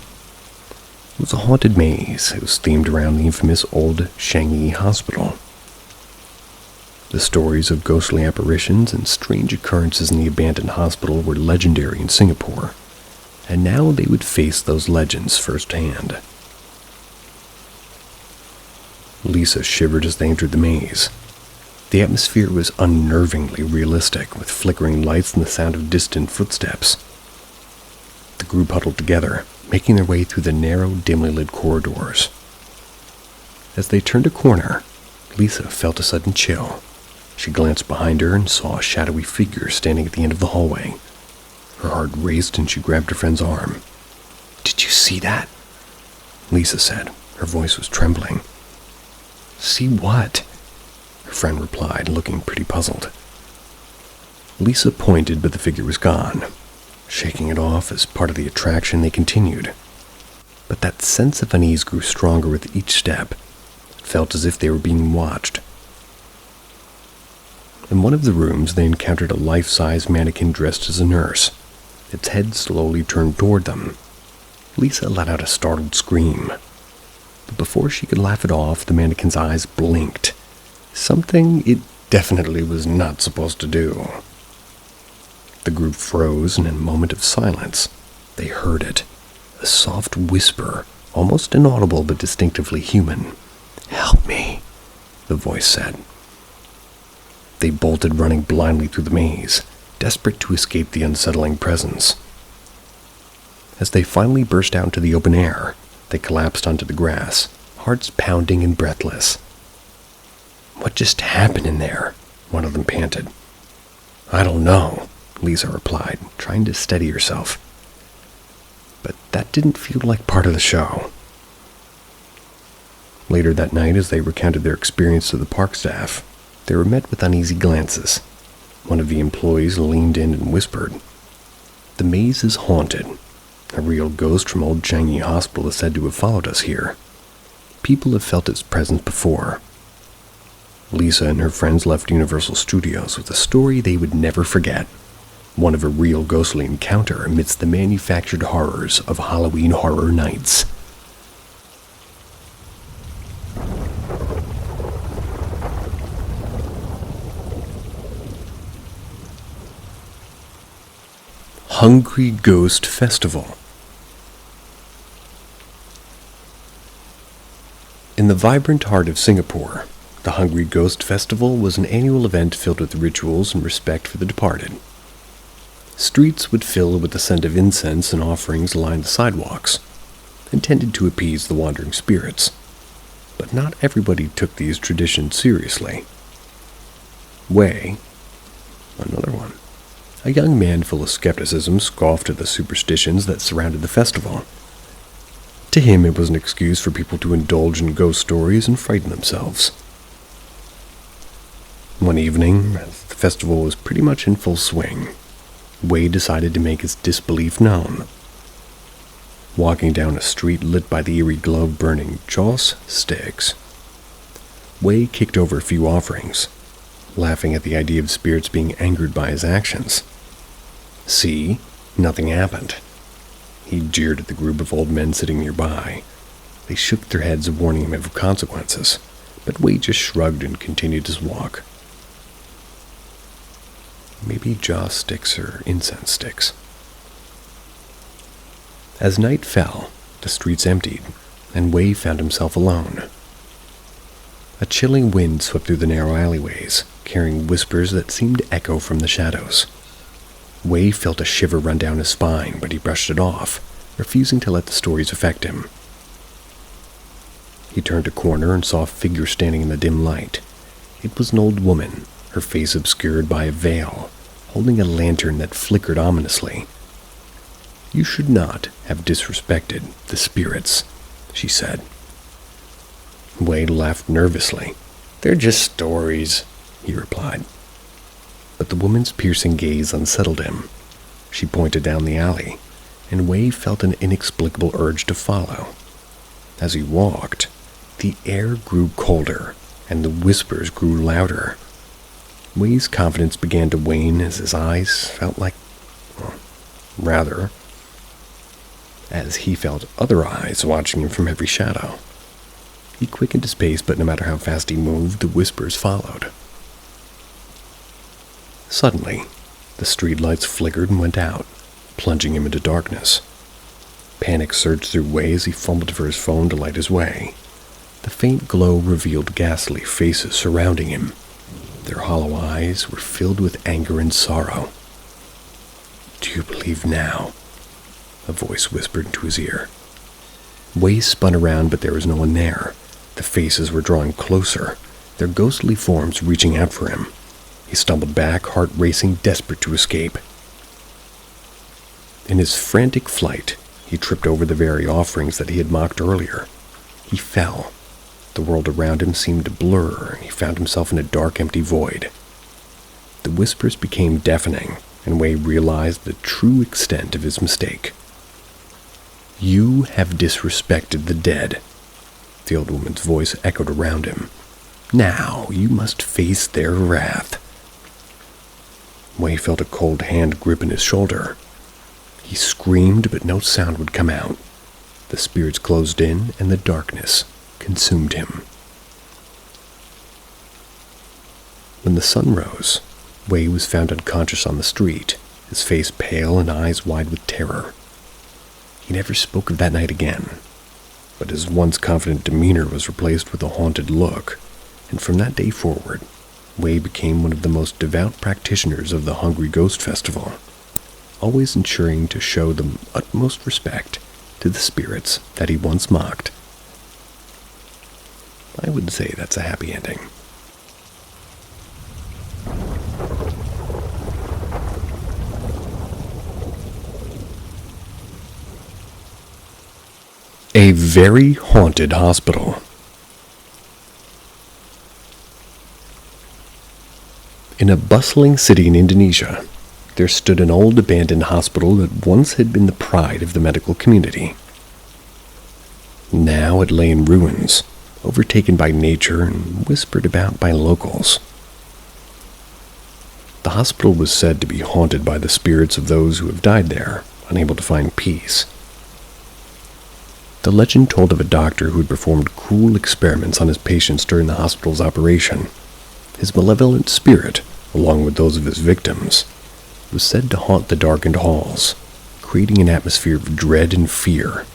[SPEAKER 1] It was a haunted maze. It was themed around the infamous old Changi Hospital. The stories of ghostly apparitions and strange occurrences in the abandoned hospital were legendary in Singapore, and now they would face those legends firsthand. Lisa shivered as they entered the maze. The atmosphere was unnervingly realistic, with flickering lights and the sound of distant footsteps. The group huddled together, making their way through the narrow, dimly lit corridors. As they turned a corner, Lisa felt a sudden chill. She glanced behind her and saw a shadowy figure standing at the end of the hallway. Her heart raced and she grabbed her friend's arm. "Did you see that?" Lisa said. Her voice was trembling. "See what?" her friend replied, looking pretty puzzled. Lisa pointed, but the figure was gone. Shaking it off as part of the attraction, they continued. But that sense of unease grew stronger with each step. It felt as if they were being watched. In one of the rooms, they encountered a life-size mannequin dressed as a nurse. Its head slowly turned toward them. Lisa let out a startled scream. But before she could laugh it off, the mannequin's eyes blinked. Something it definitely was not supposed to do. The group froze, and in a moment of silence, they heard it. A soft whisper, almost inaudible but distinctively human. "Help me," the voice said. They bolted, running blindly through the maze, desperate to escape the unsettling presence. As they finally burst out into the open air, they collapsed onto the grass, hearts pounding and breathless. "What just happened in there?" one of them panted. "I don't know," Lisa replied, trying to steady herself. But that didn't feel like part of the show. Later that night, as they recounted their experience to the park staff, they were met with uneasy glances. One of the employees leaned in and whispered, "The maze is haunted. A real ghost from old Changi Hospital is said to have followed us here. People have felt its presence before." Lisa and her friends left Universal Studios with a story they would never forget. One of a real ghostly encounter amidst the manufactured horrors of Halloween Horror Nights. Hungry Ghost Festival. In the vibrant heart of Singapore, the Hungry Ghost Festival was an annual event filled with rituals and respect for the departed. Streets would fill with the scent of incense, and offerings lined the sidewalks, intended to appease the wandering spirits. But not everybody took these traditions seriously. Wei, another one, a young man full of skepticism, scoffed at the superstitions that surrounded the festival. To him, it was an excuse for people to indulge in ghost stories and frighten themselves. One evening, as the festival was pretty much in full swing, Wei decided to make his disbelief known. Walking down a street lit by the eerie glow of burning joss sticks, Wei kicked over a few offerings, laughing at the idea of spirits being angered by his actions. See, nothing happened. He jeered at the group of old men sitting nearby. They shook their heads, warning him of consequences, but Wei just shrugged and continued his walk. Maybe joss sticks or incense sticks. As night fell, the streets emptied, and Wei found himself alone. A chilling wind swept through the narrow alleyways, carrying whispers that seemed to echo from the shadows. Wei felt a shiver run down his spine, but he brushed it off, refusing to let the stories affect him. He turned a corner and saw a figure standing in the dim light. It was an old woman, her face obscured by a veil, holding a lantern that flickered ominously. "You should not have disrespected the spirits," she said. Wei laughed nervously. "They're just stories," he replied. But the woman's piercing gaze unsettled him. She pointed down the alley, and Wei felt an inexplicable urge to follow. As he walked, the air grew colder, and the whispers grew louder. Wei's confidence began to wane as his eyes felt like... rather, as he felt other eyes watching him from every shadow. He quickened his pace, but no matter how fast he moved, the whispers followed. Suddenly, the streetlights flickered and went out, plunging him into darkness. Panic surged through Wei as he fumbled for his phone to light his way. The faint glow revealed ghastly faces surrounding him. Their hollow eyes were filled with anger and sorrow. "Do you believe now?" a voice whispered into his ear. Wei spun around, but there was no one there. The faces were drawing closer, their ghostly forms reaching out for him. He stumbled back, heart racing, desperate to escape. In his frantic flight, he tripped over the very offerings that he had mocked earlier. He fell. The world around him seemed to blur, and he found himself in a dark, empty void. The whispers became deafening, and Wei realized the true extent of his mistake. "You have disrespected the dead," the old woman's voice echoed around him. "Now you must face their wrath." Wei felt a cold hand grip in his shoulder. He screamed, but no sound would come out. The spirits closed in, and the darkness consumed him. When the sun rose, Wei was found unconscious on the street, his face pale and eyes wide with terror. He never spoke of that night again, but his once confident demeanor was replaced with a haunted look, and from that day forward, Wei became one of the most devout practitioners of the Hungry Ghost Festival, always ensuring to show the utmost respect to the spirits that he once mocked. I would say that's a happy ending. A very haunted hospital. In a bustling city in Indonesia, there stood an old abandoned hospital that once had been the pride of the medical community. Now it lay in ruins, overtaken by nature and whispered about by locals. The hospital was said to be haunted by the spirits of those who have died there, unable to find peace. The legend told of a doctor who had performed cruel experiments on his patients during the hospital's operation. His malevolent spirit, along with those of his victims, was said to haunt the darkened halls, creating an atmosphere of dread and fear.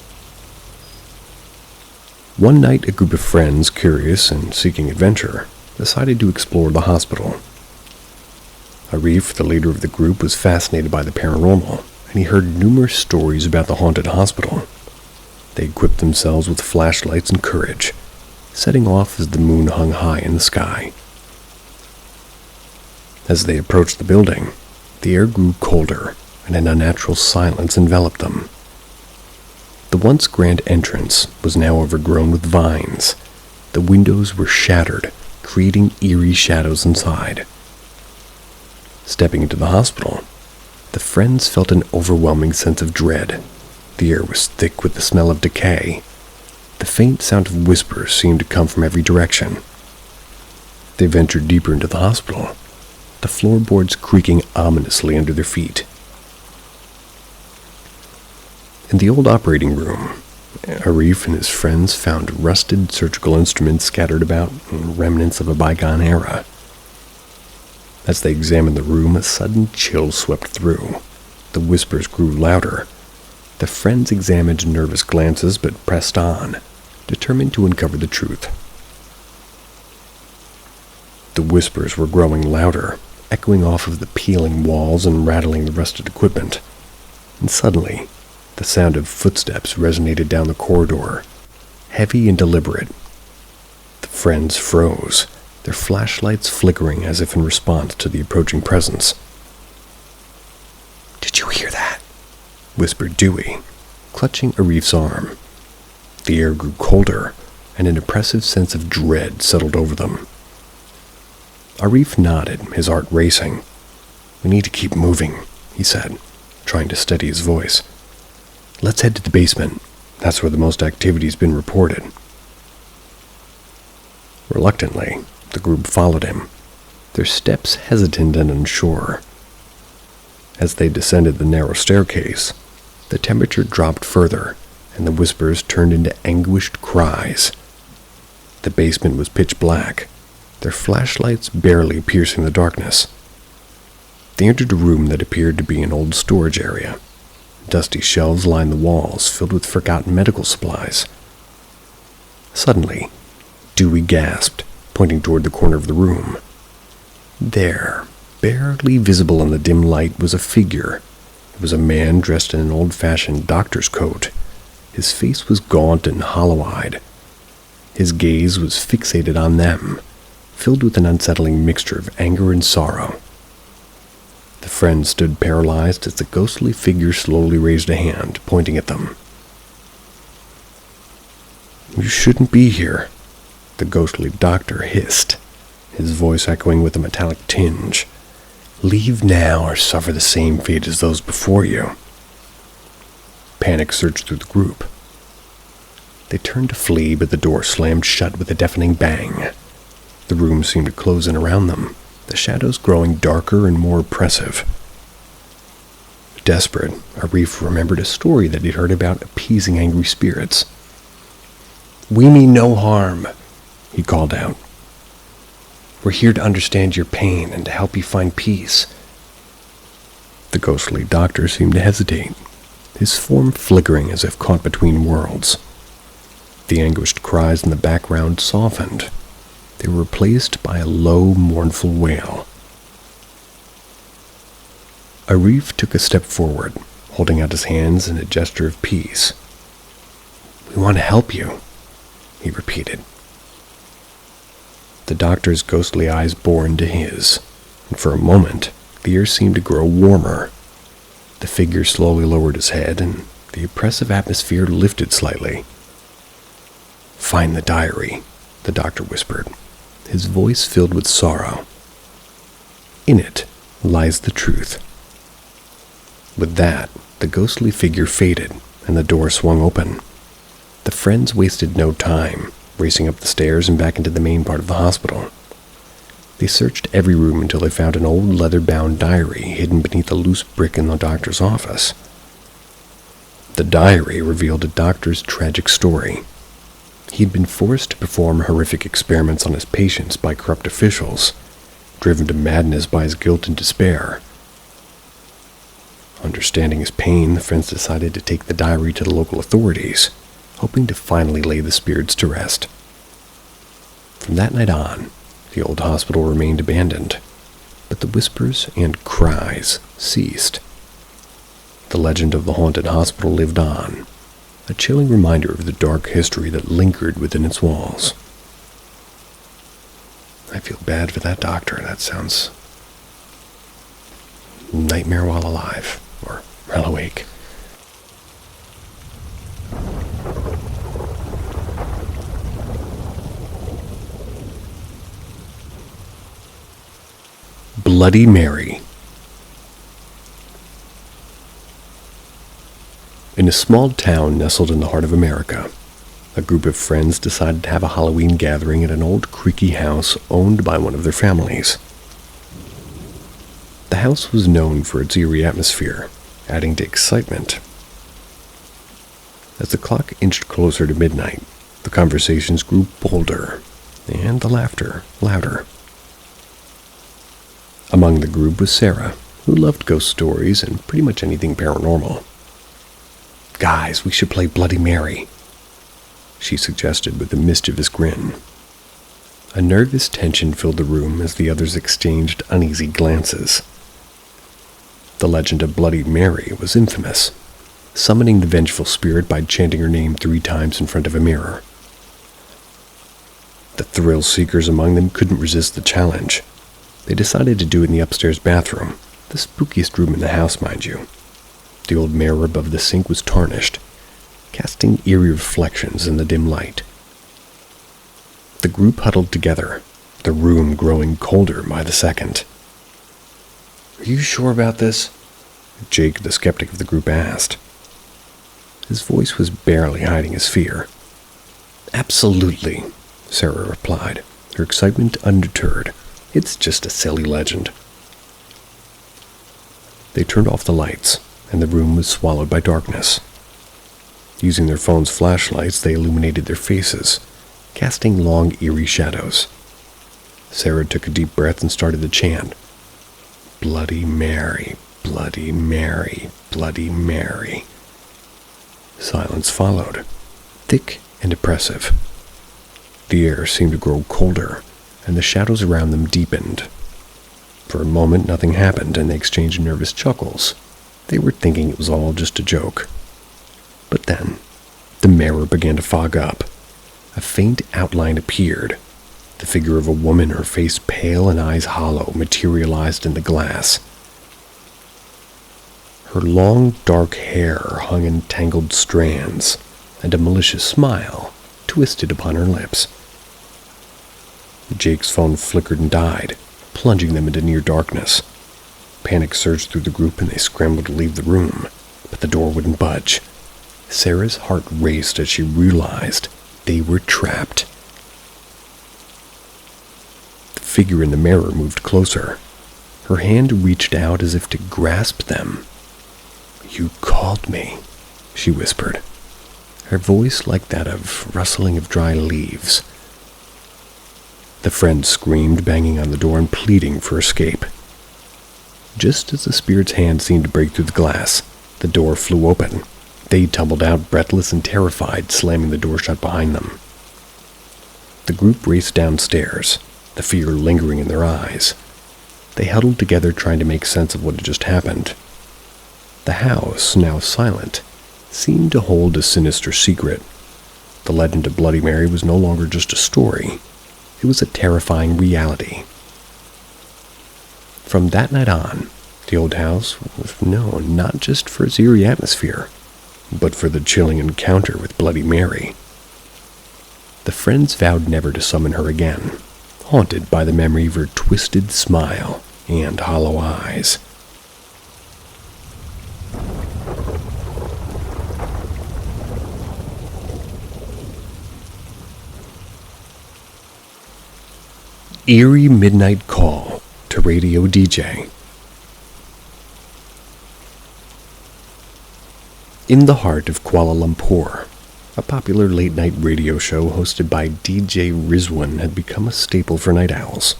[SPEAKER 1] One night, a group of friends, curious and seeking adventure, decided to explore the hospital. Arif, the leader of the group, was fascinated by the paranormal, and he heard numerous stories about the haunted hospital. They equipped themselves with flashlights and courage, setting off as the moon hung high in the sky. As they approached the building, the air grew colder, and an unnatural silence enveloped them. The once grand entrance was now overgrown with vines. The windows were shattered, creating eerie shadows inside. Stepping into the hospital, the friends felt an overwhelming sense of dread. The air was thick with the smell of decay. The faint sound of whispers seemed to come from every direction. They ventured deeper into the hospital, the floorboards creaking ominously under their feet. In the old operating room, Arif and his friends found rusted surgical instruments scattered about and remnants of a bygone era. As they examined the room, a sudden chill swept through. The whispers grew louder. The friends examined nervous glances but pressed on, determined to uncover the truth. The whispers were growing louder, echoing off of the peeling walls and rattling the rusted equipment. And suddenly, the sound of footsteps resonated down the corridor, heavy and deliberate. The friends froze, their flashlights flickering as if in response to the approaching presence. "Did you hear that?" whispered Dewey, clutching Arif's arm. The air grew colder, and an oppressive sense of dread settled over them. Arif nodded, his heart racing. "We need to keep moving," he said, trying to steady his voice. "Let's head to the basement. That's where the most activity's been reported." Reluctantly, the group followed him, their steps hesitant and unsure. As they descended the narrow staircase, the temperature dropped further, and the whispers turned into anguished cries. The basement was pitch black, their flashlights barely piercing the darkness. They entered a room that appeared to be an old storage area. Dusty shelves lined the walls, filled with forgotten medical supplies. Suddenly, Dewey gasped, pointing toward the corner of the room. There, barely visible in the dim light, was a figure. It was a man dressed in an old-fashioned doctor's coat. His face was gaunt and hollow-eyed. His gaze was fixated on them, filled with an unsettling mixture of anger and sorrow. The friends stood paralyzed as the ghostly figure slowly raised a hand, pointing at them. "You shouldn't be here," the ghostly doctor hissed, his voice echoing with a metallic tinge. Leave now or suffer the same fate as those before you. Panic surged through the group. They turned to flee, but the door slammed shut with a deafening bang. The room seemed to close in around them, the shadows growing darker and more oppressive. Desperate, Arif remembered a story that he'd heard about appeasing angry spirits. "We mean no harm," he called out. "We're here to understand your pain and to help you find peace." The ghostly doctor seemed to hesitate, his form flickering as if caught between worlds. The anguished cries in the background softened. They were replaced by a low, mournful wail. Arif took a step forward, holding out his hands in a gesture of peace. "We want to help you," he repeated. The doctor's ghostly eyes bore into his, and for a moment, the air seemed to grow warmer. The figure slowly lowered his head, and the oppressive atmosphere lifted slightly. "Find the diary," the doctor whispered, his voice filled with sorrow. "In it lies the truth." With that, the ghostly figure faded, and the door swung open. The friends wasted no time, racing up the stairs and back into the main part of the hospital. They searched every room until they found an old leather-bound diary hidden beneath a loose brick in the doctor's office. The diary revealed a doctor's tragic story. He'd been forced to perform horrific experiments on his patients by corrupt officials, driven to madness by his guilt and despair. Understanding his pain, the friends decided to take the diary to the local authorities, hoping to finally lay the spirits to rest. From that night on, the old hospital remained abandoned, but the whispers and cries ceased. The legend of the haunted hospital lived on, a chilling reminder of the dark history that lingered within its walls. I feel bad for that doctor. That sounds nightmare while alive, or while awake. Bloody Mary. In a small town nestled in the heart of America, a group of friends decided to have a Halloween gathering at an old creaky house owned by one of their families. The house was known for its eerie atmosphere, adding to excitement. As the clock inched closer to midnight, the conversations grew bolder, and the laughter louder. Among the group was Sarah, who loved ghost stories and pretty much anything paranormal. "Guys, we should play Bloody Mary," she suggested with a mischievous grin. A nervous tension filled the room as the others exchanged uneasy glances. The legend of Bloody Mary was infamous, summoning the vengeful spirit by chanting her name 3 times in front of a mirror. The thrill-seekers among them couldn't resist the challenge. They decided to do it in the upstairs bathroom, the spookiest room in the house, mind you. The old mirror above the sink was tarnished, casting eerie reflections in the dim light. The group huddled together, the room growing colder by the second. "Are you sure about this?" Jake, the skeptic of the group, asked. His voice was barely hiding his fear. "Absolutely," Sarah replied, her excitement undeterred. "It's just a silly legend." They turned off the lights, and the room was swallowed by darkness. Using their phones' flashlights, they illuminated their faces, casting long, eerie shadows. Sarah took a deep breath and started to chant, "Bloody Mary, Bloody Mary, Bloody Mary." Silence followed, thick and oppressive. The air seemed to grow colder, and the shadows around them deepened. For a moment, nothing happened, and they exchanged nervous chuckles. They were thinking it was all just a joke. But then, the mirror began to fog up. A faint outline appeared. The figure of a woman, her face pale and eyes hollow, materialized in the glass. Her long, dark hair hung in tangled strands, and a malicious smile twisted upon her lips. Jake's phone flickered and died, plunging them into near darkness. Panic surged through the group and they scrambled to leave the room, but the door wouldn't budge. Sarah's heart raced as she realized they were trapped. The figure in the mirror moved closer. Her hand reached out as if to grasp them. "You called me," she whispered, her voice like that of rustling of dry leaves. The friend screamed, banging on the door and pleading for escape. Just as the spirit's hand seemed to break through the glass, the door flew open. They tumbled out, breathless and terrified, slamming the door shut behind them. The group raced downstairs, the fear lingering in their eyes. They huddled together, trying to make sense of what had just happened. The house, now silent, seemed to hold a sinister secret. The legend of Bloody Mary was no longer just a story. It was a terrifying reality. From that night on, the old house was known not just for its eerie atmosphere, but for the chilling encounter with Bloody Mary. The friends vowed never to summon her again, haunted by the memory of her twisted smile and hollow eyes. Eerie Midnight Call to Radio DJ. In the heart of Kuala Lumpur, a popular late-night radio show hosted by DJ Rizwan had become a staple for night owls.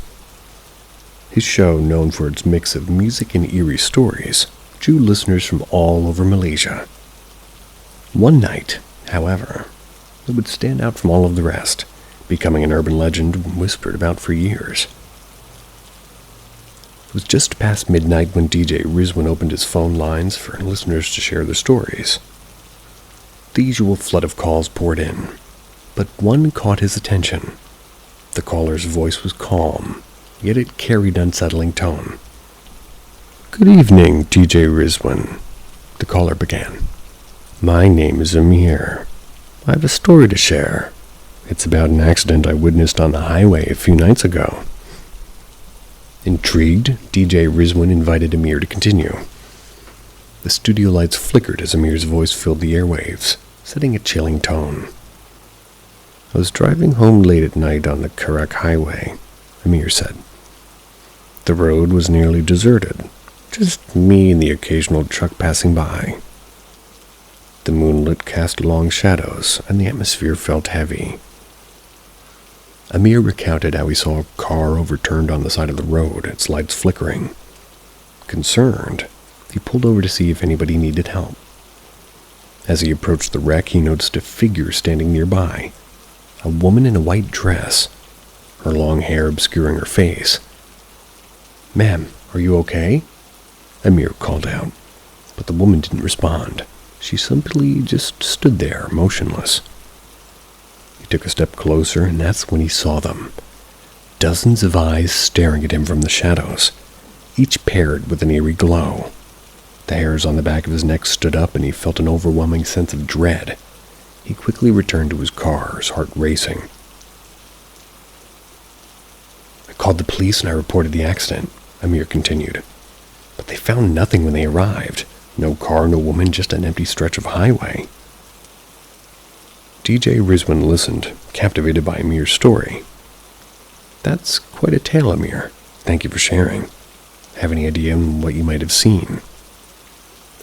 [SPEAKER 1] His show, known for its mix of music and eerie stories, drew listeners from all over Malaysia. One night, however, it would stand out from all of the rest, becoming an urban legend whispered about for years. It was just past midnight when DJ Rizwan opened his phone lines for listeners to share their stories. The usual flood of calls poured in, but one caught his attention. The caller's voice was calm, yet it carried unsettling tone. "Good evening, DJ Rizwan," the caller began. "My name is Amir. I have a story to share. It's about an accident I witnessed on the highway a few nights ago." Intrigued, DJ Rizwan invited Amir to continue. The studio lights flickered as Amir's voice filled the airwaves, setting a chilling tone. "I was driving home late at night on the Karak Highway," Amir said. "The road was nearly deserted, just me and the occasional truck passing by. The moonlit cast long shadows, and the atmosphere felt heavy." Amir recounted how he saw a car overturned on the side of the road, its lights flickering. Concerned, he pulled over to see if anybody needed help. As he approached the wreck, he noticed a figure standing nearby, a woman in a white dress, her long hair obscuring her face. "Ma'am, are you okay?" Amir called out, but the woman didn't respond. She simply just stood there, motionless. He took a step closer, and that's when he saw them. Dozens of eyes staring at him from the shadows, each paired with an eerie glow. The hairs on the back of his neck stood up, and he felt an overwhelming sense of dread. He quickly returned to his car, his heart racing. "I called the police and I reported the accident," Amir continued. "But they found nothing when they arrived. No car, no woman, just an empty stretch of highway." DJ Rizwan listened, captivated by Amir's story. "That's quite a tale, Amir. Thank you for sharing. Have any idea what you might have seen?"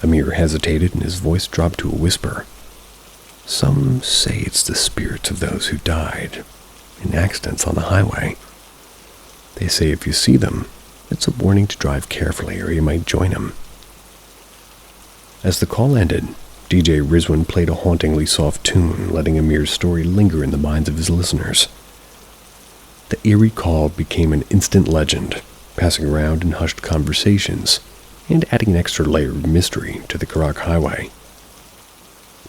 [SPEAKER 1] Amir hesitated, and his voice dropped to a whisper. "Some say it's the spirits of those who died in accidents on the highway. They say if you see them, it's a warning to drive carefully or you might join them." As the call ended, DJ Rizwan played a hauntingly soft tune, letting Amir's story linger in the minds of his listeners. The eerie call became an instant legend, passing around in hushed conversations and adding an extra layer of mystery to the Karak Highway.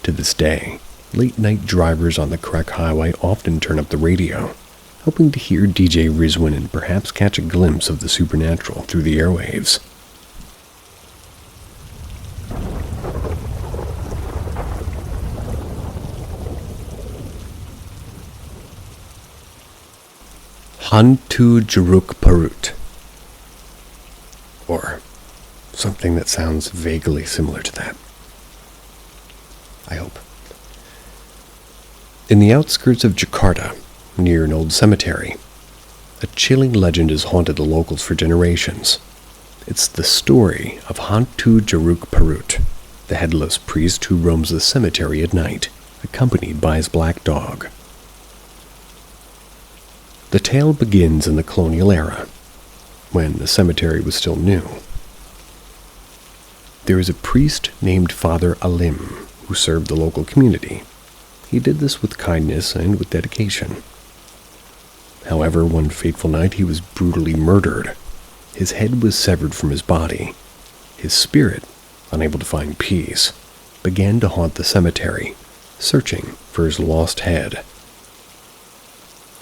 [SPEAKER 1] To this day, late-night drivers on the Karak Highway often turn up the radio, hoping to hear DJ Rizwan and perhaps catch a glimpse of the supernatural through the airwaves. Hantu Jeruk Parut, or something that sounds vaguely similar to that. I hope. In the outskirts of Jakarta, near an old cemetery, a chilling legend has haunted the locals for generations. It's the story of Hantu Jeruk Perut, the headless priest who roams the cemetery at night, accompanied by his black dog. The tale begins in the colonial era, when the cemetery was still new. There is a priest named Father Alim who served the local community. He did this with kindness and with dedication. However, one fateful night he was brutally murdered. His head was severed from his body. His spirit, unable to find peace, began to haunt the cemetery, searching for his lost head.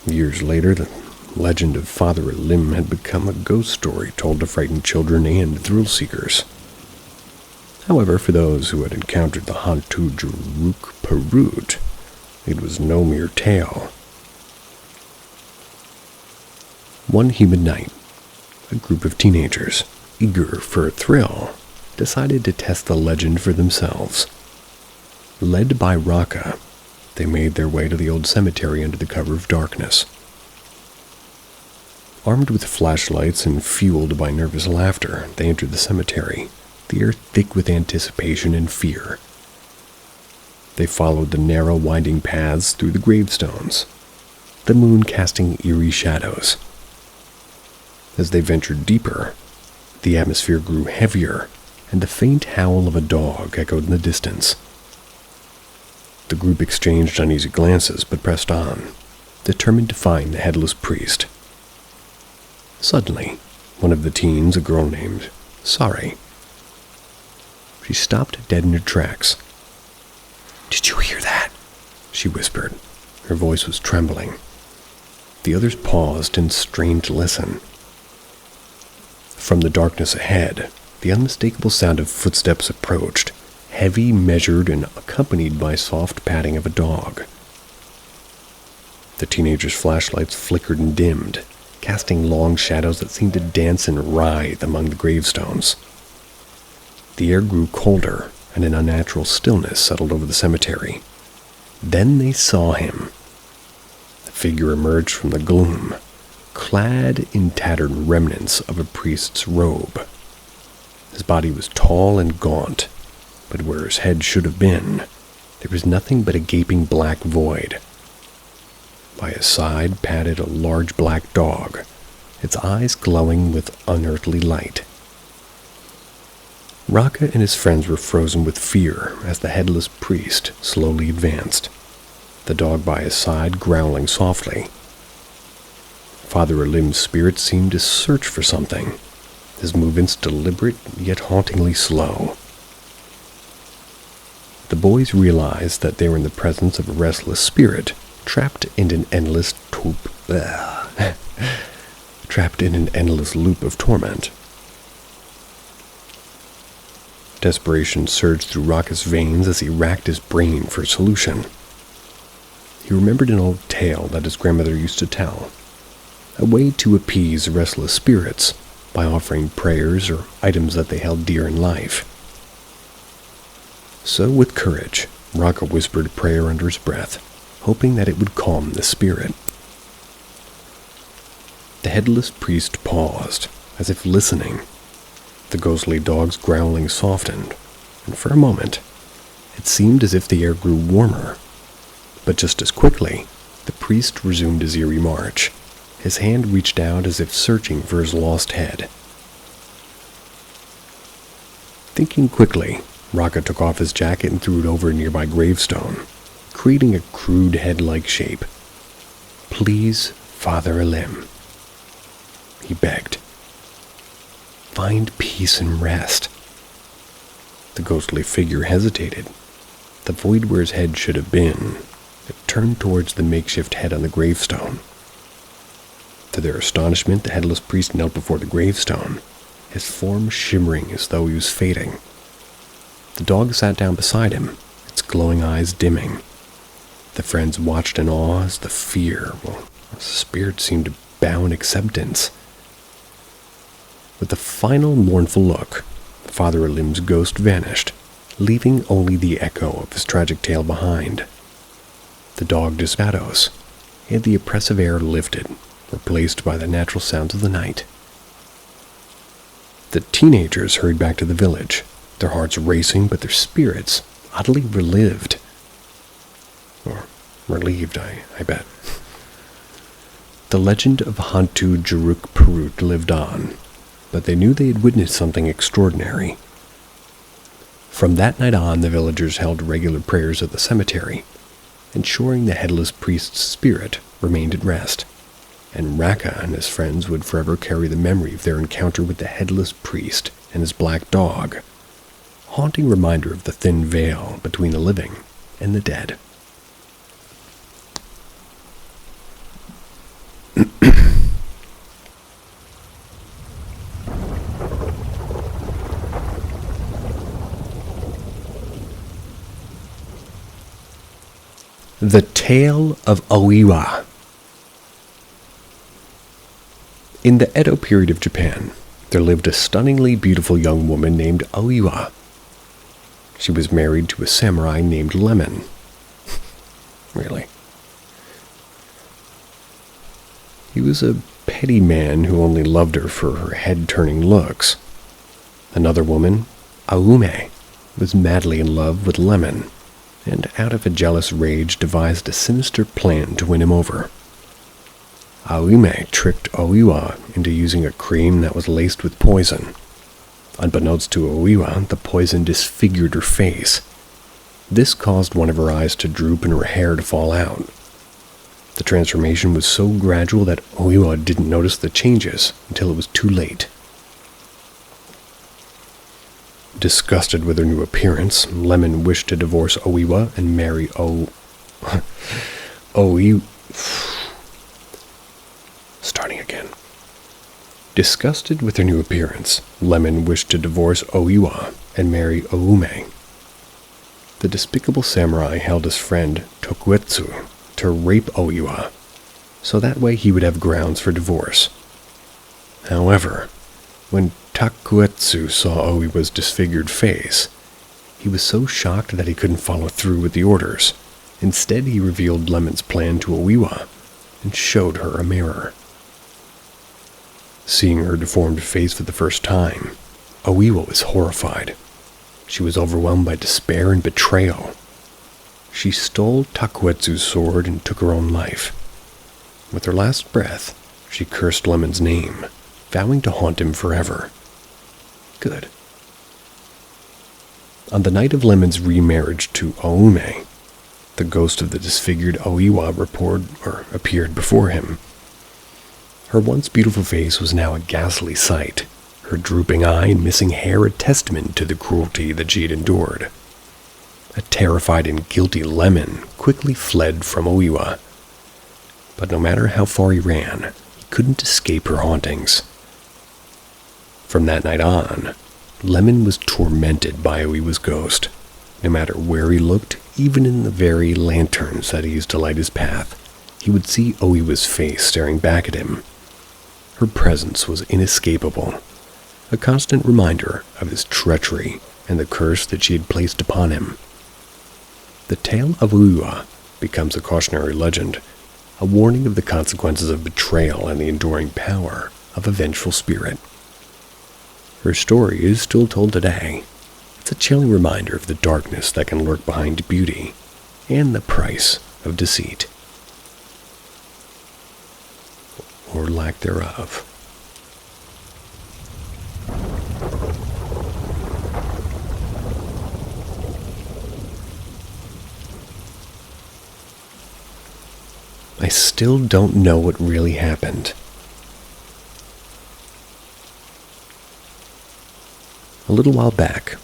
[SPEAKER 1] Years later, the legend of Father Alim had become a ghost story told to frighten children and thrill-seekers. However, for those who had encountered the Hantu Jeruk Perut, it was no mere tale. One humid night, a group of teenagers, eager for a thrill, decided to test the legend for themselves. Led by Raka, they made their way to the old cemetery under the cover of darkness. Armed with flashlights and fueled by nervous laughter, they entered the cemetery, the air thick with anticipation and fear. They followed the narrow, winding paths through the gravestones, the moon casting eerie shadows. As they ventured deeper, the atmosphere grew heavier, and the faint howl of a dog echoed in the distance. The group exchanged uneasy glances, but pressed on, determined to find the headless priest. Suddenly, one of the teens, a girl named Sari, she stopped dead in her tracks. "Did you hear that?" she whispered. Her voice was trembling. The others paused and strained to listen. From the darkness ahead, the unmistakable sound of footsteps approached, heavy, measured, and accompanied by soft patting of a dog. The teenagers' flashlights flickered and dimmed, casting long shadows that seemed to dance and writhe among the gravestones. The air grew colder, and an unnatural stillness settled over the cemetery. Then they saw him. A figure emerged from the gloom, clad in tattered remnants of a priest's robe. His body was tall and gaunt, but where his head should have been, there was nothing but a gaping black void. By his side padded a large black dog, its eyes glowing with unearthly light. Raka and his friends were frozen with fear as the headless priest slowly advanced, the dog by his side growling softly. Father Alim's spirit seemed to search for something, his movements deliberate yet hauntingly slow. The boys realized that they were in the presence of a restless spirit, trapped in an endless loop of torment. Desperation surged through Raka's veins as he racked his brain for a solution. He remembered an old tale that his grandmother used to tell, a way to appease restless spirits by offering prayers or items that they held dear in life. So with courage, Raka whispered a prayer under his breath, hoping that it would calm the spirit. The headless priest paused, as if listening. The ghostly dog's growling softened, and for a moment, it seemed as if the air grew warmer. But just as quickly, the priest resumed his eerie march. His hand reached out as if searching for his lost head. Thinking quickly, Raka took off his jacket and threw it over a nearby gravestone, creating a crude head-like shape. "Please, Father Alim," he begged. "Find peace and rest." The ghostly figure hesitated. The void where his head should have been, it turned towards the makeshift head on the gravestone. To their astonishment, the headless priest knelt before the gravestone, his form shimmering as though he was fading. The dog sat down beside him, its glowing eyes dimming. The friends watched in awe as the spirit seemed to bow in acceptance. With a final mournful look, Father Alim's ghost vanished, leaving only the echo of his tragic tale behind. The dog Despados and the oppressive air lifted, replaced by the natural sounds of the night. The teenagers hurried back to the village, their hearts racing but their spirits oddly relived. Or relieved, I bet. The legend of Hantu Jaruk Perut lived on, but they knew they had witnessed something extraordinary. From that night on, the villagers held regular prayers at the cemetery, ensuring the headless priest's spirit remained at rest, and Raka and his friends would forever carry the memory of their encounter with the headless priest and his black dog, a haunting reminder of the thin veil between the living and the dead. The Tale of Oiwa. In the Edo period of Japan, there lived a stunningly beautiful young woman named Oiwa. She was married to a samurai named Lemon. Really? He was a petty man who only loved her for her head-turning looks. Another woman, Aume, was madly in love with Lemon, and out of a jealous rage devised a sinister plan to win him over. Aume tricked Oiwa into using a cream that was laced with poison. Unbeknownst to Oiwa, the poison disfigured her face. This caused one of her eyes to droop and her hair to fall out. The transformation was so gradual that Oiwa didn't notice the changes until it was too late. Disgusted with her new appearance, Lemon wished to divorce Oiwa and marry Starting again. Disgusted with her new appearance, Lemon wished to divorce Oiwa and marry Oume. The despicable samurai held his friend Tokuetsu to rape Oiwa, so that way he would have grounds for divorce. However, when Tokuetsu saw Oiwa's disfigured face, he was so shocked that he couldn't follow through with the orders. Instead, he revealed Lemon's plan to Oiwa and showed her a mirror. Seeing her deformed face for the first time, Oiwa was horrified. She was overwhelmed by despair and betrayal. She stole Tokuetsu's sword and took her own life. With her last breath, she cursed Lemon's name, vowing to haunt him forever. Good. On the night of Lemon's remarriage to Oume, the ghost of the disfigured Oiwa appeared before him. Her once beautiful face was now a ghastly sight, her drooping eye and missing hair a testament to the cruelty that she had endured. A terrified and guilty Lemon quickly fled from Oiwa, but no matter how far he ran, he couldn't escape her hauntings. From that night on, Lemon was tormented by Oiwa's ghost. No matter where he looked, even in the very lanterns that he used to light his path, he would see Oiwa's face staring back at him. Her presence was inescapable, a constant reminder of his treachery and the curse that she had placed upon him. The tale of Oiwa becomes a cautionary legend, a warning of the consequences of betrayal and the enduring power of a vengeful spirit. Her story is still told today. It's a chilling reminder of the darkness that can lurk behind beauty and the price of deceit. Or lack thereof. I still don't know what really happened. A little while back,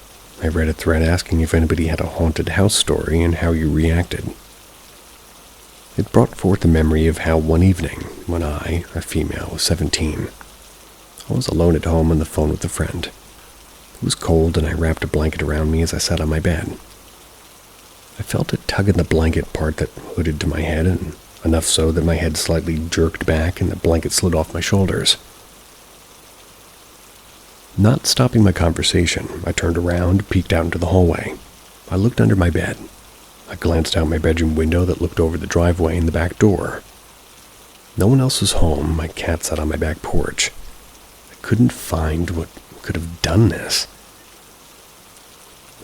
[SPEAKER 1] I read a thread asking if anybody had a haunted house story and how you reacted. It brought forth a memory of how one evening, when I, a female, was 17, I was alone at home on the phone with a friend. It was cold and I wrapped a blanket around me as I sat on my bed. I felt a tug in the blanket part that hooded to my head, and enough so that my head slightly jerked back and the blanket slid off my shoulders. Not stopping my conversation, I turned around, peeked out into the hallway. I looked under my bed. I glanced out my bedroom window that looked over the driveway and the back door. No one else was home. My cat sat on my back porch. I couldn't find what could have done this.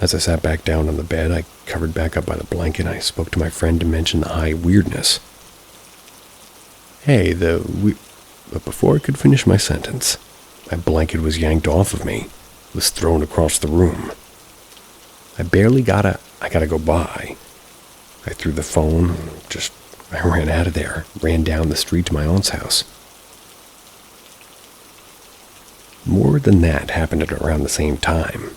[SPEAKER 1] As I sat back down on the bed, I covered back up by the blanket. I spoke to my friend to mention the high weirdness. Hey, But before I could finish my sentence, my blanket was yanked off of me, was thrown across the room. I gotta go by. I threw the phone, I ran out of there, ran down the street to my aunt's house. More than that happened at around the same time.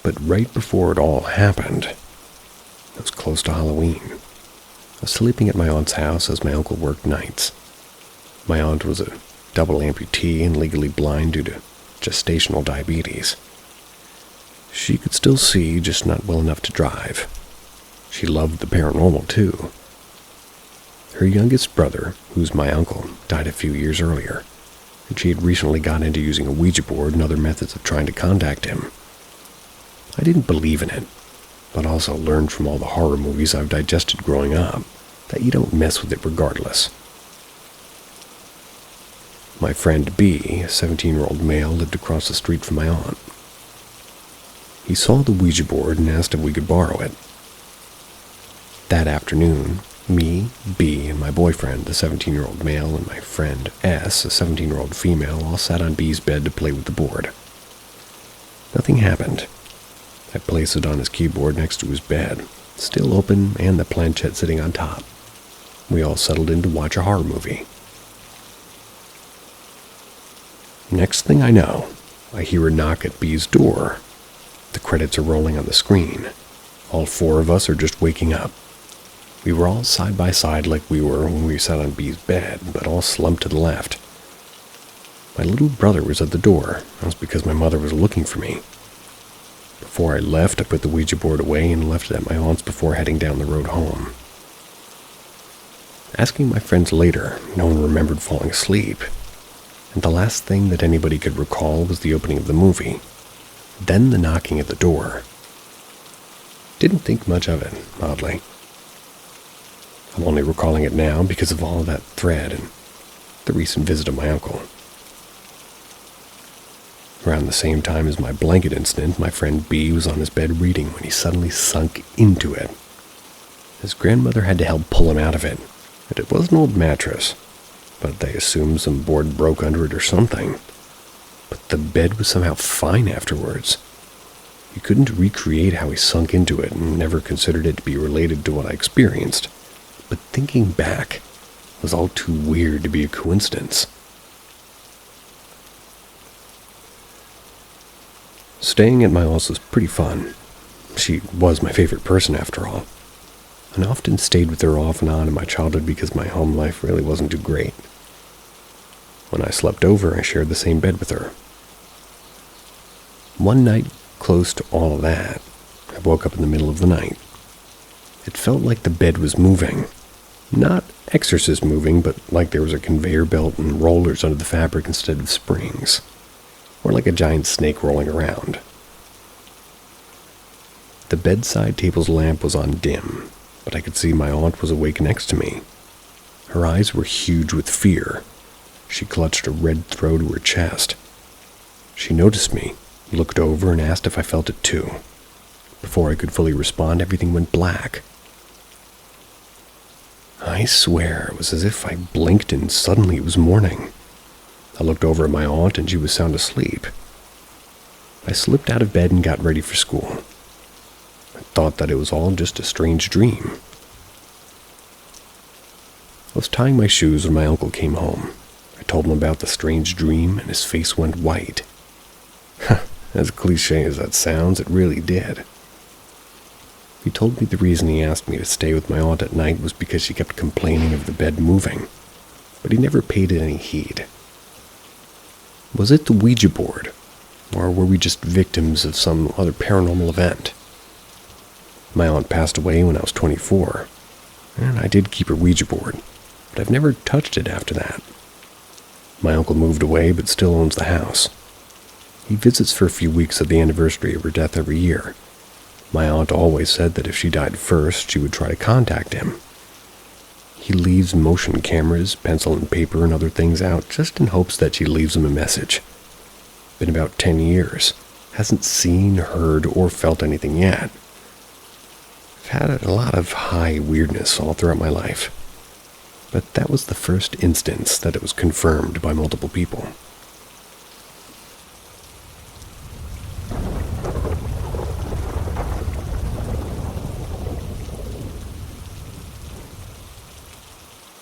[SPEAKER 1] But right before it all happened, it was close to Halloween. I was sleeping at my aunt's house as my uncle worked nights. My aunt was a double amputee and legally blind due to gestational diabetes. She could still see, just not well enough to drive. She loved the paranormal too. Her youngest brother, who's my uncle, died a few years earlier, and she had recently got into using a Ouija board and other methods of trying to contact him. I didn't believe in it, but also learned from all the horror movies I've digested growing up that you don't mess with it regardless. My friend B, a 17-year-old male, lived across the street from my aunt. He saw the Ouija board and asked if we could borrow it. That afternoon, me, B, and my boyfriend, the 17-year-old male, and my friend S, a 17-year-old female, all sat on B's bed to play with the board. Nothing happened. I placed it on his keyboard next to his bed, still open and the planchette sitting on top. We all settled in to watch a horror movie. Next thing I know, I hear a knock at B's door. The credits are rolling on the screen. All four of us are just waking up. We were all side by side like we were when we sat on B's bed, but all slumped to the left. My little brother was at the door. That was because my mother was looking for me. Before I left, I put the Ouija board away and left it at my aunt's before heading down the road home. Asking my friends later, no one remembered falling asleep. And the last thing that anybody could recall was the opening of the movie. Then the knocking at the door. Didn't think much of it, oddly. I'm only recalling it now because of all of that thread and the recent visit of my uncle. Around the same time as my blanket incident, my friend B was on his bed reading when he suddenly sunk into it. His grandmother had to help pull him out of it, and it was an old mattress, but they assumed some board broke under it or something. But the bed was somehow fine afterwards. He couldn't recreate how he sunk into it and never considered it to be related to what I experienced. But thinking back was all too weird to be a coincidence. Staying at my aunt's was pretty fun. She was my favorite person after all. And I often stayed with her off and on in my childhood because my home life really wasn't too great. When I slept over, I shared the same bed with her. One night, close to all of that, I woke up in the middle of the night. It felt like the bed was moving. Not exorcist moving, but like there was a conveyor belt and rollers under the fabric instead of springs. Or like a giant snake rolling around. The bedside table's lamp was on dim, but I could see my aunt was awake next to me. Her eyes were huge with fear. She clutched a red throw to her chest. She noticed me, looked over, and asked if I felt it too. Before I could fully respond, everything went black. I swear it was as if I blinked and suddenly it was morning. I looked over at my aunt and she was sound asleep. I slipped out of bed and got ready for school. I thought that it was all just a strange dream. I was tying my shoes when my uncle came home. I told him about the strange dream and his face went white. As cliche as that sounds, it really did. He told me the reason he asked me to stay with my aunt at night was because she kept complaining of the bed moving, but he never paid it any heed. Was it the Ouija board, or were we just victims of some other paranormal event? My aunt passed away when I was 24, and I did keep her Ouija board, but I've never touched it after that. My uncle moved away but still owns the house. He visits for a few weeks at the anniversary of her death every year. My aunt always said that if she died first, she would try to contact him. He leaves motion cameras, pencil and paper, and other things out just in hopes that she leaves him a message. Been about 10 years. Hasn't seen, heard, or felt anything yet. I've had a lot of high weirdness all throughout my life. But that was the first instance that it was confirmed by multiple people.